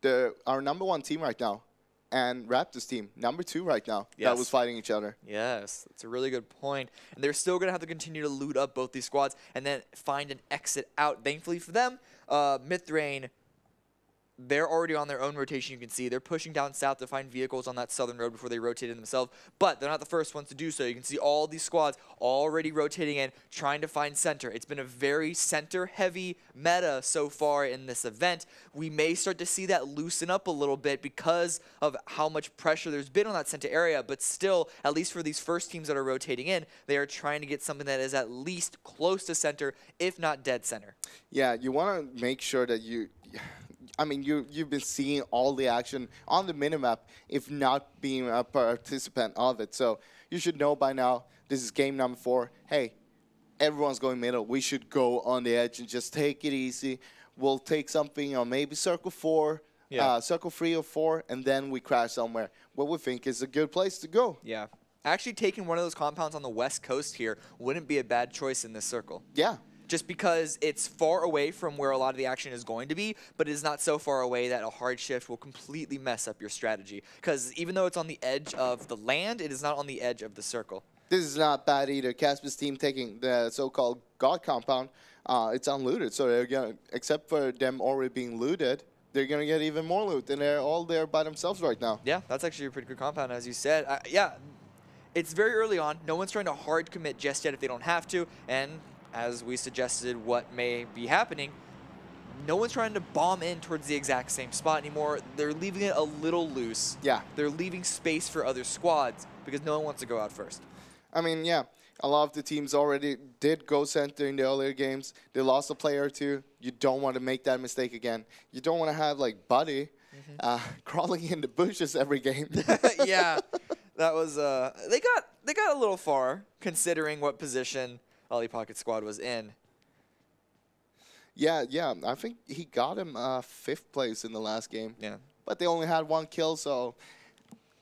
our #1 team right now, and Raptors team, #2 right now, that was fighting each other. Yes, that's a really good point. And they're still going to have to continue to loot up both these squads and then find an exit out. Thankfully for them, Mythrain, they're already on their own rotation, you can see. They're pushing down south to find vehicles on that southern road before they rotate in themselves. But they're not the first ones to do so. You can see all these squads already rotating in, trying to find center. It's been a very center-heavy meta so far in this event. We may start to see that loosen up a little bit because of how much pressure there's been on that center area. But still, at least for these first teams that are rotating in, they are trying to get something that is at least close to center, if not dead center. Yeah, you want to make sure that you've been seeing all the action on the minimap, if not being a participant of it. So you should know by now, this is game number 4. Hey, everyone's going middle. We should go on the edge and just take it easy. We'll take something on maybe circle 4, circle 3 or 4, and then we crash somewhere. What we think is a good place to go. Yeah. Actually taking one of those compounds on the west coast here wouldn't be a bad choice in this circle. Yeah. Just because it's far away from where a lot of the action is going to be, but it is not so far away that a hard shift will completely mess up your strategy. Because even though it's on the edge of the land, it is not on the edge of the circle. This is not bad either. Casper's team taking the so-called God compound. It's unlooted, so they're gonna, except for them already being looted, they're going to get even more loot, and they're all there by themselves right now. Yeah, that's actually a pretty good compound, as you said. Yeah, it's very early on. No one's trying to hard commit just yet if they don't have to, and as we suggested what may be happening, no one's trying to bomb in towards the exact same spot anymore. They're leaving it a little loose. Yeah. They're leaving space for other squads because no one wants to go out first. I mean, yeah, a lot of the teams already did go center in the earlier games. They lost a player or two. You don't want to make that mistake again. You don't want to have, like, Buddy crawling in the bushes every game. Yeah, that was, they got a little far considering what position Ollie Pocket's squad was in. Yeah, I think he got him 5th place in the last game. Yeah. But they only had 1 kill, so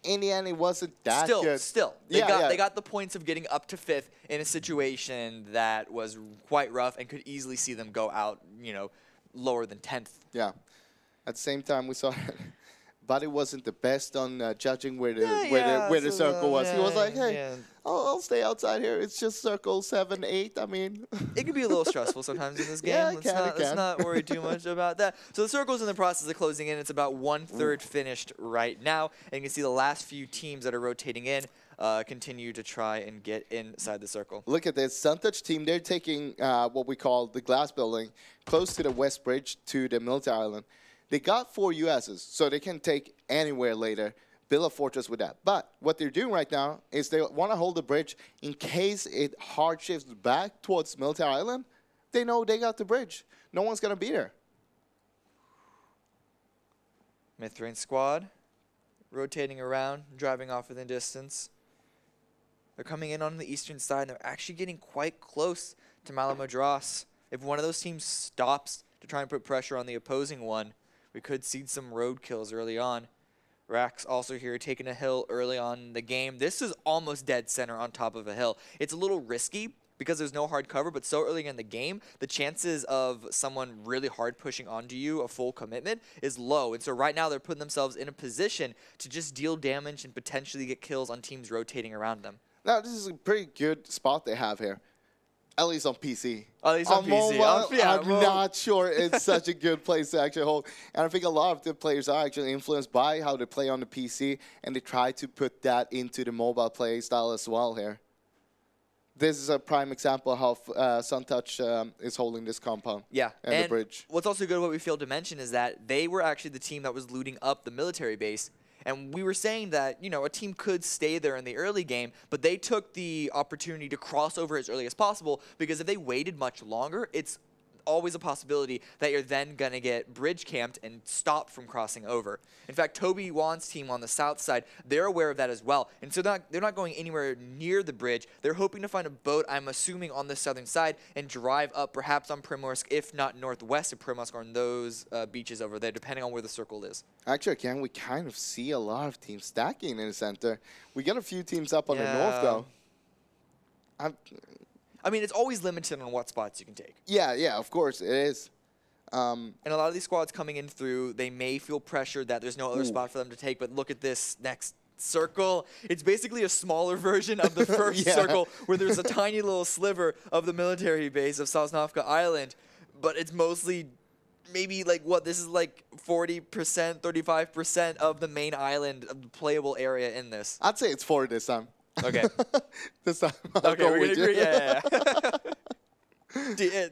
in the end, it wasn't that good. Still. They got the points of getting up to 5th in a situation that was quite rough and could easily see them go out, you know, lower than 10th. Yeah. At the same time, we saw Buddy wasn't the best on judging where the circle was. He was like, hey, I'll stay outside here. It's just circle 7, 8. I mean, it can be a little stressful sometimes in this game. Let's not worry too much about that. So the circle's in the process of closing in. It's about 1/3 finished right now. And you can see the last few teams that are rotating in continue to try and get inside the circle. Look at this. Suntouch team, they're taking what we call the glass building close to the West Bridge to the military island. They got 4 USs, so they can take anywhere later, build a fortress with that. But what they're doing right now is they want to hold the bridge in case it hard shifts back towards Military Island. They know they got the bridge. No one's going to be there. Mythrain squad rotating around, driving off in the distance. They're coming in on the eastern side, and they're actually getting quite close to Malamadras. If one of those teams stops to try and put pressure on the opposing one, we could see some road kills early on. Rax also here taking a hill early on in the game. This is almost dead center on top of a hill. It's a little risky because there's no hard cover, but so early in the game, the chances of someone really hard pushing onto you, a full commitment, is low. And so right now they're putting themselves in a position to just deal damage and potentially get kills on teams rotating around them. Now, this is a pretty good spot they have here. At least on PC. At least on PC. Mobile, I'm not sure it's such a good place to actually hold. And I think a lot of the players are actually influenced by how they play on the PC, and they try to put that into the mobile play style as well here. This is a prime example of how Suntouch is holding this compound. Yeah, and the bridge. What's also good, what we failed to mention, is that they were actually the team that was looting up the military base. And we were saying that, you know, a team could stay there in the early game, but they took the opportunity to cross over as early as possible, because if they waited much longer, it's always a possibility that you're then going to get bridge camped and stopped from crossing over. In fact, Toby Wan's team on the south side, they're aware of that as well. And so they're not going anywhere near the bridge. They're hoping to find a boat, I'm assuming, on the southern side and drive up perhaps on Primorsk, if not northwest of Primorsk, or on those beaches over there, depending on where the circle is. Actually, again, we kind of see a lot of teams stacking in the center. We got a few teams up on the north, though. I mean, it's always limited on what spots you can take. Yeah, of course it is. And a lot of these squads coming in through, they may feel pressured that there's no other spot for them to take, but look at this next circle. It's basically a smaller version of the first circle where there's a tiny little sliver of the military base of Sosnovka Island, but it's mostly maybe like what, this is like 40%, 35% of the main island of the playable area in this. I'd say it's 40 this time. Okay. This time. Okay, we're going to agree. Yeah.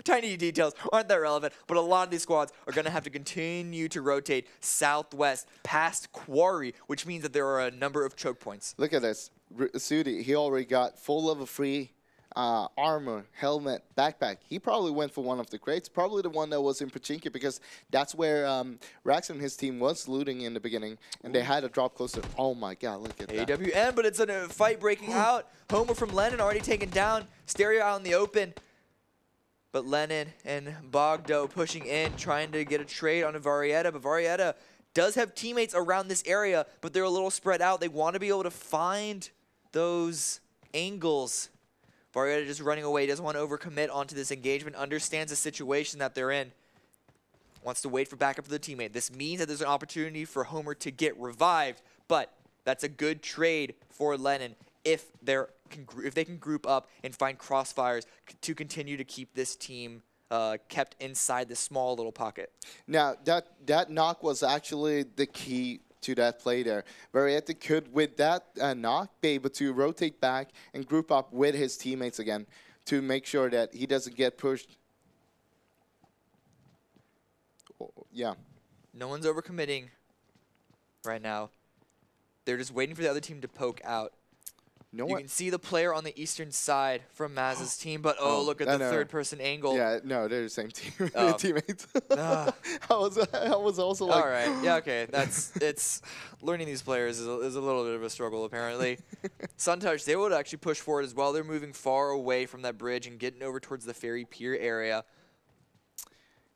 Tiny details aren't that relevant, but a lot of these squads are going to have to continue to rotate southwest past Quarry, which means that there are a number of choke points. Look at this. Sudi, he already got full level 3 armor, helmet, backpack. He probably went for one of the crates, probably the one that was in Pachinki, because that's where Rax and his team was looting in the beginning, and they had a drop closer. Oh my god, look at that. AWM, but it's a fight breaking out. Homer from Lennon already taken down. Stereo out in the open. But Lennon and Bogdo pushing in, trying to get a trade on a Varietta, but Varietta does have teammates around this area, but they're a little spread out. They want to be able to find those angles. Varietta just running away, doesn't want to overcommit onto this engagement, understands the situation that they're in, wants to wait for backup for the teammate. This means that there's an opportunity for Homer to get revived, but that's a good trade for Lennon if they can group up and find crossfires to continue to keep this team kept inside this small little pocket. Now, that knock was actually the key to that play there. Varietta could, with that knock, be able to rotate back and group up with his teammates again to make sure that he doesn't get pushed. Yeah. No one's overcommitting right now. They're just waiting for the other team to poke out. You can see the player on the eastern side from Maz's team, but look at the third-person angle. Yeah, no, they're the same team. Teammates. I was also like, all right, yeah, okay. It's learning these players is a little bit of a struggle apparently. Suntouch, they would actually push forward as well. They're moving far away from that bridge and getting over towards the ferry pier area.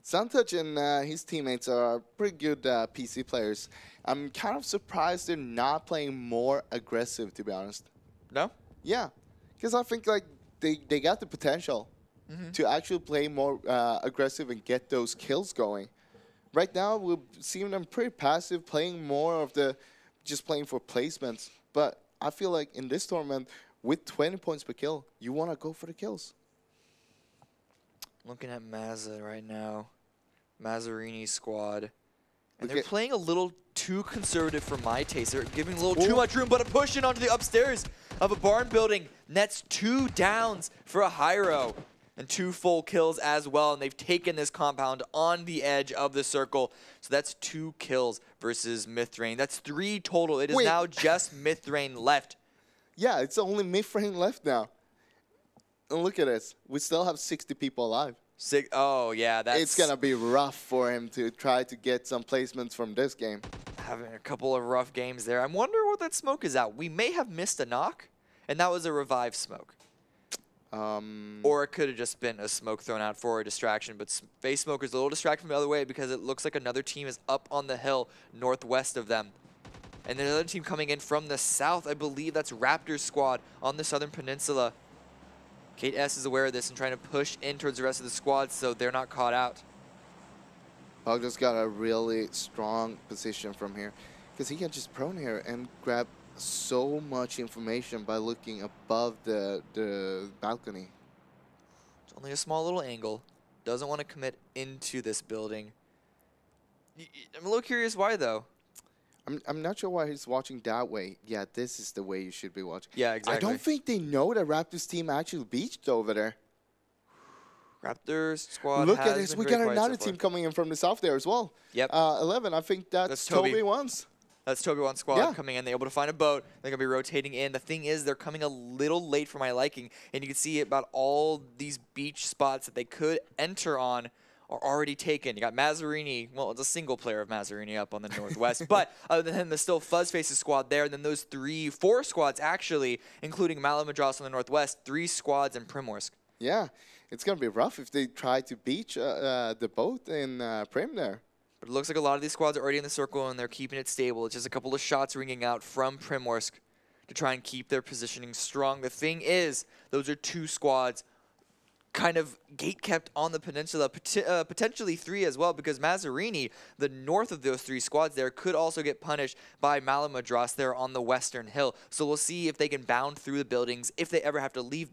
Suntouch and his teammates are pretty good PC players. I'm kind of surprised they're not playing more aggressive, to be honest. No? Yeah, because I think like they got the potential to actually play more aggressive and get those kills going. Right now, we're seeing them pretty passive, playing more of the just playing for placements. But I feel like in this tournament, with 20 points per kill, you want to go for the kills. Looking at Mazza right now, Mazzarini's squad. And they're playing a little too conservative for my taste. They're giving a little too much room, but a push in onto the upstairs of a barn building nets 2 downs for a Hyro and 2 full kills as well. And they've taken this compound on the edge of the circle. So that's 2 kills versus Mithrain. That's 3 total. It is now just Mithrain left. Yeah, it's only Mithrain left now. And look at this. We still have 60 people alive. Oh, yeah. It's going to be rough for him to try to get some placements from this game. Having a couple of rough games there. I'm wondering what that smoke is at. We may have missed a knock, and that was a revive smoke. Or it could have just been a smoke thrown out for a distraction, but Face Smoke is a little distracted from the other way because it looks like another team is up on the hill northwest of them. And there's another team coming in from the south. I believe that's Raptor's squad on the southern peninsula. Kate S is aware of this and trying to push in towards the rest of the squad so they're not caught out. Bogdo's got a really strong position from here because he can just prone here and grab so much information by looking above the balcony. It's only a small little angle. Doesn't want to commit into this building. I'm a little curious why, though. I'm not sure why he's watching that way. Yeah, this is the way you should be watching. Yeah, exactly. I don't think they know that Raptors team actually beached over there. Raptors squad. Look at this. We got another team coming in from the south there as well. Yep. 11. I think that's Toby One's. That's Toby One's squad coming in. They're able to find a boat. They're going to be rotating in. The thing is, they're coming a little late for my liking. And you can see about all these beach spots that they could enter on are already taken. You got Mazzarini. Well, it's a single player of Mazzarini up on the northwest. But other than him, there's still Fuzzface's squad there. And then those 4 squads, actually, including Malamadras on the northwest, 3 squads in Primorsk. Yeah, it's going to be rough if they try to beach the boat in Prim there. But it looks like a lot of these squads are already in the circle, and they're keeping it stable. It's just a couple of shots ringing out from Primorsk to try and keep their positioning strong. The thing is, those are 2 squads kind of gate-kept on the peninsula, potentially 3 as well, because Mazzarini, the north of those 3 squads there, could also get punished by Malamadras there on the western hill. So we'll see if they can bound through the buildings, if they ever have to leave.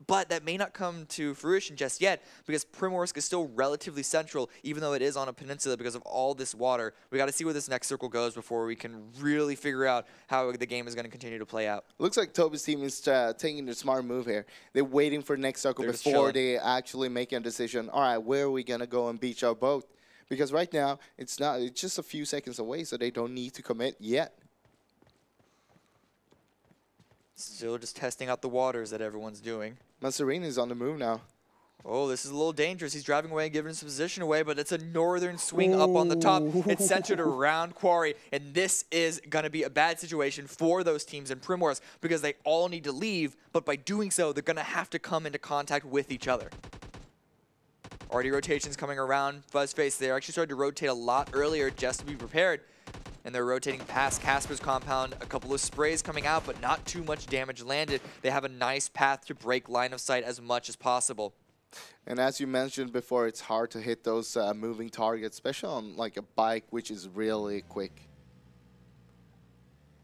But that may not come to fruition just yet, because Primorsk is still relatively central, even though it is on a peninsula because of all this water. We got to see where this next circle goes before we can really figure out how the game is going to continue to play out. Looks like Toby's team is taking the smart move here. They're waiting for next circle before they actually make a decision. All right, where are we going to go and beach our boat? Because right now, it's just a few seconds away, so they don't need to commit yet. Still just testing out the waters that everyone's doing. Mazzarini is on the move now. Oh, this is a little dangerous. He's driving away and giving his position away, but it's a northern swing up on the top. It's centered around Quarry, and this is going to be a bad situation for those teams in Primorsk because they all need to leave, but by doing so, they're going to have to come into contact with each other. Already rotations coming around Fuzzface. They actually started to rotate a lot earlier just to be prepared. And they're rotating past Casper's compound. A couple of sprays coming out, but not too much damage landed. They have a nice path to break line of sight as much as possible. And as you mentioned before, it's hard to hit those moving targets, especially on like a bike, which is really quick.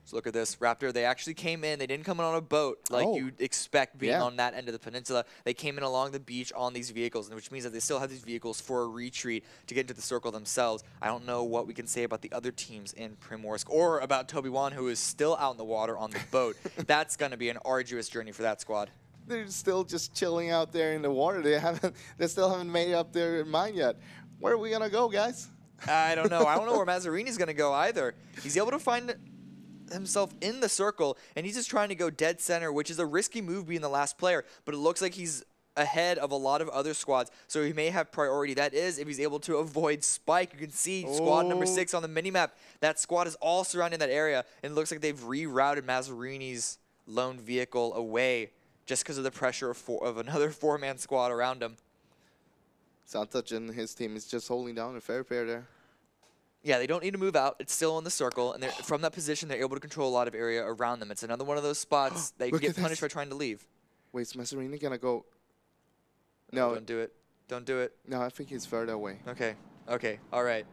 So look at this, Raptor, they actually came in. They didn't come in on a boat like you'd expect being on that end of the peninsula. They came in along the beach on these vehicles, which means that they still have these vehicles for a retreat to get into the circle themselves. I don't know what we can say about the other teams in Primorsk or about Toby Wan, who is still out in the water on the boat. That's going to be an arduous journey for that squad. They're still just chilling out there in the water. They still haven't made up their mind yet. Where are we going to go, guys? I don't know. I don't know where Mazzarini is going to go either. He's able to find himself in the circle, and he's just trying to go dead center, which is a risky move being the last player, but it looks like he's ahead of a lot of other squads, so he may have priority. That is, if he's able to avoid Spike. You can see squad number 6 on the minimap. That squad is all surrounding that area, and it looks like they've rerouted Mazzarini's lone vehicle away just because of the pressure of another 4-man squad around him. Santach and his team is just holding down a fair pair there. Yeah, they don't need to move out. It's still in the circle, and from that position, they're able to control a lot of area around them. It's another one of those spots that you can get punished by trying to leave. Wait, is Mazzarini going to go? No. Don't do it. Don't do it. No, I think he's further away. Okay. Okay. All right.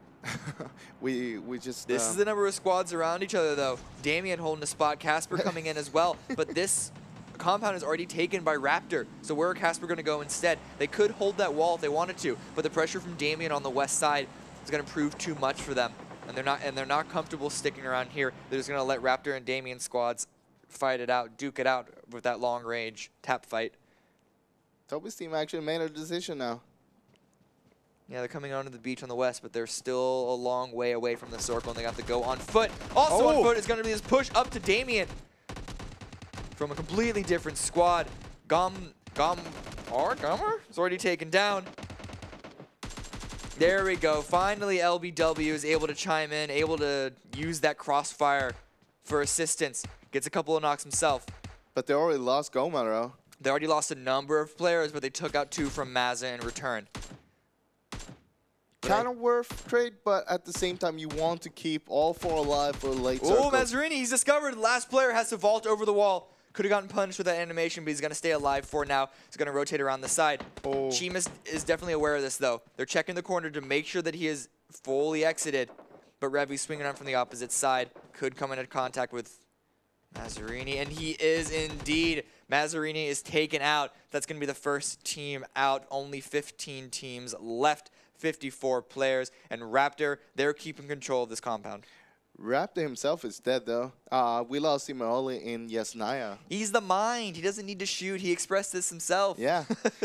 we just... This is the number of squads around each other, though. Damien holding a spot. Casper coming in as well. But this compound is already taken by Raptor. So where are Casper going to go instead? They could hold that wall if they wanted to, but the pressure from Damien on the west side is going to prove too much for them, and they're not comfortable sticking around here. They're just going to let Raptor and Damien squads fight it out, duke it out with that long range tap fight. Toby's team actually made a decision now. Yeah, they're coming onto the beach on the west, but they're still a long way away from the circle, and they have to go on foot. Also on foot is going to be this push up to Damien from a completely different squad. Gommer is already taken down. There we go. Finally, LBW is able to chime in, able to use that crossfire for assistance. Gets a couple of knocks himself. But they already lost Gomero. They already lost a number of players, but they took out 2 from Mazza in return. Kind of worth trade, but at the same time, you want to keep all 4 alive for a late circle. Oh, Mazzarini, he's discovered. The last player has to vault over the wall. Could have gotten punished with that animation, but he's going to stay alive for now. He's going to rotate around the side. Chimas is definitely aware of this, though. They're checking the corner to make sure that he is fully exited. But Revy's swinging on from the opposite side. Could come into contact with Mazzarini, and he is indeed. Mazzarini is taken out. That's going to be the first team out. Only 15 teams left, 54 players. And Raptor, they're keeping control of this compound. Raptor himself is dead, though. We lost him early in Yasnaya. He's the mind. He doesn't need to shoot. He expressed this himself. Yeah.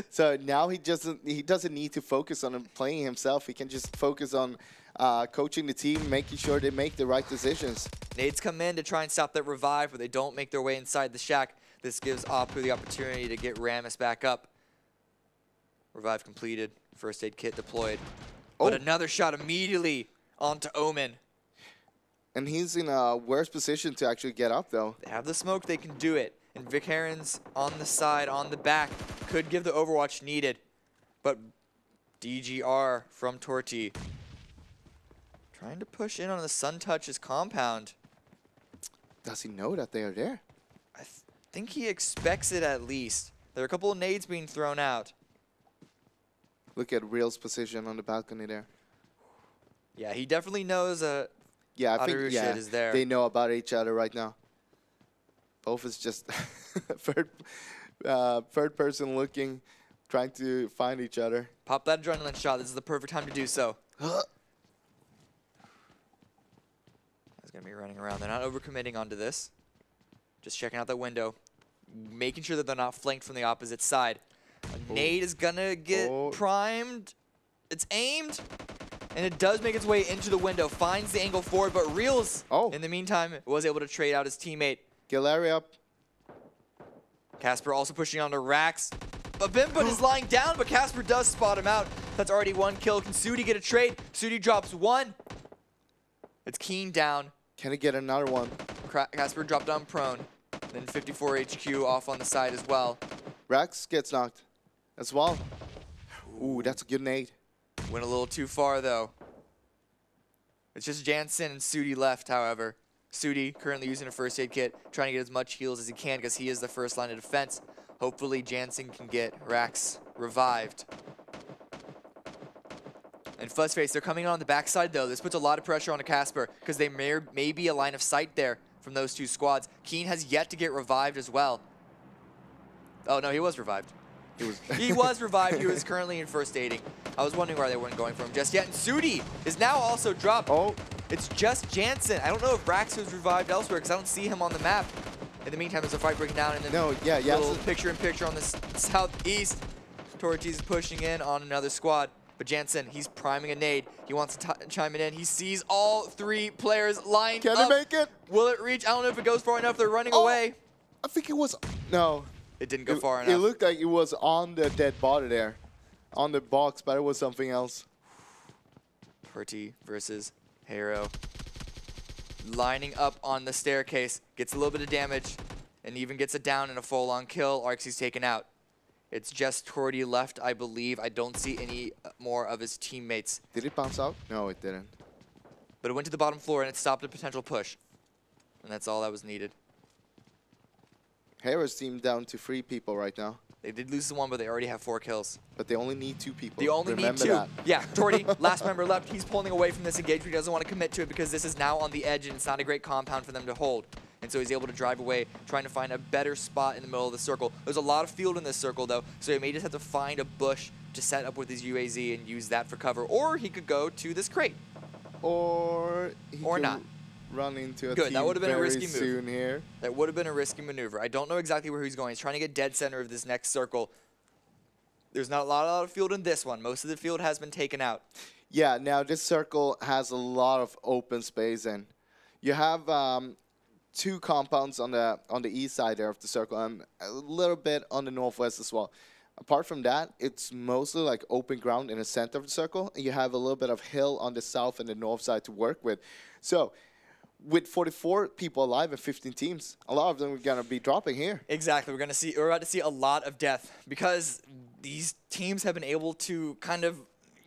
So now he doesn't need to focus on playing himself. He can just focus on coaching the team, making sure they make the right decisions. Nades come in to try and stop that revive, but they don't make their way inside the shack. This gives Apu the opportunity to get Rammus back up. Revive completed. First aid kit deployed. But another shot immediately onto Omen. And he's in a worse position to actually get up, though. They have the smoke, they can do it. And Vic Herons on the side, on the back, could give the overwatch needed. But DGR from Torti trying to push in on the Suntouch's compound. Does he know that they are there? I think he expects it at least. There are a couple of nades being thrown out. Look at Real's position on the balcony there. Yeah, he definitely knows yeah, I think is there. They know about each other right now. Both is just third person looking, trying to find each other. Pop that adrenaline shot. This is the perfect time to do so. That's going to be running around. They're not overcommitting onto this. Just checking out the window. Making sure that they're not flanked from the opposite side. A nade is going to get primed. It's aimed. And it does make its way into the window. Finds the angle forward, but Reels, in the meantime, was able to trade out his teammate. Get Larry up. Casper also pushing onto Rax. But Bimba is lying down, but Casper does spot him out. That's already one kill. Can Sudi get a trade? Sudi drops one. It's Keen down. Can he get another one? Casper dropped on prone. Then 54 HQ off on the side as well. Rax gets knocked as well. Ooh, that's a good nade. Went a little too far, though. It's just Jansen and Sudi left, however. Sudi currently using a first aid kit, trying to get as much heals as he can because he is the first line of defense. Hopefully Jansen can get Rax revived. And Fuzzface, they're coming on the backside, though. This puts a lot of pressure on Casper because they may be a line of sight there from those two squads. Keen has yet to get revived as well. Oh, no, he was revived. He was revived. He was currently in first aiding. I was wondering why they weren't going for him just yet. And Sudi is now also dropped. Oh. It's just Jansen. I don't know if Rax was revived elsewhere because I don't see him on the map. In the meantime, there's a fight breaking down. And then little picture-in-picture on the southeast. Torchies is pushing in on another squad. But Jansen, he's priming a nade. He wants to chime it in. He sees all three players lined up. Can he make it? Will it reach? I don't know if it goes far enough. They're running away. I think it was... No. It didn't go far enough. It looked like it was on the dead body there. On the box, but it was something else. Torty versus Hero. Lining up on the staircase. Gets a little bit of damage. And even gets it down in a full-on kill. Arxie's taken out. It's just Torty left, I believe. I don't see any more of his teammates. Did it bounce out? No, it didn't. But it went to the bottom floor and it stopped a potential push. And that's all that was needed. Hero's team down to 3 people right now. They did lose the one, but they already have 4 kills. But they only need 2 people. They only need 2. That. Yeah, Torty, last member left. He's pulling away from this engagement. He doesn't want to commit to it because this is now on the edge and it's not a great compound for them to hold. And so he's able to drive away, trying to find a better spot in the middle of the circle. There's a lot of field in this circle, though, so he may just have to find a bush to set up with his UAZ and use that for cover. Or he could go to this crate. Or not. Run into a Good. team That would have been a risky soon move. Here. That would have been a risky maneuver. I don't know exactly where he's going. He's trying to get dead center of this next circle. There's not a lot of field in this one. Most of the field has been taken out. Yeah, now this circle has a lot of open space in. You have 2 compounds on the east side there of the circle and a little bit on the northwest as well. Apart from that, it's mostly like open ground in the center of the circle. And you have a little bit of hill on the south and the north side to work with. So with 44 people alive and 15 teams, a lot of them are going to be dropping here. Exactly. We're about to see a lot of death because these teams have been able to kind of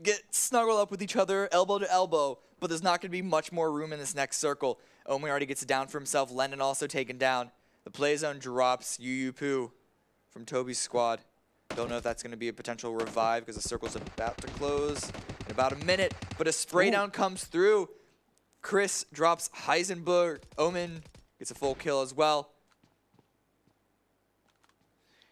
get snuggled up with each other, elbow to elbow, but there's not going to be much more room in this next circle. Omi already gets it down for himself. Lennon also taken down. The play zone drops Yu from Toby's squad. Don't know if that's going to be a potential revive because the circle's about to close in about a minute, but a spray down comes through. Chris drops Heisenberg. Omen gets a full kill as well.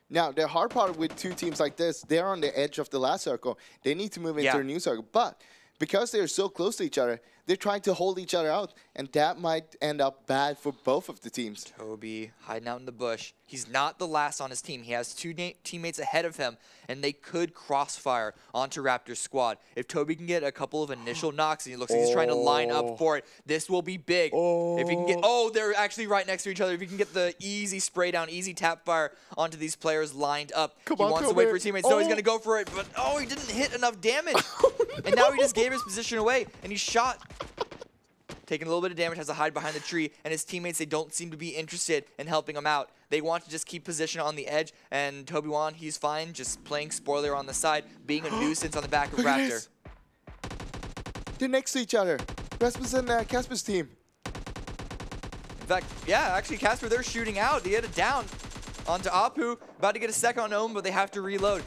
Now, the hard part with 2 teams like this, they're on the edge of the last circle. They need to move into a new circle. But because they're so close to each other, they're trying to hold each other out, and that might end up bad for both of the teams. Toby hiding out in the bush. He's not the last on his team. He has 2 teammates ahead of him, and they could crossfire onto Raptor's squad. If Toby can get a couple of initial knocks, and he looks like he's trying to line up for it, this will be big. If he can get, they're actually right next to each other. If he can get the easy spray down, easy tap fire onto these players lined up, he wants to wait for his teammates. So he's going to go for it, but he didn't hit enough damage. And now he just gave his position away, and he's shot. Taking a little bit of damage, has to hide behind the tree, and his teammates, they don't seem to be interested in helping him out. They want to just keep position on the edge, and Toby Wan, he's fine, just playing spoiler on the side, being a nuisance on the back of Raptor. They're next to each other. Rasmus and Casper's team. In fact, yeah, actually, Casper, they're shooting out. They had it down onto Apu, about to get a second on Omen, but they have to reload.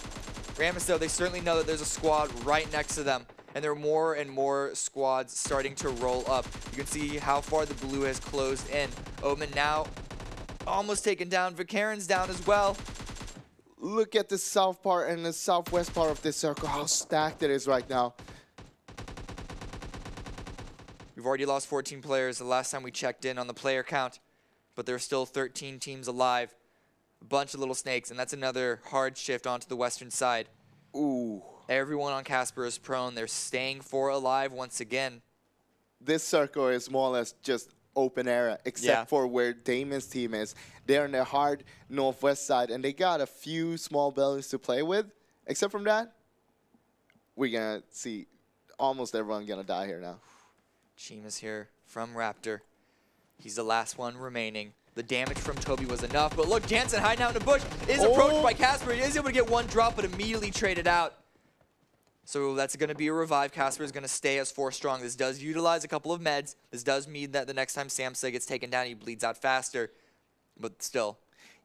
Rammus, though, they certainly know that there's a squad right next to them. And there are more and more squads starting to roll up. You can see how far the blue has closed in. Omen now almost taken down. Vikaren's down as well. Look at the south part and the southwest part of this circle, how stacked it is right now. We've already lost 14 players the last time we checked in on the player count, but there are still 13 teams alive. A bunch of little snakes, and that's another hard shift onto the western side. Ooh. Everyone on Casper is prone. They're staying 4 alive once again. This circle is more or less just open area, except for where Damon's team is. They're on the hard northwest side, and they got a few small buildings to play with. Except from that, we're going to see almost everyone going to die here now. Chima's here from Raptor. He's the last one remaining. The damage from Toby was enough, but look, Jansen hiding out in the bush is approached by Casper. He is able to get 1 drop, but immediately traded out. So that's going to be a revive. Casper is going to stay as 4 strong. This does utilize a couple of meds. This does mean that the next time Samsa gets taken down, he bleeds out faster. But still.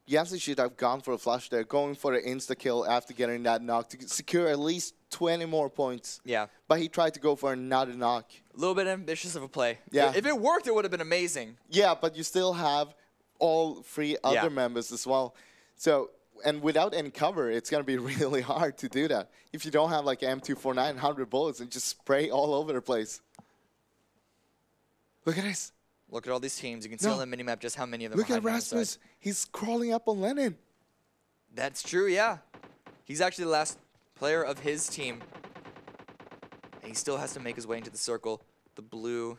Yamsa should have gone for a flush there, going for an insta-kill after getting that knock to secure at least 20 more points. Yeah. But he tried to go for another knock. A little bit ambitious of a play. Yeah. If it worked, it would have been amazing. Yeah, but you still have all 3 other members as well. So, and without any cover, it's going to be really hard to do that. If you don't have like M249, 100 bullets, and just spray all over the place. Look at this. Look at all these teams. You can see on the minimap just how many of them Look are at Rasmus. He's crawling up on Lennon. That's true, yeah. He's actually the last player of his team. And he still has to make his way into the circle. The blue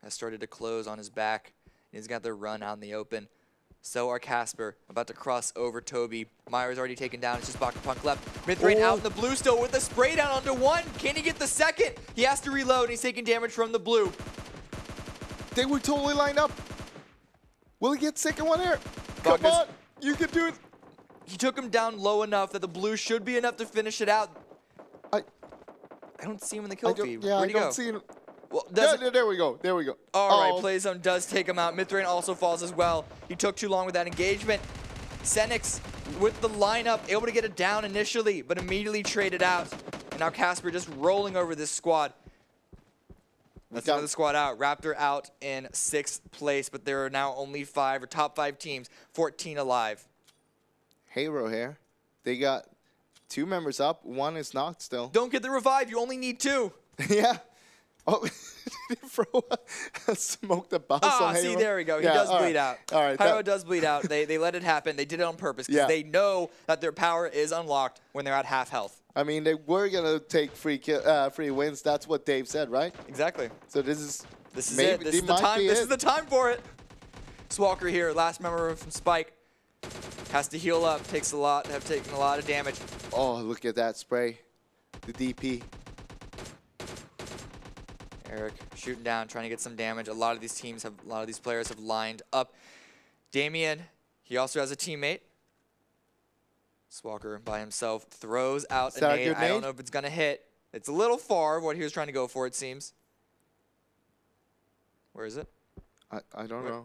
has started to close on his back. And he's got the run out in the open. So are Casper, about to cross over Toby. Meyer's already taken down. It's just Bakapunk left. Mythrain out in the blue still with the spray down onto 1. Can he get the second? He has to reload, and he's taking damage from the blue. They were totally lined up. Will he get second one here? Come on, you can do it. He took him down low enough that the blue should be enough to finish it out. I don't see him in the kill feed. Yeah, Where'd he go? I don't see him. Well, there we go. There we go. All right, Playzone does take him out. Mythrain also falls as well. He took too long with that engagement. Senix with the lineup, able to get it down initially, but immediately traded out. And now Casper just rolling over this squad. That's another squad out. Raptor out in 6th place, but there are now only 5 or top 5 teams, 14 alive. Hero here. They got 2 members up. 1 is knocked still. Don't get the revive. You only need 2. Yeah. Oh, did he throw a smoke the bounce on Hero? See, there we go. He does bleed out. All right. Hero does bleed out. They let it happen. They did it on purpose because they know that their power is unlocked when they're at half health. I mean, they were going to take free wins. That's what Dave said, right? Exactly. So this is it. This is the time. This is the time for it. Swalker here, last member from Spike. Has to heal up. Takes a lot. Have taken a lot of damage. Oh, look at that spray. The DP. Eric shooting down, trying to get some damage. A lot of these players have lined up. Damien, he also has a teammate. Swalker by himself throws out a nade. I don't know if it's going to hit. It's a little far of what he was trying to go for, it seems. Where is it? I don't know.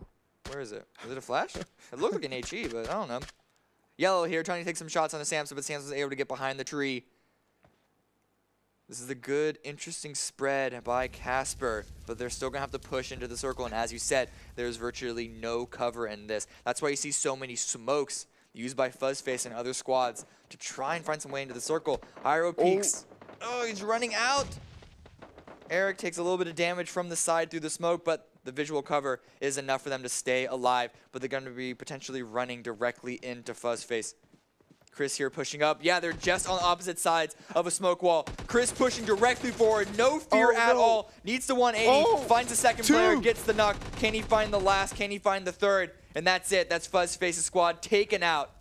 Where is it? Is it a flash? It looked like an HE, but I don't know. Yellow here trying to take some shots on the Samson, but Samson was able to get behind the tree. This is a good, interesting spread by Casper, but they're still going to have to push into the circle. And as you said, there's virtually no cover in this. That's why you see so many smokes used by Fuzzface and other squads to try and find some way into the circle. Hyro peeks. Oh, he's running out. Eric takes a little bit of damage from the side through the smoke, but the visual cover is enough for them to stay alive. But they're going to be potentially running directly into Fuzzface. Chris here pushing up. Yeah, they're just on opposite sides of a smoke wall. Chris pushing directly forward. No fear at all. Needs the 180. Finds the second player. Gets the knock. Can he find the last? Can he find the third? And that's it. That's Fuzzface's squad taken out.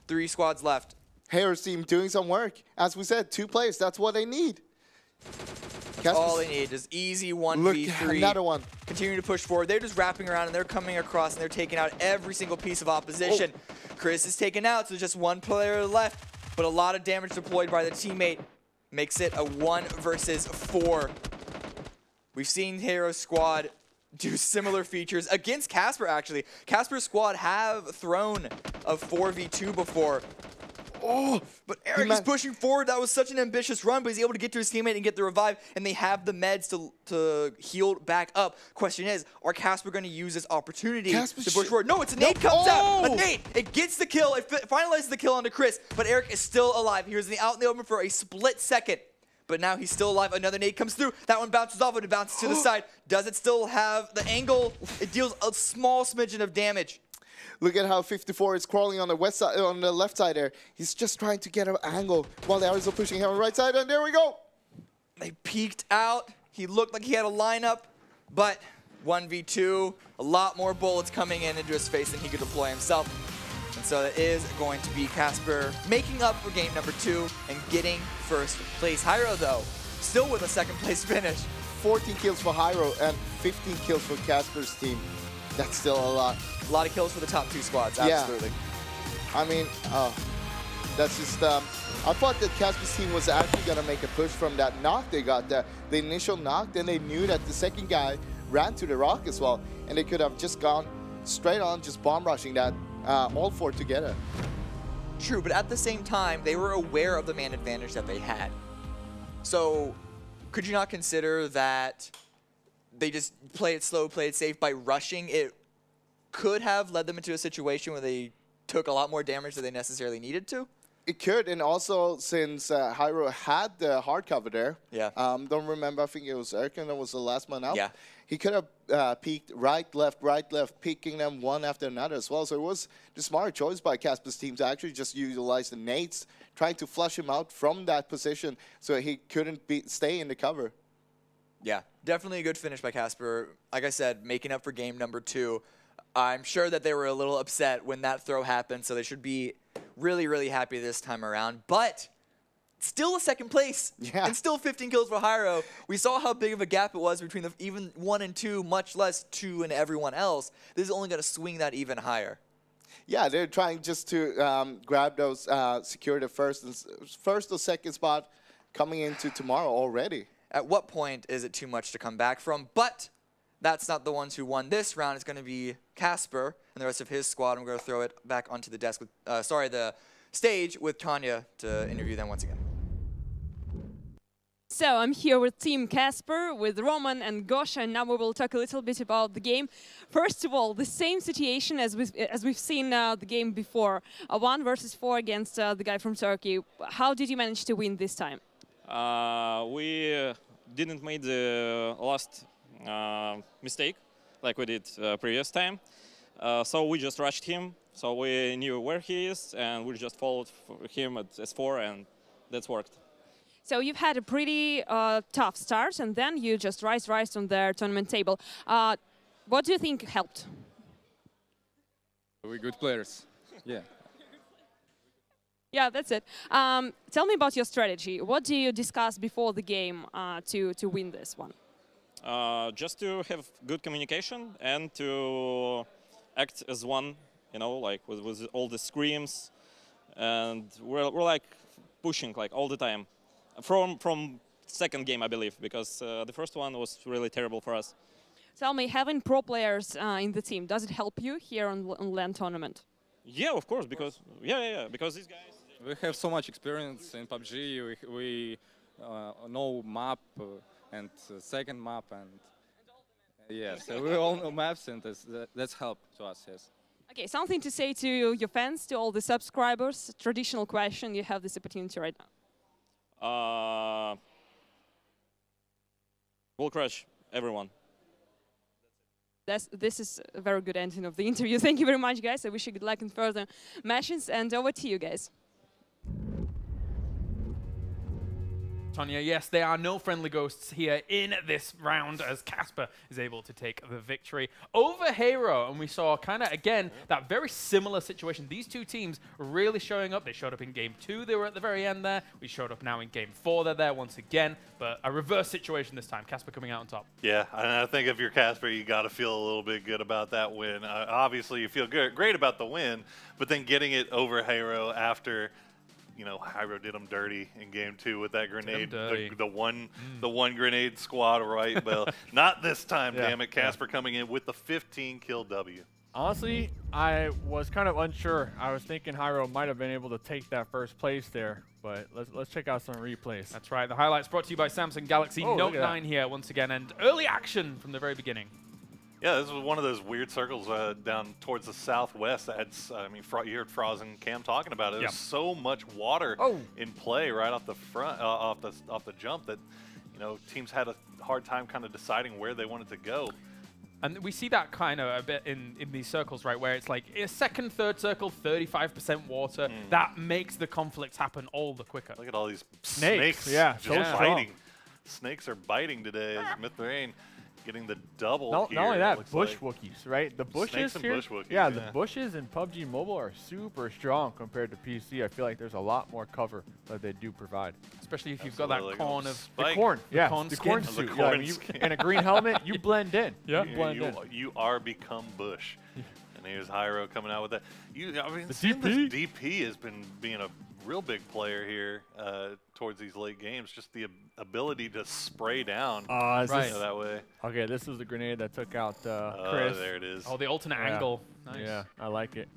3 squads left. Harris team doing some work. As we said, 2 players. That's what they need. All they need is easy 1v3. Another one. Continuing to push forward. They're just wrapping around and they're coming across and they're taking out every single piece of opposition. Chris is taken out, so just 1 player left, but a lot of damage deployed by the teammate makes it a 1 versus 4. We've seen Hero's squad do similar features against Casper, actually. Casper's squad have thrown a 4v2 before. Oh, but Eric is pushing forward. That was such an ambitious run, but he's able to get to his teammate and get the revive, and they have the meds to heal back up. Question is, are Casper going to use this opportunity to push forward? No, it's a nade comes out. A nade. It gets the kill. It finalizes the kill onto Chris, but Eric is still alive. He was out in the open for a split second, but now he's still alive. Another nade comes through. That one bounces off, and it bounces to the side. Does it still have the angle? It deals a small smidgen of damage. Look at how 54 is crawling on the west side, on the left side there. He's just trying to get an angle while the others are pushing him on the right side, and there we go. They peeked out. He looked like he had a lineup, but 1v2, a lot more bullets coming into his face than he could deploy himself. And so it is going to be Casper making up for game number 2 and getting first place. Hyro, though, still with a second place finish. 14 kills for Hyro and 15 kills for Casper's team. That's still a lot. A lot of kills for the top 2 squads, absolutely. Yeah. I mean, that's just, I thought that Casper's team was actually going to make a push from that knock they got, the initial knock. Then they knew that the second guy ran to the rock as well, and they could have just gone straight on, just bomb rushing that, all 4 together. True, but at the same time, they were aware of the man advantage that they had. So could you not consider that they just play it slow, play it safe by rushing? It could have led them into a situation where they took a lot more damage than they necessarily needed to. It could, and also since Hyro had the hard cover there, don't remember, I think it was Erkin that was the last man out. Yeah. He could have peeked right, left, picking them one after another as well. So it was the smart choice by Casper's team to actually just utilize the nades, trying to flush him out from that position so he couldn't stay in the cover. Yeah, definitely a good finish by Casper. Like I said, making up for game number 2. I'm sure that they were a little upset when that throw happened, so they should be really, really happy this time around. But still a second place, and still 15 kills for Hyro. We saw how big of a gap it was between even 1 and 2, much less 2 and everyone else. This is only going to swing that even higher. Yeah, they're trying just to grab those, secure the first or second spot coming into tomorrow already. At what point is it too much to come back from? But that's not the ones who won this round. It's going to be Casper and the rest of his squad. I'm going to throw it back onto the desk with, the stage with Tanya to interview them once again. So I'm here with Team Casper, with Roman and Gosha, and now we will talk a little bit about the game. First of all, the same situation as we've seen the game before, 1 versus 4 against the guy from Turkey. How did you manage to win this time? We didn't make the last mistake like we did previous time. So we just rushed him. So we knew where he is, and we just followed him at S4, and that's worked. So you've had a pretty tough start, and then you just rise on the tournament table. What do you think helped? We're good players. Yeah. Yeah, that's it. Tell me about your strategy. What do you discuss before the game to win this one? Just to have good communication and to act as one, you know, like with all the screams, and we're like pushing like all the time. From second game, I believe, because the first one was really terrible for us. Tell me, having pro players in the team, does it help you here on LAN tournament? Yeah, of course, because because these guys. We have so much experience in PUBG. We know map and second map, and yes, we all know maps, and that's help to us. Yes. Okay, something to say to your fans, to all the subscribers. Traditional question. You have this opportunity right now. We'll crush everyone. This is a very good ending of the interview. Thank you very much, guys. I wish you good luck in further matches, and over to you guys. Tanya, yes, there are no friendly ghosts here in this round as Casper is able to take the victory over Hero. And we saw kind of, again, that very similar situation. These two teams really showing up. They showed up in Game 2. They were at the very end there. We showed up now in Game 4. They're there once again. But a reverse situation this time. Casper coming out on top. Yeah, and I think if you're Casper, you got to feel a little bit good about that win. Obviously, you feel great about the win, but then getting it over Hero after... You know, Hyro did them dirty in Game 2 with that grenade, the one grenade squad, right? Well, not this time, damn it. Casper coming in with the 15-kill W. Honestly, I was kind of unsure. I was thinking Hyro might have been able to take that first place there, but let's check out some replays. That's right. The highlights brought to you by Samsung Galaxy Note 9 here once again, and early action from the very beginning. Yeah, this was one of those weird circles down towards the southwest that had, I mean, you heard Froz and Cam talking about it. There's so much water in play right off the front, off the jump that, you know, teams had a hard time kind of deciding where they wanted to go. And we see that kind of a bit in these circles, right, where it's like a second, third circle, 35% water. That makes the conflicts happen all the quicker. Look at all these snakes. Yeah, just biting. Snakes are biting today as Mythrain getting the double Not here, only that, bush Wookiees, right? The bushes and here, bush Wookiees, yeah, the bushes in PUBG Mobile are super strong compared to PC. I feel like there's a lot more cover that they do provide. Especially if you've got that corn of the corn, the corn suit, and a green helmet, you blend in. Yeah, you blend in. You are become bush. And here's Hyro coming out with that. I mean, The seeing this DP? DP has been being a real big player here towards these late games. Just the ability to spray down that way. Okay, this is the grenade that took out Chris. Oh, there it is. Oh, the alternate angle. Nice. Yeah, I like it.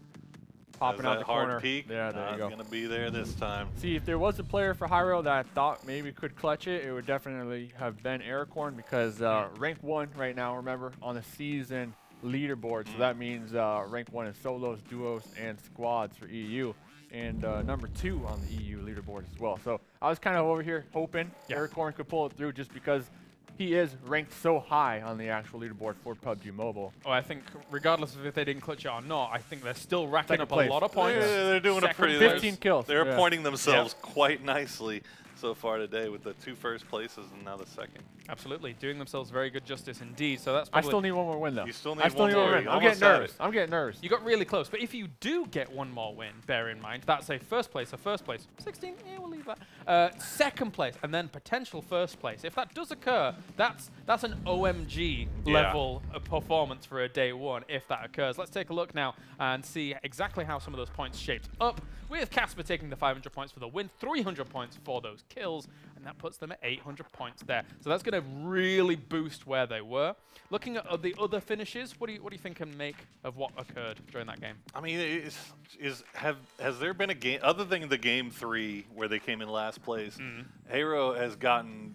Popping That out the hard corner. peek. Yeah, there you go. Going to be there this time. See, if there was a player for Hyro that I thought maybe could clutch it, it would definitely have been Aircorn because rank 1 right now, remember, on the season leaderboard. So that means rank 1 is solos, duos, and squads for EU. And number 2 on the EU leaderboard as well. So I was kind of over here hoping Aircorn could pull it through just because he is ranked so high on the actual leaderboard for PUBG Mobile. Oh, I think regardless of if they didn't clutch it or not, I think they're still racking up a lot of points. Yeah, they're doing a pretty 15 kills. They're appointing themselves quite nicely so far today with the 2 first places and now the second. Absolutely, doing themselves very good justice indeed. So that's I probably still need one more win though. You still need one more win. I'm getting nervous. I'm getting nervous. You got really close, but if you do get one more win, bear in mind that's a first place, 16. Yeah, we'll leave that. Second place, and then potential first place. If that does occur, that's an OMG level of performance for a day 1. If that occurs, let's take a look now and see exactly how some of those points shaped up. With Casper taking the 500 points for the win, 300 points for those kills, and that puts them at 800 points there. So that's going to really boost where they were. Looking at the other finishes, what do you think and make of what occurred during that game? I mean, has there been a game other than the game 3 where they came in last place? Hyro has gotten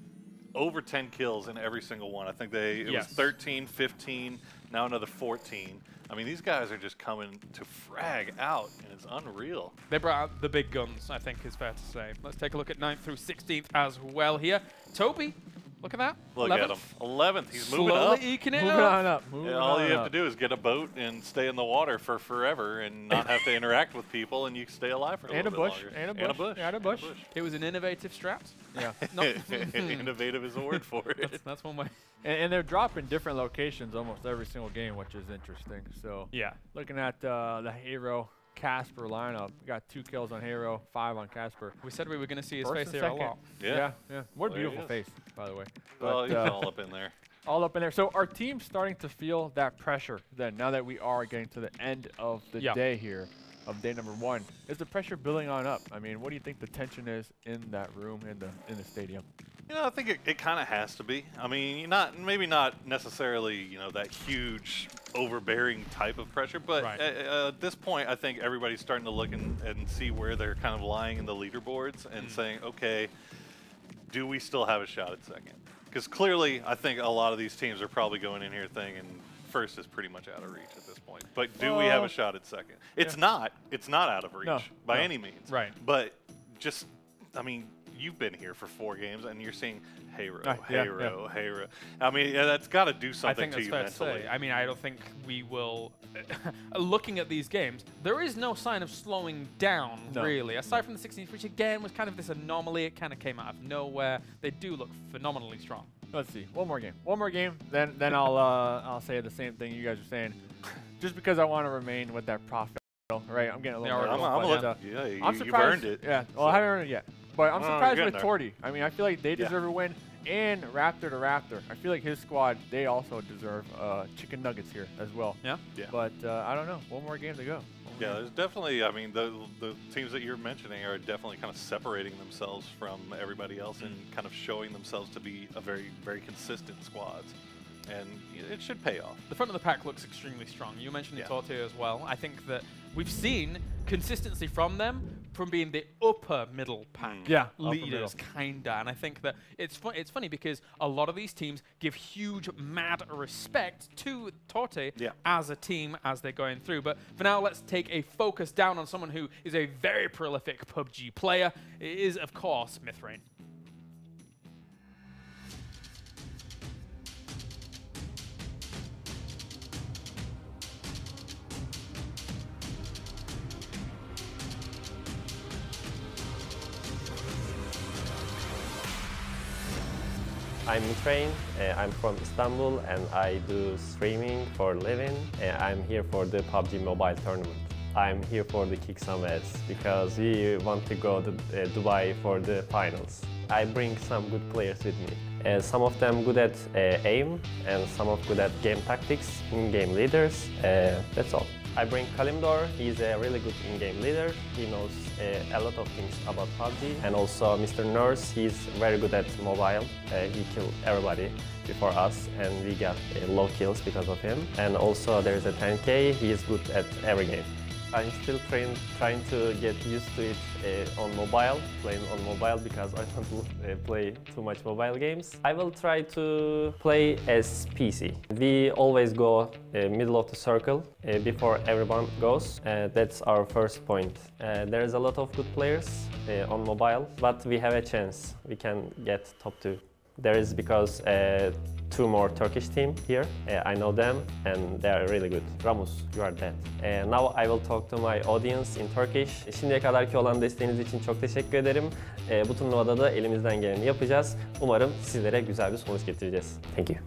over 10 kills in every single one. I think it was 13, 15, now another 14. I mean, these guys are just coming to frag out, and it's unreal. They brought out the big guns, I think is fair to say. Let's take a look at 9th through 16th as well here. Toby, look at that. Look 11th. at him. 11th. He's Slowly moving up. eking it Moving on up. All you have to do is get a boat and stay in the water for forever and not have to interact with people, and you stay alive for a little bit longer. And a bush. It was an innovative strat. Yeah. Innovative is a word for it. That's one way. And they're dropping different locations almost every single game, which is interesting. So yeah, looking at the Hyro Casper lineup, we got 2 kills on Hyro, 5 on Casper. We said we were going to see his First face and here a second. lot. Yeah. What a beautiful face, by the way. Well, he's all up in there. All up in there. So our team's starting to feel that pressure then, now that we are getting to the end of the day here, of day number 1. Is the pressure building on up? I mean, what do you think the tension is in that room, in the stadium? You know, I think it kind of has to be. I mean, maybe not necessarily, you know, that huge, overbearing type of pressure, but at this point, I think everybody's starting to look and see where they're kind of lying in the leaderboards and saying, okay, do we still have a shot at second? Because clearly, I think a lot of these teams are probably going in here thinking first is pretty much out of reach at this point. But do we have a shot at second? It's not out of reach by any means. Right. But just, I mean, you've been here for 4 games and you're seeing Hyro. I mean, that's got to do something to you mentally. I think that's fair to say. I mean, I don't think we will. Looking at these games, there is no sign of slowing down, really. Aside from the 16th, which again was kind of this anomaly. It kind of came out of nowhere. They do look phenomenally strong. Let's see. One more game. Then I'll say the same thing you guys are saying. Just because I want to remain with that profit, right? I'm getting a little nervous. I'm surprised. You've earned it. Yeah. Well, I haven't earned it yet. But I'm surprised with Torty. I mean, I feel like they deserve a win. And Raptor to Raptor. I feel like his squad, they also deserve chicken nuggets here as well. Yeah? But I don't know. One more game to go. Yeah, there's definitely, I mean, the teams that you're mentioning are definitely kind of separating themselves from everybody else and kind of showing themselves to be a very, very consistent squads. and it should pay off. The front of the pack looks extremely strong. You mentioned Torte as well. I think that we've seen consistency from them from being the upper middle pack leaders, kinda. And I think that it's funny because a lot of these teams give huge, mad respect to Torte as a team as they're going through. But for now, let's take a focus down on someone who is a very prolific PUBG player. It is, of course, Mythrain. I'm Mythrain, I'm from Istanbul and I do streaming for a living. I'm here for the PUBG Mobile tournament. I'm here for the kick some ass because we want to go to Dubai for the finals. I bring some good players with me. Some of them good at aim and some of good at game tactics, in-game leaders. That's all. I bring Kalimdor, he's a really good in-game leader. He knows a lot of things about PUBG. And also Mr. Nurse, he's very good at mobile. He killed everybody before us and we got low kills because of him. And also there's a 10K, he's good at every game. I'm still trying to get used to it on mobile, playing on mobile because I don't play too much mobile games. I will try to play as PC. We always go middle of the circle before everyone goes. That's our first point. There is a lot of good players on mobile, but we have a chance. We can get top 2. There is because 2 more Turkish team here. I know them and they are really good. Ramus, you are dead. Now I will talk to my audience in Turkish. Şimdiye kadarki olan desteğiniz için çok teşekkür ederim. Bu turnuvada da elimizden geleni yapacağız. Umarım sizlere güzel bir sonuç getireceğiz. Thank you.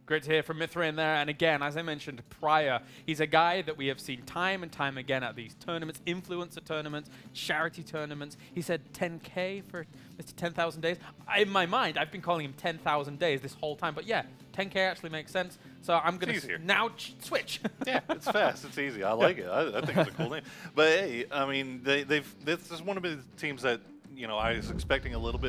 Great to hear from Mythrain there. And again, as I mentioned prior, he's a guy that we have seen time and time again at these tournaments, influencer tournaments, charity tournaments. He said 10K for Mr. 10,000 days. In my mind, I've been calling him 10,000 days this whole time. But yeah, 10K actually makes sense. So I'm going to now switch. Yeah, it's fast. It's easy. I like it. I think it's a cool name. But hey, I mean, this is one of the teams that, you know, I was expecting a little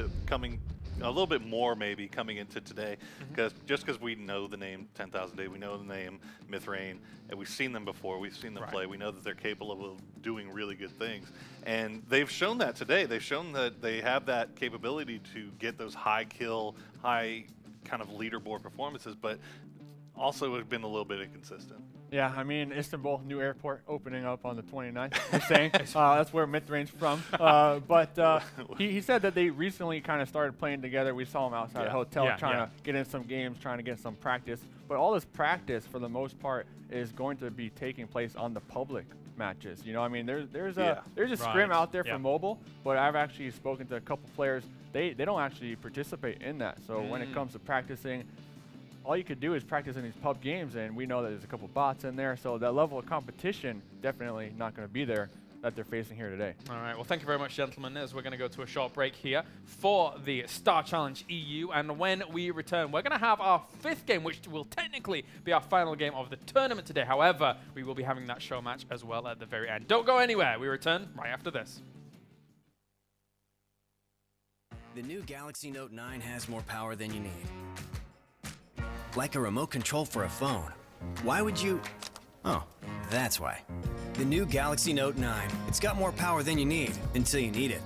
bit more maybe coming into today, because just because we know the name 10,000 Day, we know the name Mythrain, and we've seen them before, we've seen them play, we know that they're capable of doing really good things, and they've shown that today. They've shown that they have that capability to get those high kill, high kind of leaderboard performances, but also have been a little bit inconsistent. Yeah, I mean, Istanbul, new airport opening up on the 29th, you're saying. That's where Mythrain's from. But he said that they recently kind of started playing together. We saw him outside the hotel trying to get in some games, trying to get some practice. But all this practice, for the most part, is going to be taking place on the public matches. You know, I mean, there's a scrim out there for mobile, but I've actually spoken to a couple players. They don't actually participate in that. So when it comes to practicing, all you could do is practice in these pub games, and we know that there's a couple bots in there, so that level of competition definitely not going to be there that they're facing here today. All right, well, thank you very much, gentlemen, as we're going to go to a short break here for the Star Challenge EU, and when we return, we're going to have our 5th game, which will technically be our final game of the tournament today. However, we will be having that show match as well at the very end. Don't go anywhere. We return right after this. The new Galaxy Note 9 has more power than you need. Like a remote control for a phone. Why would you... Oh, that's why. The new Galaxy Note 9. It's got more power than you need, until you need it.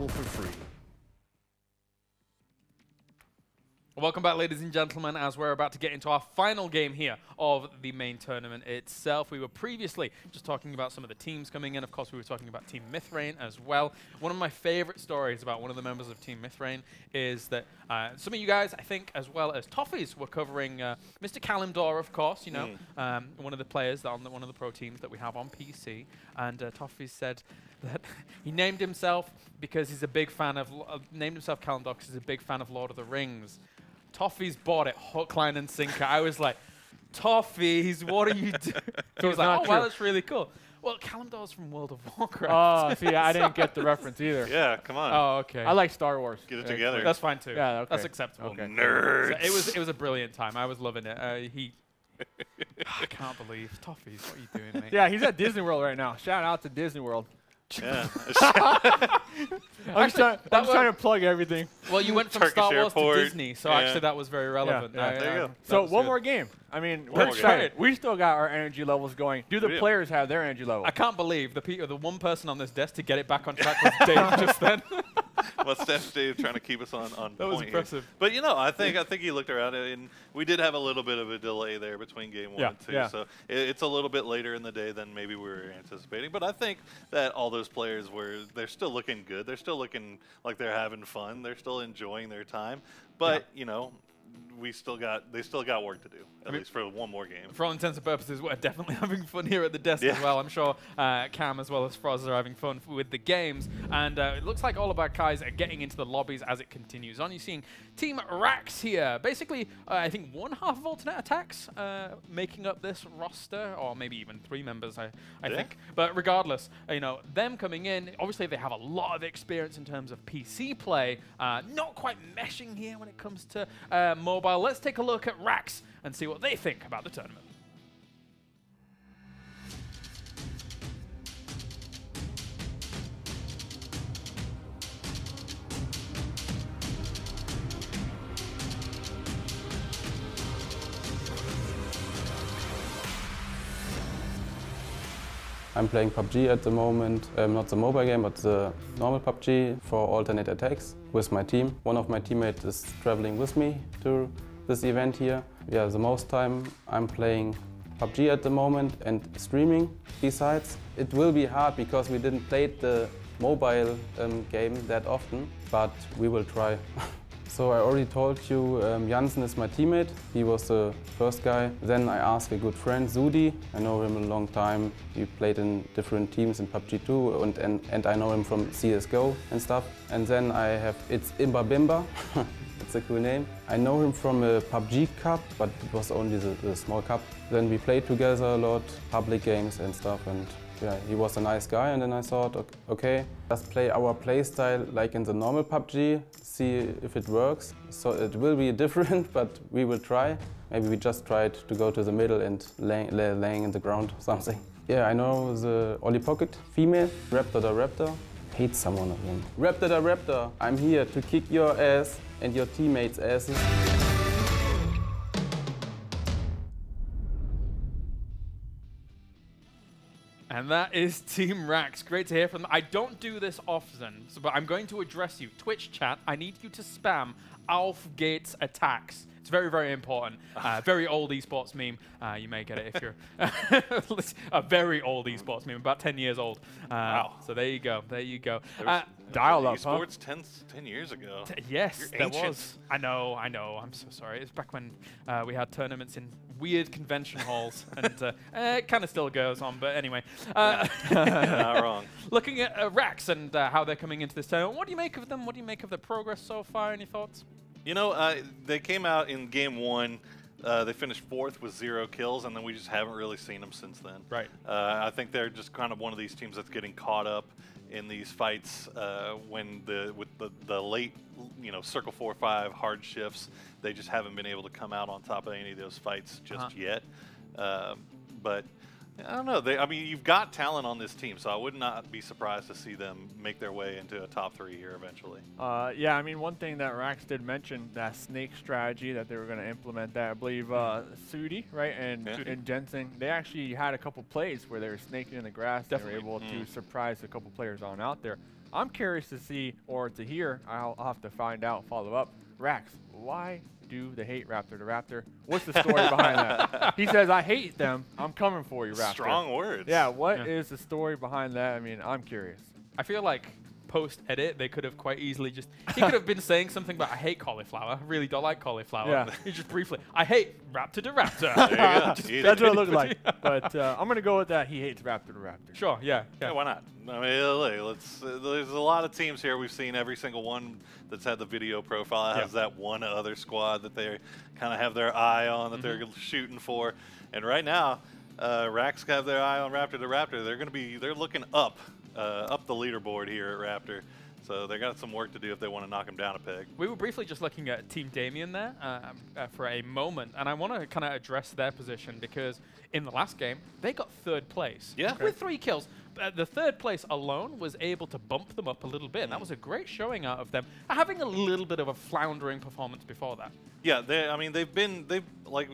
Mobile for free. Welcome back, ladies and gentlemen, as we're about to get into our final game here of the main tournament itself. We were previously just talking about some of the teams coming in. Of course, we were talking about Team Mithrain as well. One of my favorite stories about one of the members of Team Mithrain is that some of you guys, I think, as well as Toffees, were covering Mr. Kalimdor, of course, you know, one of the players on one of the pro teams that we have on PC. And Toffees said that he named himself because he's a big fan of, named himself Kalimdor because he's a big fan of Lord of the Rings. Toffees bought it hook, line, and sinker. I was like, Toffees, what are you doing? He was like, oh, wow, that's really cool. Well, Kalimdor's from World of Warcraft. Oh, see, I didn't get the reference either. Yeah, come on. Oh, okay. I like Star Wars. Get it together. That's fine, too. Yeah, okay. That's acceptable. Okay. Nerds. So it was a brilliant time. I was loving it. I can't believe. Toffees, what are you doing, mate? Yeah, he's at Disney World right now. Shout out to Disney World. Yeah. I'm just trying to plug everything. Well, you went from Turkish Star Wars airport. to Disney, so actually that was very relevant. Yeah, there you go. So one more game. I mean, we're excited. We still got our energy levels going. Do the players have their energy level? I can't believe the one person on this desk to get it back on track was Dave just then. Well, Steph's Dave trying to keep us on point. That was impressive. Here. But you know, I think he looked around and we did have a little bit of a delay there between game 1 and 2. Yeah. So it's a little bit later in the day than maybe we were anticipating. But I think that all those players they're still looking good. They're still looking like they're having fun. They're still enjoying their time. But you know, they still got work to do, at least for one more game. For all intents and purposes, we're definitely having fun here at the desk as well. I'm sure Cam as well as Froz are having fun with the games. And it looks like all of our guys are getting into the lobbies as it continues on. You're seeing Team Rax here. Basically, I think one half of alternate attacks making up this roster, or maybe even 3 members, I think. But regardless, you know, them coming in, obviously they have a lot of experience in terms of PC play. Not quite meshing here when it comes to mobile. Let's take a look at Rax and see what they think about the tournament. I'm playing PUBG at the moment, not the mobile game, but the normal PUBG for alternate attacks with my team. One of my teammates is traveling with me to this event here. Yeah, the most time I'm playing PUBG at the moment and streaming besides. It will be hard because we didn't play the mobile game that often, but we will try. So I already told you, Jansen is my teammate. He was the first guy. Then I asked a good friend, Zudi. I know him a long time. We played in different teams in PUBG too, and I know him from CSGO and stuff. And then it's Imba Bimba. It's a cool name. I know him from a PUBG Cup, but it was only the small cup. Then we played together a lot, public games and stuff. And yeah, he was a nice guy, and then I thought, okay, let's play our playstyle like in the normal PUBG, see if it works. So it will be different, but we will try. Maybe we just tried to go to the middle and laying in the ground or something. Yeah, I know the Ollie Pocket female, Raptor the Raptor. Hate someone of them. Raptor the Raptor, I'm here to kick your ass and your teammates' asses. And that is Team Rax. Great to hear from them. I don't do this often, but I'm going to address you. Twitch chat, I need you to spam Alf Gates attacks. It's very, very important. Very old esports meme. You may get it if you're a very old esports meme, about 10 years old. Wow. So there you go. There you go. Dial-up, esports 10 years ago. Yes, there was. I know. I'm so sorry. It's back when we had tournaments in weird convention halls, and it kind of still goes on. But anyway, not wrong. Looking at Rax and how they're coming into this tournament, what do you make of them? What do you make of the progress so far? Any thoughts? You know, they came out in game 1. They finished 4th with 0 kills, and then we just haven't really seen them since then. Right. I think they're just kind of one of these teams that's getting caught up in these fights with the late, circle 4-5 hard shifts. They just haven't been able to come out on top of any of those fights just yet. But I don't know. I mean, you've got talent on this team, so I would not be surprised to see them make their way into a top 3 here eventually. Yeah, I mean, one thing that Rax did mention, that snake strategy that they were going to implement that, I believe Sudi, right, and Jensen, they actually had a couple plays where they were snaking in the grass. They were able to surprise a couple players on out there. I'm curious to see or to hear. I'll have to find out, follow up. Rax, why do they hate Raptor to Raptor? What's the story behind that? He says, I hate them. I'm coming for you, Raptor. Strong words. Yeah, what is the story behind that? I mean, I'm curious. I feel like post-edit, they could have quite easily just... He could have been saying something about, I hate cauliflower. I really don't like cauliflower. Yeah. He just briefly, I hate Raptor to Raptor. That's what it looked like. But I'm going to go with that. He hates Raptor to Raptor. Sure, yeah. Why not? I mean, there's a lot of teams here. We've seen every single one that's had the video profile has that one other squad that they kind of have their eye on, that they're shooting for. And right now, Rax have their eye on Raptor to Raptor. They're looking up the leaderboard here at Raptor. So they got some work to do if they want to knock him down a peg. We were briefly just looking at Team Damien there for a moment, and I want to kind of address their position because in the last game, they got 3rd place with 3 kills. The 3rd place alone was able to bump them up a little bit, and that was a great showing out of them, having a little bit of a floundering performance before that. Yeah, they've like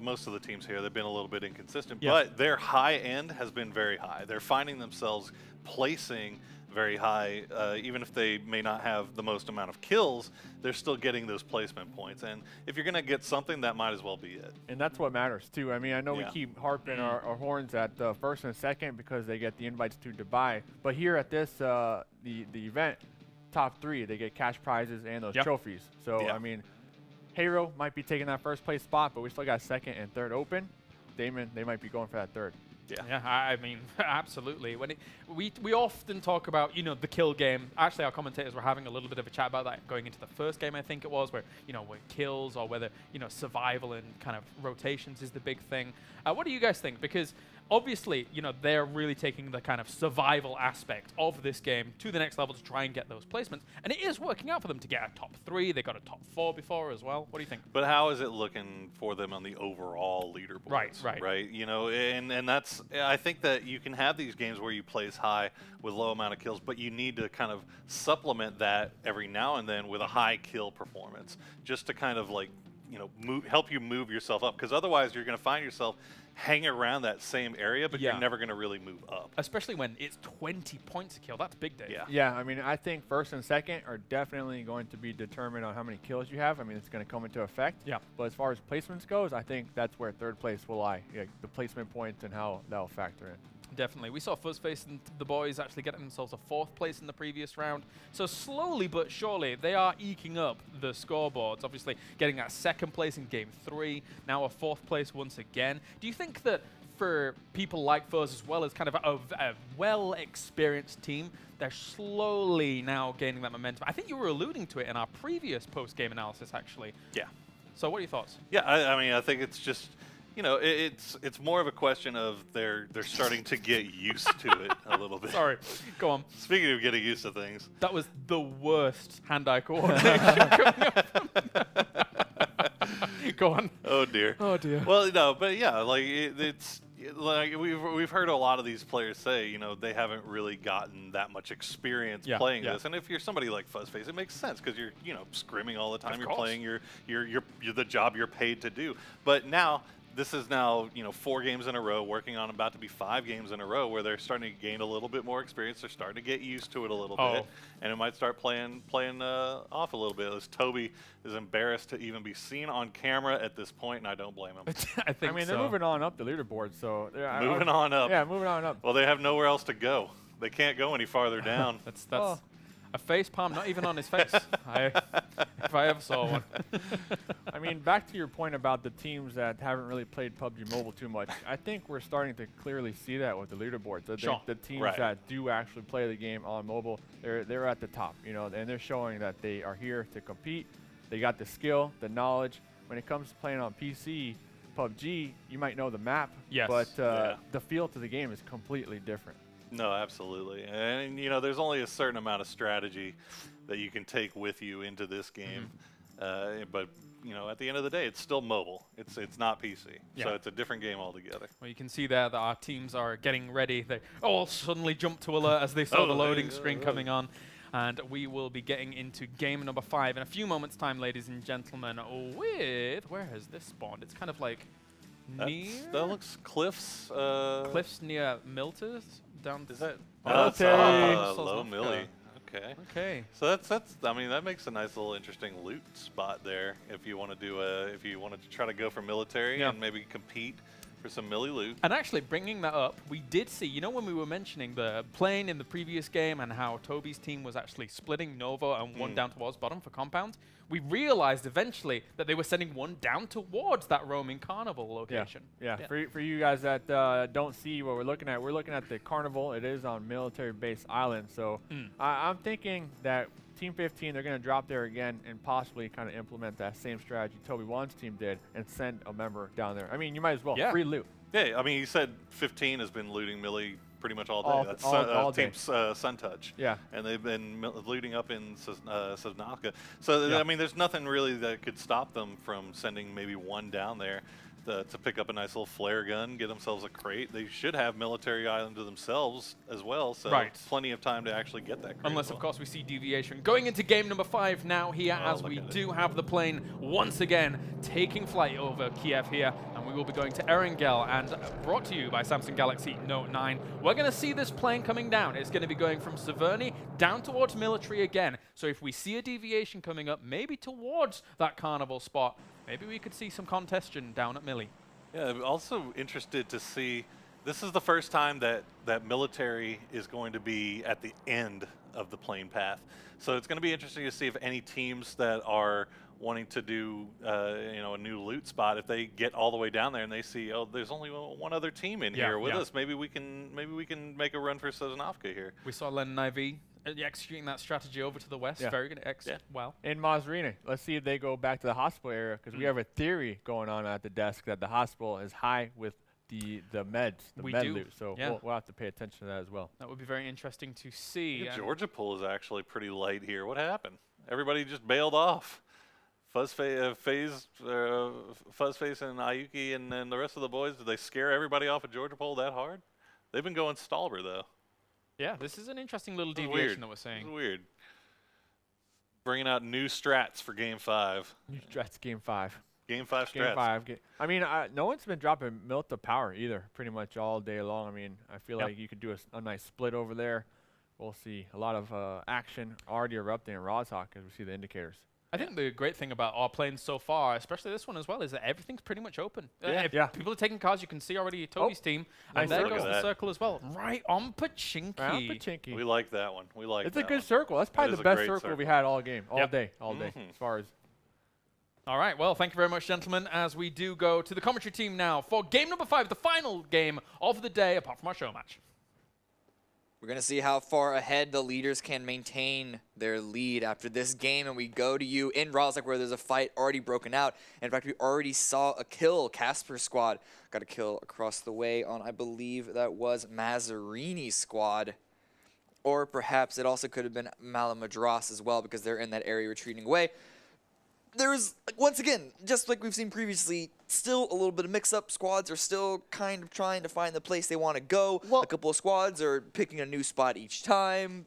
most of the teams here, they've been a little bit inconsistent, but their high end has been very high. They're finding themselves placing very high, even if they may not have the most amount of kills, they're still getting those placement points. And if you're going to get something, that might as well be it. And that's what matters, too. I mean, I know we keep harping our horns at 1st and 2nd because they get the invites to Dubai. But here at this, the event, top 3, they get cash prizes and those trophies. So, I mean, Hero might be taking that 1st place spot, but we still got 2nd and 3rd open. Damon, they might be going for that 3rd. Yeah, I mean, absolutely. We often talk about, the kill game. Actually, our commentators were having a little bit of a chat about that going into the 1st game, I think it was, where, where kills or whether, survival and kind of rotations is the big thing. What do you guys think? Because obviously, they're really taking the kind of survival aspect of this game to the next level to try and get those placements. And it is working out for them to get a top 3. They got a top 4 before as well. What do you think? But how is it looking for them on the overall leaderboards? Right. And that's, I think that you can have these games where you place high with low amount of kills, but you need to kind of supplement that every now and then with a high kill performance, just to kind of like, help you move yourself up. Because otherwise you're going to find yourself hanging around that same area, but you're never going to really move up. Especially when it's 20 points a kill. That's big day. Yeah, I mean, I think 1st and 2nd are definitely going to be determined on how many kills you have. I mean, it's going to come into effect. Yeah. But as far as placements goes, I think that's where 3rd place will lie. The placement points and how that'll factor in. Definitely. We saw Fuzzface and the boys actually getting themselves a 4th place in the previous round. So slowly but surely, they are eking up the scoreboards. Obviously, getting that 2nd place in Game 3, now a 4th place once again. Do you think that for people like Fuzz, as well as kind of a well-experienced team, they're slowly now gaining that momentum? I think you were alluding to it in our previous post-game analysis, actually. Yeah. So what are your thoughts? Yeah, I mean, I think it's just... it's more of a question of they're starting to get used to it a little bit. Sorry, go on. Speaking of getting used to things. That was the worst hand-eye coordination. Go on. Oh, dear. Oh, dear. Well, no, but yeah, like, it's... Like we've heard a lot of these players say, they haven't really gotten that much experience playing this. And if you're somebody like Fuzzface, it makes sense because you're, scrimming all the time. You're playing you're the job you're paid to do. But now, this is now, 4 games in a row, working on about to be 5 games in a row where they're starting to gain a little bit more experience. They're starting to get used to it a little bit. And it might start playing off a little bit. As Toby is embarrassed to even be seen on camera at this point, and I don't blame him. I mean, they're moving on up the leaderboard, so... Moving on up. Yeah, moving on up. Well, they have nowhere else to go. They can't go any farther down. That's a face palm, not even on his face. If I ever saw one. I mean, back to your point about the teams that haven't really played PUBG Mobile too much, I think we're starting to clearly see that with the leaderboards. The teams that do actually play the game on mobile, they're at the top, and they're showing that they are here to compete. They got the skill, the knowledge. When it comes to playing on PC, PUBG, you might know the map, but the feel to the game is completely different. No, absolutely. And, there's only a certain amount of strategy that you can take with you into this game. But, at the end of the day, it's still mobile. It's not PC. So it's a different game altogether. Well, you can see there that our teams are getting ready. They all suddenly jumped to alert as they saw the loading screen coming on. And we will be getting into game number 5 in a few moments' time, ladies and gentlemen, with... Where has this spawned? It's kind of like near... That looks Cliffs. Cliffs near Milters. Down is that? Military. Low Millie. Okay. Okay. So that's I mean that makes a nice little interesting loot spot there if you want to do if you wanted to try to go for military and maybe compete for some milli loot. And actually, bringing that up, we did see, you know, when we were mentioning the plane in the previous game and how Toby's team was actually splitting Nova and one down towards bottom for compound, we realized eventually that they were sending one down towards that roaming carnival location. Yeah. For you guys that don't see what we're looking at the carnival. It is on military base island. So I'm thinking that Team 15, they're going to drop there again and possibly kind of implement that same strategy Toby Wan's team did and send a member down there. I mean, you might as well. Free loot. Yeah, I mean, you said 15 has been looting Millie pretty much all day. That's all day. Team SunTouch. Yeah. And they've been looting up in Sosnavka. So, I mean, there's nothing really that could stop them from sending maybe one down there to pick up a nice little flare gun, get themselves a crate. They should have military island to themselves as well, so plenty of time to actually get that crate. Unless, of course, we see deviation. Going into game number 5 now here as we do have the plane once again taking flight over Kiev here, and we will be going to Erangel, and brought to you by Samsung Galaxy Note 9. We're going to see this plane coming down. It's going to be going from Severny down towards military again. So if we see a deviation coming up, maybe towards that carnival spot, maybe we could see some congestion down at Millie. Yeah, I'm also interested to see, this is the first time that military is going to be at the end of the plane path. So it's going to be interesting to see if any teams that are wanting to do you know, a new loot spot, if they get all the way down there and they see, oh, there's only one other team in here with us, maybe we can make a run for Sosnavka here. We saw Len and IV executing that strategy over to the west. Very good. Well. In Mazarina, let's see if they go back to the hospital area, because we have a theory going on at the desk that the hospital is high with the meds, med loot. So we'll have to pay attention to that as well. That would be very interesting to see. Georgia Pool is actually pretty light here. What happened? Everybody just bailed off. Fuzzface and Ayuki and then the rest of the boys, did they scare everybody off at Georgia Pool that hard? They've been going Stalber, though. Yeah, this is an interesting little deviation that we're seeing. It's weird. Bringing out new strats for Game 5. New strats, Game 5. Game 5 strats. Game 5. I mean, no one's been dropping Milta power either, pretty much all day long. I mean, I feel like you could do a nice split over there. We'll see a lot of action already erupting in Rozhok as we see the indicators. I think the great thing about our planes so far, especially this one as well, is that everything's pretty much open. People are taking cars. You can see already Toby's team, and there goes the circle as well, right on Pachinki. We like that one. We like. It's a good circle. That's probably the best circle we had all game, all day, as far as. All right. Well, thank you very much, gentlemen. As we do go to the commentary team now for game number 5, the final game of the day, apart from our show match. We're going to see how far ahead the leaders can maintain their lead after this game. And we go to you in Rozhok, where there's a fight already broken out. In fact, we already saw a kill. Casper's squad got a kill across the way on, I believe that was Mazarini's squad. Or perhaps it also could have been Malamadras as well, because they're in that area retreating away. There's, once again, just like we've seen previously, still a little bit of mix-up. Squads are still kind of trying to find the place they want to go. A couple of squads are picking a new spot each time.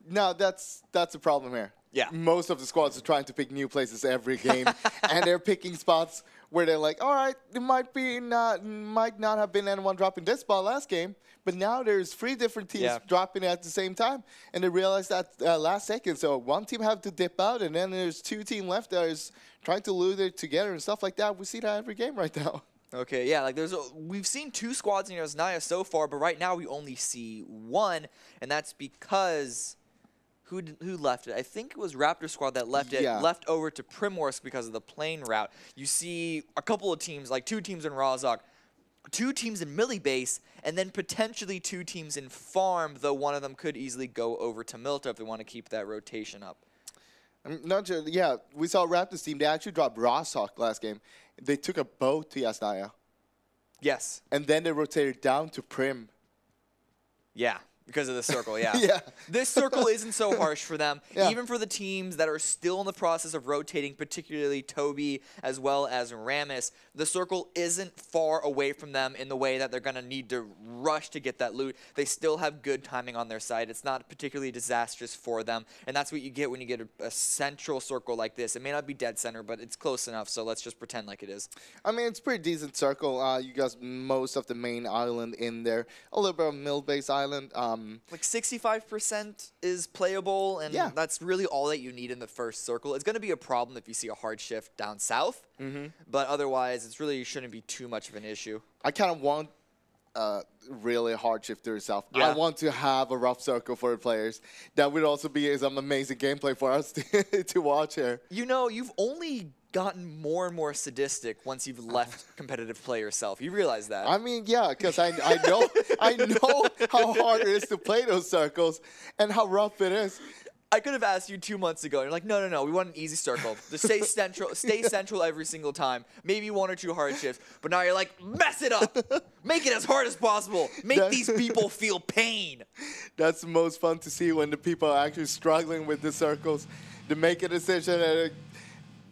No, that's a problem here. Yeah. Most of the squads are trying to pick new places every game, and they're picking spots where they're like, all right, there might not have been anyone dropping this spot last game, but now there's 3 different teams dropping at the same time, and they realized that last second. So one team have to dip out, and then there's 2 teams left that is trying to loot it together and stuff like that. We see that every game right now. Okay, yeah, like we've seen 2 squads in Yasnaya so far, but right now we only see 1, and that's because who left it? I think it was Raptor Squad that left it, left over to Primorsk because of the plane route. You see a couple of teams, like 2 teams in Rozhok, 2 teams in Millie Base, and then potentially 2 teams in Farm, though one of them could easily go over to Milta if they want to keep that rotation up. We saw Raptors team. They actually dropped Rozhok last game. They took a boat to Yasnaya. Yes. And then they rotated down to Prim. Yeah. Because of the circle, yeah. This circle isn't so harsh for them. Even for the teams that are still in the process of rotating, particularly Toby as well as Ramis, the circle isn't far away from them in the way that they're going to need to rush to get that loot. They still have good timing on their side. It's not particularly disastrous for them, and that's what you get when you get a central circle like this. It may not be dead center, but it's close enough, so let's just pretend like it is. I mean, it's a pretty decent circle. You got most of the main island in there, a little bit of mill base island. Like 65% is playable, and that's really all that you need in the first circle. It's going to be a problem if you see a hard shift down south, but otherwise, it's really shouldn't be too much of an issue. I kind of want really hard shifter south. I want to have a rough circle for the players. That would also be some amazing gameplay for us to watch here. You know, you've only gotten more and more sadistic once you've left competitive play yourself. You realize that? I mean, yeah, because I know how hard it is to play those circles and how rough it is. I could have asked you 2 months ago. And you're like, no, we want an easy circle. Just stay central every single time. Maybe 1 or 2 hard shifts. But now you're like, mess it up. Make it as hard as possible. Make these people feel pain. That's the most fun to see when the people are actually struggling with the circles. They make a decision and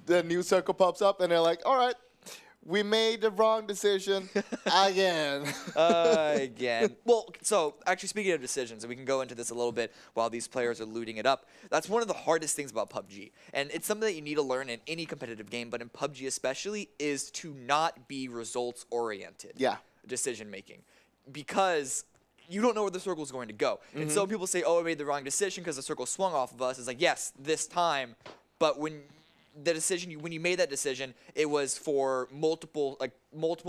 the new circle pops up and they're like, all right, we made the wrong decision again. Again. Well, so actually speaking of decisions, and we can go into this a little bit while these players are looting it up, that's one of the hardest things about PUBG. And it's something that you need to learn in any competitive game, but in PUBG especially, is to not be results-oriented. Yeah. Decision making. Because you don't know where the circle is going to go. And some people say, oh, I made the wrong decision because the circle swung off of us. It's like, yes, this time, but when when you made that decision, it was for multiple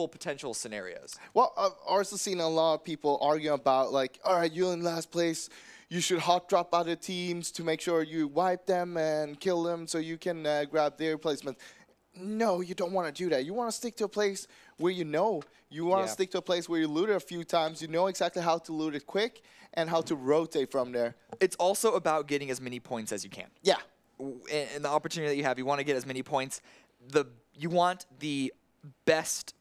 potential scenarios. Well, I've also seen a lot of people argue about, like, all right, you're in last place, you should hot drop other teams to make sure you wipe them and kill them so you can grab their replacement. No, you don't want to do that. You want to stick to a place where you know. You want to stick to a place where you loot it a few times. You know exactly how to loot it quick and how to rotate from there. It's also about getting as many points as you can. Yeah. And the opportunity that you have, you want to get as many points. You want the best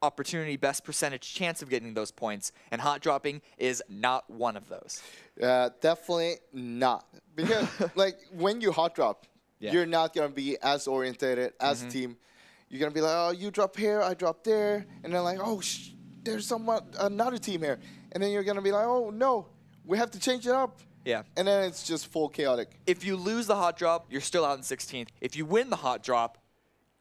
opportunity, best percentage chance of getting those points, and hot dropping is not one of those. Definitely not. Because like when you hot drop, you're not going to be as orientated as a team. You're going to be like, oh, you drop here, I drop there. And then like, oh, there's another team here. And then you're going to be like, oh, no, we have to change it up. Yeah. And then it's just full chaotic. If you lose the hot drop, you're still out in 16th. If you win the hot drop,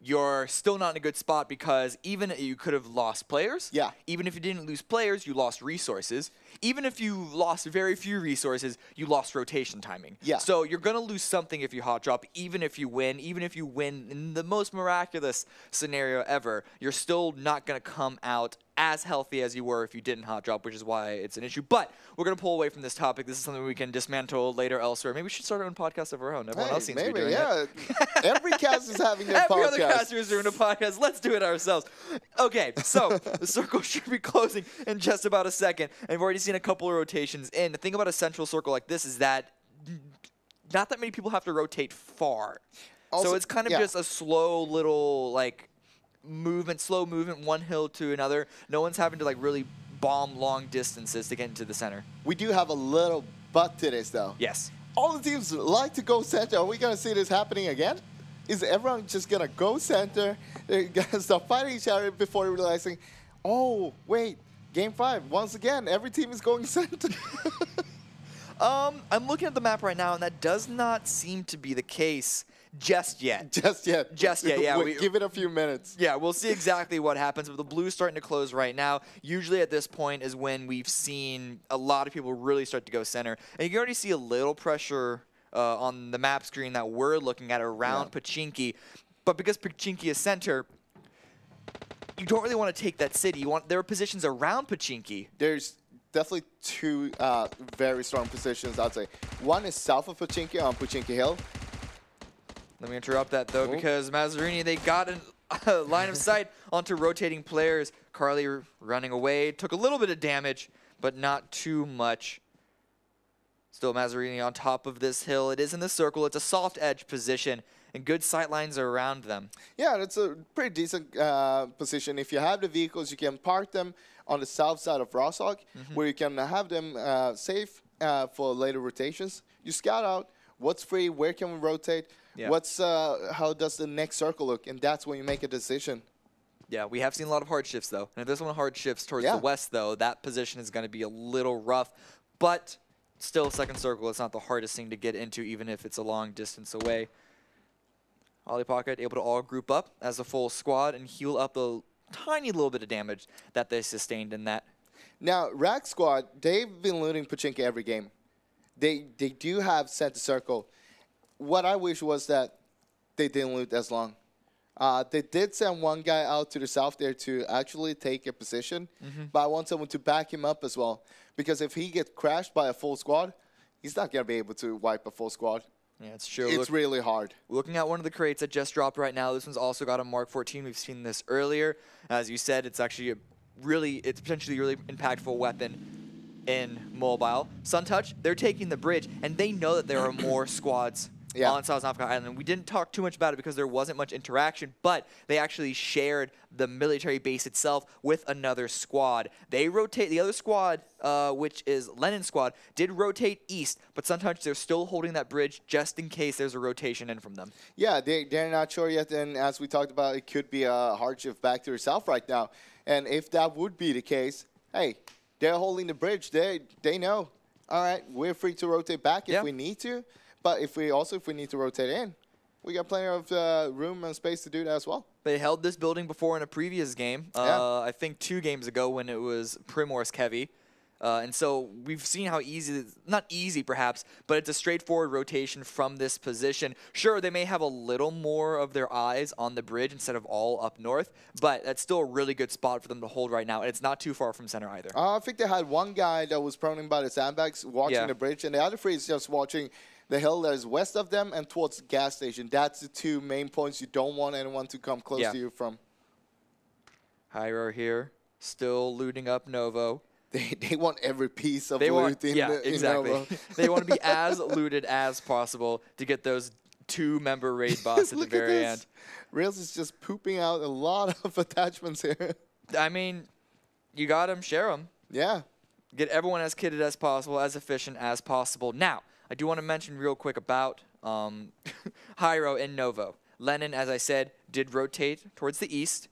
you're still not in a good spot because even you could have lost players. Yeah. Even if you didn't lose players, you lost resources. Even if you lost very few resources, you lost rotation timing. Yeah. So you're going to lose something if you hot drop, even if you win. Even if you win in the most miraculous scenario ever, you're still not going to come out as healthy as you were if you didn't hot drop, which is why it's an issue. But we're going to pull away from this topic. This is something we can dismantle later elsewhere. Maybe we should start our own podcast of our own. Everyone else seems to be doing it. Every cast is having their podcast. Every other caster is doing a podcast. Let's do it ourselves. Okay, so the circle should be closing in just about a second. And we've already seen a couple of rotations in. The thing about a central circle like this is that not that many people have to rotate far. Also, so it's kind of just a slow little, like, slow movement, one hill to another. No one's having to like really bomb long distances to get into the center. We do have a little but to this though. Yes. All the teams like to go center. Are we going to see this happening again? Is everyone just going to go center? They're going to start fighting each other before realizing, oh, wait, game 5. Once again, every team is going center. I'm looking at the map right now, and that does not seem to be the case just yet. Just yet. Just yet, yeah. Give it a few minutes. Yeah, we'll see exactly what happens. But the blue's starting to close right now. Usually at this point is when we've seen a lot of people really start to go center. And you can already see a little pressure on the map screen that we're looking at around Pachinki. But because Pachinki is center, you don't really want to take that city. There are positions around Pachinki. There's definitely 2 very strong positions, I'd say. One is south of Pachinki on Pachinki Hill. Let me interrupt that, though, because Mazzarini, they got a line of sight onto rotating players. Carly running away. Took a little bit of damage, but not too much. Still Mazzarini on top of this hill. It is in the circle. It's a soft edge position, and good sight lines are around them. Yeah, that's a pretty decent position. If you have the vehicles, you can park them on the south side of Roshog, where you can have them safe for later rotations. You scout out what's free, where can we rotate, how does the next circle look, and that's when you make a decision. Yeah, we have seen a lot of hard shifts, though. And if there's one hard shifts towards the west, though, that position is going to be a little rough. But still, second circle, it's not the hardest thing to get into, even if it's a long distance away. Ollie Pocket able to all group up as a full squad and heal up a tiny little bit of damage that they sustained in that. Now, Rack Squad, they've been looting Pachinko every game. They do have center circle. What I wish was that they didn't loot as long. They did send one guy out to the south there to actually take a position, but I want someone to back him up as well. Because if he gets crashed by a full squad, he's not going to be able to wipe a full squad. Yeah, it's true. It's really hard. Looking at one of the crates that just dropped right now, this one's also got a Mark 14. We've seen this earlier. As you said, it's actually it's potentially a really impactful weapon in mobile. SunTouch, they're taking the bridge, and they know that there are more squads on South Africa Island. We didn't talk too much about it because there wasn't much interaction, but they actually shared the military base itself with another squad. They rotate, the other squad, which is Lenin's squad, did rotate east, but sometimes they're still holding that bridge just in case there's a rotation in from them. Yeah, they're not sure yet, and as we talked about, it could be a hard shift back to the south right now. And if that would be the case, hey, they're holding the bridge. They know, all right, we're free to rotate back if we need to. But if we need to rotate in, we got plenty of room and space to do that as well. They held this building before in a previous game, I think 2 games ago when it was Primorsk heavy. And so we've seen how easy, not easy perhaps, but it's a straightforward rotation from this position. Sure, they may have a little more of their eyes on the bridge instead of all up north, but that's still a really good spot for them to hold right now, and it's not too far from center either. I think they had one guy that was proning by the sandbags watching the bridge, and the other 3 is just watching the hill that is west of them and towards the gas station. That's the 2 main points you don't want anyone to come close to you from. Hyro here, still looting up Novo. They want every piece of loot in Novo. They want to be as looted as possible to get those 2-member raid boss at the very end. Rails is just pooping out a lot of attachments here. I mean, you got them, share them. Yeah. Get everyone as kitted as possible, as efficient as possible. Now, I do want to mention real quick about Hyro and Novo. Lenin, as I said, did rotate towards the east,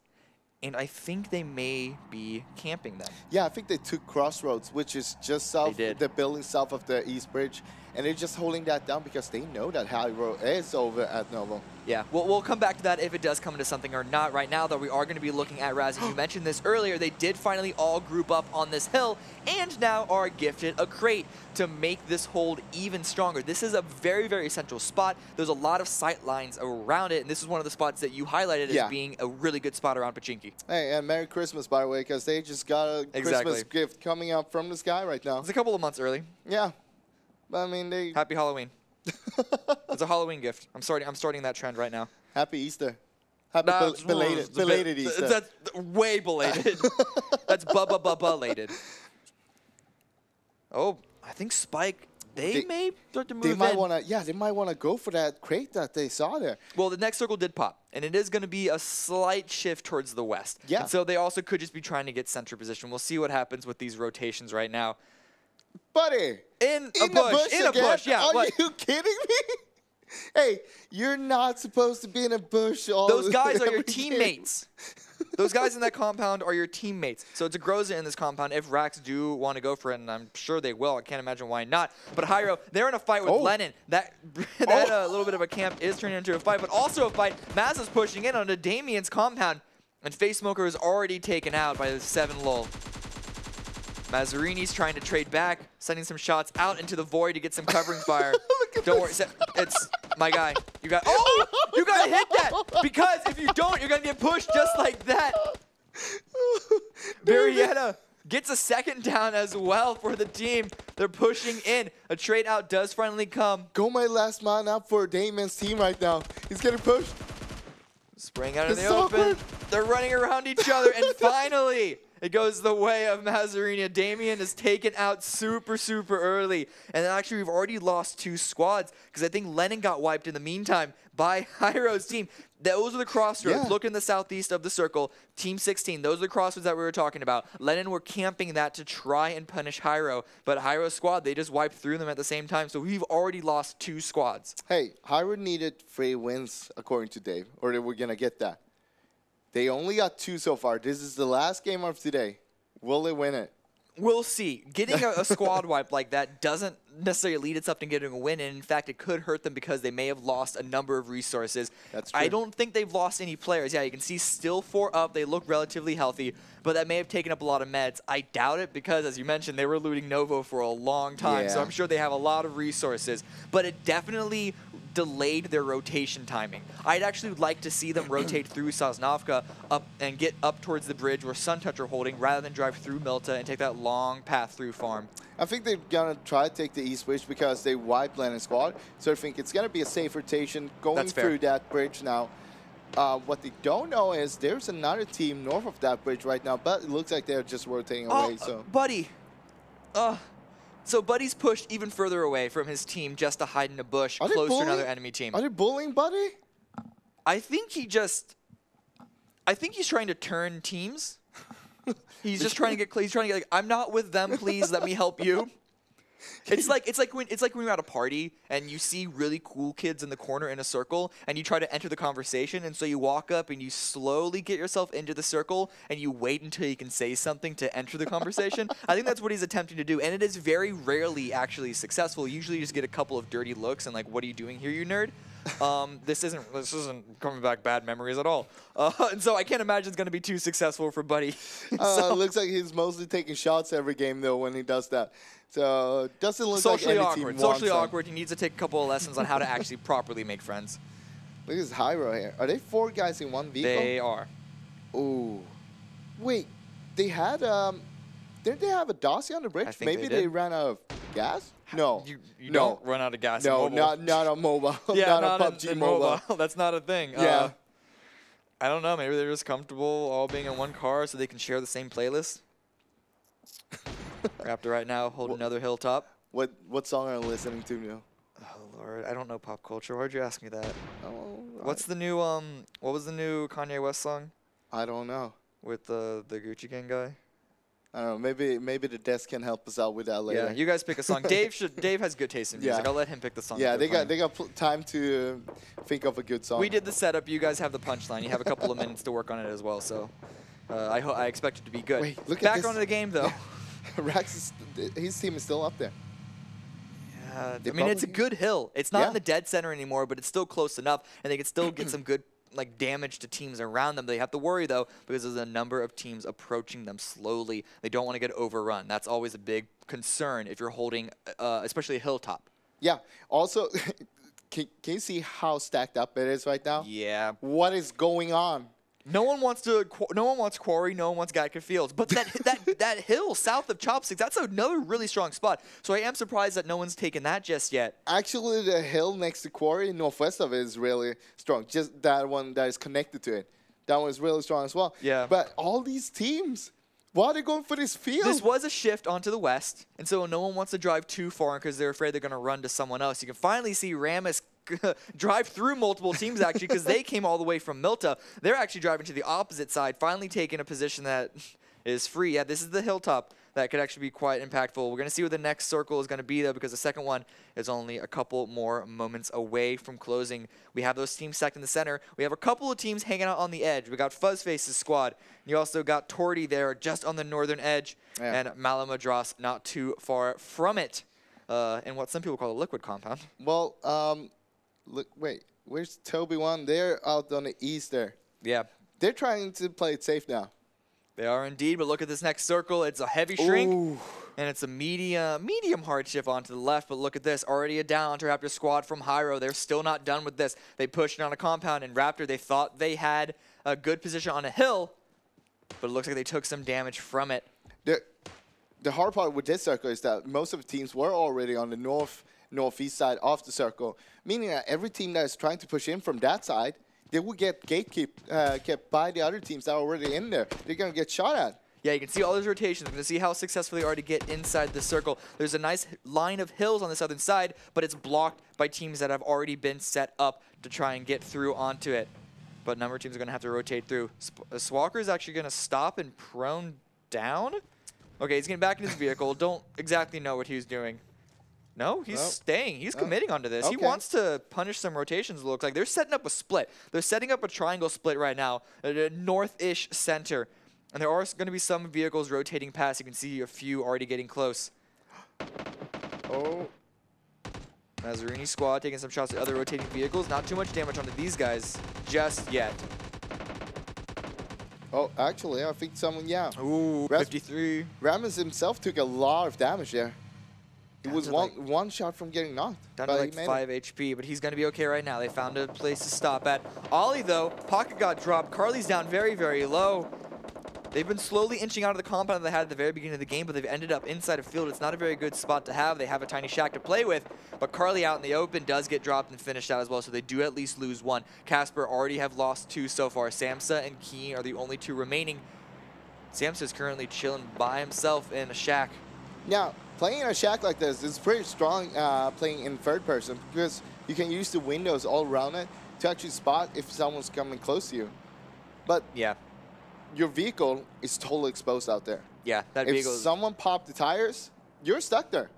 and I think they may be camping them. Yeah, I think they took Crossroads, which is just south, the building south of the East Bridge, and they're just holding that down because they know that Hyro is over at Novo. Yeah, we'll come back to that if it does come into something or not. Right now, though, we are going to be looking at Razzie. You mentioned this earlier. They did finally all group up on this hill and now are gifted a crate to make this hold even stronger. This is a very, very central spot. There's a lot of sight lines around it, and this is one of the spots that you highlighted as being a really good spot around Pachinko. Hey, and Merry Christmas, by the way, because they just got a Christmas gift coming up from the sky right now. It's a couple of months early. Yeah. But, I mean, Happy Halloween. It's a Halloween gift. I'm starting that trend right now. Happy Easter. Happy belated Easter. That's way belated. That's belated. Oh, I think Spike, they may start to move in. They might want to go for that crate that they saw there. Well, the next circle did pop, and it is going to be a slight shift towards the west. Yeah. And so they also could just be trying to get center position. We'll see what happens with these rotations right now. Buddy. In a bush, yeah. Are you kidding me? Hey, you're not supposed to be in a bush all Those guys are your teammates. Those guys in that compound are your teammates. So it's a Groza in this compound if Rax do want to go for it, and I'm sure they will. I can't imagine why not. But Hyro, they're in a fight with Lenin. That little bit of a camp is turning into a fight, but also a fight. Maz is pushing in onto Damien's compound, and Face Smoker is already taken out by the 7 lol. Mazzarini's trying to trade back, sending some shots out into the void to get some covering fire. Don't worry, it's my guy. You got you gotta hit that, because if you don't, you're gonna get pushed just like that. Marietta gets a 2nd down as well for the team. They're pushing in. A trade out does finally come. Go my last man up for Damien's team right now. He's getting pushed. Spraying out in the open. They're running around each other, and finally, it goes the way of Mazarina. Damien is taken out super, super early. And then actually, we've already lost 2 squads because I think Lenin got wiped in the meantime by Hyro's team. Those are the crossroads. Yeah. Look in the southeast of the circle. Team 16, those are the crossroads that we were talking about. Lenin were camping that to try and punish Hyro. But Hyro's squad, they just wiped through them at the same time. So we've already lost 2 squads. Hey, Hyro needed 3 wins, according to Dave, or they were going to get that. They only got 2 so far. This is the last game of today. Will they win it? We'll see. Getting a squad wipe like that doesn't necessarily lead itself to getting a win, and in fact, it could hurt them because they may have lost a number of resources. That's true. I don't think they've lost any players. Yeah, you can see still 4 up. They look relatively healthy, but that may have taken up a lot of meds. I doubt it because, as you mentioned, they were looting Novo for a long time, so I'm sure they have a lot of resources, but it definitely delayed their rotation timing. I'd actually like to see them rotate through Sosnovka up and get up towards the bridge where Suntouch are holding rather than drive through Milta and take that long path through farm. I think they're going to try to take the east bridge because they wiped Lennon squad, so I think it's going to be a safe rotation going through that bridge now. What they don't know is there's another team north of that bridge right now, but it looks like they're just rotating away. So, Buddy. So Buddy's pushed even further away from his team just to hide in a bush close to another enemy team. Are they bullying Buddy? I think he just... I think he's trying to turn teams. He's just trying to get... He's trying to get like, I'm not with them, please let me help you. It's like when you're at a party and you see really cool kids in the corner in a circle and you try to enter the conversation, and so you walk up and you slowly get yourself into the circle and you wait until you can say something to enter the conversation. I think that's what he's attempting to do, and it is very rarely actually successful. Usually you just get a couple of dirty looks and like, what are you doing here, you nerd? This isn't coming back bad memories at all. And so I can't imagine it's going to be too successful for Buddy. So. Looks like he's mostly taking shots every game though when he does that. So doesn't look like any team Socially awkward. He needs to take a couple of lessons on how to actually properly make friends. Look at this Hyro here. Are they 4 guys in one vehicle? They are. Ooh. Wait, they had didn't they have a Dossie on the bridge? Maybe they ran out of gas? No. You don't run out of gas in mobile. not on mobile. Yeah, not on PUBG in mobile. That's not a thing. Yeah. I don't know. Maybe they're just comfortable all being in one car so they can share the same playlist. Raptor right now holding another hilltop. What song are you listening to now? Oh Lord, I don't know pop culture. Why'd you ask me that? What's the new what was the new Kanye West song? I don't know. With the Gucci Gang guy? I don't know. Maybe the desk can help us out with that later. Yeah, you guys pick a song. Dave has good taste in music. I'll let him pick the song. Yeah, they got time to think of a good song. We did the setup. You guys have the punchline. You have a couple of minutes to work on it as well. So I expect it to be good. Wait, look Back at this. onto the game though. Rax his team is still up there. Yeah, I mean it's a good hill. It's not in the dead center anymore, but it's still close enough, and they can still get some good damage to teams around them. They have to worry though because there's a number of teams approaching them slowly. They don't want to get overrun. That's always a big concern if you're holding, especially a hilltop. Yeah. Also, can you see how stacked up it is right now? Yeah. What is going on? No one wants Quarry, no one wants Gatka Fields. But that hill south of Chopsticks, that's another really strong spot. So I am surprised that no one's taken that just yet. Actually, the hill next to Quarry, northwest of it, is really strong. Just that one that is connected to it. That one is really strong as well. Yeah. But all these teams, why are they going for this field? This was a shift onto the west, and so no one wants to drive too far because they're afraid they're going to run to someone else. You can finally see Ramus drive through multiple teams actually because they came all the way from Milta. They're actually driving to the opposite side, finally taking a position that is free. Yeah, this is the hilltop that could actually be quite impactful. We're going to see what the next circle is going to be though, because the second one is only a couple more moments away from closing. We have those teams stacked in the center. We have a couple of teams hanging out on the edge. We got Fuzzface's squad. You also got Torty there just on the northern edge, and Malamadras not too far from it, in what some people call a liquid compound. Well, look, wait, where's Toby one? They're out on the east there. Yeah. They're trying to play it safe now. They are indeed, but look at this next circle. It's a heavy shrink, and it's a medium hardship onto the left, but look at this. Already a down onto Raptor squad from Hyro. They're still not done with this. They pushed it on a compound, and Raptor, they thought they had a good position on a hill, but it looks like they took some damage from it. The hard part with this circle is that most of the teams were already on the northeast side of the circle, meaning that every team that is trying to push in from that side, they will get kept by the other teams that are already in there. They're going to get shot at. Yeah, you can see all those rotations. We're going to see how successful they are to get inside the circle. There's a nice line of hills on the southern side, but it's blocked by teams that have already been set up to try and get through onto it. But a number of teams are going to have to rotate through. Swalker is actually going to stop and prone down. Okay, he's getting back in his vehicle. Don't exactly know what he's doing. No, he's staying. He's committing onto this. He wants to punish some rotations, it looks like. They're setting up a split. They're setting up a triangle split right now at a north-ish center. And there are going to be some vehicles rotating past. You can see a few already getting close. Mazzarini squad taking some shots at other rotating vehicles. Not too much damage onto these guys just yet. Oh, actually, I think someone, yeah. Ooh, 53. Ramos himself took a lot of damage there. He was like one shot from getting knocked. Down to like 5 HP, but he's going to be okay right now. They found a place to stop at. Ollie, though, Pocket got dropped. Carly's down very, very low. They've been slowly inching out of the compound that they had at the very beginning of the game, but they've ended up inside a field. It's not a very good spot to have. They have a tiny shack to play with, but Carly out in the open does get dropped and finished out as well, so they do at least lose one. Casper already have lost 2 so far. Samsa and Keen are the only 2 remaining. Samsa is currently chilling by himself in a shack. Now, playing in a shack like this is pretty strong playing in third person because you can use the windows all around it to actually spot if someone's coming close to you. But yeah, your vehicle is totally exposed out there. Yeah, that if vehicle. If someone popped the tires, you're stuck there.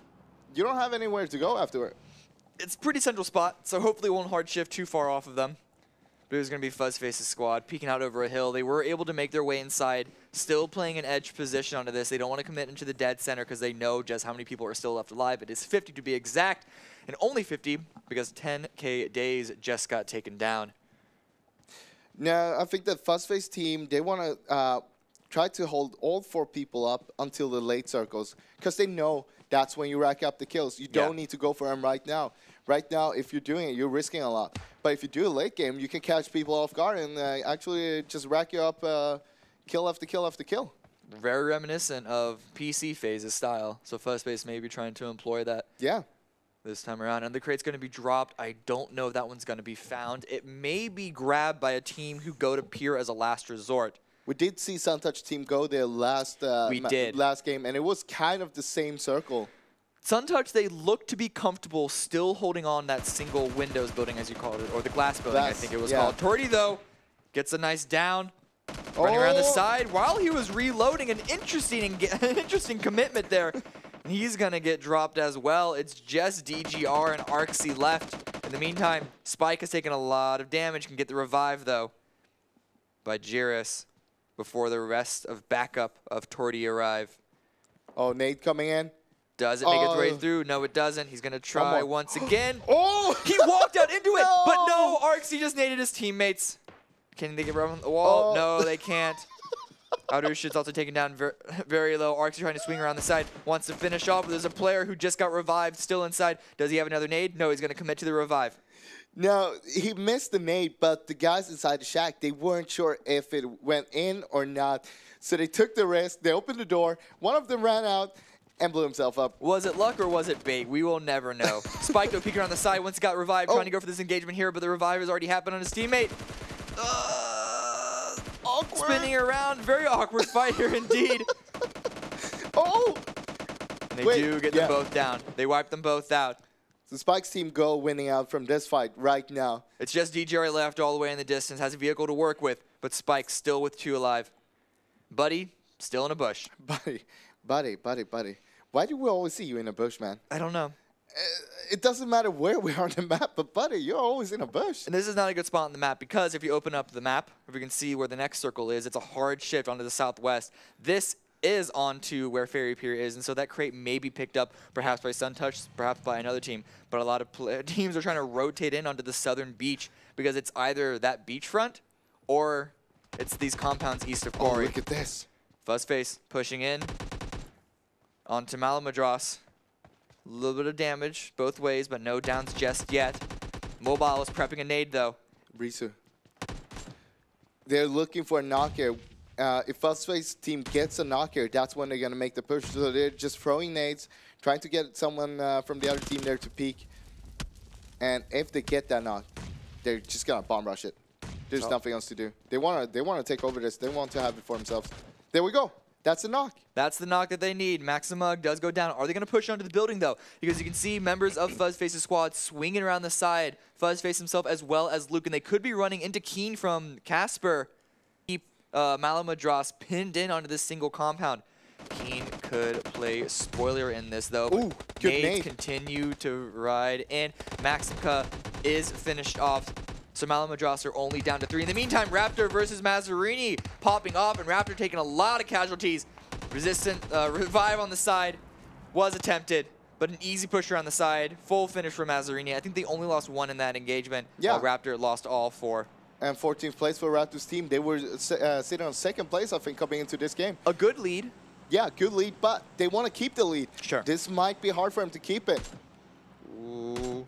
You don't have anywhere to go afterward. It's a pretty central spot, so hopefully it won't hard shift too far off of them. But it was going to be Fuzzface's squad peeking out over a hill. They were able to make their way inside, still playing an edge position onto this. They don't want to commit into the dead center because they know just how many people are still left alive. It is 50 to be exact, and only 50 because 10K Days just got taken down. No, I think the Fuzzface team, they want to try to hold all 4 people up until the late circles because they know that's when you rack up the kills. You don't need to go for them right now. Right now, if you're doing it, you're risking a lot. But if you do a late game, you can catch people off guard and actually just rack you up kill after kill after kill. Very reminiscent of PC Phase's style. So Fuzzface may be trying to employ that. Yeah. This time around. And the crate's going to be dropped. I don't know if that one's going to be found. It may be grabbed by a team who go to Pier as a last resort. We did see SunTouch team go there last game, and it was kind of the same circle. SunTouch, they look to be comfortable still holding on that single Windows building, as you called it, or the glass building, I think it was called. Torty, though, gets a nice down, running around the side while he was reloading. An interesting commitment there. And he's going to get dropped as well. It's just DGR and Arxie left. In the meantime, Spike has taken a lot of damage, can get the revive, though, by Jiris before the rest of backup of Torty arrive. Oh, Nate coming in. Does it make its way through? No, it doesn't. He's going to try once again. Oh! He walked out into it, but no, Arxie just naded his teammates. Can they get around the wall? No, they can't. Outershit's also taken down very low. Arxie trying to swing around the side. Wants to finish off, but there's a player who just got revived still inside. Does he have another nade? No, he's going to commit to the revive. No, he missed the nade, but the guys inside the shack, they weren't sure if it went in or not. So they took the risk. They opened the door. One of them ran out and blew himself up. Was it luck or was it bait? We will never know. Spike, though, peeking on the side once he got revived, trying to go for this engagement here, but the revive has already happened on his teammate. Awkward. Spinning around. Very awkward fight here indeed. And they do get them both down. They wipe them both out. So Spike's team go winning out from this fight right now. It's just DGR left all the way in the distance. Has a vehicle to work with, but Spike still with 2 alive. Buddy, still in a bush. Buddy. Why do we always see you in a bush, man? I don't know. It doesn't matter where we are on the map, but buddy, you're always in a bush. And this is not a good spot on the map because if you open up the map, if we can see where the next circle is, it's a hard shift onto the southwest. This is onto where Fairy Pier is, and so that crate may be picked up perhaps by SunTouch, perhaps by another team. But a lot of teams are trying to rotate in onto the southern beach because it's either that beachfront or it's these compounds east of Quarry. Oh, look at this. Fuzzface pushing in onto Malamadras. A little bit of damage both ways, but no downs just yet. Mobile is prepping a nade, though. Risu. They're looking for a knock here. If Fuzzface team gets a knock here, that's when they're going to make the push. So they're just throwing nades, trying to get someone from the other team there to peek. And if they get that knock, they're just going to bomb rush it. There's nothing else to do. They want to take over this. They want to have it for themselves. There we go. That's the knock. That's the knock that they need. Maximug does go down. Are they going to push onto the building, though? Because you can see members of Fuzzface's squad swinging around the side. Fuzzface himself as well as Luke. And they could be running into Keen from Casper. Keep Malamadras pinned in onto this single compound. Keen could play spoiler in this, though. Ooh, good nade. Continue to ride in. Maximka is finished off. So Malamadras are only down to 3. In the meantime, Raptor versus Mazzarini popping off, and Raptor taking a lot of casualties. Resistant revive on the side was attempted, But an easy push around the side, full finish for Mazzarini. I think they only lost 1 in that engagement, while Raptor lost all 4. And 14th place for Raptor's team. They were sitting on 2nd place, I think, coming into this game. A good lead. Yeah, good lead, but they want to keep the lead. Sure. This might be hard for them to keep it. Ooh.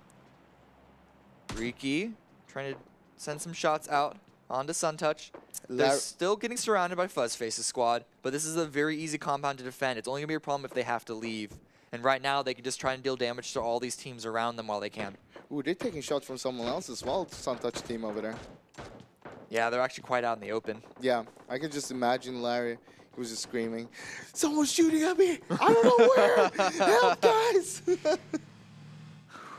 Riki trying to send some shots out onto Suntouch. They're still getting surrounded by Fuzzface's squad, but this is a very easy compound to defend. It's only going to be a problem if they have to leave. And right now, they can just try and deal damage to all these teams around them while they can. Ooh, they're taking shots from someone else as well, Suntouch team over there. Yeah, they're actually quite out in the open. Yeah, I can just imagine Larry. He was just screaming, "Someone's shooting at me! I don't know where! Help, guys!"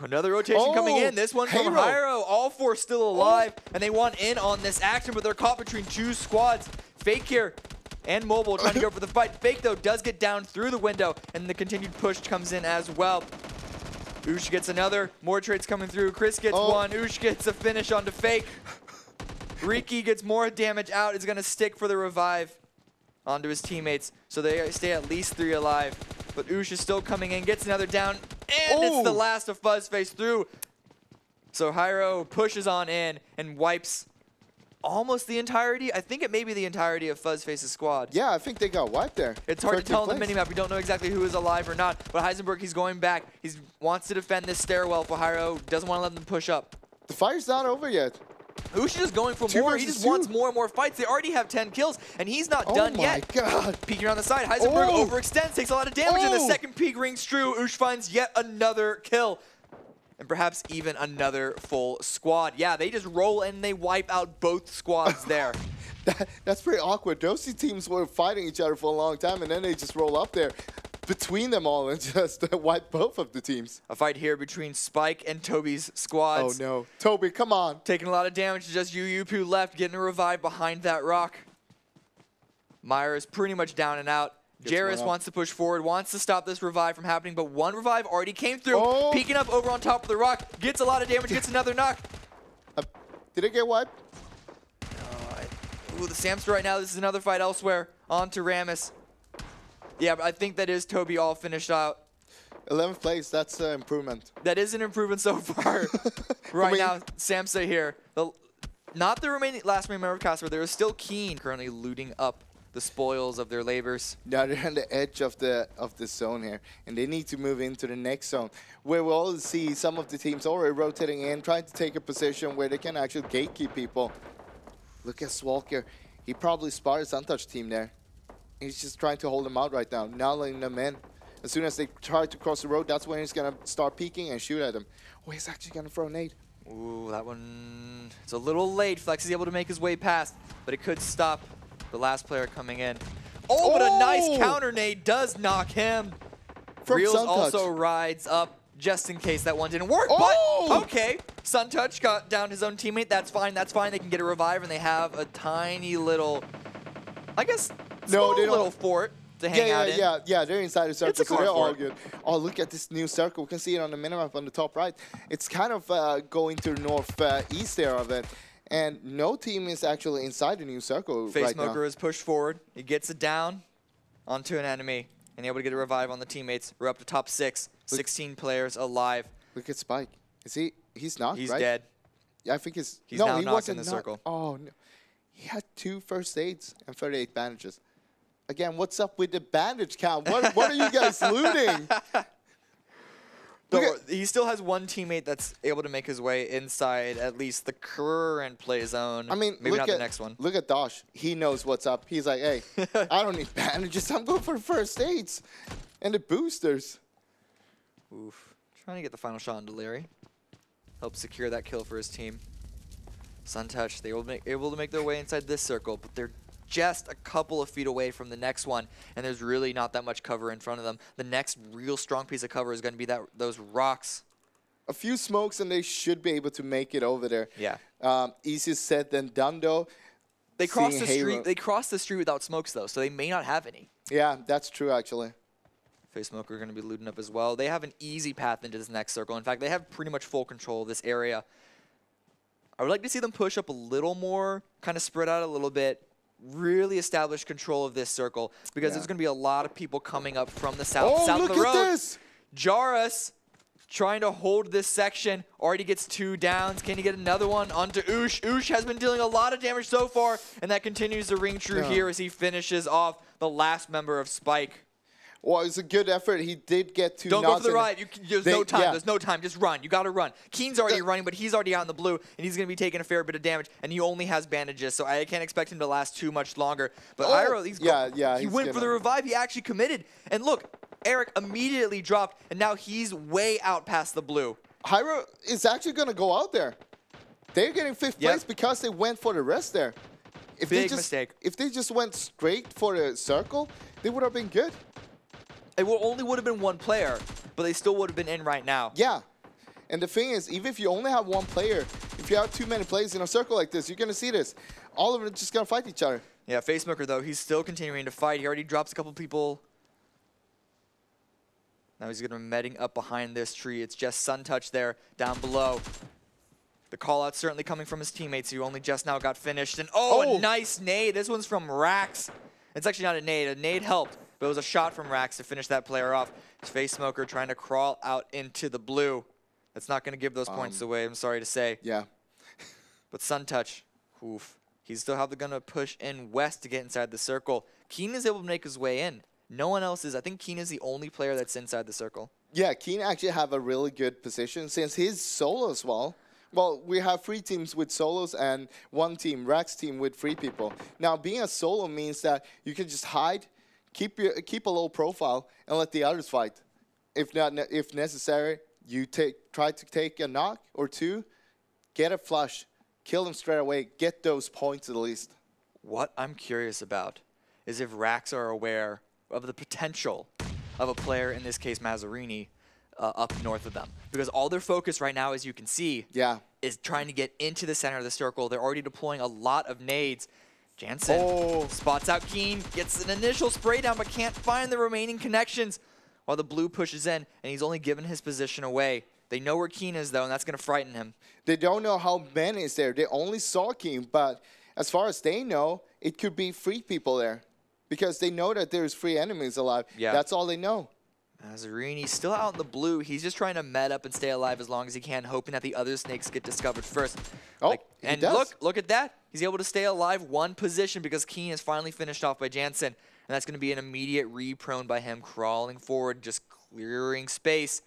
Another rotation coming in. This one from Hyro. All 4 still alive, and they want in on this action, but they're caught between 2 squads. Fake here and Mobile trying to go for the fight. Fake, though, does get down through the window, and the continued push comes in as well. Oosh gets another. More trades coming through. Chris gets one. Oosh gets a finish onto Fake. Riki gets more damage out. Is going to stick for the revive onto his teammates, so they stay at least 3 alive. But Oosh is still coming in, gets another down, and it's the last of Fuzzface through. So Hyro pushes on in and wipes almost the entirety. I think it may be the entirety of Fuzzface's squad. Yeah, I think they got wiped there. It's hard to tell on the minimap. We don't know exactly who is alive or not. But Heisenberg, he's going back. He wants to defend this stairwell for Hyro. Doesn't want to let them push up. The fire's not over yet. Oosh is just going for more. He just wants more and more fights. They already have 10 kills, and he's not done yet. Oh my god. Peeking around the side. Heisenberg overextends, takes a lot of damage, and the second peek rings true. Oosh finds yet another kill. And perhaps even another full squad. Yeah, they just roll and they wipe out both squads there. That's pretty awkward. Those 2 teams were fighting each other for a long time, and then they just roll up there between them all and just wipe both of the teams. A fight here between Spike and Toby's squads. Oh no. Toby, come on. Taking a lot of damage, just Yupu left, getting a revive behind that rock. Meyer is pretty much down and out. Jarrus wants to push forward, wants to stop this revive from happening, but one revive already came through. Peeking up over on top of the rock, gets a lot of damage, gets another knock. Did it get wiped? Ooh, the Samster right now, this is another fight elsewhere. On to Ramus. Yeah, but I think that is Toby all finished out. 11th place, that's an improvement. That is an improvement so far. Right now, Samsa here. Not the last remaining member of Casper, they're still keen, currently looting up the spoils of their labors. Now they're on the edge of the zone here, and they need to move into the next zone, where we'll all see some of the teams already rotating in, trying to take a position where they can actually gatekeep people. Look at Swalker. He probably spotted Suntouch team there. He's just trying to hold them out right now, not letting them in. As soon as they try to cross the road, that's when he's going to start peeking and shoot at them. Oh, he's actually going to throw a nade. Ooh, that one, it's a little late. Flex is able to make his way past, but it could stop the last player coming in. Oh, but a nice counter nade does knock him. Reels also rides up just in case that one didn't work. But, okay, Suntouch got down his own teammate. That's fine, that's fine. They can get a revive, and they have a tiny little, I guess, small little fort to hang out in. Yeah, they're inside the circle, so they're all good. Oh, look at this new circle. We can see it on the minimap on the top right. It's kind of going to the northeast there of it. And no team is actually inside the new circle right now. Facemaker is pushed forward. He gets it down onto an enemy and able to get a revive on the teammates. We're up to top 6. 16 players alive. Look at Spike. Is he? He's knocked, He's right? dead. Yeah, I think he's now he knocked wasn't in the circle. Oh, no. He had 2 first aids and 38 bandages. Again, what's up with the bandage count? What are you guys looting? He still has one teammate that's able to make his way inside at least the current play zone. I mean, maybe not the next one. Look at Dosh. He knows what's up. He's like, hey, I don't need bandages. I'm going for first aids and the boosters. Oof. Trying to get the final shot on Deliri. Help secure that kill for his team. Suntouch, they were able to make their way inside this circle, but they're just a couple of feet away from the next one, and there's really not that much cover in front of them. The next real strong piece of cover is going to be those rocks. A few smokes, and they should be able to make it over there. Yeah. Easier said than done, though. They crossed the street. They crossed the street without smokes, though, so they may not have any. Yeah, that's true, actually. Facemaker are going to be looting up as well. They have an easy path into this next circle. In fact, they have pretty much full control of this area. I would like to see them push up a little more, kind of spread out a little bit, really establish control of this circle, because there's going to be a lot of people coming up from the south of the road. Look at this! Jarus trying to hold this section. Already gets 2 downs. Can he get another one onto Oosh? Oosh has been dealing a lot of damage so far, and that continues to ring true here as he finishes off the last member of Spike. Well, it was a good effort. He did get 2 Don't knocks. go for the ride. There's no time. There's no time. Just run. You got to run. Keen's already running, but he's already out in the blue, and he's going to be taking a fair bit of damage, and he only has bandages, so I can't expect him to last too much longer. But Iroh, he went for the revive. He actually committed. And look, Eric immediately dropped, and now he's way out past the blue. Hyro is actually going to go out there. They're getting 5th place because they went for the rest there. If Big mistake. If they just went straight for the circle, they would have been good. It only would have been 1 player, but they still would have been in right now. Yeah. And the thing is, even if you only have 1 player, if you have too many players in a circle like this, you're going to see this. All of them are just going to fight each other. Yeah, Facemaker, though, he's still continuing to fight. He already drops a couple people. Now he's going to be medding up behind this tree. It's just Suntouch there down below. The call-out's certainly coming from his teammates who only just now got finished. And a nice nade. This one's from Rax. It's actually not a nade. A nade helped, but it was a shot from Rax to finish that player off. Facesmoker trying to crawl out into the blue. That's not going to give those points away, I'm sorry to say. Yeah. But Suntouch, oof. He's still going to push in west to get inside the circle. Keen is able to make his way in. No one else is. I think Keen is the only player that's inside the circle. Yeah, Keen actually have a really good position since his solo as well. Well, we have 3 teams with solos and 1 team, Rax team, with 3 people. Now, being a solo means that you can just hide, keep a low profile, and let the others fight. If necessary, you try to take a knock or 2, get a flush, kill them straight away, get those points at least. What I'm curious about is if Rax are aware of the potential of a player, in this case Mazzarini, up north of them. Because all their focus right now, as you can see, is trying to get into the center of the circle. They're already deploying a lot of nades. Jansen spots out Keen, gets an initial spray down, but can't find the remaining connections while the blue pushes in, and he's only given his position away. They know where Keen is, though, and that's going to frighten him. They don't know how Ben is there. They only saw Keen, but as far as they know, it could be 3 people there. Because they know that there's 3 enemies alive. Yeah. That's all they know. Mazzarini still out in the blue. He's just trying to med up and stay alive as long as he can, hoping that the other snakes get discovered first. And look at that. He's able to stay alive 1 position because Keen is finally finished off by Jansen. And that's going to be an immediate re-prone by him, crawling forward, just clearing space.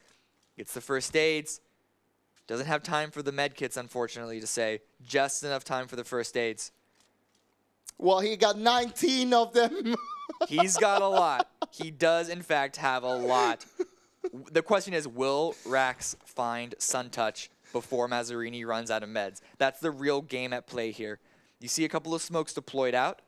Gets the first aids. Doesn't have time for the med kits, unfortunately, to say. Just enough time for the first aids. Well, he got 19 of them. He's got a lot. He does, in fact, have a lot. The question is, will Rax find Suntouch before Mazzarini runs out of meds? That's the real game at play here. You see a couple of smokes deployed out.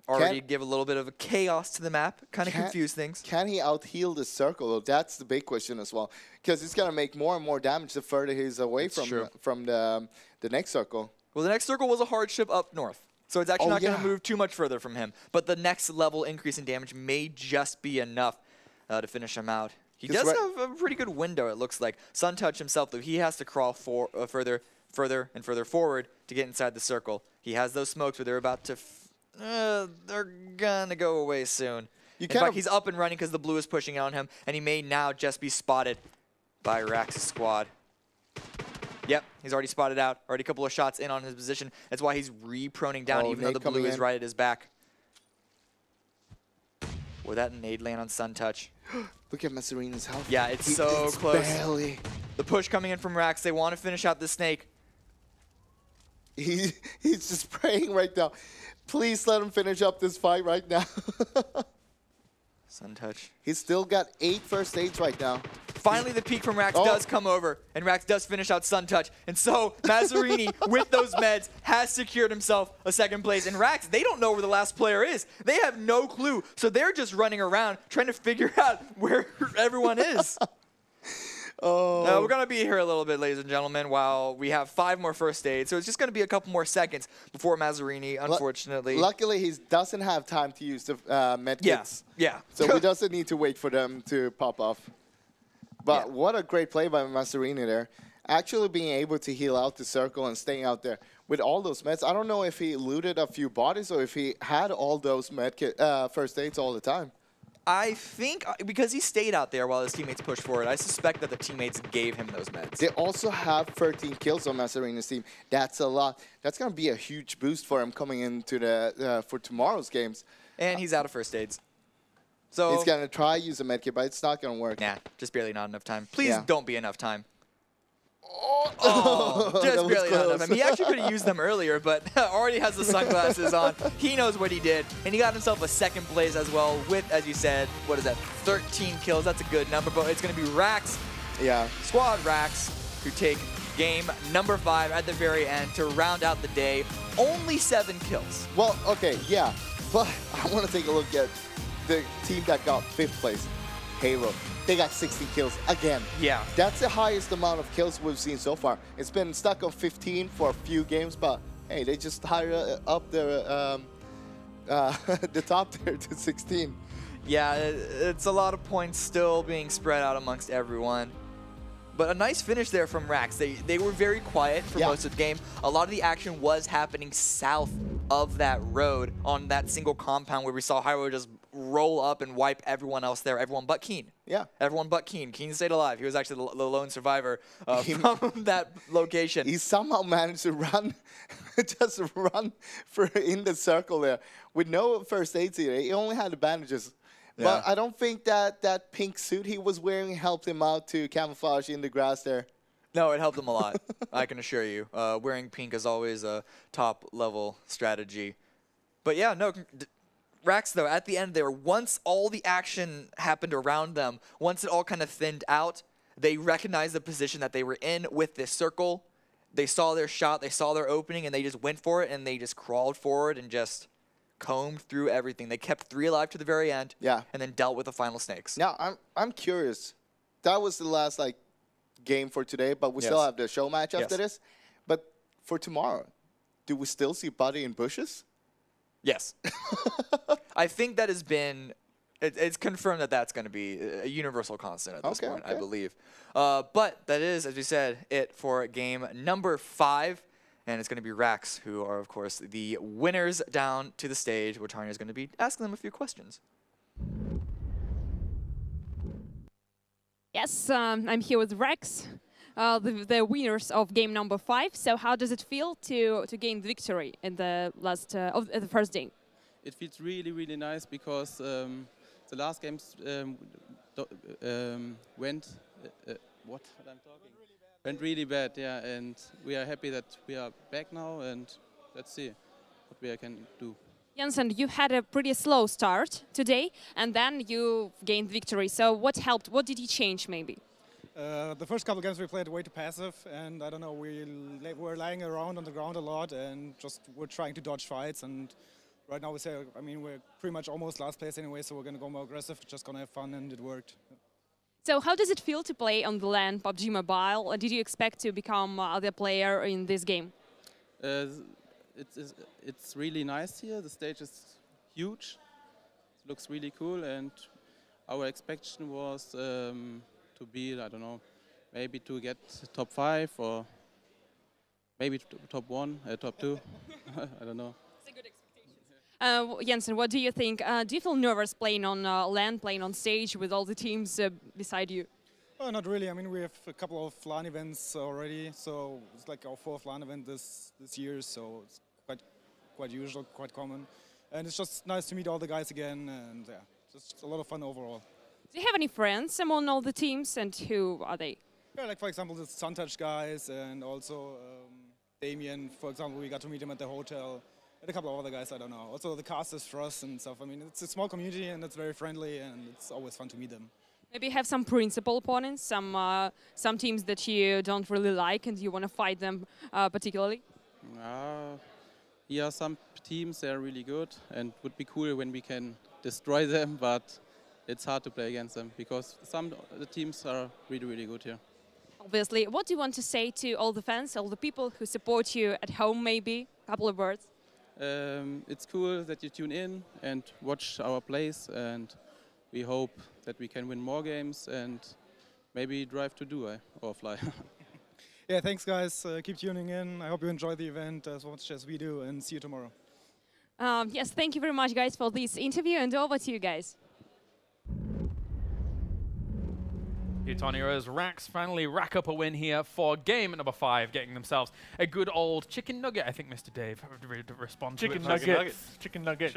Already give a little bit of a chaos to the map. Kind of confuse things. Can he out-heal the circle, though? That's the big question as well. Because it's going to make more and more damage the further he's away from the next circle. Well, the next circle was a hardship up north. So it's actually not going to move too much further from him. But the next level increase in damage may just be enough to finish him out. He does have a pretty good window, it looks like. Suntouch himself, though, he has to crawl further and further forward to get inside the circle. He has those smokes, but they're about to... they're going to go away soon. In fact, he's up and running because the blue is pushing on him, and he may now just be spotted by Rax's squad. Yep, he's already spotted out. Already a couple of shots in on his position. That's why he's re-proning down, even though the blue is right at his back. Would that nade land on Suntouch? Look at Mazzarini's health. Yeah, it's so close. Barely. The push coming in from Rax. They want to finish out the snake. He's just praying right now. Please let him finish up this fight right now. Suntouch. He's still got 8 first aids right now. Finally, the peek from Rax does come over, and Rax does finish out Suntouch. And so, Mazzarini, with those meds, has secured himself a 2nd place. And Rax, they don't know where the last player is. They have no clue. So they're just running around trying to figure out where everyone is. We're going to be here a little bit, ladies and gentlemen, while we have 5 more first aids. So it's just going to be a couple more seconds before Mazzarini, unfortunately. Luckily, he doesn't have time to use the med kits. Yeah. So he doesn't need to wait for them to pop off. But what a great play by Mazzarini there. Actually being able to heal out the circle and staying out there with all those meds. I don't know if he looted a few bodies or if he had all those first aids all the time. I think because he stayed out there while his teammates pushed forward, I suspect that the teammates gave him those meds. They also have 13 kills on Masarina's team. That's a lot. That's going to be a huge boost for him coming into the for tomorrow's games. And he's out of first aids. So he's going to try use a medkit, but it's not going to work. Nah, just barely not enough time. Please Yeah. don't be enough time. Oh, just barely not enough time. He actually could have used them earlier, but already has the sunglasses on. He knows what he did, and he got himself a second place as well with, as you said, what is that, 13 kills. That's a good number, but it's going to be Rax, Squad Rax, who take game number 5 at the very end to round out the day. Only 7 kills. Well, okay, yeah, but I want to take a look at the team that got 5th place, Halo. They got 16 kills again. Yeah. That's the highest amount of kills we've seen so far. It's been stuck on 15 for a few games, but hey, they just higher up the top there to 16. Yeah, it's a lot of points still being spread out amongst everyone. But a nice finish there from Rax. They were very quiet for most of the game. A lot of the action was happening south of that road on that single compound where we saw Hyro just roll up and wipe everyone else there, everyone but Keen. Yeah. Everyone but Keen. Keen stayed alive. He was actually the lone survivor from that location. He somehow managed to run, just run in the circle there with no first aids here. He only had the bandages. Yeah. But I don't think that pink suit he was wearing helped him out to camouflage in the grass there. No, it helped him a lot, I can assure you. Wearing pink is always a top-level strategy. But yeah, no, Rax, though, at the end there, once all the action happened around them, once it all kind of thinned out, they recognized the position that they were in with this circle. They saw their shot, they saw their opening, and they just went for it, and they just crawled forward and just combed through everything. They kept 3 alive to the very end, and then dealt with the final snakes. Now, I'm curious. That was the last game for today, but we still have the show match after this. But for tomorrow, do we still see Buddy in bushes? Yes. I think that has been, it's confirmed that that's going to be a universal constant at this point, I believe. But that is, as we said, it for game number 5. And it's going to be Rax, who are, of course, the winners down to the stage, where Tanya is going to be asking them a few questions. Yes, I'm here with Rax, the winners of game number 5. So how does it feel to gain the victory in the last of the first day? It feels really, really nice because the last games went went really bad, yeah, and we are happy that we are back now, and let's see what we can do. Jensen, you had a pretty slow start today, and then you gained victory. So what helped? What did you change, maybe? The first couple of games we played way too passive, and I don't know, we were lying around on the ground a lot and just were trying to dodge fights. And right now we're pretty much almost last place anyway, so we're going to go more aggressive, just going to have fun, and it worked. So how does it feel to play on the LAN PUBG Mobile? Did you expect to become the player in this game? It's really nice here. The stage is huge. It looks really cool, and our expectation was to be, I don't know, maybe to get top 5 or maybe top 1, top 2. I don't know. Jensen, what do you think? Do you feel nervous playing on LAN, playing on stage with all the teams beside you? Oh, not really. I mean, we have a couple of LAN events already, so it's like our 4th LAN event this year, so it's quite usual, quite common. And it's just nice to meet all the guys again, and yeah, just a lot of fun overall. Do you have any friends among all the teams, and who are they? Yeah, like for example, the Suntouch guys, and also Damien, for example, we got to meet him at the hotel. And a couple of other guys, I don't know. Also the casters for us and stuff. I mean, it's a small community and it's very friendly, and it's always fun to meet them. Maybe you have some principal opponents, some teams that you don't really like and you want to fight them particularly? Yeah, some teams, they're really good, and it would be cool when we can destroy them, but it's hard to play against them because some of the teams are really, really good here. Obviously. What do you want to say to all the fans, all the people who support you at home, maybe? A couple of words. It's cool that you tune in and watch our plays, and we hope that we can win more games and maybe drive to Dubai or fly. Yeah, thanks guys. Keep tuning in. I hope you enjoy the event as much as we do, and see you tomorrow. Yes, thank you very much guys for this interview, and over to you guys. Tanya, as Rax finally rack up a win here for game number 5, getting themselves a good old chicken nugget. I think Mr. Dave would respond to it. Chicken nuggets. Chicken nuggets.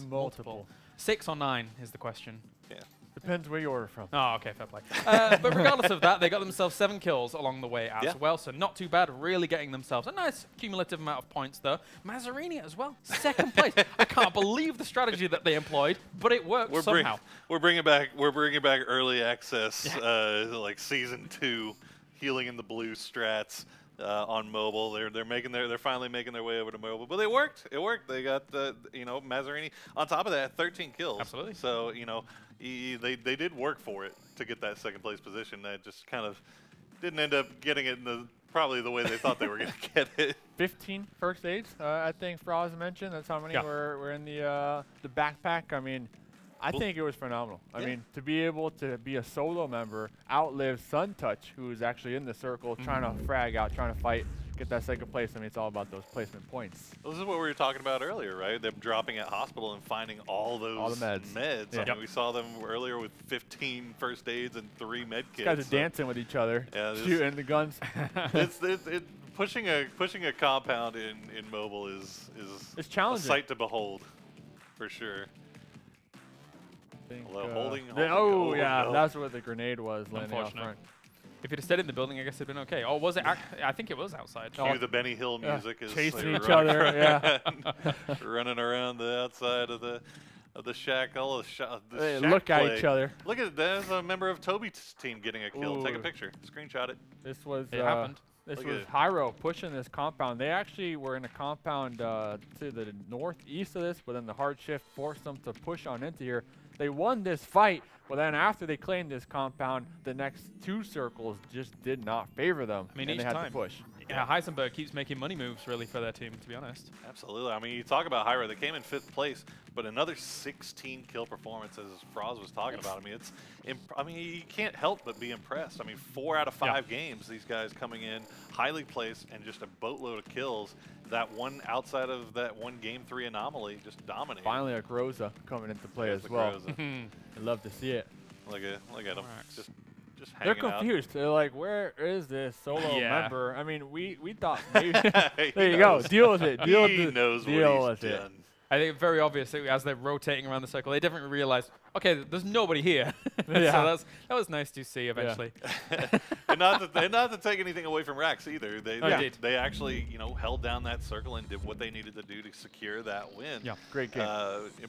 Multiple. 6 or 9 is the question. Yeah. Depends where you order from. Oh, okay, fair play. But regardless of that, they got themselves 7 kills along the way as well, so not too bad. Really getting themselves a nice cumulative amount of points, though. Mazzarini as well, 2nd place. I can't believe the strategy that they employed, but it worked somehow. We're bringing back early access, like Season 2, healing in the blue strats. On mobile, they're finally making their way over to mobile, but it worked. It worked. They got Mazzarini on top of that 13 kills. Absolutely. So they did work for it to get that 2nd place position. That just kind of didn't end up getting it in probably the way they thought they were going to get it. 15 first aids, I think Froz mentioned. That's how many were in the backpack. I mean, I think it was phenomenal. I mean, to be able to be a solo member, outlive SunTouch, who is actually in the circle, trying to frag out, trying to fight, get that 2nd place. I mean, it's all about those placement points. Well, this is what we were talking about earlier, right? Them dropping at hospital and finding all those meds. Yeah. I mean, we saw them earlier with 15 first aids and 3 med kits. These guys are dancing with each other, shooting the guns. Pushing a compound in mobile is it's challenging. A sight to behold, for sure. That's where the grenade was landing out front. If it had stayed in the building, I guess it'd been okay. Oh, was it? I think it was outside. Cue the Benny Hill music is chasing each other. Running around the outside of the shack. They look at each other. Look at there's a member of Toby's team getting a kill. Take a picture. Screenshot it. This was it happened. This was Hyro pushing this compound. They actually were in a compound to the northeast of this, but then the hard shift forced them to push on into here. They won this fight, but then after they claimed this compound, the next 2 circles just did not favor them. I mean, and each they had time. to push. Yeah, Heisenberg keeps making money moves, really, for their team, to be honest. Absolutely. I mean, you talk about Hyro. They came in 5th place, but another 16 kill performance, as Froz was talking about. I mean, you can't help but be impressed. I mean, 4 out of 5 games, these guys coming in, highly placed, and just a boatload of kills. That one outside of that one Game 3 anomaly just dominated. Finally, a Groza coming into play as well. I'd love to see it. Look at them. Just they're confused. They're like, where is this solo member? I mean, we thought maybe. There you go. Deal with it. Deal with it. I think very obvious as they're rotating around the circle, they definitely realized, okay, there's nobody here. So that was nice to see eventually. And not to take anything away from Rax either. They actually held down that circle and did what they needed to do to secure that win. Yeah, great game.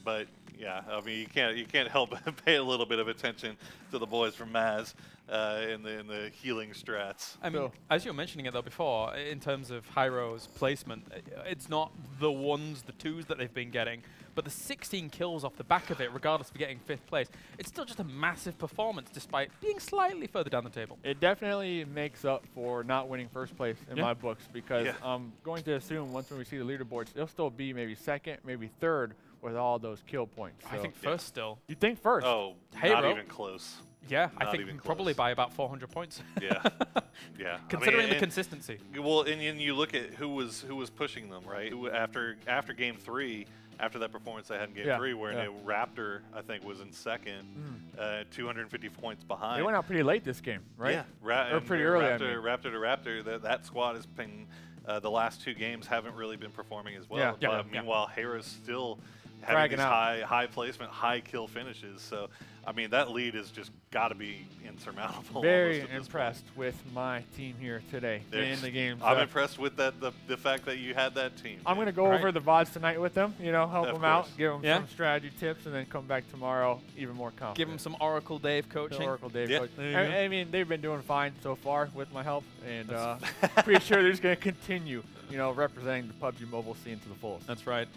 But yeah, I mean you can't help but pay a little bit of attention to the boys from Maz in the healing strats. I mean, as you were mentioning it though before, in terms of Hyro's placement, it's not the 1s, the 2s that they've been getting, but the 16 kills off the back of it, regardless of getting 5th place, it's still just a massive performance despite being slightly further down the table. It definitely makes up for not winning 1st place in my books, because I'm going to assume once when we see the leaderboards, they'll still be maybe 2nd, maybe 3rd with all those kill points. So I think 1st still. You think 1st? Oh, not even close. Yeah, I think probably by about 400 points. Yeah, yeah. Considering the consistency. Well, and you look at who was pushing them, right? After Game 3, after that performance they had in Game 3, where Raptor, I think, was in 2nd, 250 points behind. They went out pretty late this game, right? Yeah, or pretty early. Raptor to Raptor, that squad has been, the last 2 games haven't really been performing as well. But meanwhile, Hyro's still having these high placement, high kill finishes. So, I mean, that lead has just got to be insurmountable. Very impressed with my team here today in the game. I'm impressed with the fact that you had that team. I'm going to go over the VODs tonight with them, help them out, give them some strategy tips, and then come back tomorrow even more confident. Give them some Oracle Dave coaching. Oracle Dave coaching. I mean, they've been doing fine so far with my help, and pretty sure they're just going to continue representing the PUBG Mobile scene to the fullest. That's right.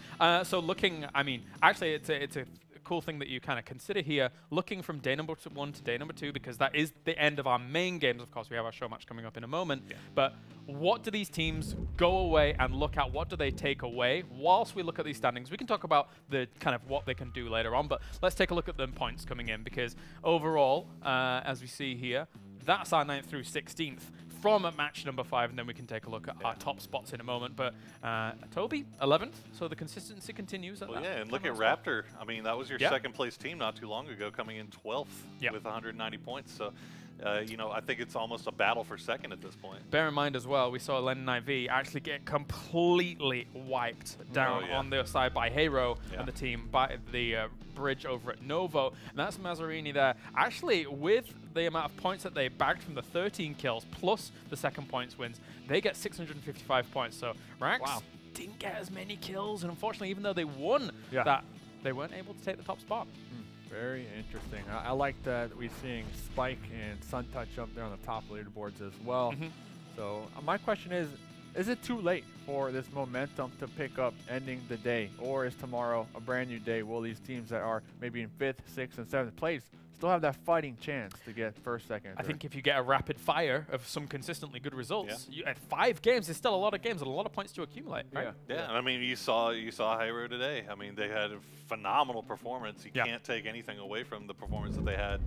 So looking, I mean, actually, it's a cool thing that you kind of consider here, looking from day number 1 to day number 2, because that is the end of our main games. Of course, we have our show match coming up in a moment. But what do these teams go away and look at? What do they take away? Whilst we look at these standings, we can talk about the kind of what they can do later on, but let's take a look at the points coming in, because overall, as we see here, that's our 9th through 16th. from match number 5, and then we can take a look at our top spots in a moment. But Toby, 11th, so the consistency continues. Well, yeah, and look at Raptor. I mean, that was your second place team not too long ago, coming in 12th with 190 points. So, you know, I think it's almost a battle for second at this point. Bear in mind as well, we saw Len IV actually get completely wiped down on their side by Hero and the team by the bridge over at Novo. And that's Mazzarini there. Actually, with the amount of points that they bagged from the 13 kills plus the second points wins, they get 655 points. So Rax didn't get as many kills, and unfortunately, even though they won that, they weren't able to take the top spot. Very interesting. I like that we're seeing Spike and Suntouch up there on the top leaderboards as well. So my question is it too late for this momentum to pick up ending the day? Or is tomorrow a brand new day? Will these teams that are maybe in 5th, 6th, and 7th place still have that fighting chance to get first, second, I think if you get a rapid fire of some consistently good results, you, at 5 games, there's still a lot of games and a lot of points to accumulate. Right? Yeah. I mean, you saw Hero today. I mean, they had a phenomenal performance. You can't take anything away from the performance that they had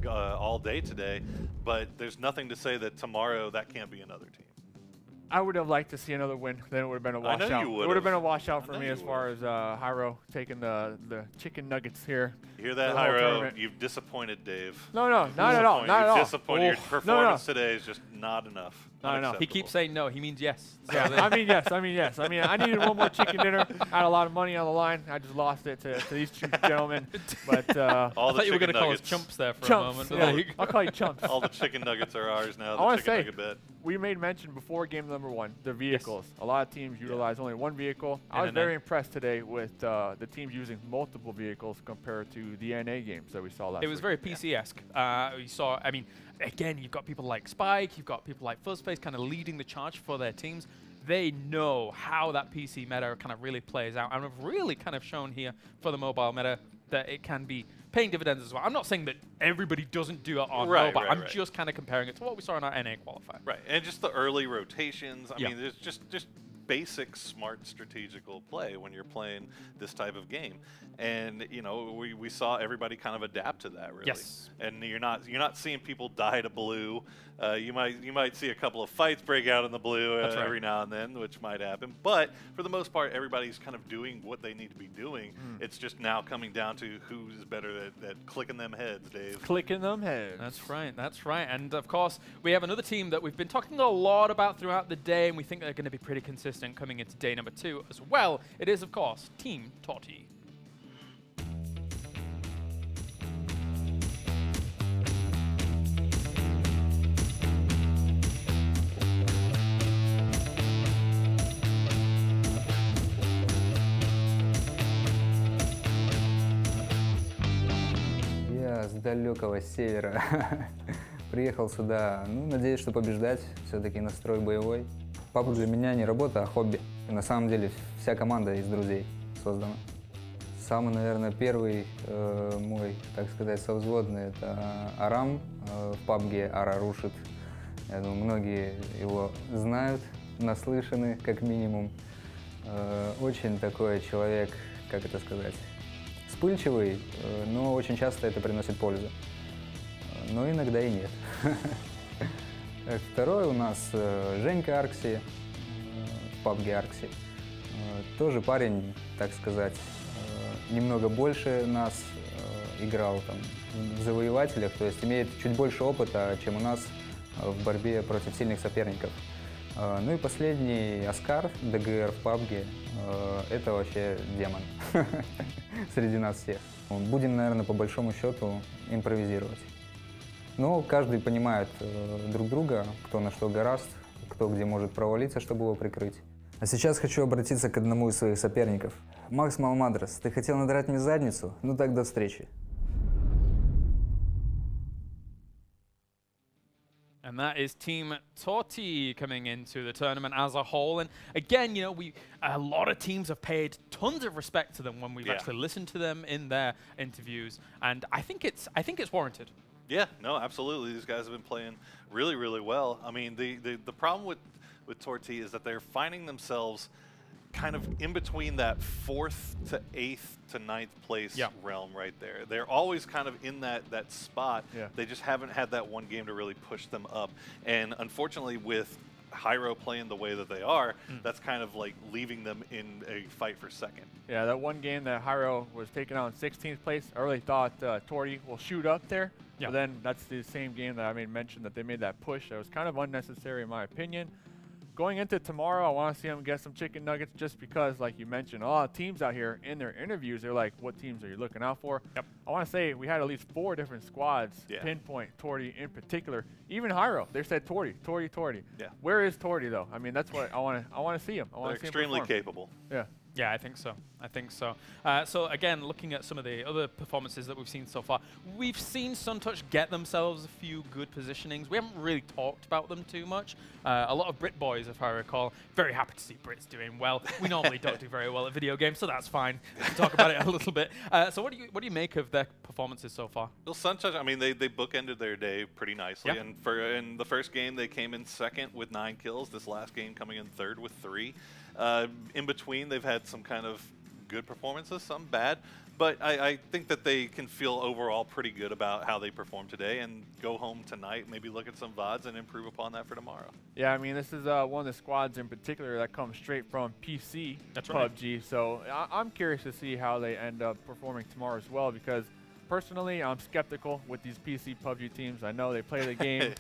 all day today. But there's nothing to say that tomorrow that can't be another team. I would have liked to see another win. Then it would have been a washout. I know you would. It would have been a washout for me as far as Hyro taking the chicken nuggets here. You hear that, Hyro? You've disappointed Dave. No, not at all. Not at all. Disappointed. Your performance today is just not enough. Not enough. He keeps saying no. He means yes. So I mean yes. I mean yes. I mean I needed one more chicken dinner. I had a lot of money on the line. I just lost it to these two gentlemen. But all I thought you were going to call us chumps there for a moment. Yeah, I'll call you chumps. All the chicken nuggets are ours now. I want the to chicken nugget bet. We made mention before game number 1, the vehicles. A lot of teams utilize only one vehicle. I was very impressed today with the teams using multiple vehicles compared to the NA games that we saw last week. It was very PC-esque. You saw, I mean, again, you've got people like Spike, you've got people like Fuzzface kind of leading the charge for their teams. They know how that PC meta kind of really plays out, and have really kind of shown here for the mobile meta that it can be paying dividends as well. I'm not saying that everybody doesn't do it on mobile. I'm just kind of comparing it to what we saw in our NA qualifier. Right, and just the early rotations. I mean, there's just basic smart strategical play when you're playing this type of game. And you know, we saw everybody kind of adapt to that, really. Yes. And you're not seeing people die to blue. You might see a couple of fights break out in the blue every now and then, which might happen. But for the most part, everybody's kind of doing what they need to be doing. It's just now coming down to who's better at clicking them heads, Dave. Clicking them heads. That's right. That's right. And of course, we have another team that we've been talking a lot about throughout the day, and we think they're going to be pretty consistent coming into day number 2 as well. It is, of course, Team Totti. С далекого севера приехал сюда, ну, надеюсь, что побеждать, все-таки настрой боевой. PUBG для меня не работа, а хобби. И на самом деле вся команда из друзей создана. Самый, наверное, первый мой, так сказать, совзводный — это Арам. В PUBG Ара рушит. Я думаю, многие его знают, наслышаны, как минимум. Очень такой человек, как это сказать, вспыльчивый, но очень часто это приносит пользу. Но иногда и нет. Второй у нас Женька Аркси, в PUBG Аркси. Тоже парень, так сказать, немного больше нас, играл там в завоевателях, то есть имеет чуть больше опыта, чем у нас в борьбе против сильных соперников. Ну и последний Оскар, ДГР в PUBG, это вообще демон среди нас всех. Будем, наверное, по большому счету импровизировать. Но каждый понимает друг друга, кто на что горазд, кто где может провалиться, чтобы его прикрыть. А сейчас хочу обратиться к одному из своих соперников. Макс Малмадрос, ты хотел надрать мне задницу? Ну так до встречи. And that is Team Totti coming into the tournament as a whole. And again, you know, a lot of teams have paid tons of respect to them when we've actually listened to them in their interviews. And I think it's warranted. Yeah, no, absolutely. These guys have been playing really, really well. I mean, the problem with Totti is that they're finding themselves kind of in between that 4th to 8th to 9th place realm right there. They're always kind of in that spot. They just haven't had that one game to really push them up. And unfortunately, with Hyro playing the way that they are, that's kind of like leaving them in a fight for second. Yeah, that one game that Hyro was taken out in 16th place, I really thought Torty will shoot up there. But then that's the same game that I made mention that they made that push. That was kind of unnecessary in my opinion. Going into tomorrow, I want to see them get some chicken nuggets just because, like you mentioned, a lot of teams out here in their interviews, they're like, what teams are you looking out for? I want to say we had at least 4 different squads pinpoint Torty in particular. Even Hyro, they said Torty. Yeah. Where is Torty though? I mean, that's what I want to see him. They're extremely capable. Yeah. Yeah, I think so. So again, looking at some of the other performances that we've seen so far, we've seen SunTouch get themselves a few good positionings. We haven't really talked about them too much. A lot of Brit boys, if I recall. Very happy to see Brits doing well. We normally don't do very well at video games, so that's fine. We can talk about it a little bit. So what do you make of their performances so far? Well, SunTouch, I mean, they bookended their day pretty nicely. And in the first game, they came in 2nd with 9 kills. This last game coming in 3rd with 3. In between, they've had some kind of good performances, some bad. But I think that they can feel overall pretty good about how they performed today and go home tonight, maybe look at some VODs and improve upon that for tomorrow. Yeah, I mean, this is one of the squads in particular that comes straight from PC PUBG. So I'm curious to see how they end up performing tomorrow as well because personally, I'm skeptical with these PC PUBG teams. I know they play the game,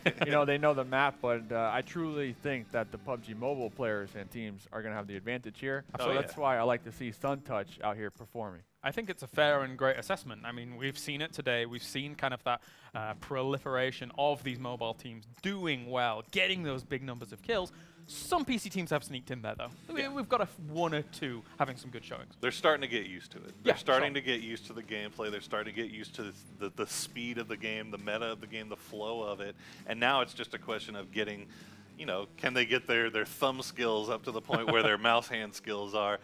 they know the map, but I truly think that the PUBG mobile players and teams are going to have the advantage here. So that's why I like to see SunTouch out here performing. I think it's a fair and great assessment. I mean, we've seen it today. We've seen kind of that proliferation of these mobile teams doing well, getting those big numbers of kills. Some PC teams have sneaked in there, though. We've got 1 or 2 having some good showings. They're starting to get used to it. They're starting to get used to the gameplay. They're starting to get used to the speed of the game, the meta of the game, the flow of it. And now it's just a question of getting, can they get their thumb skills up to the point where their mouse hand skills are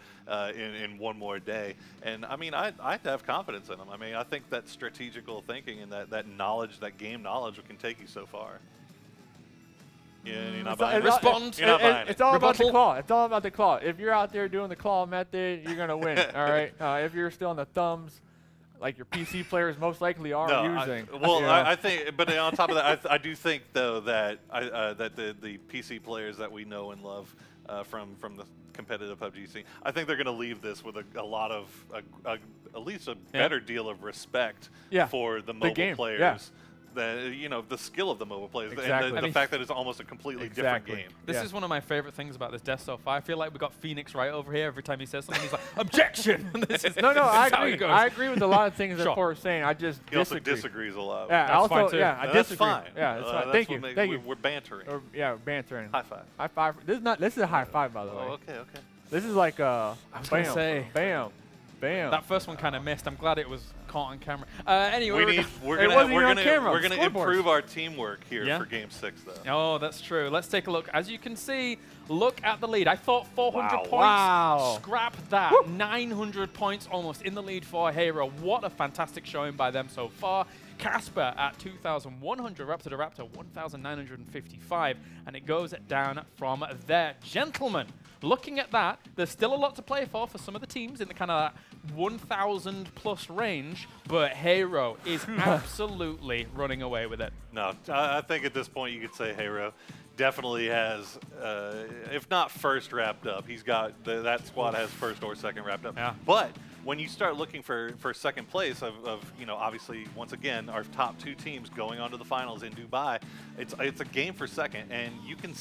in one more day? And I mean, I have confidence in them. I mean, I think that strategical thinking and that knowledge, that game knowledge can take you so far. Yeah, you're not buying it. Respond. You're not buying it. It's all about the claw. It's all about the claw. If you're out there doing the claw method, you're going to win, all right? If you're still on the thumbs, like your PC players most likely are using. I think, but on top of that, I do think, though, that that the PC players that we know and love from the competitive PUBG scene, I think they're going to leave this with a lot of, at least a better deal of respect for the mobile players. The skill of the mobile players, and the fact that it's almost a completely different game. This is one of my favorite things about this death so far. I feel like we got Phoenix right over here. Every time he says something, he's like, objection! I agree. I agree with a lot of things that Paul is saying. I just he also disagrees a lot. Yeah, that's fine too. I that's disagree. Fine. Yeah, that's fine. Thank you. Thank you. We're bantering. Bantering. High five. High five. This is a high five, by the way. Oh, okay. This is like a bam, bam. That first one kind of missed. I'm glad it was caught on camera. Anyway, we're gonna improve our teamwork here for Game 6, though. Oh, that's true. Let's take a look. As you can see, look at the lead. I thought 400 points. Wow. Scrap that. 900 points almost in the lead for Hero. What a fantastic showing by them so far. Casper at 2,100, Raptor to Raptor 1,955, and it goes down from there. Gentlemen, looking at that, there's still a lot to play for some of the teams in the kind of 1,000 plus range, but Hero is absolutely running away with it. No, I think at this point you could say Hero definitely has, if not first wrapped up, he's got, that squad has first or second wrapped up. Yeah. But when you start looking for second place of obviously, once again, our top 2 teams going on to the finals in Dubai, it's a game for second, and you can,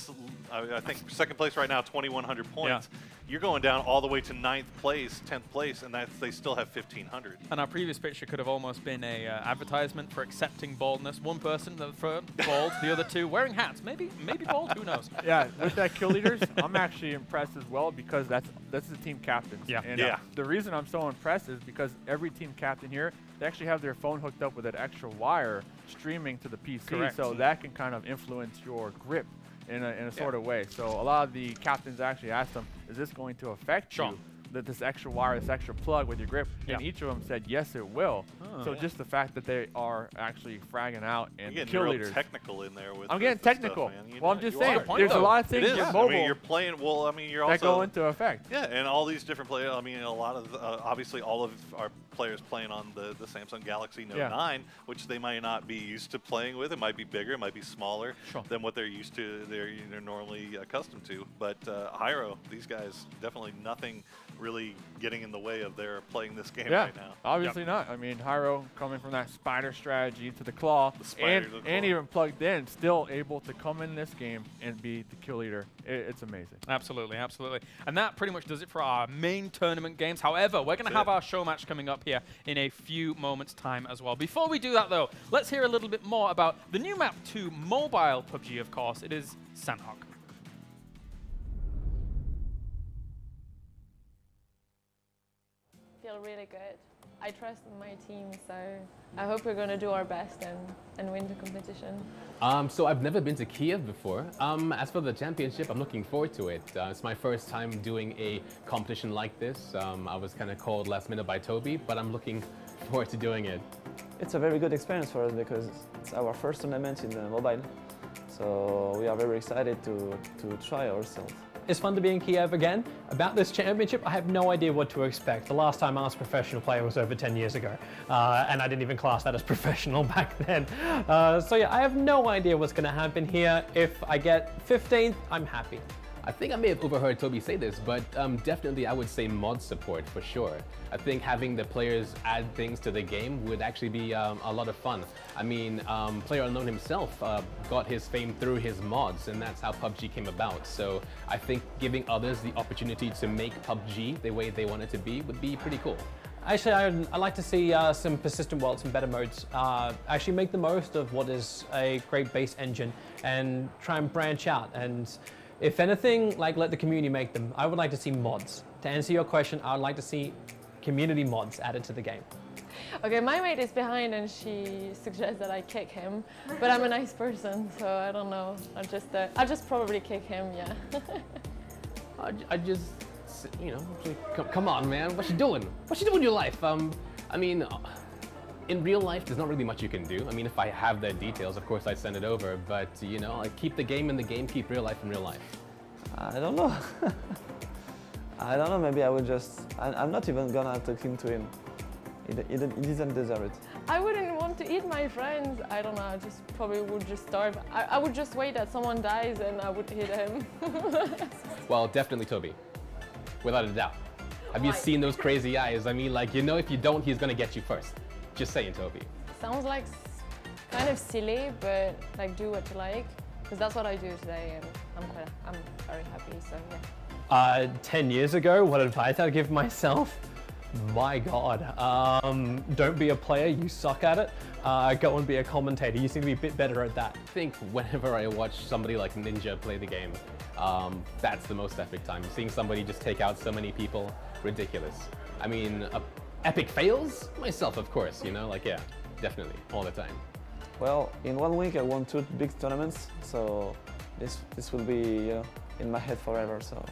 I think second place right now, 2,100 points. Yeah. You're going down all the way to 9th place, 10th place, and they still have 1,500. And our previous picture could have almost been a advertisement for accepting baldness. One person, the front, bald, the other 2 wearing hats. Maybe bald, who knows? Yeah, with that kill leaders, I'm actually impressed as well because that's the team captains. Yeah. And the reason I'm so impressed is because every team captain here, they actually have their phone hooked up with that extra wire streaming to the PC. Correct. So that can kind of influence your grip in a sort of way. So a lot of the captains actually asked them, is this going to affect you this extra wire, this extra plug with your grip, and each of them said yes, it will. So just the fact that they are actually fragging out and kill leaders. Technical in there with. I'm getting technical. Stuff, man. Well, I'm just saying, there's a lot of things with mobile. I mean, you're playing. Well, I mean, you're also that go into effect. Yeah, and all these different players. I mean, a lot of obviously all of our players playing on the Samsung Galaxy Note 9, which they might not be used to playing with. It might be bigger, it might be smaller than what they're used to. They're normally accustomed to. But Hyro, these guys definitely nothing really getting in the way of their playing this game right now. Obviously not. I mean, Hyro coming from that spider strategy to the claw, and even plugged in, still able to come in this game and be the kill leader. It's amazing. Absolutely, absolutely. And that pretty much does it for our main tournament games. However, we're going to have our show match coming up here in a few moments' time as well. Before we do that, though, let's hear a little bit more about the new map to mobile PUBG, of course. It is Sandhawk. Feel really good. I trust in my team, so I hope we're going to do our best and win the competition. So I've never been to Kiev before. As for the championship, I'm looking forward to it. It's my first time doing a competition like this. I was kind of called last minute by Toby, but I'm looking forward to doing it. It's a very good experience for us because it's our first tournament in the mobile. So we are very excited to try ourselves. It's fun to be in Kiev again. About this championship, I have no idea what to expect. The last time I was a professional player was over 10 years ago, and I didn't even class that as professional back then. So yeah, I have no idea what's going to happen here. If I get 15th, I'm happy. I think I may have overheard Toby say this, but definitely I would say mod support for sure. I think having the players add things to the game would actually be a lot of fun. I mean, PlayerUnknown himself got his fame through his mods, and that's how PUBG came about. So I think giving others the opportunity to make PUBG the way they want it to be would be pretty cool. Actually, I'd like to see some persistent worlds and better modes. Actually make the most of what is a great base engine and try and branch out. And if anything, like let the community make them. I would like to see mods. To answer your question, I would like to see community mods added to the game. Okay, my mate is behind and she suggests that I kick him, but I'm a nice person, so I don't know. I'll just probably kick him, yeah. I just, you know, come on, man. What you doing? What you doing in your life? I mean, in real life, there's not really much you can do. I mean, if I have the details, of course, I'd send it over. But, you know, like, keep the game in the game, keep real life in real life. I don't know. I don't know, maybe I would just... I'm not even gonna talk to him. He doesn't deserve it. I wouldn't want to eat my friends. I don't know, I just probably would just starve. I would just wait that someone dies and I would hit him. Well, definitely Toby. Without a doubt. Have you seen those crazy eyes? I mean, like, you know, if you don't, he's gonna get you first. Just saying, Toby. Sounds like kind of silly, but like do what you like, because that's what I do today, and I'm very happy. So yeah. 10 years ago, what advice I'd give myself? My God, don't be a player. You suck at it. Go and be a commentator. You seem to be a bit better at that. I think whenever I watch somebody like Ninja play the game, that's the most epic time. Seeing somebody just take out so many people, ridiculous. I mean. Epic fails? Myself, of course, you know, like, yeah, definitely, all the time. Well, in 1 week I won 2 big tournaments, so this will be, you know, in my head forever, so.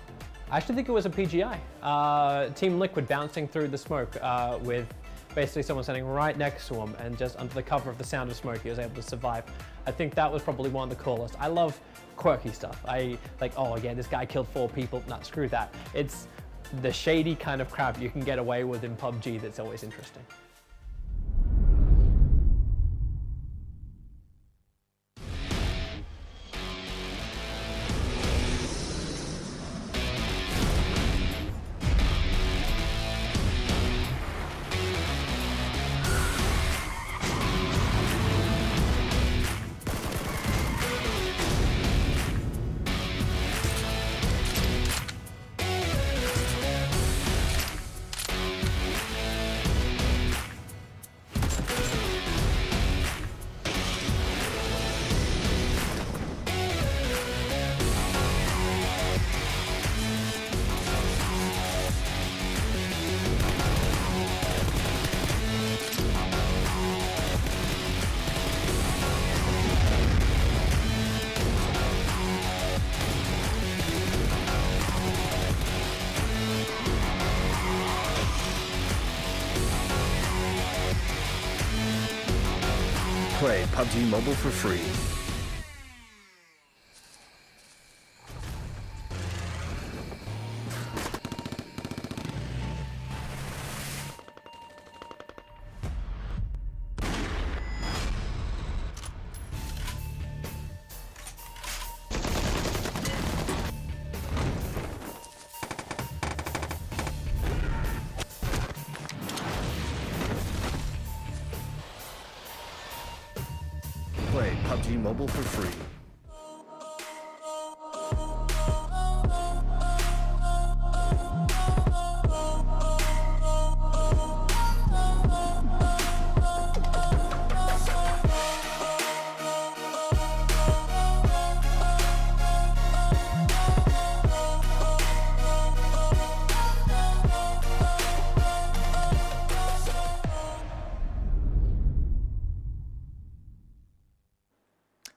I actually think it was a PGI. Team Liquid bouncing through the smoke with basically someone standing right next to him, and just under the cover of the sound of smoke, he was able to survive. I think that was probably one of the coolest. I love quirky stuff. I like, oh yeah, this guy killed 4 people. Nah, screw that. It's the shady kind of crap you can get away with in PUBG that's always interesting. Play PUBG Mobile for free. Play PUBG Mobile for free.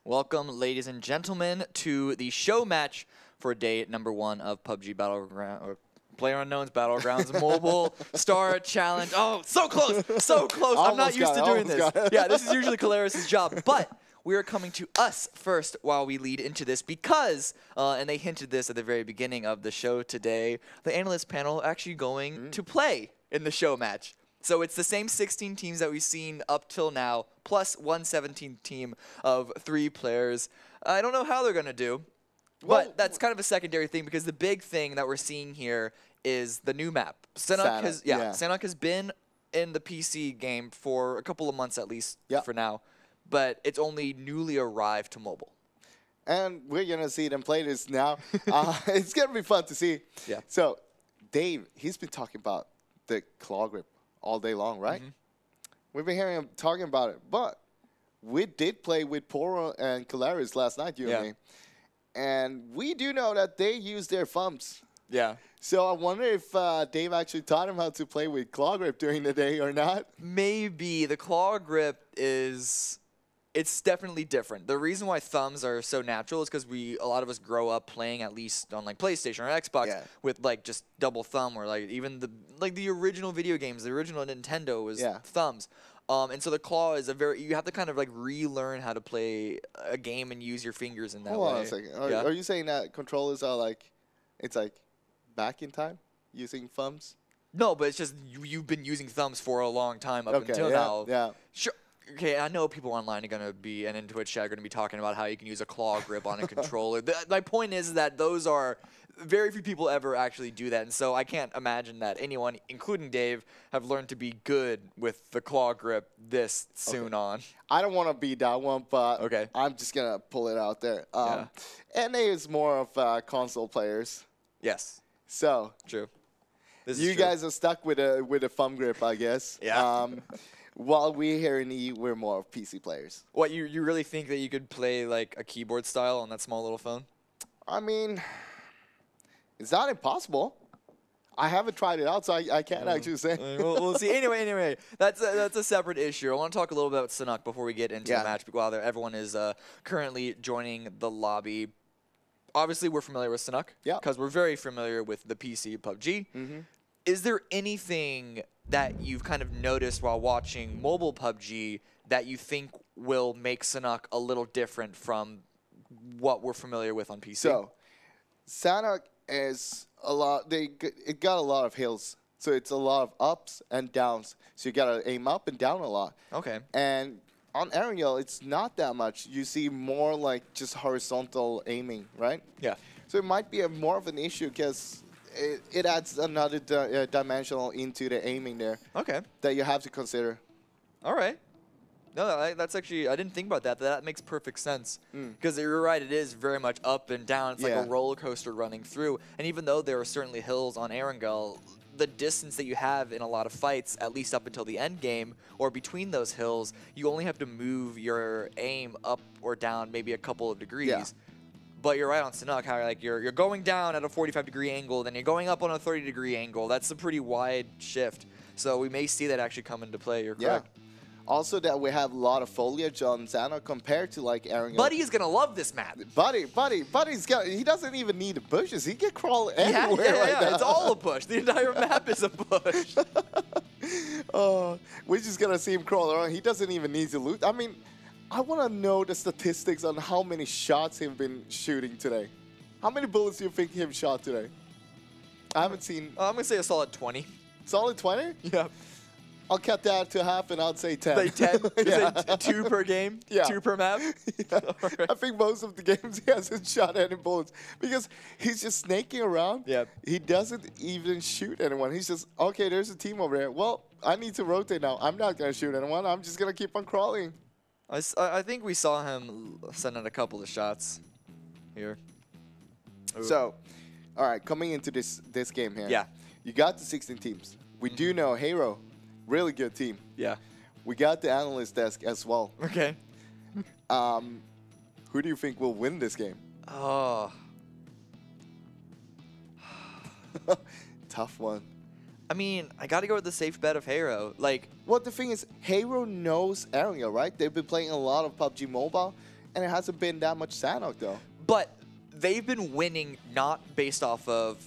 Welcome, ladies and gentlemen, to the show match for day number 1 of PUBG Battleground or PlayerUnknown's Battlegrounds Mobile Star Challenge. Oh, so close, so close. I'm not used to doing this. Yeah, this is usually Caleris' job, but we are coming to us first while we lead into this because, and they hinted this at the very beginning of the show today, the analyst panel are actually going to play in the show match. So it's the same 16 teams that we've seen up till now, plus 1/17th team of 3 players. I don't know how they're going to do, but that's kind of a secondary thing because the big thing that we're seeing here is the new map. Sanhok has been in the PC game for a couple of months at least for now, but it's only newly arrived to mobile. And we're going to see them play this now. It's going to be fun to see. Yeah. So Dave, he's been talking about the claw grip all day long, right? We've been hearing him talking about it, but we did play with Poro and Caleris last night, you and me, and we do know that they use their thumbs. Yeah. So I wonder if Dave actually taught him how to play with claw grip during the day or not. Maybe. The claw grip is... It's definitely different. The reason why thumbs are so natural is because a lot of us grow up playing at least on like PlayStation or Xbox with like just double thumb or like even the original video games, the original Nintendo was thumbs. And so the claw is you have to kind of like relearn how to play a game and use your fingers in that way. Hold on a second. Are you saying that controllers are like, it's like back in time using thumbs? No, but it's just you've been using thumbs for a long time up until now. Yeah. Sure. Okay, I know people online are going to be, and in Twitch chat are going to be talking about how you can use a claw grip on a controller. My point is that those are, very few people ever actually do that, and so I can't imagine that anyone, including Dave, have learned to be good with the claw grip this soon on. I don't want to be that one, but I'm just going to pull it out there. NA is more of console players. Yes. So. True. You guys are stuck with a thumb grip, I guess. Yeah. While we here in E, we're more of PC players. What, you really think that you could play like a keyboard style on that small little phone? I mean, it's not impossible. I haven't tried it out, so I can't actually say. We'll see. Anyway, that's a separate issue. I want to talk a little bit about Sanhok before we get into the match, while everyone is currently joining the lobby. Obviously, we're familiar with Sanhok because we're very familiar with the PC PUBG. Is there anything that you've kind of noticed while watching mobile PUBG that you think will make Sanhok a little different from what we're familiar with on PC? So, Sanhok is a lot. It got a lot of hills, so it's a lot of ups and downs. So you gotta aim up and down a lot. Okay. And on Erangel, it's not that much. You see more like just horizontal aiming, right? Yeah. So it might be more of an issue because it adds another dimensional into the aiming there. Okay. That you have to consider. All right. No, that's actually, I didn't think about that. That makes perfect sense. Because you're right, it is very much up and down. It's like a roller coaster running through. And even though there are certainly hills on Erangel, the distance that you have in a lot of fights, at least up until the end game, or between those hills, you only have to move your aim up or down maybe a couple of degrees. Yeah. But you're right on Sanhok, how like you're going down at a 45-degree angle, then you're going up on a 30-degree angle. That's a pretty wide shift. So we may see that actually come into play. You're correct. Also that we have a lot of foliage on Sanhok compared to like Erangel. Buddy is gonna love this map. He doesn't even need the bushes. He can crawl anywhere right now. It's all a bush. The entire map is a bush. We're just gonna see him crawl around. He doesn't even need to loot. I mean, I want to know the statistics on how many shots he's been shooting today. How many bullets do you think he shot today? I haven't seen. I'm going to say a solid 20. Solid 20? Yeah. I'll cut that to half and I'll say 10. Like 10? Yeah. 2 per game? Yeah. 2 per map? Yeah. I think most of the games he hasn't shot any bullets because he's just snaking around. Yeah. He doesn't even shoot anyone. He's just, okay, there's a team over there. Well, I need to rotate now. I'm not going to shoot anyone. I'm just going to keep on crawling. I think we saw him send out a couple of shots here. Ooh. So, all right, coming into this game here. Yeah. You got the 16 teams. We do know Hero, really good team. Yeah. We got the analyst desk as well. Okay. Who do you think will win this game? Oh. Tough one. I mean, I got to go with the safe bet of Hero. Like, well, the thing is, Hero knows area, right? They've been playing a lot of PUBG Mobile, and it hasn't been that much Sanok, though. But they've been winning not based off of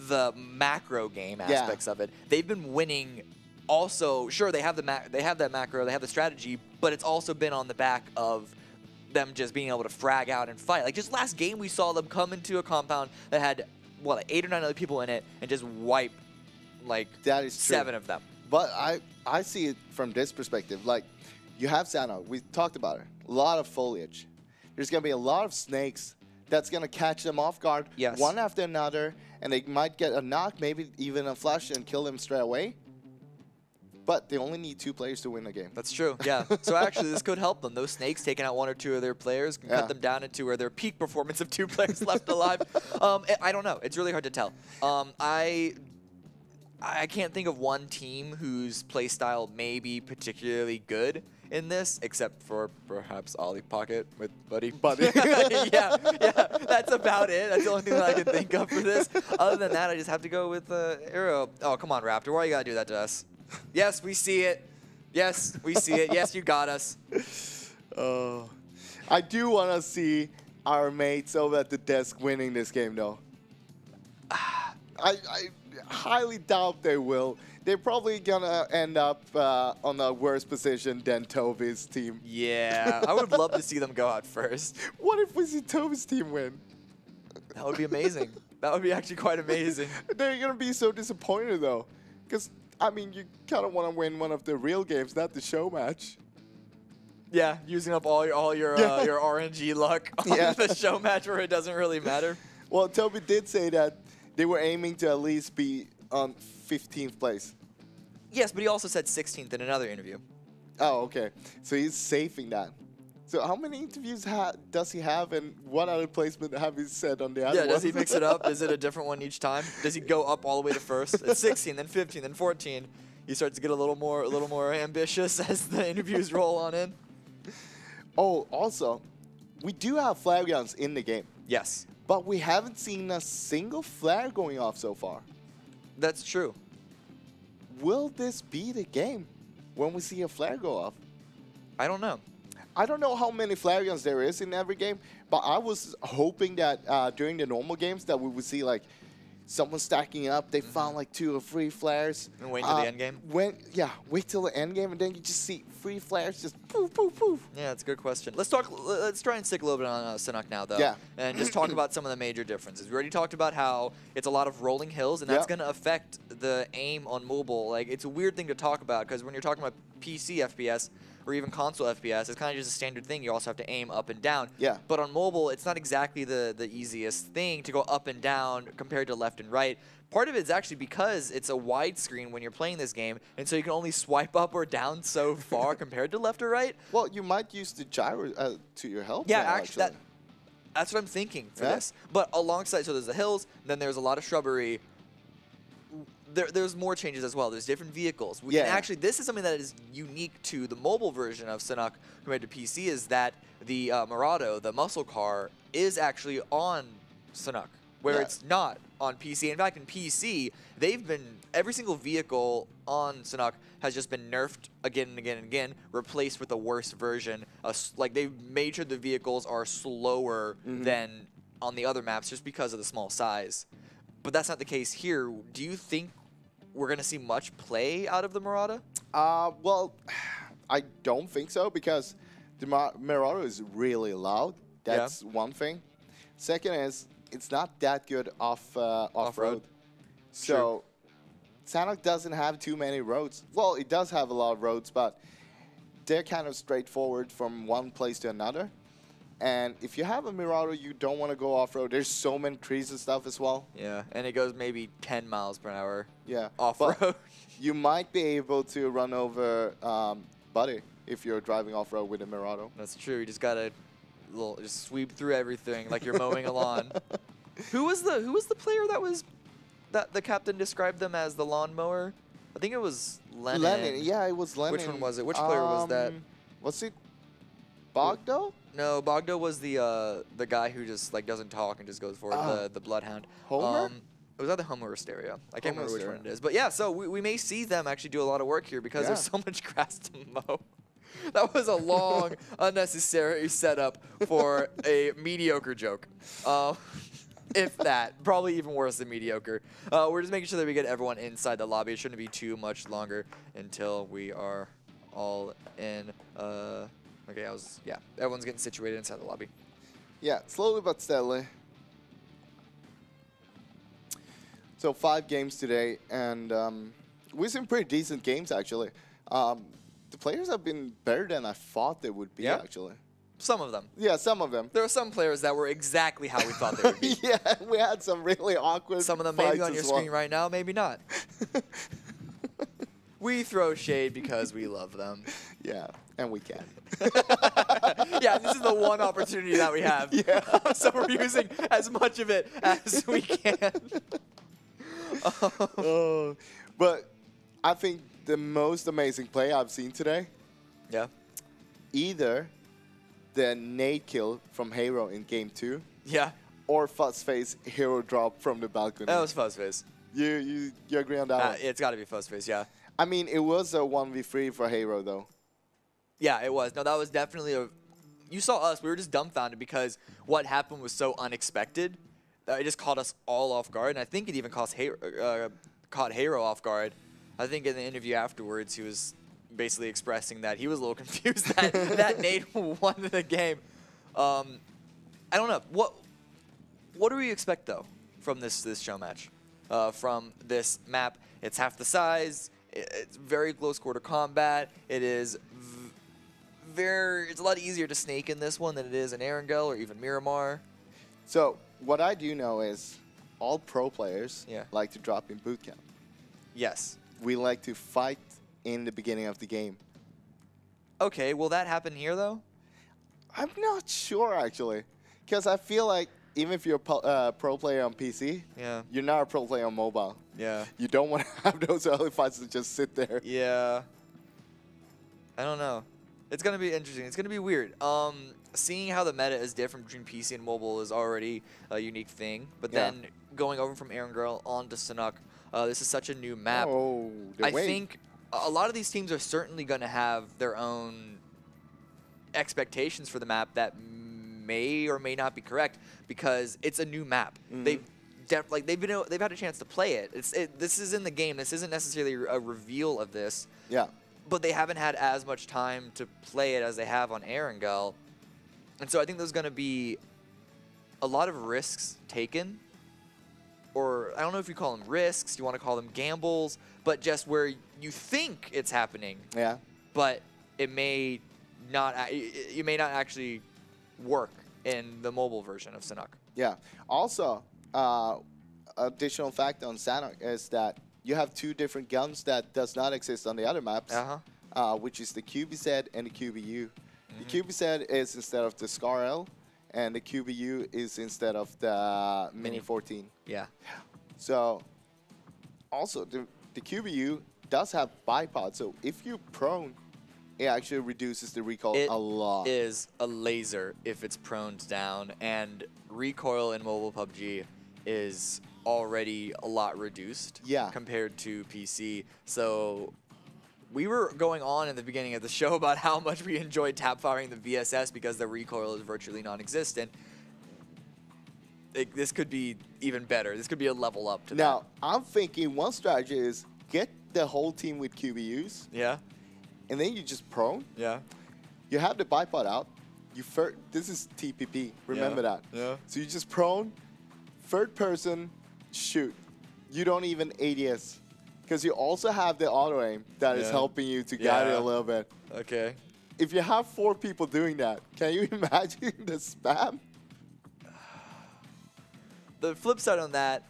the macro game aspects of it. They've been winning also. Sure, they have that macro, they have the strategy, but it's also been on the back of them just being able to frag out and fight. Like, just last game, we saw them come into a compound that had, what, like 8 or 9 other people in it and just wipe, like, that is 7 of them. But I see it from this perspective. Like, you have Sanok. We talked about it. A lot of foliage. There's going to be a lot of snakes that's going to catch them off guard one after another, and they might get a knock, maybe even a flash, and kill them straight away. But they only need 2 players to win the game. That's true, yeah. So actually, this could help them. Those snakes taking out 1 or 2 of their players can cut them down into where their peak performance of 2 players left alive. I don't know. It's really hard to tell. I can't think of one team whose play style may be particularly good in this, except for perhaps Ollie Pocket with Buddy. yeah, that's about it. That's the only thing that I can think of for this. Other than that, I just have to go with Arrow. Oh, come on, Raptor. Why you gotta do that to us? Yes, we see it. Yes, we see it. Yes, you got us. I do want to see our mates over at the desk winning this game, though. I highly doubt they will. They're probably gonna end up on a worse position than Toby's team. Yeah, I would love to see them go out first. What if we see Toby's team win? That would be amazing. That would be actually quite amazing. They're gonna be so disappointed though, because I mean, you kind of want to win one of the real games, not the show match. Yeah, using up all your RNG luck on the show match where it doesn't really matter. Well, Toby did say that they were aiming to at least be on 15th place. Yes, but he also said 16th in another interview. Oh, okay. So he's saving that. So how many interviews does he have, and what other placement have he said on the other one? Yeah, does he mix it up? Is it a different one each time? Does he go up all the way to first? It's 16, then 15, then 14. He starts to get a little more ambitious as the interviews roll on in. Oh, also, we do have flare guns in the game. Yes. But we haven't seen a single flare going off so far. That's true. Will this be the game when we see a flare go off? I don't know. I don't know how many flare guns there is in every game, but I was hoping that during the normal games that we would see like someone stacking up. They found like 2 or 3 flares. And wait till the end game? Wait till the end game, and then you just see 3 flares just poof, poof, poof. Yeah, that's a good question. Let's try and stick a little bit on Sanok now, though. Yeah. And just talk about some of the major differences. We already talked about how it's a lot of rolling hills, and that's going to affect the aim on mobile. Like, it's a weird thing to talk about, because when you're talking about PC FPS, or even console FPS, it's kind of just a standard thing. You also have to aim up and down. Yeah. But on mobile, it's not exactly the easiest thing to go up and down compared to left and right. Part of it is actually because it's a widescreen when you're playing this game, and so you can only swipe up or down so far compared to left or right. Well, you might use the gyro to your help. Yeah, actually, that's what I'm thinking for this. But alongside, so there's the hills, then there's a lot of shrubbery. There's more changes as well. There's different vehicles. We can actually, this is something that is unique to the mobile version of Sanok compared to PC, is that the Murado, the muscle car, is actually on Sanok, where it's not on PC. In fact, in PC, every single vehicle on Sanok has just been nerfed again and again and again, replaced with a worse version. Like, they've made sure the vehicles are slower than on the other maps just because of the small size. But that's not the case here. Do you think we're going to see much play out of the Murata? Well, I don't think so, because The Marauder is really loud. That's one thing. Second is, it's not that good off-road. So Sanhok doesn't have too many roads. Well, it does have a lot of roads, but they're kind of straightforward from one place to another. And if you have a Marauder, you don't want to go off-road. There's so many trees and stuff as well. Yeah, and it goes maybe 10 miles per hour. Yeah, off-road. You might be able to run over Buddy if you're driving off-road with a Marauder. That's true. You just gotta just sweep through everything like you're mowing a lawn. Who was the player that the captain described them as the lawnmower? I think it was Lennon. Lennon, yeah, it was Lennon. Which one was it? Which player was that? Was it Bogdo? No, Bogdo was the guy who just like doesn't talk and just goes for it, the Bloodhound. Homer? It was either Homer or Stereo. I can't remember which one it is. But yeah, so we may see them actually do a lot of work here because there's so much grass to mow. That was a long, unnecessary setup for a mediocre joke. If that. Probably even worse than mediocre. We're just making sure that we get everyone inside the lobby. It shouldn't be too much longer until we are all in. Okay, everyone's getting situated inside the lobby. Yeah, slowly but steadily. So 5 games today, and we've seen pretty decent games, actually. The players have been better than I thought they would be, actually. Some of them. Yeah, some of them. There are some players that were exactly how we thought they would be. Yeah, we had some really awkward Some of them may be on your screen right now, maybe not. We throw shade because we love them. Yeah, and we can. Yeah, this is the one opportunity that we have. Yeah. So we're using as much of it as we can. But I think the most amazing play I've seen today, either the nade kill from Hero in game 2, or Fuzzface hero drop from the balcony. That was Fuzzface. You agree on that one? It's got to be Fuzzface, yeah. I mean, it was a 1v3 for Hero, though. Yeah, it was. No, that was definitely a... You saw us. We were just dumbfounded because what happened was so unexpected. It just caught us all off guard, and I think it even caught Hero off guard. I think in the interview afterwards, he was basically expressing that he was a little confused that that nade won the game. I don't know. What do we expect, though, from this show match? From this map, it's half the size. It's very close quarter combat. It is it's a lot easier to snake in this one than it is in Erangel or even Miramar. So what I do know is all pro players like to drop in boot camp. Yes. We like to fight in the beginning of the game. Okay, will that happen here, though? I'm not sure, actually. Because I feel like even if you're a pro player on PC, you're not a pro player on mobile. Yeah. You don't want to have those early fights that just sit there. Yeah. I don't know. It's going to be interesting. It's going to be weird. Seeing how the meta is different between PC and mobile is already a unique thing. But then going over from Erangel on to Sanhok, this is such a new map. Oh, I think a lot of these teams are certainly going to have their own expectations for the map that may or may not be correct because it's a new map. They've had a chance to play it. This is in the game. This isn't necessarily a reveal of this. Yeah. But they haven't had as much time to play it as they have on Erangel. And so I think there's going to be a lot of risks taken. Or I don't know if you call them risks, you want to call them gambles, but just where you think it's happening. Yeah. But it may not actually work in the mobile version of Sanhok. Yeah. Also, additional fact on Sanhok is that you have 2 different guns that does not exist on the other maps, which is the QBZ and the QBU. The QBZ is instead of the Scar L, and the QBU is instead of the Mini 14. Yeah. So, also, the QBU does have bipod, so if you're prone, it actually reduces the recoil a lot. It is a laser if it's proned down, and recoil in mobile PUBG is already a lot reduced compared to PC. So we were going on in the beginning of the show about how much we enjoyed tap firing the VSS because the recoil is virtually non-existent. This could be even better. This could be a level up to that. Now, I'm thinking one strategy is get the whole team with QBUs. Yeah. And then you just prone. Yeah. You you have the bipod out. This is TPP. Remember that. Yeah. So you just prone, third person, shoot. You don't even ADS. Because you also have the auto aim that is helping you to guide it a little bit. Okay. If you have 4 people doing that, can you imagine the spam? The flip side on that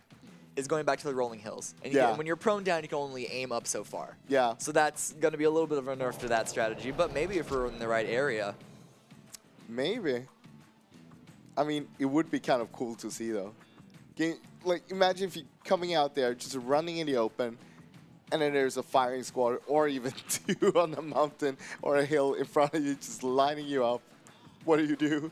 is going back to the rolling hills. And you when you're prone down, you can only aim up so far. Yeah. So that's going to be a little bit of a nerf to that strategy. But maybe if we're in the right area. Maybe. I mean, it would be kind of cool to see, though. Like, imagine if you're coming out there, just running in the open, and then there's a firing squad, or even 2 on a mountain or a hill in front of you, just lining you up. What do?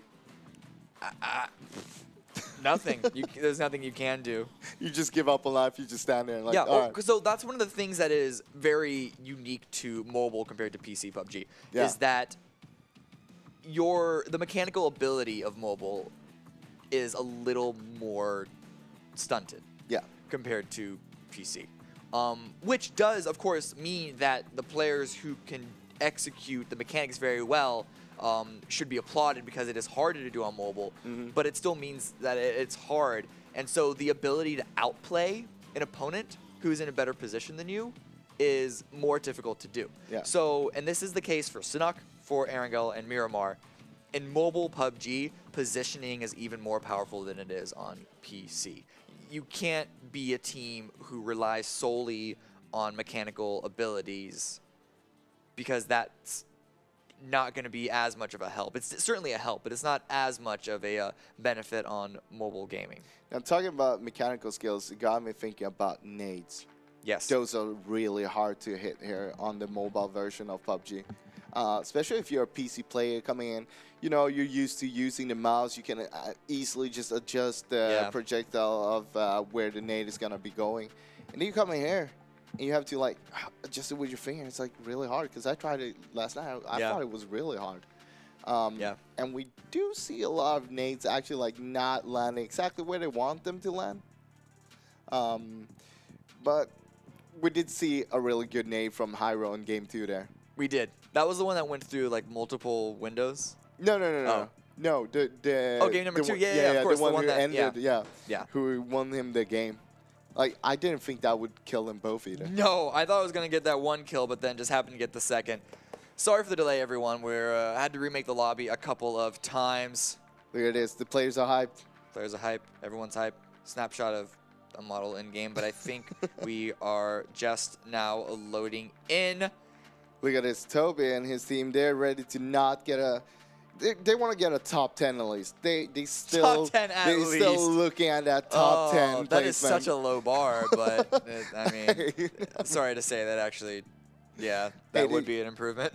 Nothing. There's nothing you can do. You just give up on life. You just stand there and like, all right. So that's one of the things that is very unique to mobile compared to PC PUBG is that the mechanical ability of mobile is a little more stunted compared to PC. Which does, of course, mean that the players who can execute the mechanics very well should be applauded because it is harder to do on mobile, but it still means that it's hard. And so the ability to outplay an opponent who's in a better position than you is more difficult to do. So, and this is the case for Sinnoh, for Erangel, and Miramar. In mobile PUBG, positioning is even more powerful than it is on PC. You can't be a team who relies solely on mechanical abilities because that's not going to be as much of a help. It's certainly a help, but it's not as much of a benefit on mobile gaming. Now, talking about mechanical skills, it got me thinking about nades. Yes. Those are really hard to hit here on the mobile version of PUBG. Especially if you're a PC player coming in, you know, you're used to using the mouse. You can easily just adjust the projectile of where the nade is going to be going. And then you come in here, and you have to, like, adjust it with your finger. It's, like, really hard, because I tried it last night. I thought it was really hard. And we do see a lot of nades actually, like, not landing exactly where they want them to land. But we did see a really good nade from Hyro in Game 2 there. We did. That was the one that went through, like, multiple windows? No. No, game number 2. Yeah, of course. The one who that ended, who won him the game. Like, I didn't think that would kill them both either. No, I thought I was going to get that 1 kill, but then just happened to get the 2nd. Sorry for the delay, everyone. We had to remake the lobby a couple of times. Look at this. The players are hyped. Players are hyped. Everyone's hyped. Snapshot of a model in-game, but I think we are just now loading in. Look at this. Toby and his team, they're ready to not get a... They want to get a top 10 at least. They still top 10 at least. Still looking at that top 10 That placement. is such a low bar, but I mean, sorry to say that actually, that would be an improvement.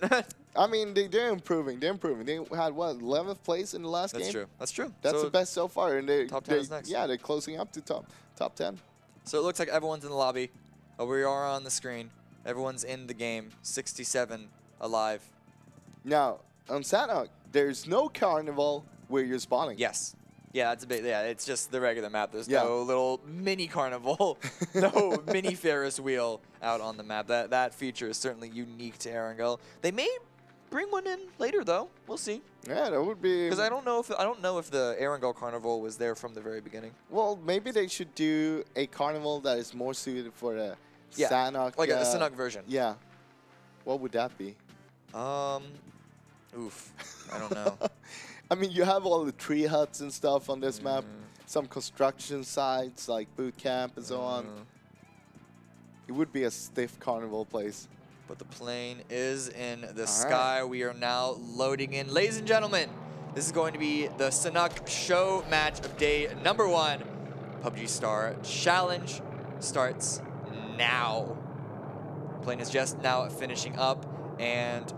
I mean, they're improving. They're improving. They had, what, 11th place in the last game? That's true. That's true. That's so the best so far. And top 10 is next. Yeah, they're closing up to top 10. So it looks like everyone's in the lobby. We are on the screen. Everyone's in the game. 67 alive. Now, on Sinnoh, there's no carnival where you're spawning. Yes. Yeah, it's a bit. Yeah, it's just the regular map. There's no little mini carnival, no mini Ferris wheel out on the map. That feature is certainly unique to Erangel. They may bring one in later, though. We'll see. Yeah, that would be. Because I don't know if the Erangel carnival was there from the very beginning. Well, maybe they should do a carnival that is more suited for the Sinnoh. Like a Sinnoh version. Yeah. What would that be? Oof. I don't know. I mean, you have all the tree huts and stuff on this map. Some construction sites like boot camp and so on. It would be a stiff carnival place. But the plane is in the sky. We are now loading in. Ladies and gentlemen, this is going to be the Sinnoh show match of day number 1. PUBG Star Challenge starts now. Plane is just now finishing up, and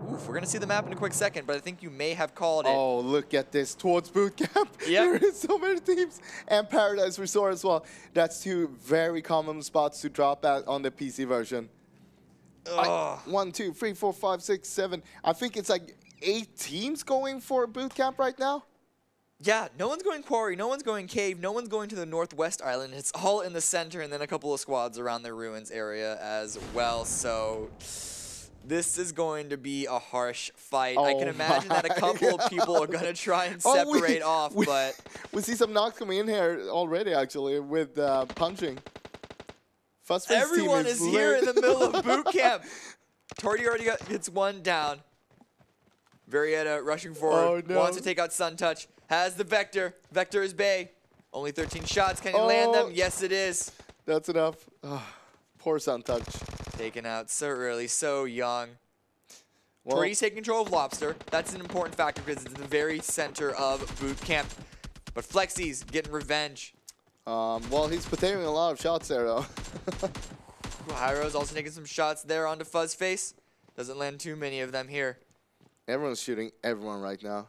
we're going to see the map in a quick second, but I think you may have called it. Oh, look at this. Towards boot camp. There is so many teams. And Paradise Resort as well. That's 2 very common spots to drop at on the PC version. 1, 2, 3, 4, 5, 6, 7. I think it's like 8 teams going for boot camp right now. Yeah, no one's going Quarry, no one's going Cave, no one's going to the Northwest Island. It's all in the center, and then a couple of squads around the ruins area as well. So This is going to be a harsh fight. I can imagine that a couple of people are going to try and separate off, but... We see some knocks coming in here already, actually, with punching. Everyone is here in the middle of boot camp. Torty already gets one down. Verietta rushing forward, wants to take out Suntouch, has the Vector. Vector is Bay. Only 13 shots. Can he land them? Yes, it is. That's enough. Oh, poor Suntouch. Taken out so early, so young. Well, Torty's taking control of Lobster. That's an important factor because it's in the very center of boot camp. But Flexi's getting revenge. Well, he's potatoing a lot of shots there, though. Hyro's also taking some shots there onto Fuzzface. Doesn't land too many of them here. Everyone's shooting everyone right now.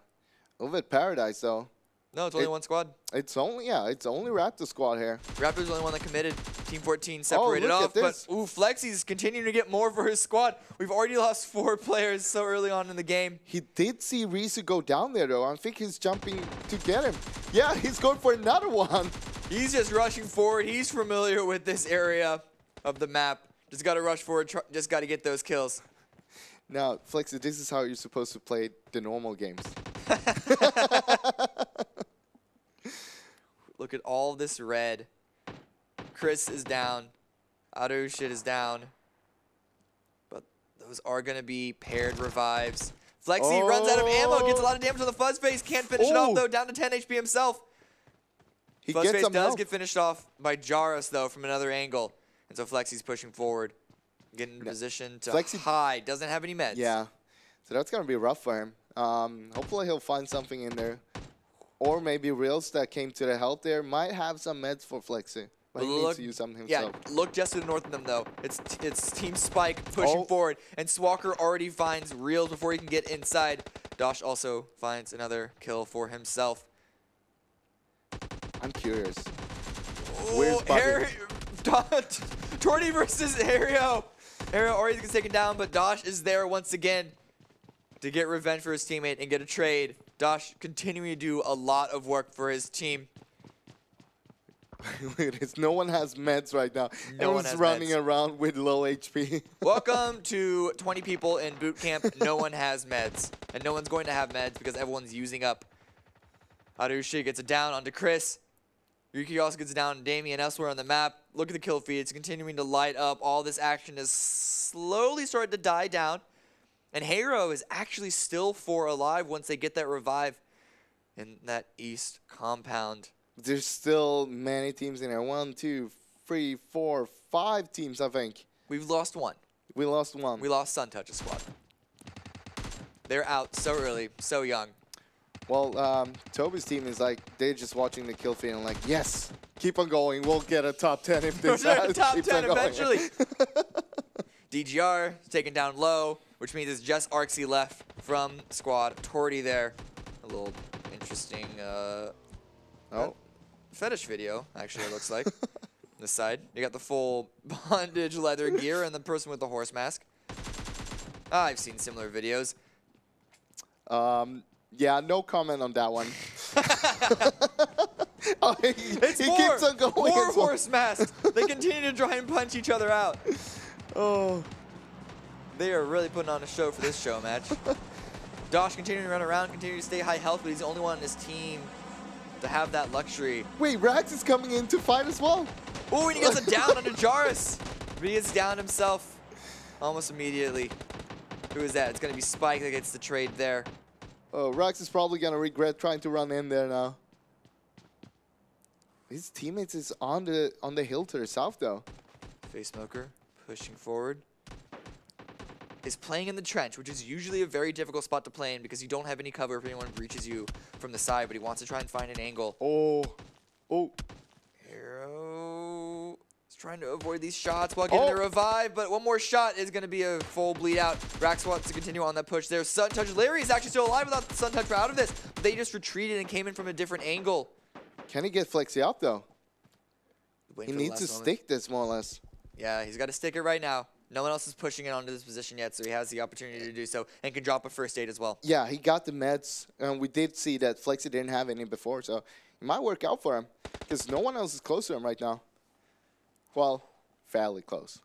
Over at Paradise, though. No, it's only one squad. It's only Raptor squad here. Raptor's the only one that committed. Team 14 separated off, but Flexi's continuing to get more for his squad. We've already lost 4 players so early on in the game. He did see Risu go down there, though. I think he's jumping to get him. Yeah, he's going for another one. He's just rushing forward. He's familiar with this area of the map. Just got to rush forward. Just got to get those kills. Now, Flexi, this is how you're supposed to play the normal games. Look at all this red. Chris is down. Auto shit is down. But those are going to be paired revives. Flexi runs out of ammo, gets a lot of damage on the Fuzzface. Can't finish it off, though. Down to 10 HP himself. Fuzzface does get finished off by Jarus, though, from another angle. And so Flexi's pushing forward. Getting in position to hide. Doesn't have any meds. Yeah. So that's going to be rough for him. Hopefully he'll find something in there. Or maybe Reels that came to the help there might have some meds for Flexi. But he needs to use something himself. Yeah, look just to the north of them, though. It's Team Spike pushing forward. And Swalker already finds Reels before he can get inside. Dosh also finds another kill for himself. I'm curious. Where's Torty versus Hario. Hario already gets taken down, but Dosh is there once again to get revenge for his teammate and get a trade. Dosh continuing to do a lot of work for his team. Look at this. No one has meds right now. Everyone's running around with low HP. Welcome to 20 people in boot camp. No one has meds. And no one's going to have meds because everyone's using up. Harushi gets it down onto Chris. Yuki also gets it down to Damien elsewhere on the map. Look at the kill feed. It's continuing to light up. All this action is slowly starting to die down. And Hero is actually still 4 alive once they get that revive in that east compound. There's still many teams in there. 1, 2, 3, 4, 5 teams, I think. We've lost 1. We lost 1. We lost Suntouch's squad. They're out so early, so young. Well, Toby's team is like, they're just watching the kill feed and like, yes, keep on going. We'll get a top 10 if this top 10 eventually. DGR taken down low, which means it's just Arxie left from squad. Torty there. A little interesting fetish video, actually, it looks like. This side. You got the full bondage leather gear and the person with the horse mask. I've seen similar videos. Yeah, no comment on that one. He keeps on going. More horse masks. They continue to try and punch each other out. Oh. They are really putting on a show for this show match. Dosh continuing to run around, continuing to stay high health, but he's the only one in his team to have that luxury. Wait, Rax is coming in to fight as well. Oh, and he gets a down under Jarus. But he gets down himself almost immediately. Who is that? It's going to be Spike that gets the trade there. Oh, Rax is probably going to regret trying to run in there now. His teammates is on the hill to the south, though. Face Smoker pushing forward. Is playing in the trench, which is usually a very difficult spot to play in because you don't have any cover if anyone breaches you from the side, but he wants to try and find an angle. Oh. Hero is trying to avoid these shots while getting a revive, but one more shot is going to be a full bleed out. Rax wants to continue on that push there. Suntouch. Larry is actually still alive without the Suntouch. We're out of this. But they just retreated and came in from a different angle. Can he get Flexi up, though? He needs to stick this, more or less. Yeah, he's got to stick it right now. No one else is pushing it onto this position yet, so he has the opportunity to do so and can drop a first aid as well. Yeah, he got the meds, and we did see that Flexi didn't have any before, so it might work out for him because no one else is close to him right now. Well, fairly close.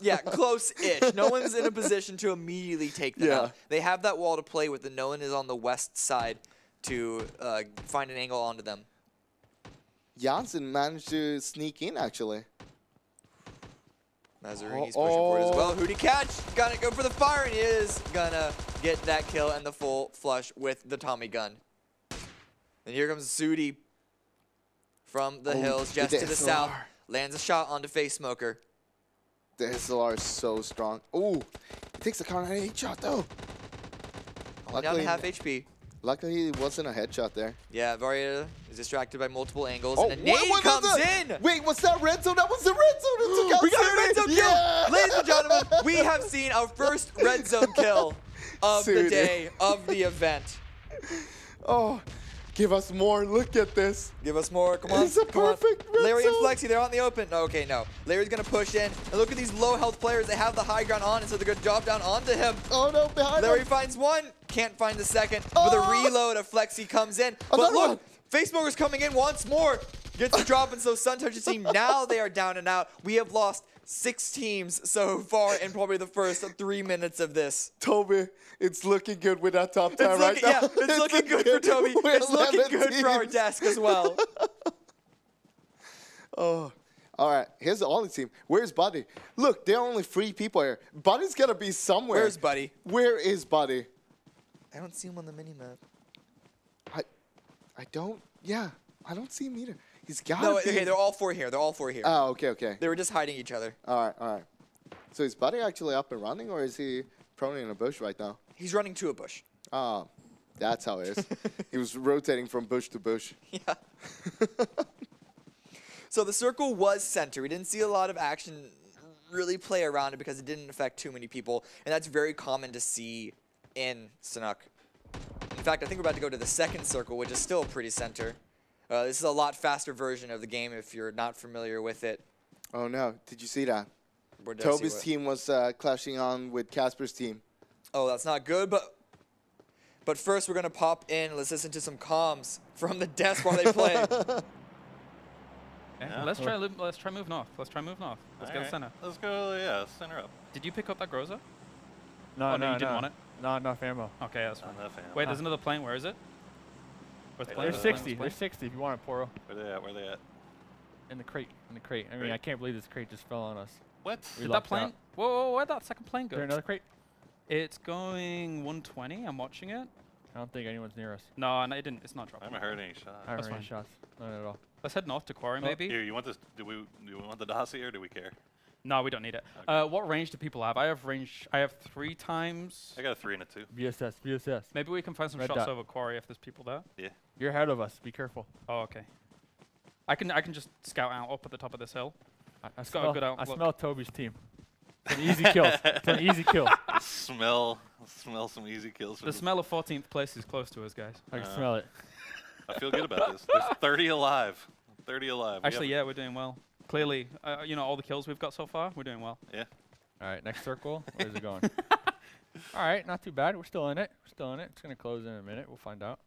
Yeah, close-ish. No one's in a position to immediately take them out. They have that wall to play with, and no one is on the west side to find an angle onto them. Janssen managed to sneak in, actually. Mazarini's pushing for it as well. Who'd he catch? Gonna go for the fire, and he is gonna get that kill and the full flush with the Tommy gun. And here comes Zudi from the hills, just to the south. Lands a shot onto Face Smoker. The SLR is so strong. Ooh, he takes the counter headshot though. Down to half HP. Luckily, he wasn't a headshot there. Yeah, Varia is distracted by multiple angles, Oh, and a nade comes in! Wait, what's that red zone? That was the red zone! It took out We got a red zone kill! Yeah! Ladies and gentlemen, we have seen our first red zone kill of the day, of the event. Oh, give us more. Look at this. Give us more. Come on. It's a perfect red Larry and zone. Flexi, they're out in the open. Okay, no. Larry's going to push in. And look at these low health players. They have the high ground on, and so they're going to drop down onto him. Oh, no. Behind Larry him. finds one. Can't find the second. With a reload of Flexi comes in. But look, Face Smoker's coming in once more. Gets the drop, and so Suntouch's team, now they are down and out. We have lost 6 teams so far in probably the first 3 minutes of this. Toby, it's looking good with that top 10 right now. Yeah, it's looking good for Toby. It's looking good for our desk as well. Oh, all right. Here's the only team. Where's Buddy? Look, there are only 3 people here. Buddy's got to be somewhere. Where's Buddy? Where is Buddy? I don't see him on the minimap. I don't. Yeah, I don't see him either. He's got No, to be. okay, they're all 4 here. They're all 4 here. Oh, okay. They were just hiding each other. All right, all right. So is Buddy actually up and running, or is he prone in a bush right now? He's running to a bush. Oh, that's how it is. He was rotating from bush to bush. Yeah. So the circle was center. We didn't see a lot of action really play around it because it didn't affect too many people, and that's very common to see in Sanuk. In fact, I think we're about to go to the second circle, which is still pretty center. This is a lot faster version of the game if you're not familiar with it. Oh no, did you see that? Where did I see Toby's what? team was clashing on with Casper's team. Oh, that's not good, but first we're gonna pop in. Let's listen to some comms from the desk while they play. Yeah. Let's try move north. Let's go to center. Let's go, center up. Did you pick up that Groza? No, you didn't want it? Not enough ammo. Okay, that's fine. Enough ammo. Wait, there's another plane. Where is it? Where's the plane? There's 60. There's 60 if you want it, Poro. Where they at? In the crate. I mean, I can't believe this crate just fell on us. What? Did that plane? Whoa, where'd that second plane go? Is there another crate? It's going 120. I'm watching it. I don't think anyone's near us. No, it didn't. It's not dropping. I haven't heard any shots. I haven't heard any shots. None at all. Let's head north to Quarry, maybe. Here, you want this? Do we want the dossier or do we care? No, we don't need it. Okay. What range do people have? I have range. I have 3 times. I got a 3 and a 2. VSS. Maybe we can find some shots over Quarry if there's people there. Yeah. You're ahead of us. Be careful. Oh, okay. I can just scout out up at the top of this hill. I smell Toby's team. Some easy kills. Smell some easy kills. The smell of 14th place is close to us, guys. I can smell it. I feel good about this. There's 30 alive. 30 alive. Actually, yeah, we're doing well. Clearly, all the kills we've got so far, we're doing well. Yeah. All right, next circle. Where's it going? All right, not too bad. We're still in it. It's going to close in a minute. We'll find out.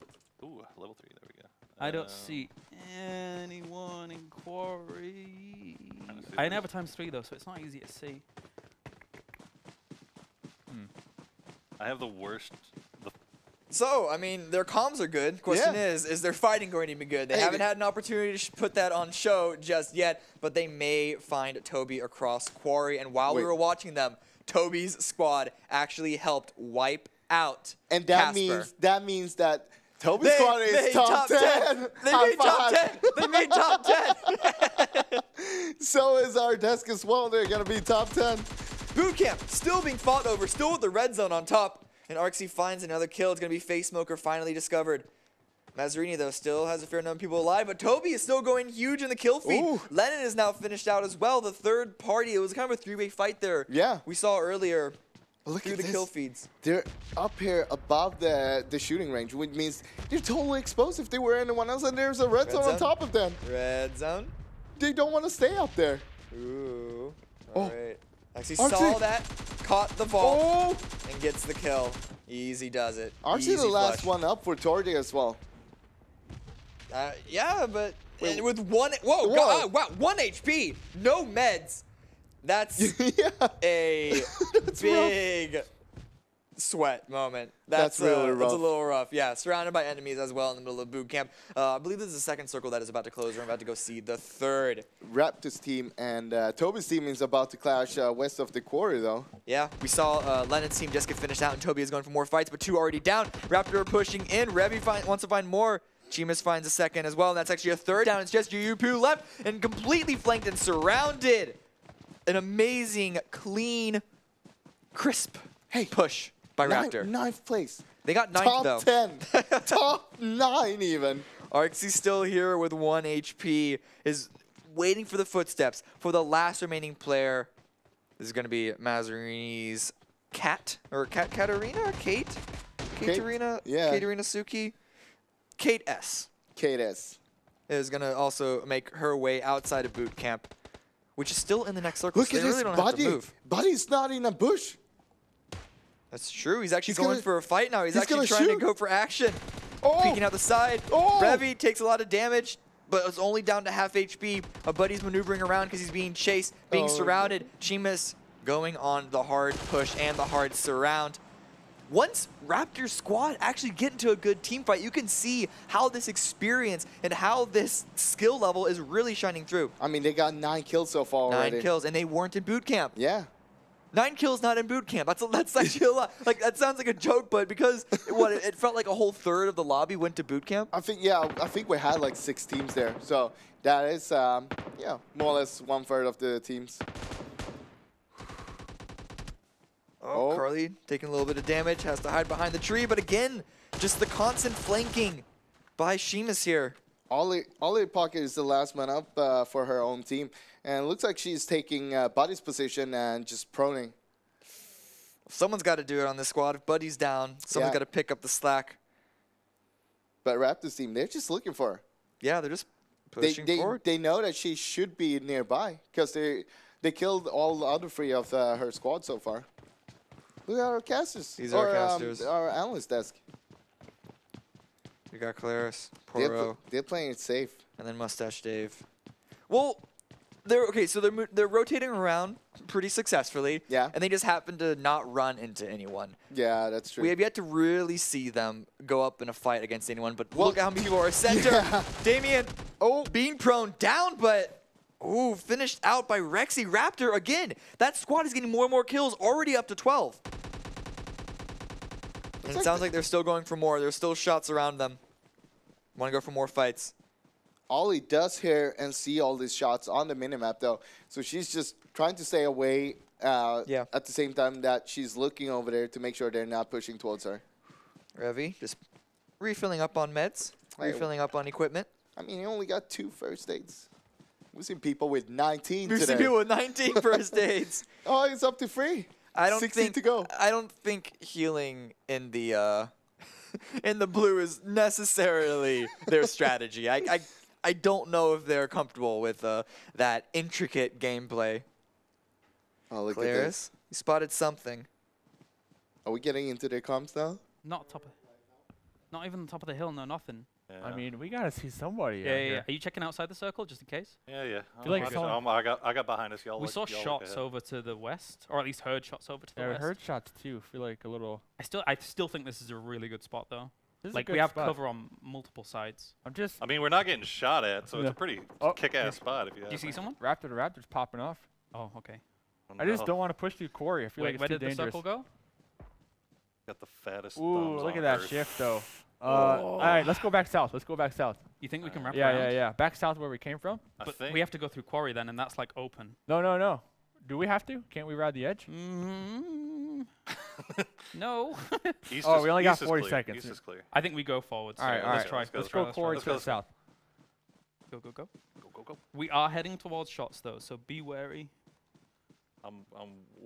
Ooh, level 3. There we go. I don't see anyone in Quarry. I never times 3 though, so it's not easy to see. I have the worst. So, I mean, their comms are good. Question is their fighting going to be good? They haven't had an opportunity to put that on show just yet, but they may find Toby across Quarry. And while we were watching them, Toby's squad actually helped wipe out And Casper. that means that Toby's squad is top 10. They made top 10. They made top 10. So is our desk as well. They're going to be top 10. Boot camp still being fought over, still with the red zone on top. And Arxie finds another kill. It's going to be Face Smoker finally discovered. Mazarini, though, still has a fair number of people alive, but Toby is still going huge in the kill feed. Ooh. Lennon is now finished out as well. The third party, it was kind of a 3-way fight there. Yeah. We saw earlier Look through at the this. kill feeds. They're up here above the shooting range, which means they're totally exposed if they were anyone else, and there's a red zone on top of them. Red zone. They don't want to stay up there. Ooh. All right. Actually Arxie. saw that, caught the vault, and gets the kill. Easy does it. Archie the last one up for Tordy as well. Yeah, but with one, whoa, God, wow, 1 HP, no meds. That's a big sweat moment. That's really rough. That's a little rough. Yeah, surrounded by enemies as well in the middle of boot camp. I believe this is the second circle that is about to close. We're about to go see the third. Raptors team and Toby's team is about to clash west of the quarry, though. Yeah, we saw Lennon's team just get finished out, and Toby is going for more fights, but 2 already down. Raptor pushing in. Revy wants to find more. Chimas finds a second as well, and that's actually a third down. It's just Yupu left and completely flanked and surrounded. An amazing, clean, crisp push by Raptor. 9th place. They got 9th, though. Top 10. Top 9, even. Arxie's still here with 1 HP, is waiting for the footsteps for the last remaining player. This is going to be Mazarini's Katarina? Kate? Katarina? Yeah. Katarina Suki? Kate S. Kate S. Is going to also make her way outside of boot camp, which is still in the next circle. Look so at they his really don't buddy. have to move. Buddy's not in a bush. That's true. He's actually going for a fight now. He's actually trying to go for action. Oh. Peeking out the side. Oh. Revy takes a lot of damage, but is only down to half HP. A buddy's maneuvering around because he's being chased, being surrounded. Chimas going on the hard push and the hard surround. Once Raptor's squad actually get into a good team fight, you can see how this experience and how this skill level is really shining through. I mean, they got 9 kills so far already. 9 kills, and they weren't in boot camp. Yeah. 9 kills not in boot camp. That's actually a lot. Like, that sounds like a joke, but because it felt like a whole third of the lobby went to boot camp. I think we had like 6 teams there. So that is yeah, more or less 1/3 of the teams. Oh, Carly taking a little bit of damage, has to hide behind the tree, but again, just the constant flanking by Chimas here. Ollie Pocket is the last man up for her own team, and it looks like she's taking Buddy's position and just proning. Someone's got to do it on this squad. If Buddy's down, someone's got to pick up the slack. But Raptors team, they're just looking for her. Yeah, they're just pushing forward. They know that she should be nearby because they killed all the other 3 of her squad so far. Look at our casters. These are our casters. Our analyst desk. We got Claris, Poro. They're playing it safe. And then Mustache Dave. Well, they're rotating around pretty successfully. Yeah. And they just happen to not run into anyone. Yeah, that's true. We have yet to really see them go up in a fight against anyone, but look at how many people are center. Yeah. Damien, being prone down, but finished out by Rexy. Raptor again. That squad is getting more and more kills, already up to 12. And it sounds like they're still going for more. There's still shots around them. Want to go for more fights. Ollie does hear and see all these shots on the minimap, though. So she's just trying to stay away at the same time that she's looking over there to make sure they're not pushing towards her. Revy just refilling up on meds, refilling up on equipment. I mean, he only got 2 first aids. We've seen people with 19 We've seen people with 19 first aids. Oh, it's up to 3. I don't 60 think to go. I don't think healing in the in the blue is necessarily their strategy. I don't know if they're comfortable with that intricate gameplay. Oh, look Claris, at this. you spotted something. Are we getting into their comms now? Not even the top of the hill, no nothing. Yeah. I mean, we gotta see somebody. Yeah. Are you checking outside the circle just in case? Yeah. I feel like I got behind us. Y'all. We saw shots over to the west, or at least heard shots over to the west. I heard shots too. Feel like a little. I still think this is a really good spot though. Like we have cover on multiple sides. I mean, we're not getting shot at, so it's a pretty kick-ass spot. If you. Do you see someone? Raptor to Raptor's popping off. Oh, okay. I just don't want to push through Quarry. I feel like it's where too did dangerous. the circle go? Got the fattest. Ooh, look at that shift though. Oh. All right, let's go back south. Let's go back south. You think we can wrap around? Yeah. Back south where we came from. But we have to go through Quarry then, and that's like open. No. Do we have to? Can't we ride the edge? No. We only got 40 seconds. East is clear. I think we go forward. All right. Let's try. Let's go Quarry to the south. Go. We are heading towards shots though, so be wary. I'm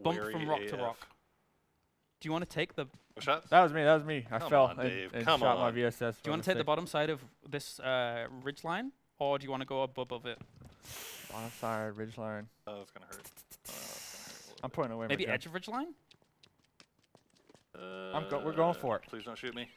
Bump wary from rock AF. to rock. Do you want to take the shots? That was me. I Come fell on, Dave. and Come shot on. my VSS. Do you want to take the bottom side of this ridge line, or do you want to go above it? Bottom side, ridge line. Oh, it's gonna hurt. I'm putting away Maybe my edge of ridge line? we're going for it. Please don't shoot me.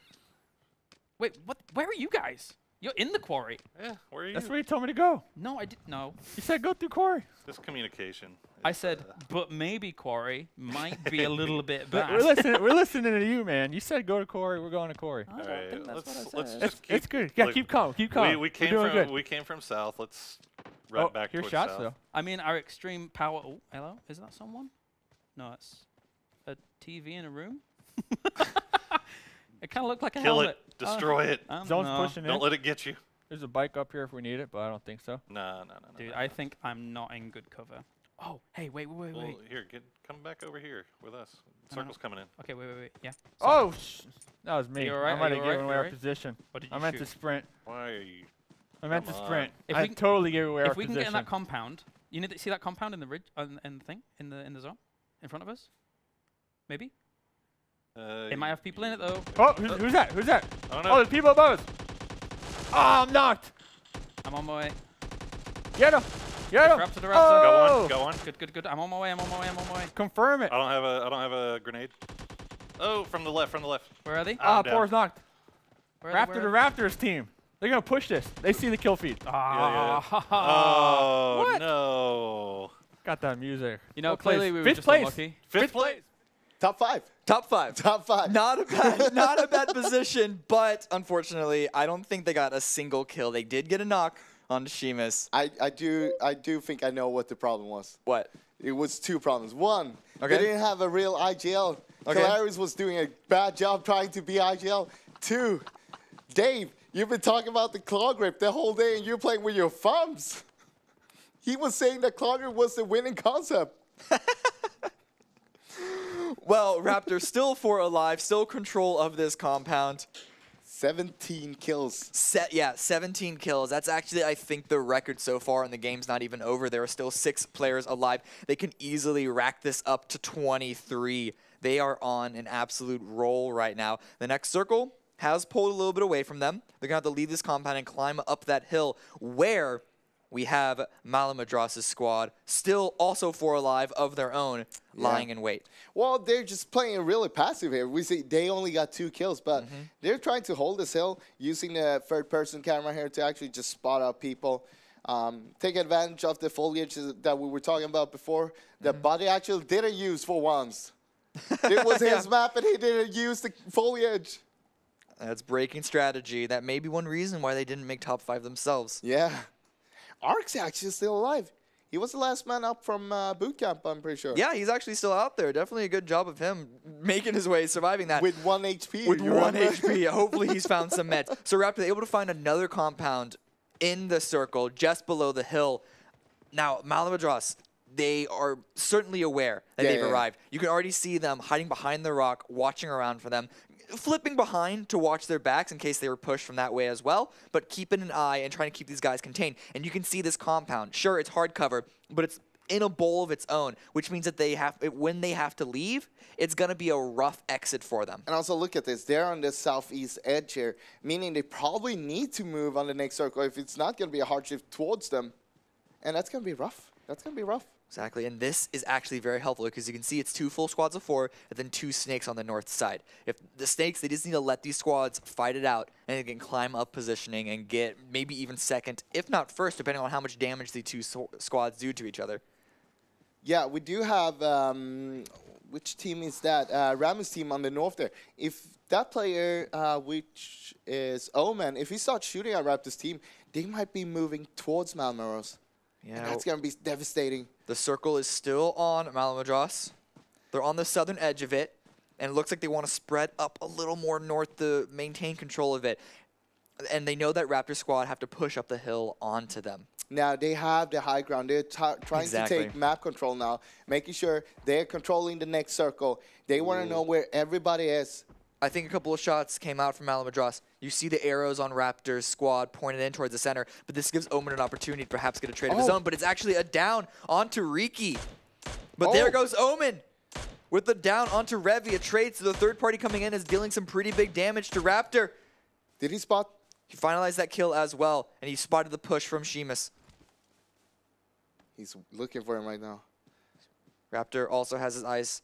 Wait, what? Where are you guys? You're in the quarry. Yeah, where are you? That's where you told me to go. No, I didn't. No. You said go through quarry. This communication. I said, but maybe quarry might be a little bit bad. We're listening to you, man. You said go to quarry. We're going to quarry. All right, let's just it's good. Yeah, keep calm. Keep calm. We came from south. Let's run back here's towards shots, south. though. I mean, our extreme power. Oh, hello. Is that someone? No, it's a TV in a room. It kind of looked like a helmet. Kill it. Destroy it. Zone's pushing in. Don't let it get you. There's a bike up here if we need it, but I don't think so. No. Dude, I think I'm not in good cover. Oh, hey, wait. Well, here, come back over here with us. Circle's coming in. Okay, wait. Yeah. Oh, that was me. You all right? I might have You all given right? away our You all right? position. What did you I meant shoot? to sprint. Why are you? I meant to sprint. If I we can- totally gave away our If we can position. get in that compound, you see that compound in the ridge, in the thing, in the zone, in front of us. Maybe. It might have people in it though. Oh, who's that? Who's that? I don't know. Oh, there's people above us. Oh, I'm knocked. I'm on my way. Get him. Get him. Raptor. Oh. Go on. Good. I'm on my way. Confirm it. I don't have a grenade. Oh, from the left. Where are they? I'm down. Poor's knocked. Where are they? The Raptors team. They're gonna push this. They see the kill feed. Yeah. Oh What? no! Got that music. You know, What clearly place? we were Fifth just place. unlucky. Fifth place. Top 5. Top 5. Top 5. Not a bad position, but unfortunately, I don't think they got a single kill. They did get a knock on Sheamus. I do think I know what the problem was. What? It was 2 problems. One, Okay. they didn't have a real IGL. Okay. Clarice was doing a bad job trying to be IGL. 2, Dave, you've been talking about the claw grip the whole day and you're playing with your thumbs. He was saying that claw grip was the winning concept. Well, Raptor still 4 alive, still control of this compound. 17 kills. 17 kills. That's actually, I think, the record so far, and the game's not even over. There are still 6 players alive. They can easily rack this up to 23. They are on an absolute roll right now. The next circle has pulled a little bit away from them. They're going to have to leave this compound and climb up that hill where we have Malamadras's squad, still also 4 alive of their own, lying in wait. Well, they're just playing really passive here. We see they only got 2 kills, but they're trying to hold this hill using the third-person camera here to actually just spot out people. Take advantage of the foliage that we were talking about before. The Buddy actually didn't use for once. It was his map, and he didn't use the foliage. That's breaking strategy. That may be one reason why they didn't make top 5 themselves. Yeah. Ark's actually still alive. He was the last man up from boot camp, I'm pretty sure. Yeah, he's actually still out there. Definitely a good job of him making his way, surviving that. With 1 HP. With 1 HP. Hopefully he's found some meds. So Raptor, they're able to find another compound in the circle just below the hill. Now, Malamadras, they are certainly aware that they've arrived. You can already see them hiding behind the rock, watching around for them, flipping behind to watch their backs in case they were pushed from that way as well, but keeping an eye and trying to keep these guys contained. And you can see this compound. Sure, it's hard cover, but it's in a bowl of its own, which means that they have, when they have to leave, it's going to be a rough exit for them. And also look at this. They're on the southeast edge here, meaning they probably need to move on the next circle if it's not going to be a hard shift towards them. And that's going to be rough. That's going to be rough. Exactly, and this is actually very helpful because you can see it's 2 full squads of 4 and then 2 snakes on the north side. If the snakes, they just need to let these squads fight it out and they can climb up positioning and get maybe even second, if not first, depending on how much damage the 2 squads do to each other. Yeah, we do have, which team is that? Ram's team on the north there. If that player, which is Omen, if he starts shooting at Raptors team, they might be moving towards Malmaros. Yeah, and that's going to be devastating. The circle is still on Malamadras. They're on the southern edge of it, and it looks like they want to spread up a little more north to maintain control of it. And they know that Raptor squad have to push up the hill onto them. Now, they have the high ground. They're trying to take map control now, making sure they're controlling the next circle. They want to know where everybody is. I think a couple of shots came out from Malamadras. You see the arrows on Raptor's squad pointed in towards the center, but this gives Omen an opportunity to perhaps get a trade of his own, but it's actually a down onto Riki. But there goes Omen with the down onto Revi. A trade, so the third party coming in is dealing some pretty big damage to Raptor. Did he spot? He finalized that kill as well, and he spotted the push from Sheamus. He's looking for him right now. Raptor also has his eyes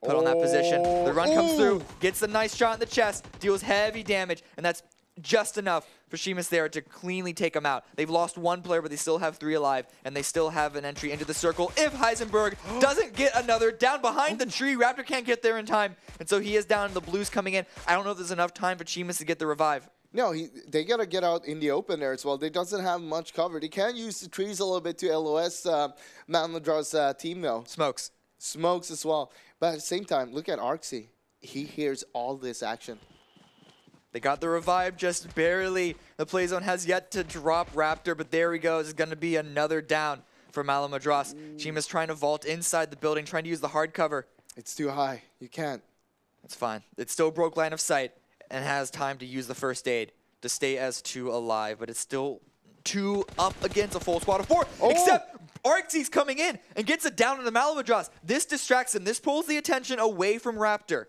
put on that position. The run comes through, gets a nice shot in the chest, deals heavy damage, and that's just enough for Sheamus there to cleanly take him out. They've lost one player, but they still have 3 alive, and they still have an entry into the circle. If Heisenberg doesn't get another down behind the tree, Raptor can't get there in time, and so he is down. The blues coming in. I don't know if there's enough time for Sheamus to get the revive. No, they got to get out in the open there as well. They doesn't have much cover. They can use the trees a little bit to LOS Malmadra's team, though. Smokes as well. But at the same time, look at Arxie. He hears all this action. They got the revive just barely. The play zone has yet to drop Raptor, but there he goes. It's going to be another down for Malamadras. Sheamus trying to vault inside the building, trying to use the hard cover. It's too high. You can't. That's fine. It still broke line of sight and has time to use the first aid to stay as 2 alive, but it's still 2 up against a full squad of 4. Except Arxie's coming in and gets it down on the Malamadras. This distracts him. This pulls the attention away from Raptor.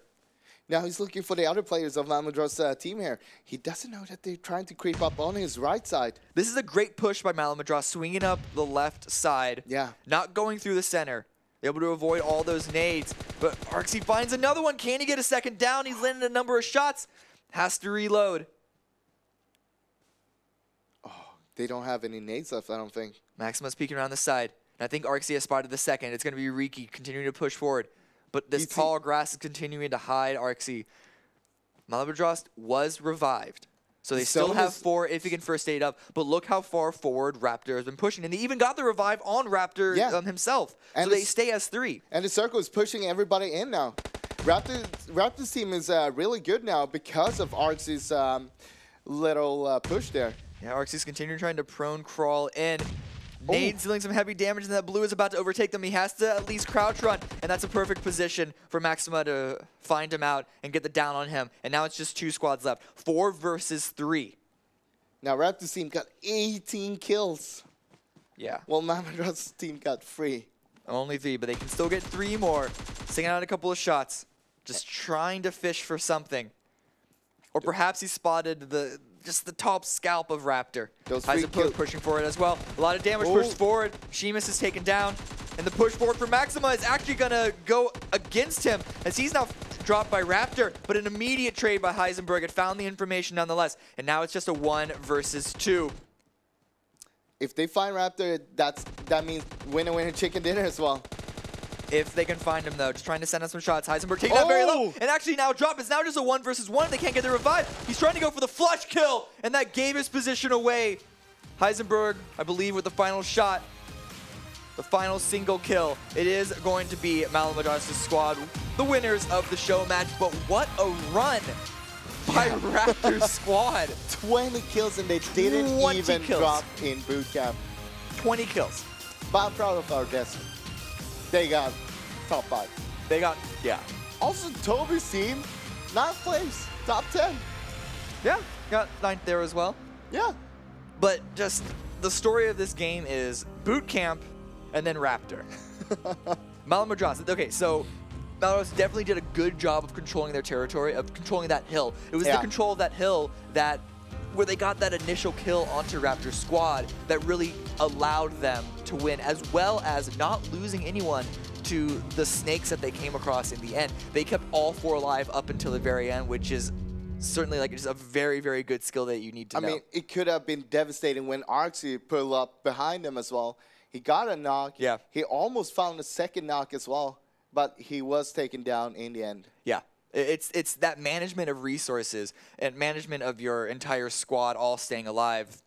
Now he's looking for the other players of Malmadra's team here. He doesn't know that they're trying to creep up on his right side. This is a great push by Malamadras, swinging up the left side. Yeah. Not going through the center. Able to avoid all those nades. But Arxie finds another one. Can he get a second down? He's landed a number of shots. Has to reload. Oh, they don't have any nades left, I don't think. Maxima's peeking around the side. And I think Arxie has spotted the second. It's going to be Riki continuing to push forward. But this tall grass is continuing to hide Arxie. Malamadras was revived. So they still have 4 if he can first aid up. But look how far forward Raptor has been pushing. And they even got the revive on Raptor himself. And so they stay as 3. And the circle is pushing everybody in now. Raptor's team is really good now because of Arxie's little push there. Yeah, Arxie's continuing trying to prone crawl in. Nade's dealing some heavy damage, and that blue is about to overtake them. He has to at least crouch run, and that's a perfect position for Maxima to find him out and get the down on him. And now it's just 2 squads left. 4 versus 3. Now Raptor's team got 18 kills. Yeah. Well, Malmadra's team got 3. Only 3, but they can still get 3 more. Singing out a couple of shots. Just trying to fish for something. Or perhaps he spotted just the top scalp of Raptor. Heisenberg pushing forward as well. A lot of damage pushed forward. Sheamus is taken down. And the push forward for Maxima is actually going to go against him as he's now dropped by Raptor. But an immediate trade by Heisenberg. It found the information nonetheless. And now it's just a 1 versus 2. If they find Raptor, that means winner, chicken dinner as well. If they can find him, though. Just trying to send us some shots. Heisenberg taking that very low. And actually now drop. It's now just a 1 versus 1. They can't get the revive. He's trying to go for the flush kill. And that gave his position away. Heisenberg, I believe, with the final shot. The final single kill. It is going to be Malamadra's squad, the winners of the show match. But what a run by Raptor's squad. 20 kills, and they didn't even drop in boot camp. 20 kills. But I'm proud of our Destiny. They got top 5. They got, Also, Toby's team, 9th place, top 10. Yeah, got 9th there as well. Yeah. But just the story of this game is boot camp and then Raptor. Malamadras. Okay, so Malamadras definitely did a good job of controlling their territory, of controlling that hill. It was the control of that hill where they got that initial kill onto Raptor's squad that really allowed them to win, as well as not losing anyone to the snakes that they came across in the end. They kept all 4 alive up until the very end, which is certainly just a very, very good skill that you need to know. I mean, it could have been devastating when Arxie pulled up behind him as well. He got a knock. Yeah. He almost found a second knock as well, but he was taken down in the end. Yeah. It's that management of resources and management of your entire squad all staying alive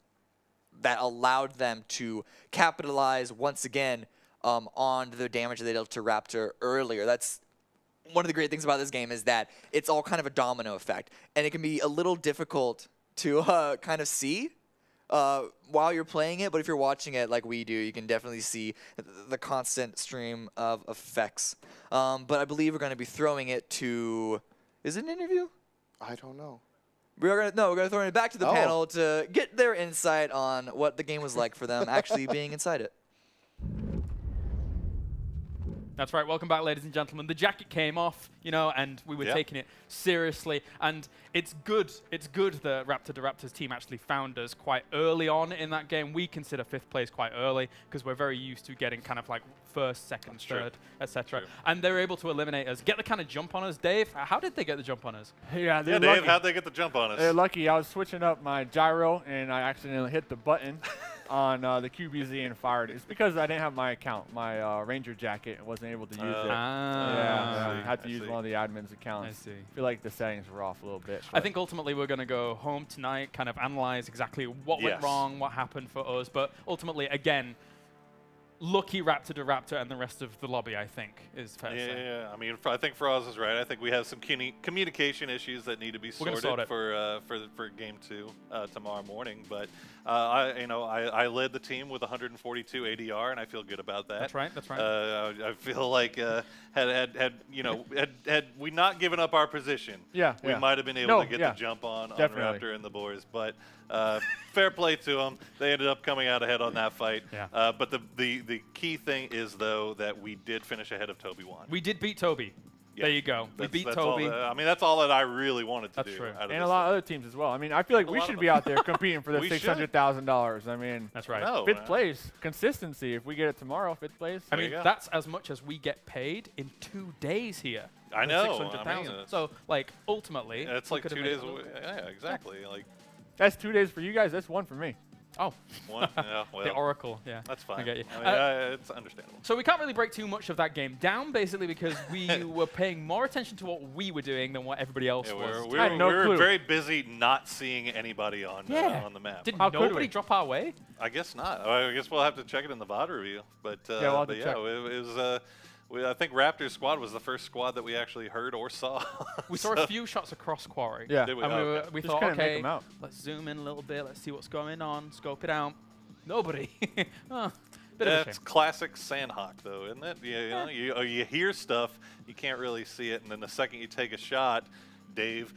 that allowed them to capitalize once again on the damage that they dealt to Raptor earlier. That's one of the great things about this game, is that it's all kind of a domino effect, and it can be a little difficult to kind of see while you're playing it, but if you're watching it like we do, you can definitely see the constant stream of effects. But I believe we're going to be throwing it to... Is it an interview? I don't know. We're gonna throw it back to the panel to get their insight on what the game was like for them actually being inside it. That's right. Welcome back, ladies and gentlemen. The jacket came off, you know, and we were taking it seriously. And it's good. It's good that Raptors team actually found us quite early on in that game. We consider 5th place quite early because we're very used to getting kind of like 1st, 2nd, 3rd, etc. And they're able to eliminate us, get the kind of jump on us. Dave, how did they get the jump on us? Yeah, Dave, how'd they get the jump on us? They're lucky. I was switching up my gyro, and I accidentally hit the button on the QBZ and fired. It's because I didn't have my account, my Ranger jacket, and wasn't able to use it. I had to use one of the admin's accounts. I feel like the settings were off a little bit. I think ultimately we're going to go home tonight, kind of analyze exactly what went wrong, what happened for us. But ultimately, again, lucky Raptor and the rest of the lobby, I think, is fair to say. Yeah, I mean, I think Faraz is right. I think we have some communication issues that need to be sorted for Game 2 tomorrow morning. But I led the team with 142 ADR, and I feel good about that. That's right. That's right. I feel like had we not given up our position, we might have been able to get the jump on Raptor and the boys. But fair play to them. They ended up coming out ahead on that fight. But the key thing is, though, that we did finish ahead of Toby 1. We did beat Toby. There you go. We beat Toby. I mean, that's all that I really wanted to do. True. And a lot of other teams as well. I mean, I feel like we should be out there competing for the $600,000. I mean, that's right. 5th place, consistency. If we get it tomorrow, 5th place. I mean, that's as much as we get paid in 2 days here. I know. 600,000. So, like, ultimately, it's like 2 days away. Yeah, exactly. Like, that's 2 days for you guys. That's 1 for me. Oh. Well, the Oracle, That's fine. I get you. I mean, it's understandable. So we can't really break too much of that game down, basically, because we were paying more attention to what we were doing than what everybody else was. We were very busy not seeing anybody on the map. Did nobody drop our way? I guess not. I guess we'll have to check it in the VOD review. But it was. I think Raptor's squad was the first squad that we actually heard or saw. We saw a few shots across Quarry. Yeah. Did we? And we thought, okay, let's zoom in a little bit. Let's see what's going on. Scope it out. Nobody. Bit of a That's shame. classic Sandhawk, though, isn't it? You hear stuff, you can't really see it, and then the second you take a shot, Dave,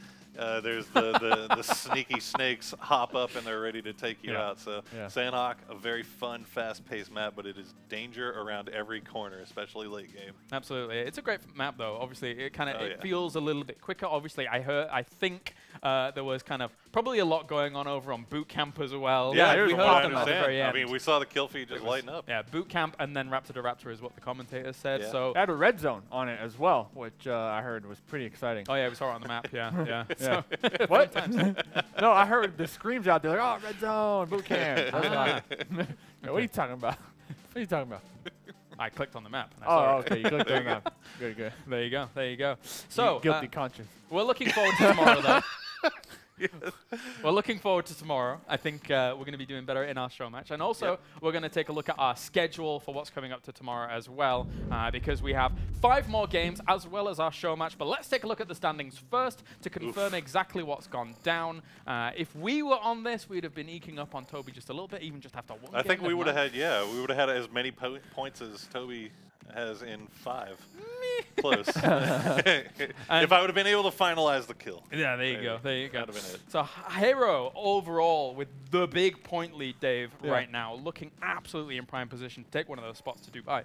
there's the sneaky snakes hop up and they're ready to take you out. So Sandhawk, a very fun, fast-paced map, but it is danger around every corner, especially late game. Absolutely, it's a great map though. Obviously, it kind of feels a little bit quicker. Obviously, I think there was kind of probably a lot going on over on boot camp as well. Yeah, we heard them at the very end. I mean, we saw the kill feed just lighten up. Yeah, boot camp and then Raptor to Raptor is what the commentator said. So it had a red zone on it as well, which I heard was pretty exciting. Oh yeah, we saw it on the map. Yeah. So what? No, I heard the screams out there like, "Oh, red zone, boot camp." What are you talking about? What are you talking about? I clicked on the map. And I saw okay, you clicked on the map. Good. There you go. So guilty conscience. We're looking forward to tomorrow, though. We're looking forward to tomorrow. I think we're going to be doing better in our show match. And also, we're going to take a look at our schedule for what's coming up to tomorrow as well, because we have 5 more games as well as our show match. But let's take a look at the standings first to confirm exactly what's gone down. If we were on this, we'd have been eking up on Toby just a little bit, even just after 1 game. I think we would have had, we would have had as many points as Toby has in 5. Close. If I would have been able to finalize the kill. Yeah, there you go. That'd have been it. So Hero overall with the big point lead, Dave, right now, looking absolutely in prime position to take one of those spots to Dubai.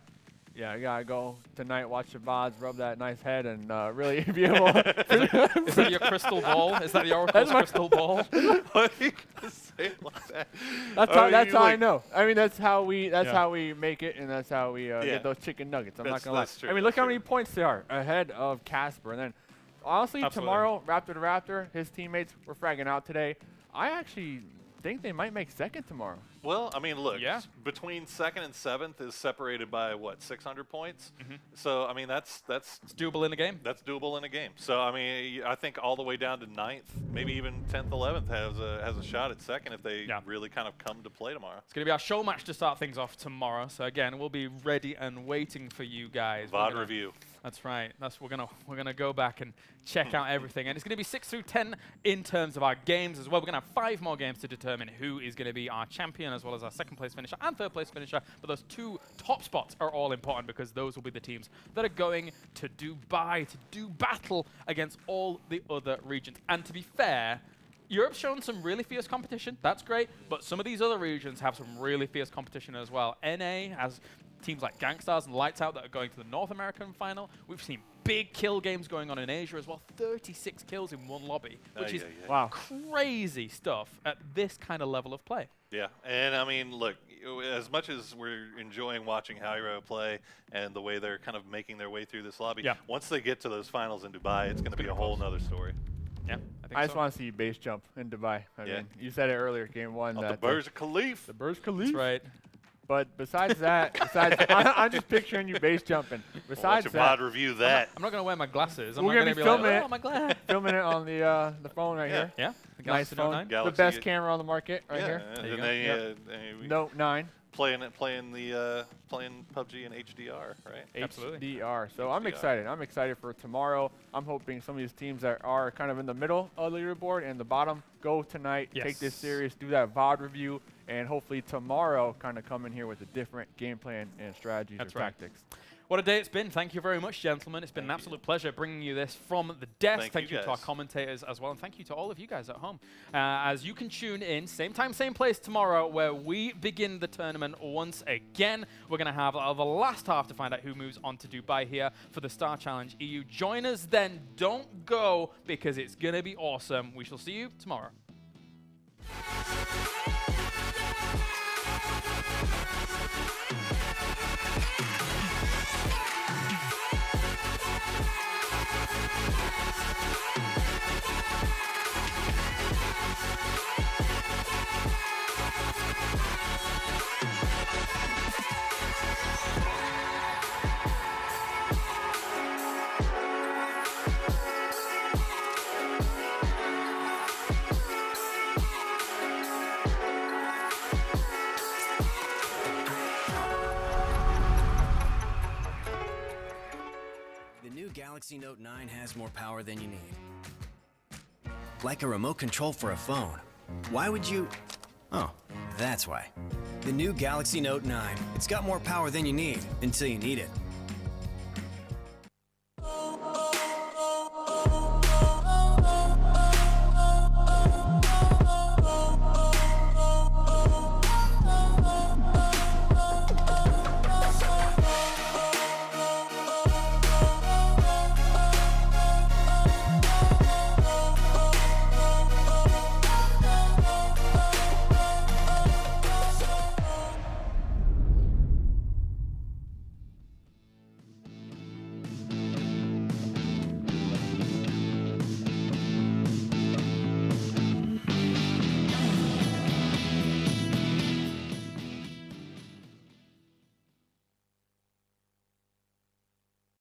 Yeah, I gotta go tonight, watch the VODs, rub that nice head, and really be able to... Is that your crystal ball? Is that the Oracle's crystal ball? Why are you gonna say it like that? That's how I know. I mean, that's how we make it, and that's how we get those chicken nuggets. I'm not gonna lie. True, I mean, look how many points they are ahead of Casper. And then, honestly, tomorrow, Raptor to Raptor, his teammates were fragging out today. I actually think they might make 2nd tomorrow. Well, I mean, look, between 2nd and 7th is separated by, what, 600 points? So, I mean, that's it's doable in a game. That's doable in a game. So, I mean, I think all the way down to 9th, maybe even 10th, 11th has a shot at 2nd if they really kind of come to play tomorrow. It's going to be our show match to start things off tomorrow. So, again, we'll be ready and waiting for you guys. VOD review. That's right. We're gonna go back and check out everything, and it's gonna be 6 through 10 in terms of our games as well. We're gonna have 5 more games to determine who is gonna be our champion, as well as our 2nd place finisher and 3rd place finisher. But those 2 top spots are all important because those will be the teams that are going to Dubai to do battle against all the other regions. And to be fair, Europe's shown some really fierce competition. That's great, but some of these other regions have some really fierce competition as well. NA has teams like Gangstars and Lights Out that are going to the North American final. We've seen big kill games going on in Asia as well. 36 kills in one lobby, which is wow, crazy stuff at this kind of level of play. Yeah, and I mean, look, as much as we're enjoying watching Hyro play and the way they're kind of making their way through this lobby, once they get to those finals in Dubai, it's going to be a whole nother story. Yeah, I just want to see you base jump in Dubai. I mean, you said it earlier, game one. The Burj Khalifa. The Burj Khalifa. That's right. But besides that, I'm just picturing you base jumping. Besides that, review that. I'm not going to wear my glasses. We're going to be filming like, oh, my glass. Filming it on the phone right here. Yeah. Nice phone. The best camera on the market right here. Note9. Playing PUBG in HDR, right? Absolutely. HDR. So I'm excited. I'm excited for tomorrow. I'm hoping some of these teams that are kind of in the middle of the leaderboard and the bottom go tonight, take this serious, do that VOD review, and hopefully tomorrow kind of come in here with a different game plan and strategies or tactics. What a day it's been. Thank you very much, gentlemen. It's been an absolute pleasure bringing you this from the desk. Thank you to our commentators as well. And thank you to all of you guys at home. As you can tune in, same time, same place tomorrow, where we begin the tournament once again. We're going to have the last half to find out who moves on to Dubai here for the Star Challenge EU. Join us then. Don't go, because it's going to be awesome. We shall see you tomorrow. Galaxy Note 9 has more power than you need. Like a remote control for a phone. Why would you... Oh, that's why. The new Galaxy Note 9. It's got more power than you need until you need it.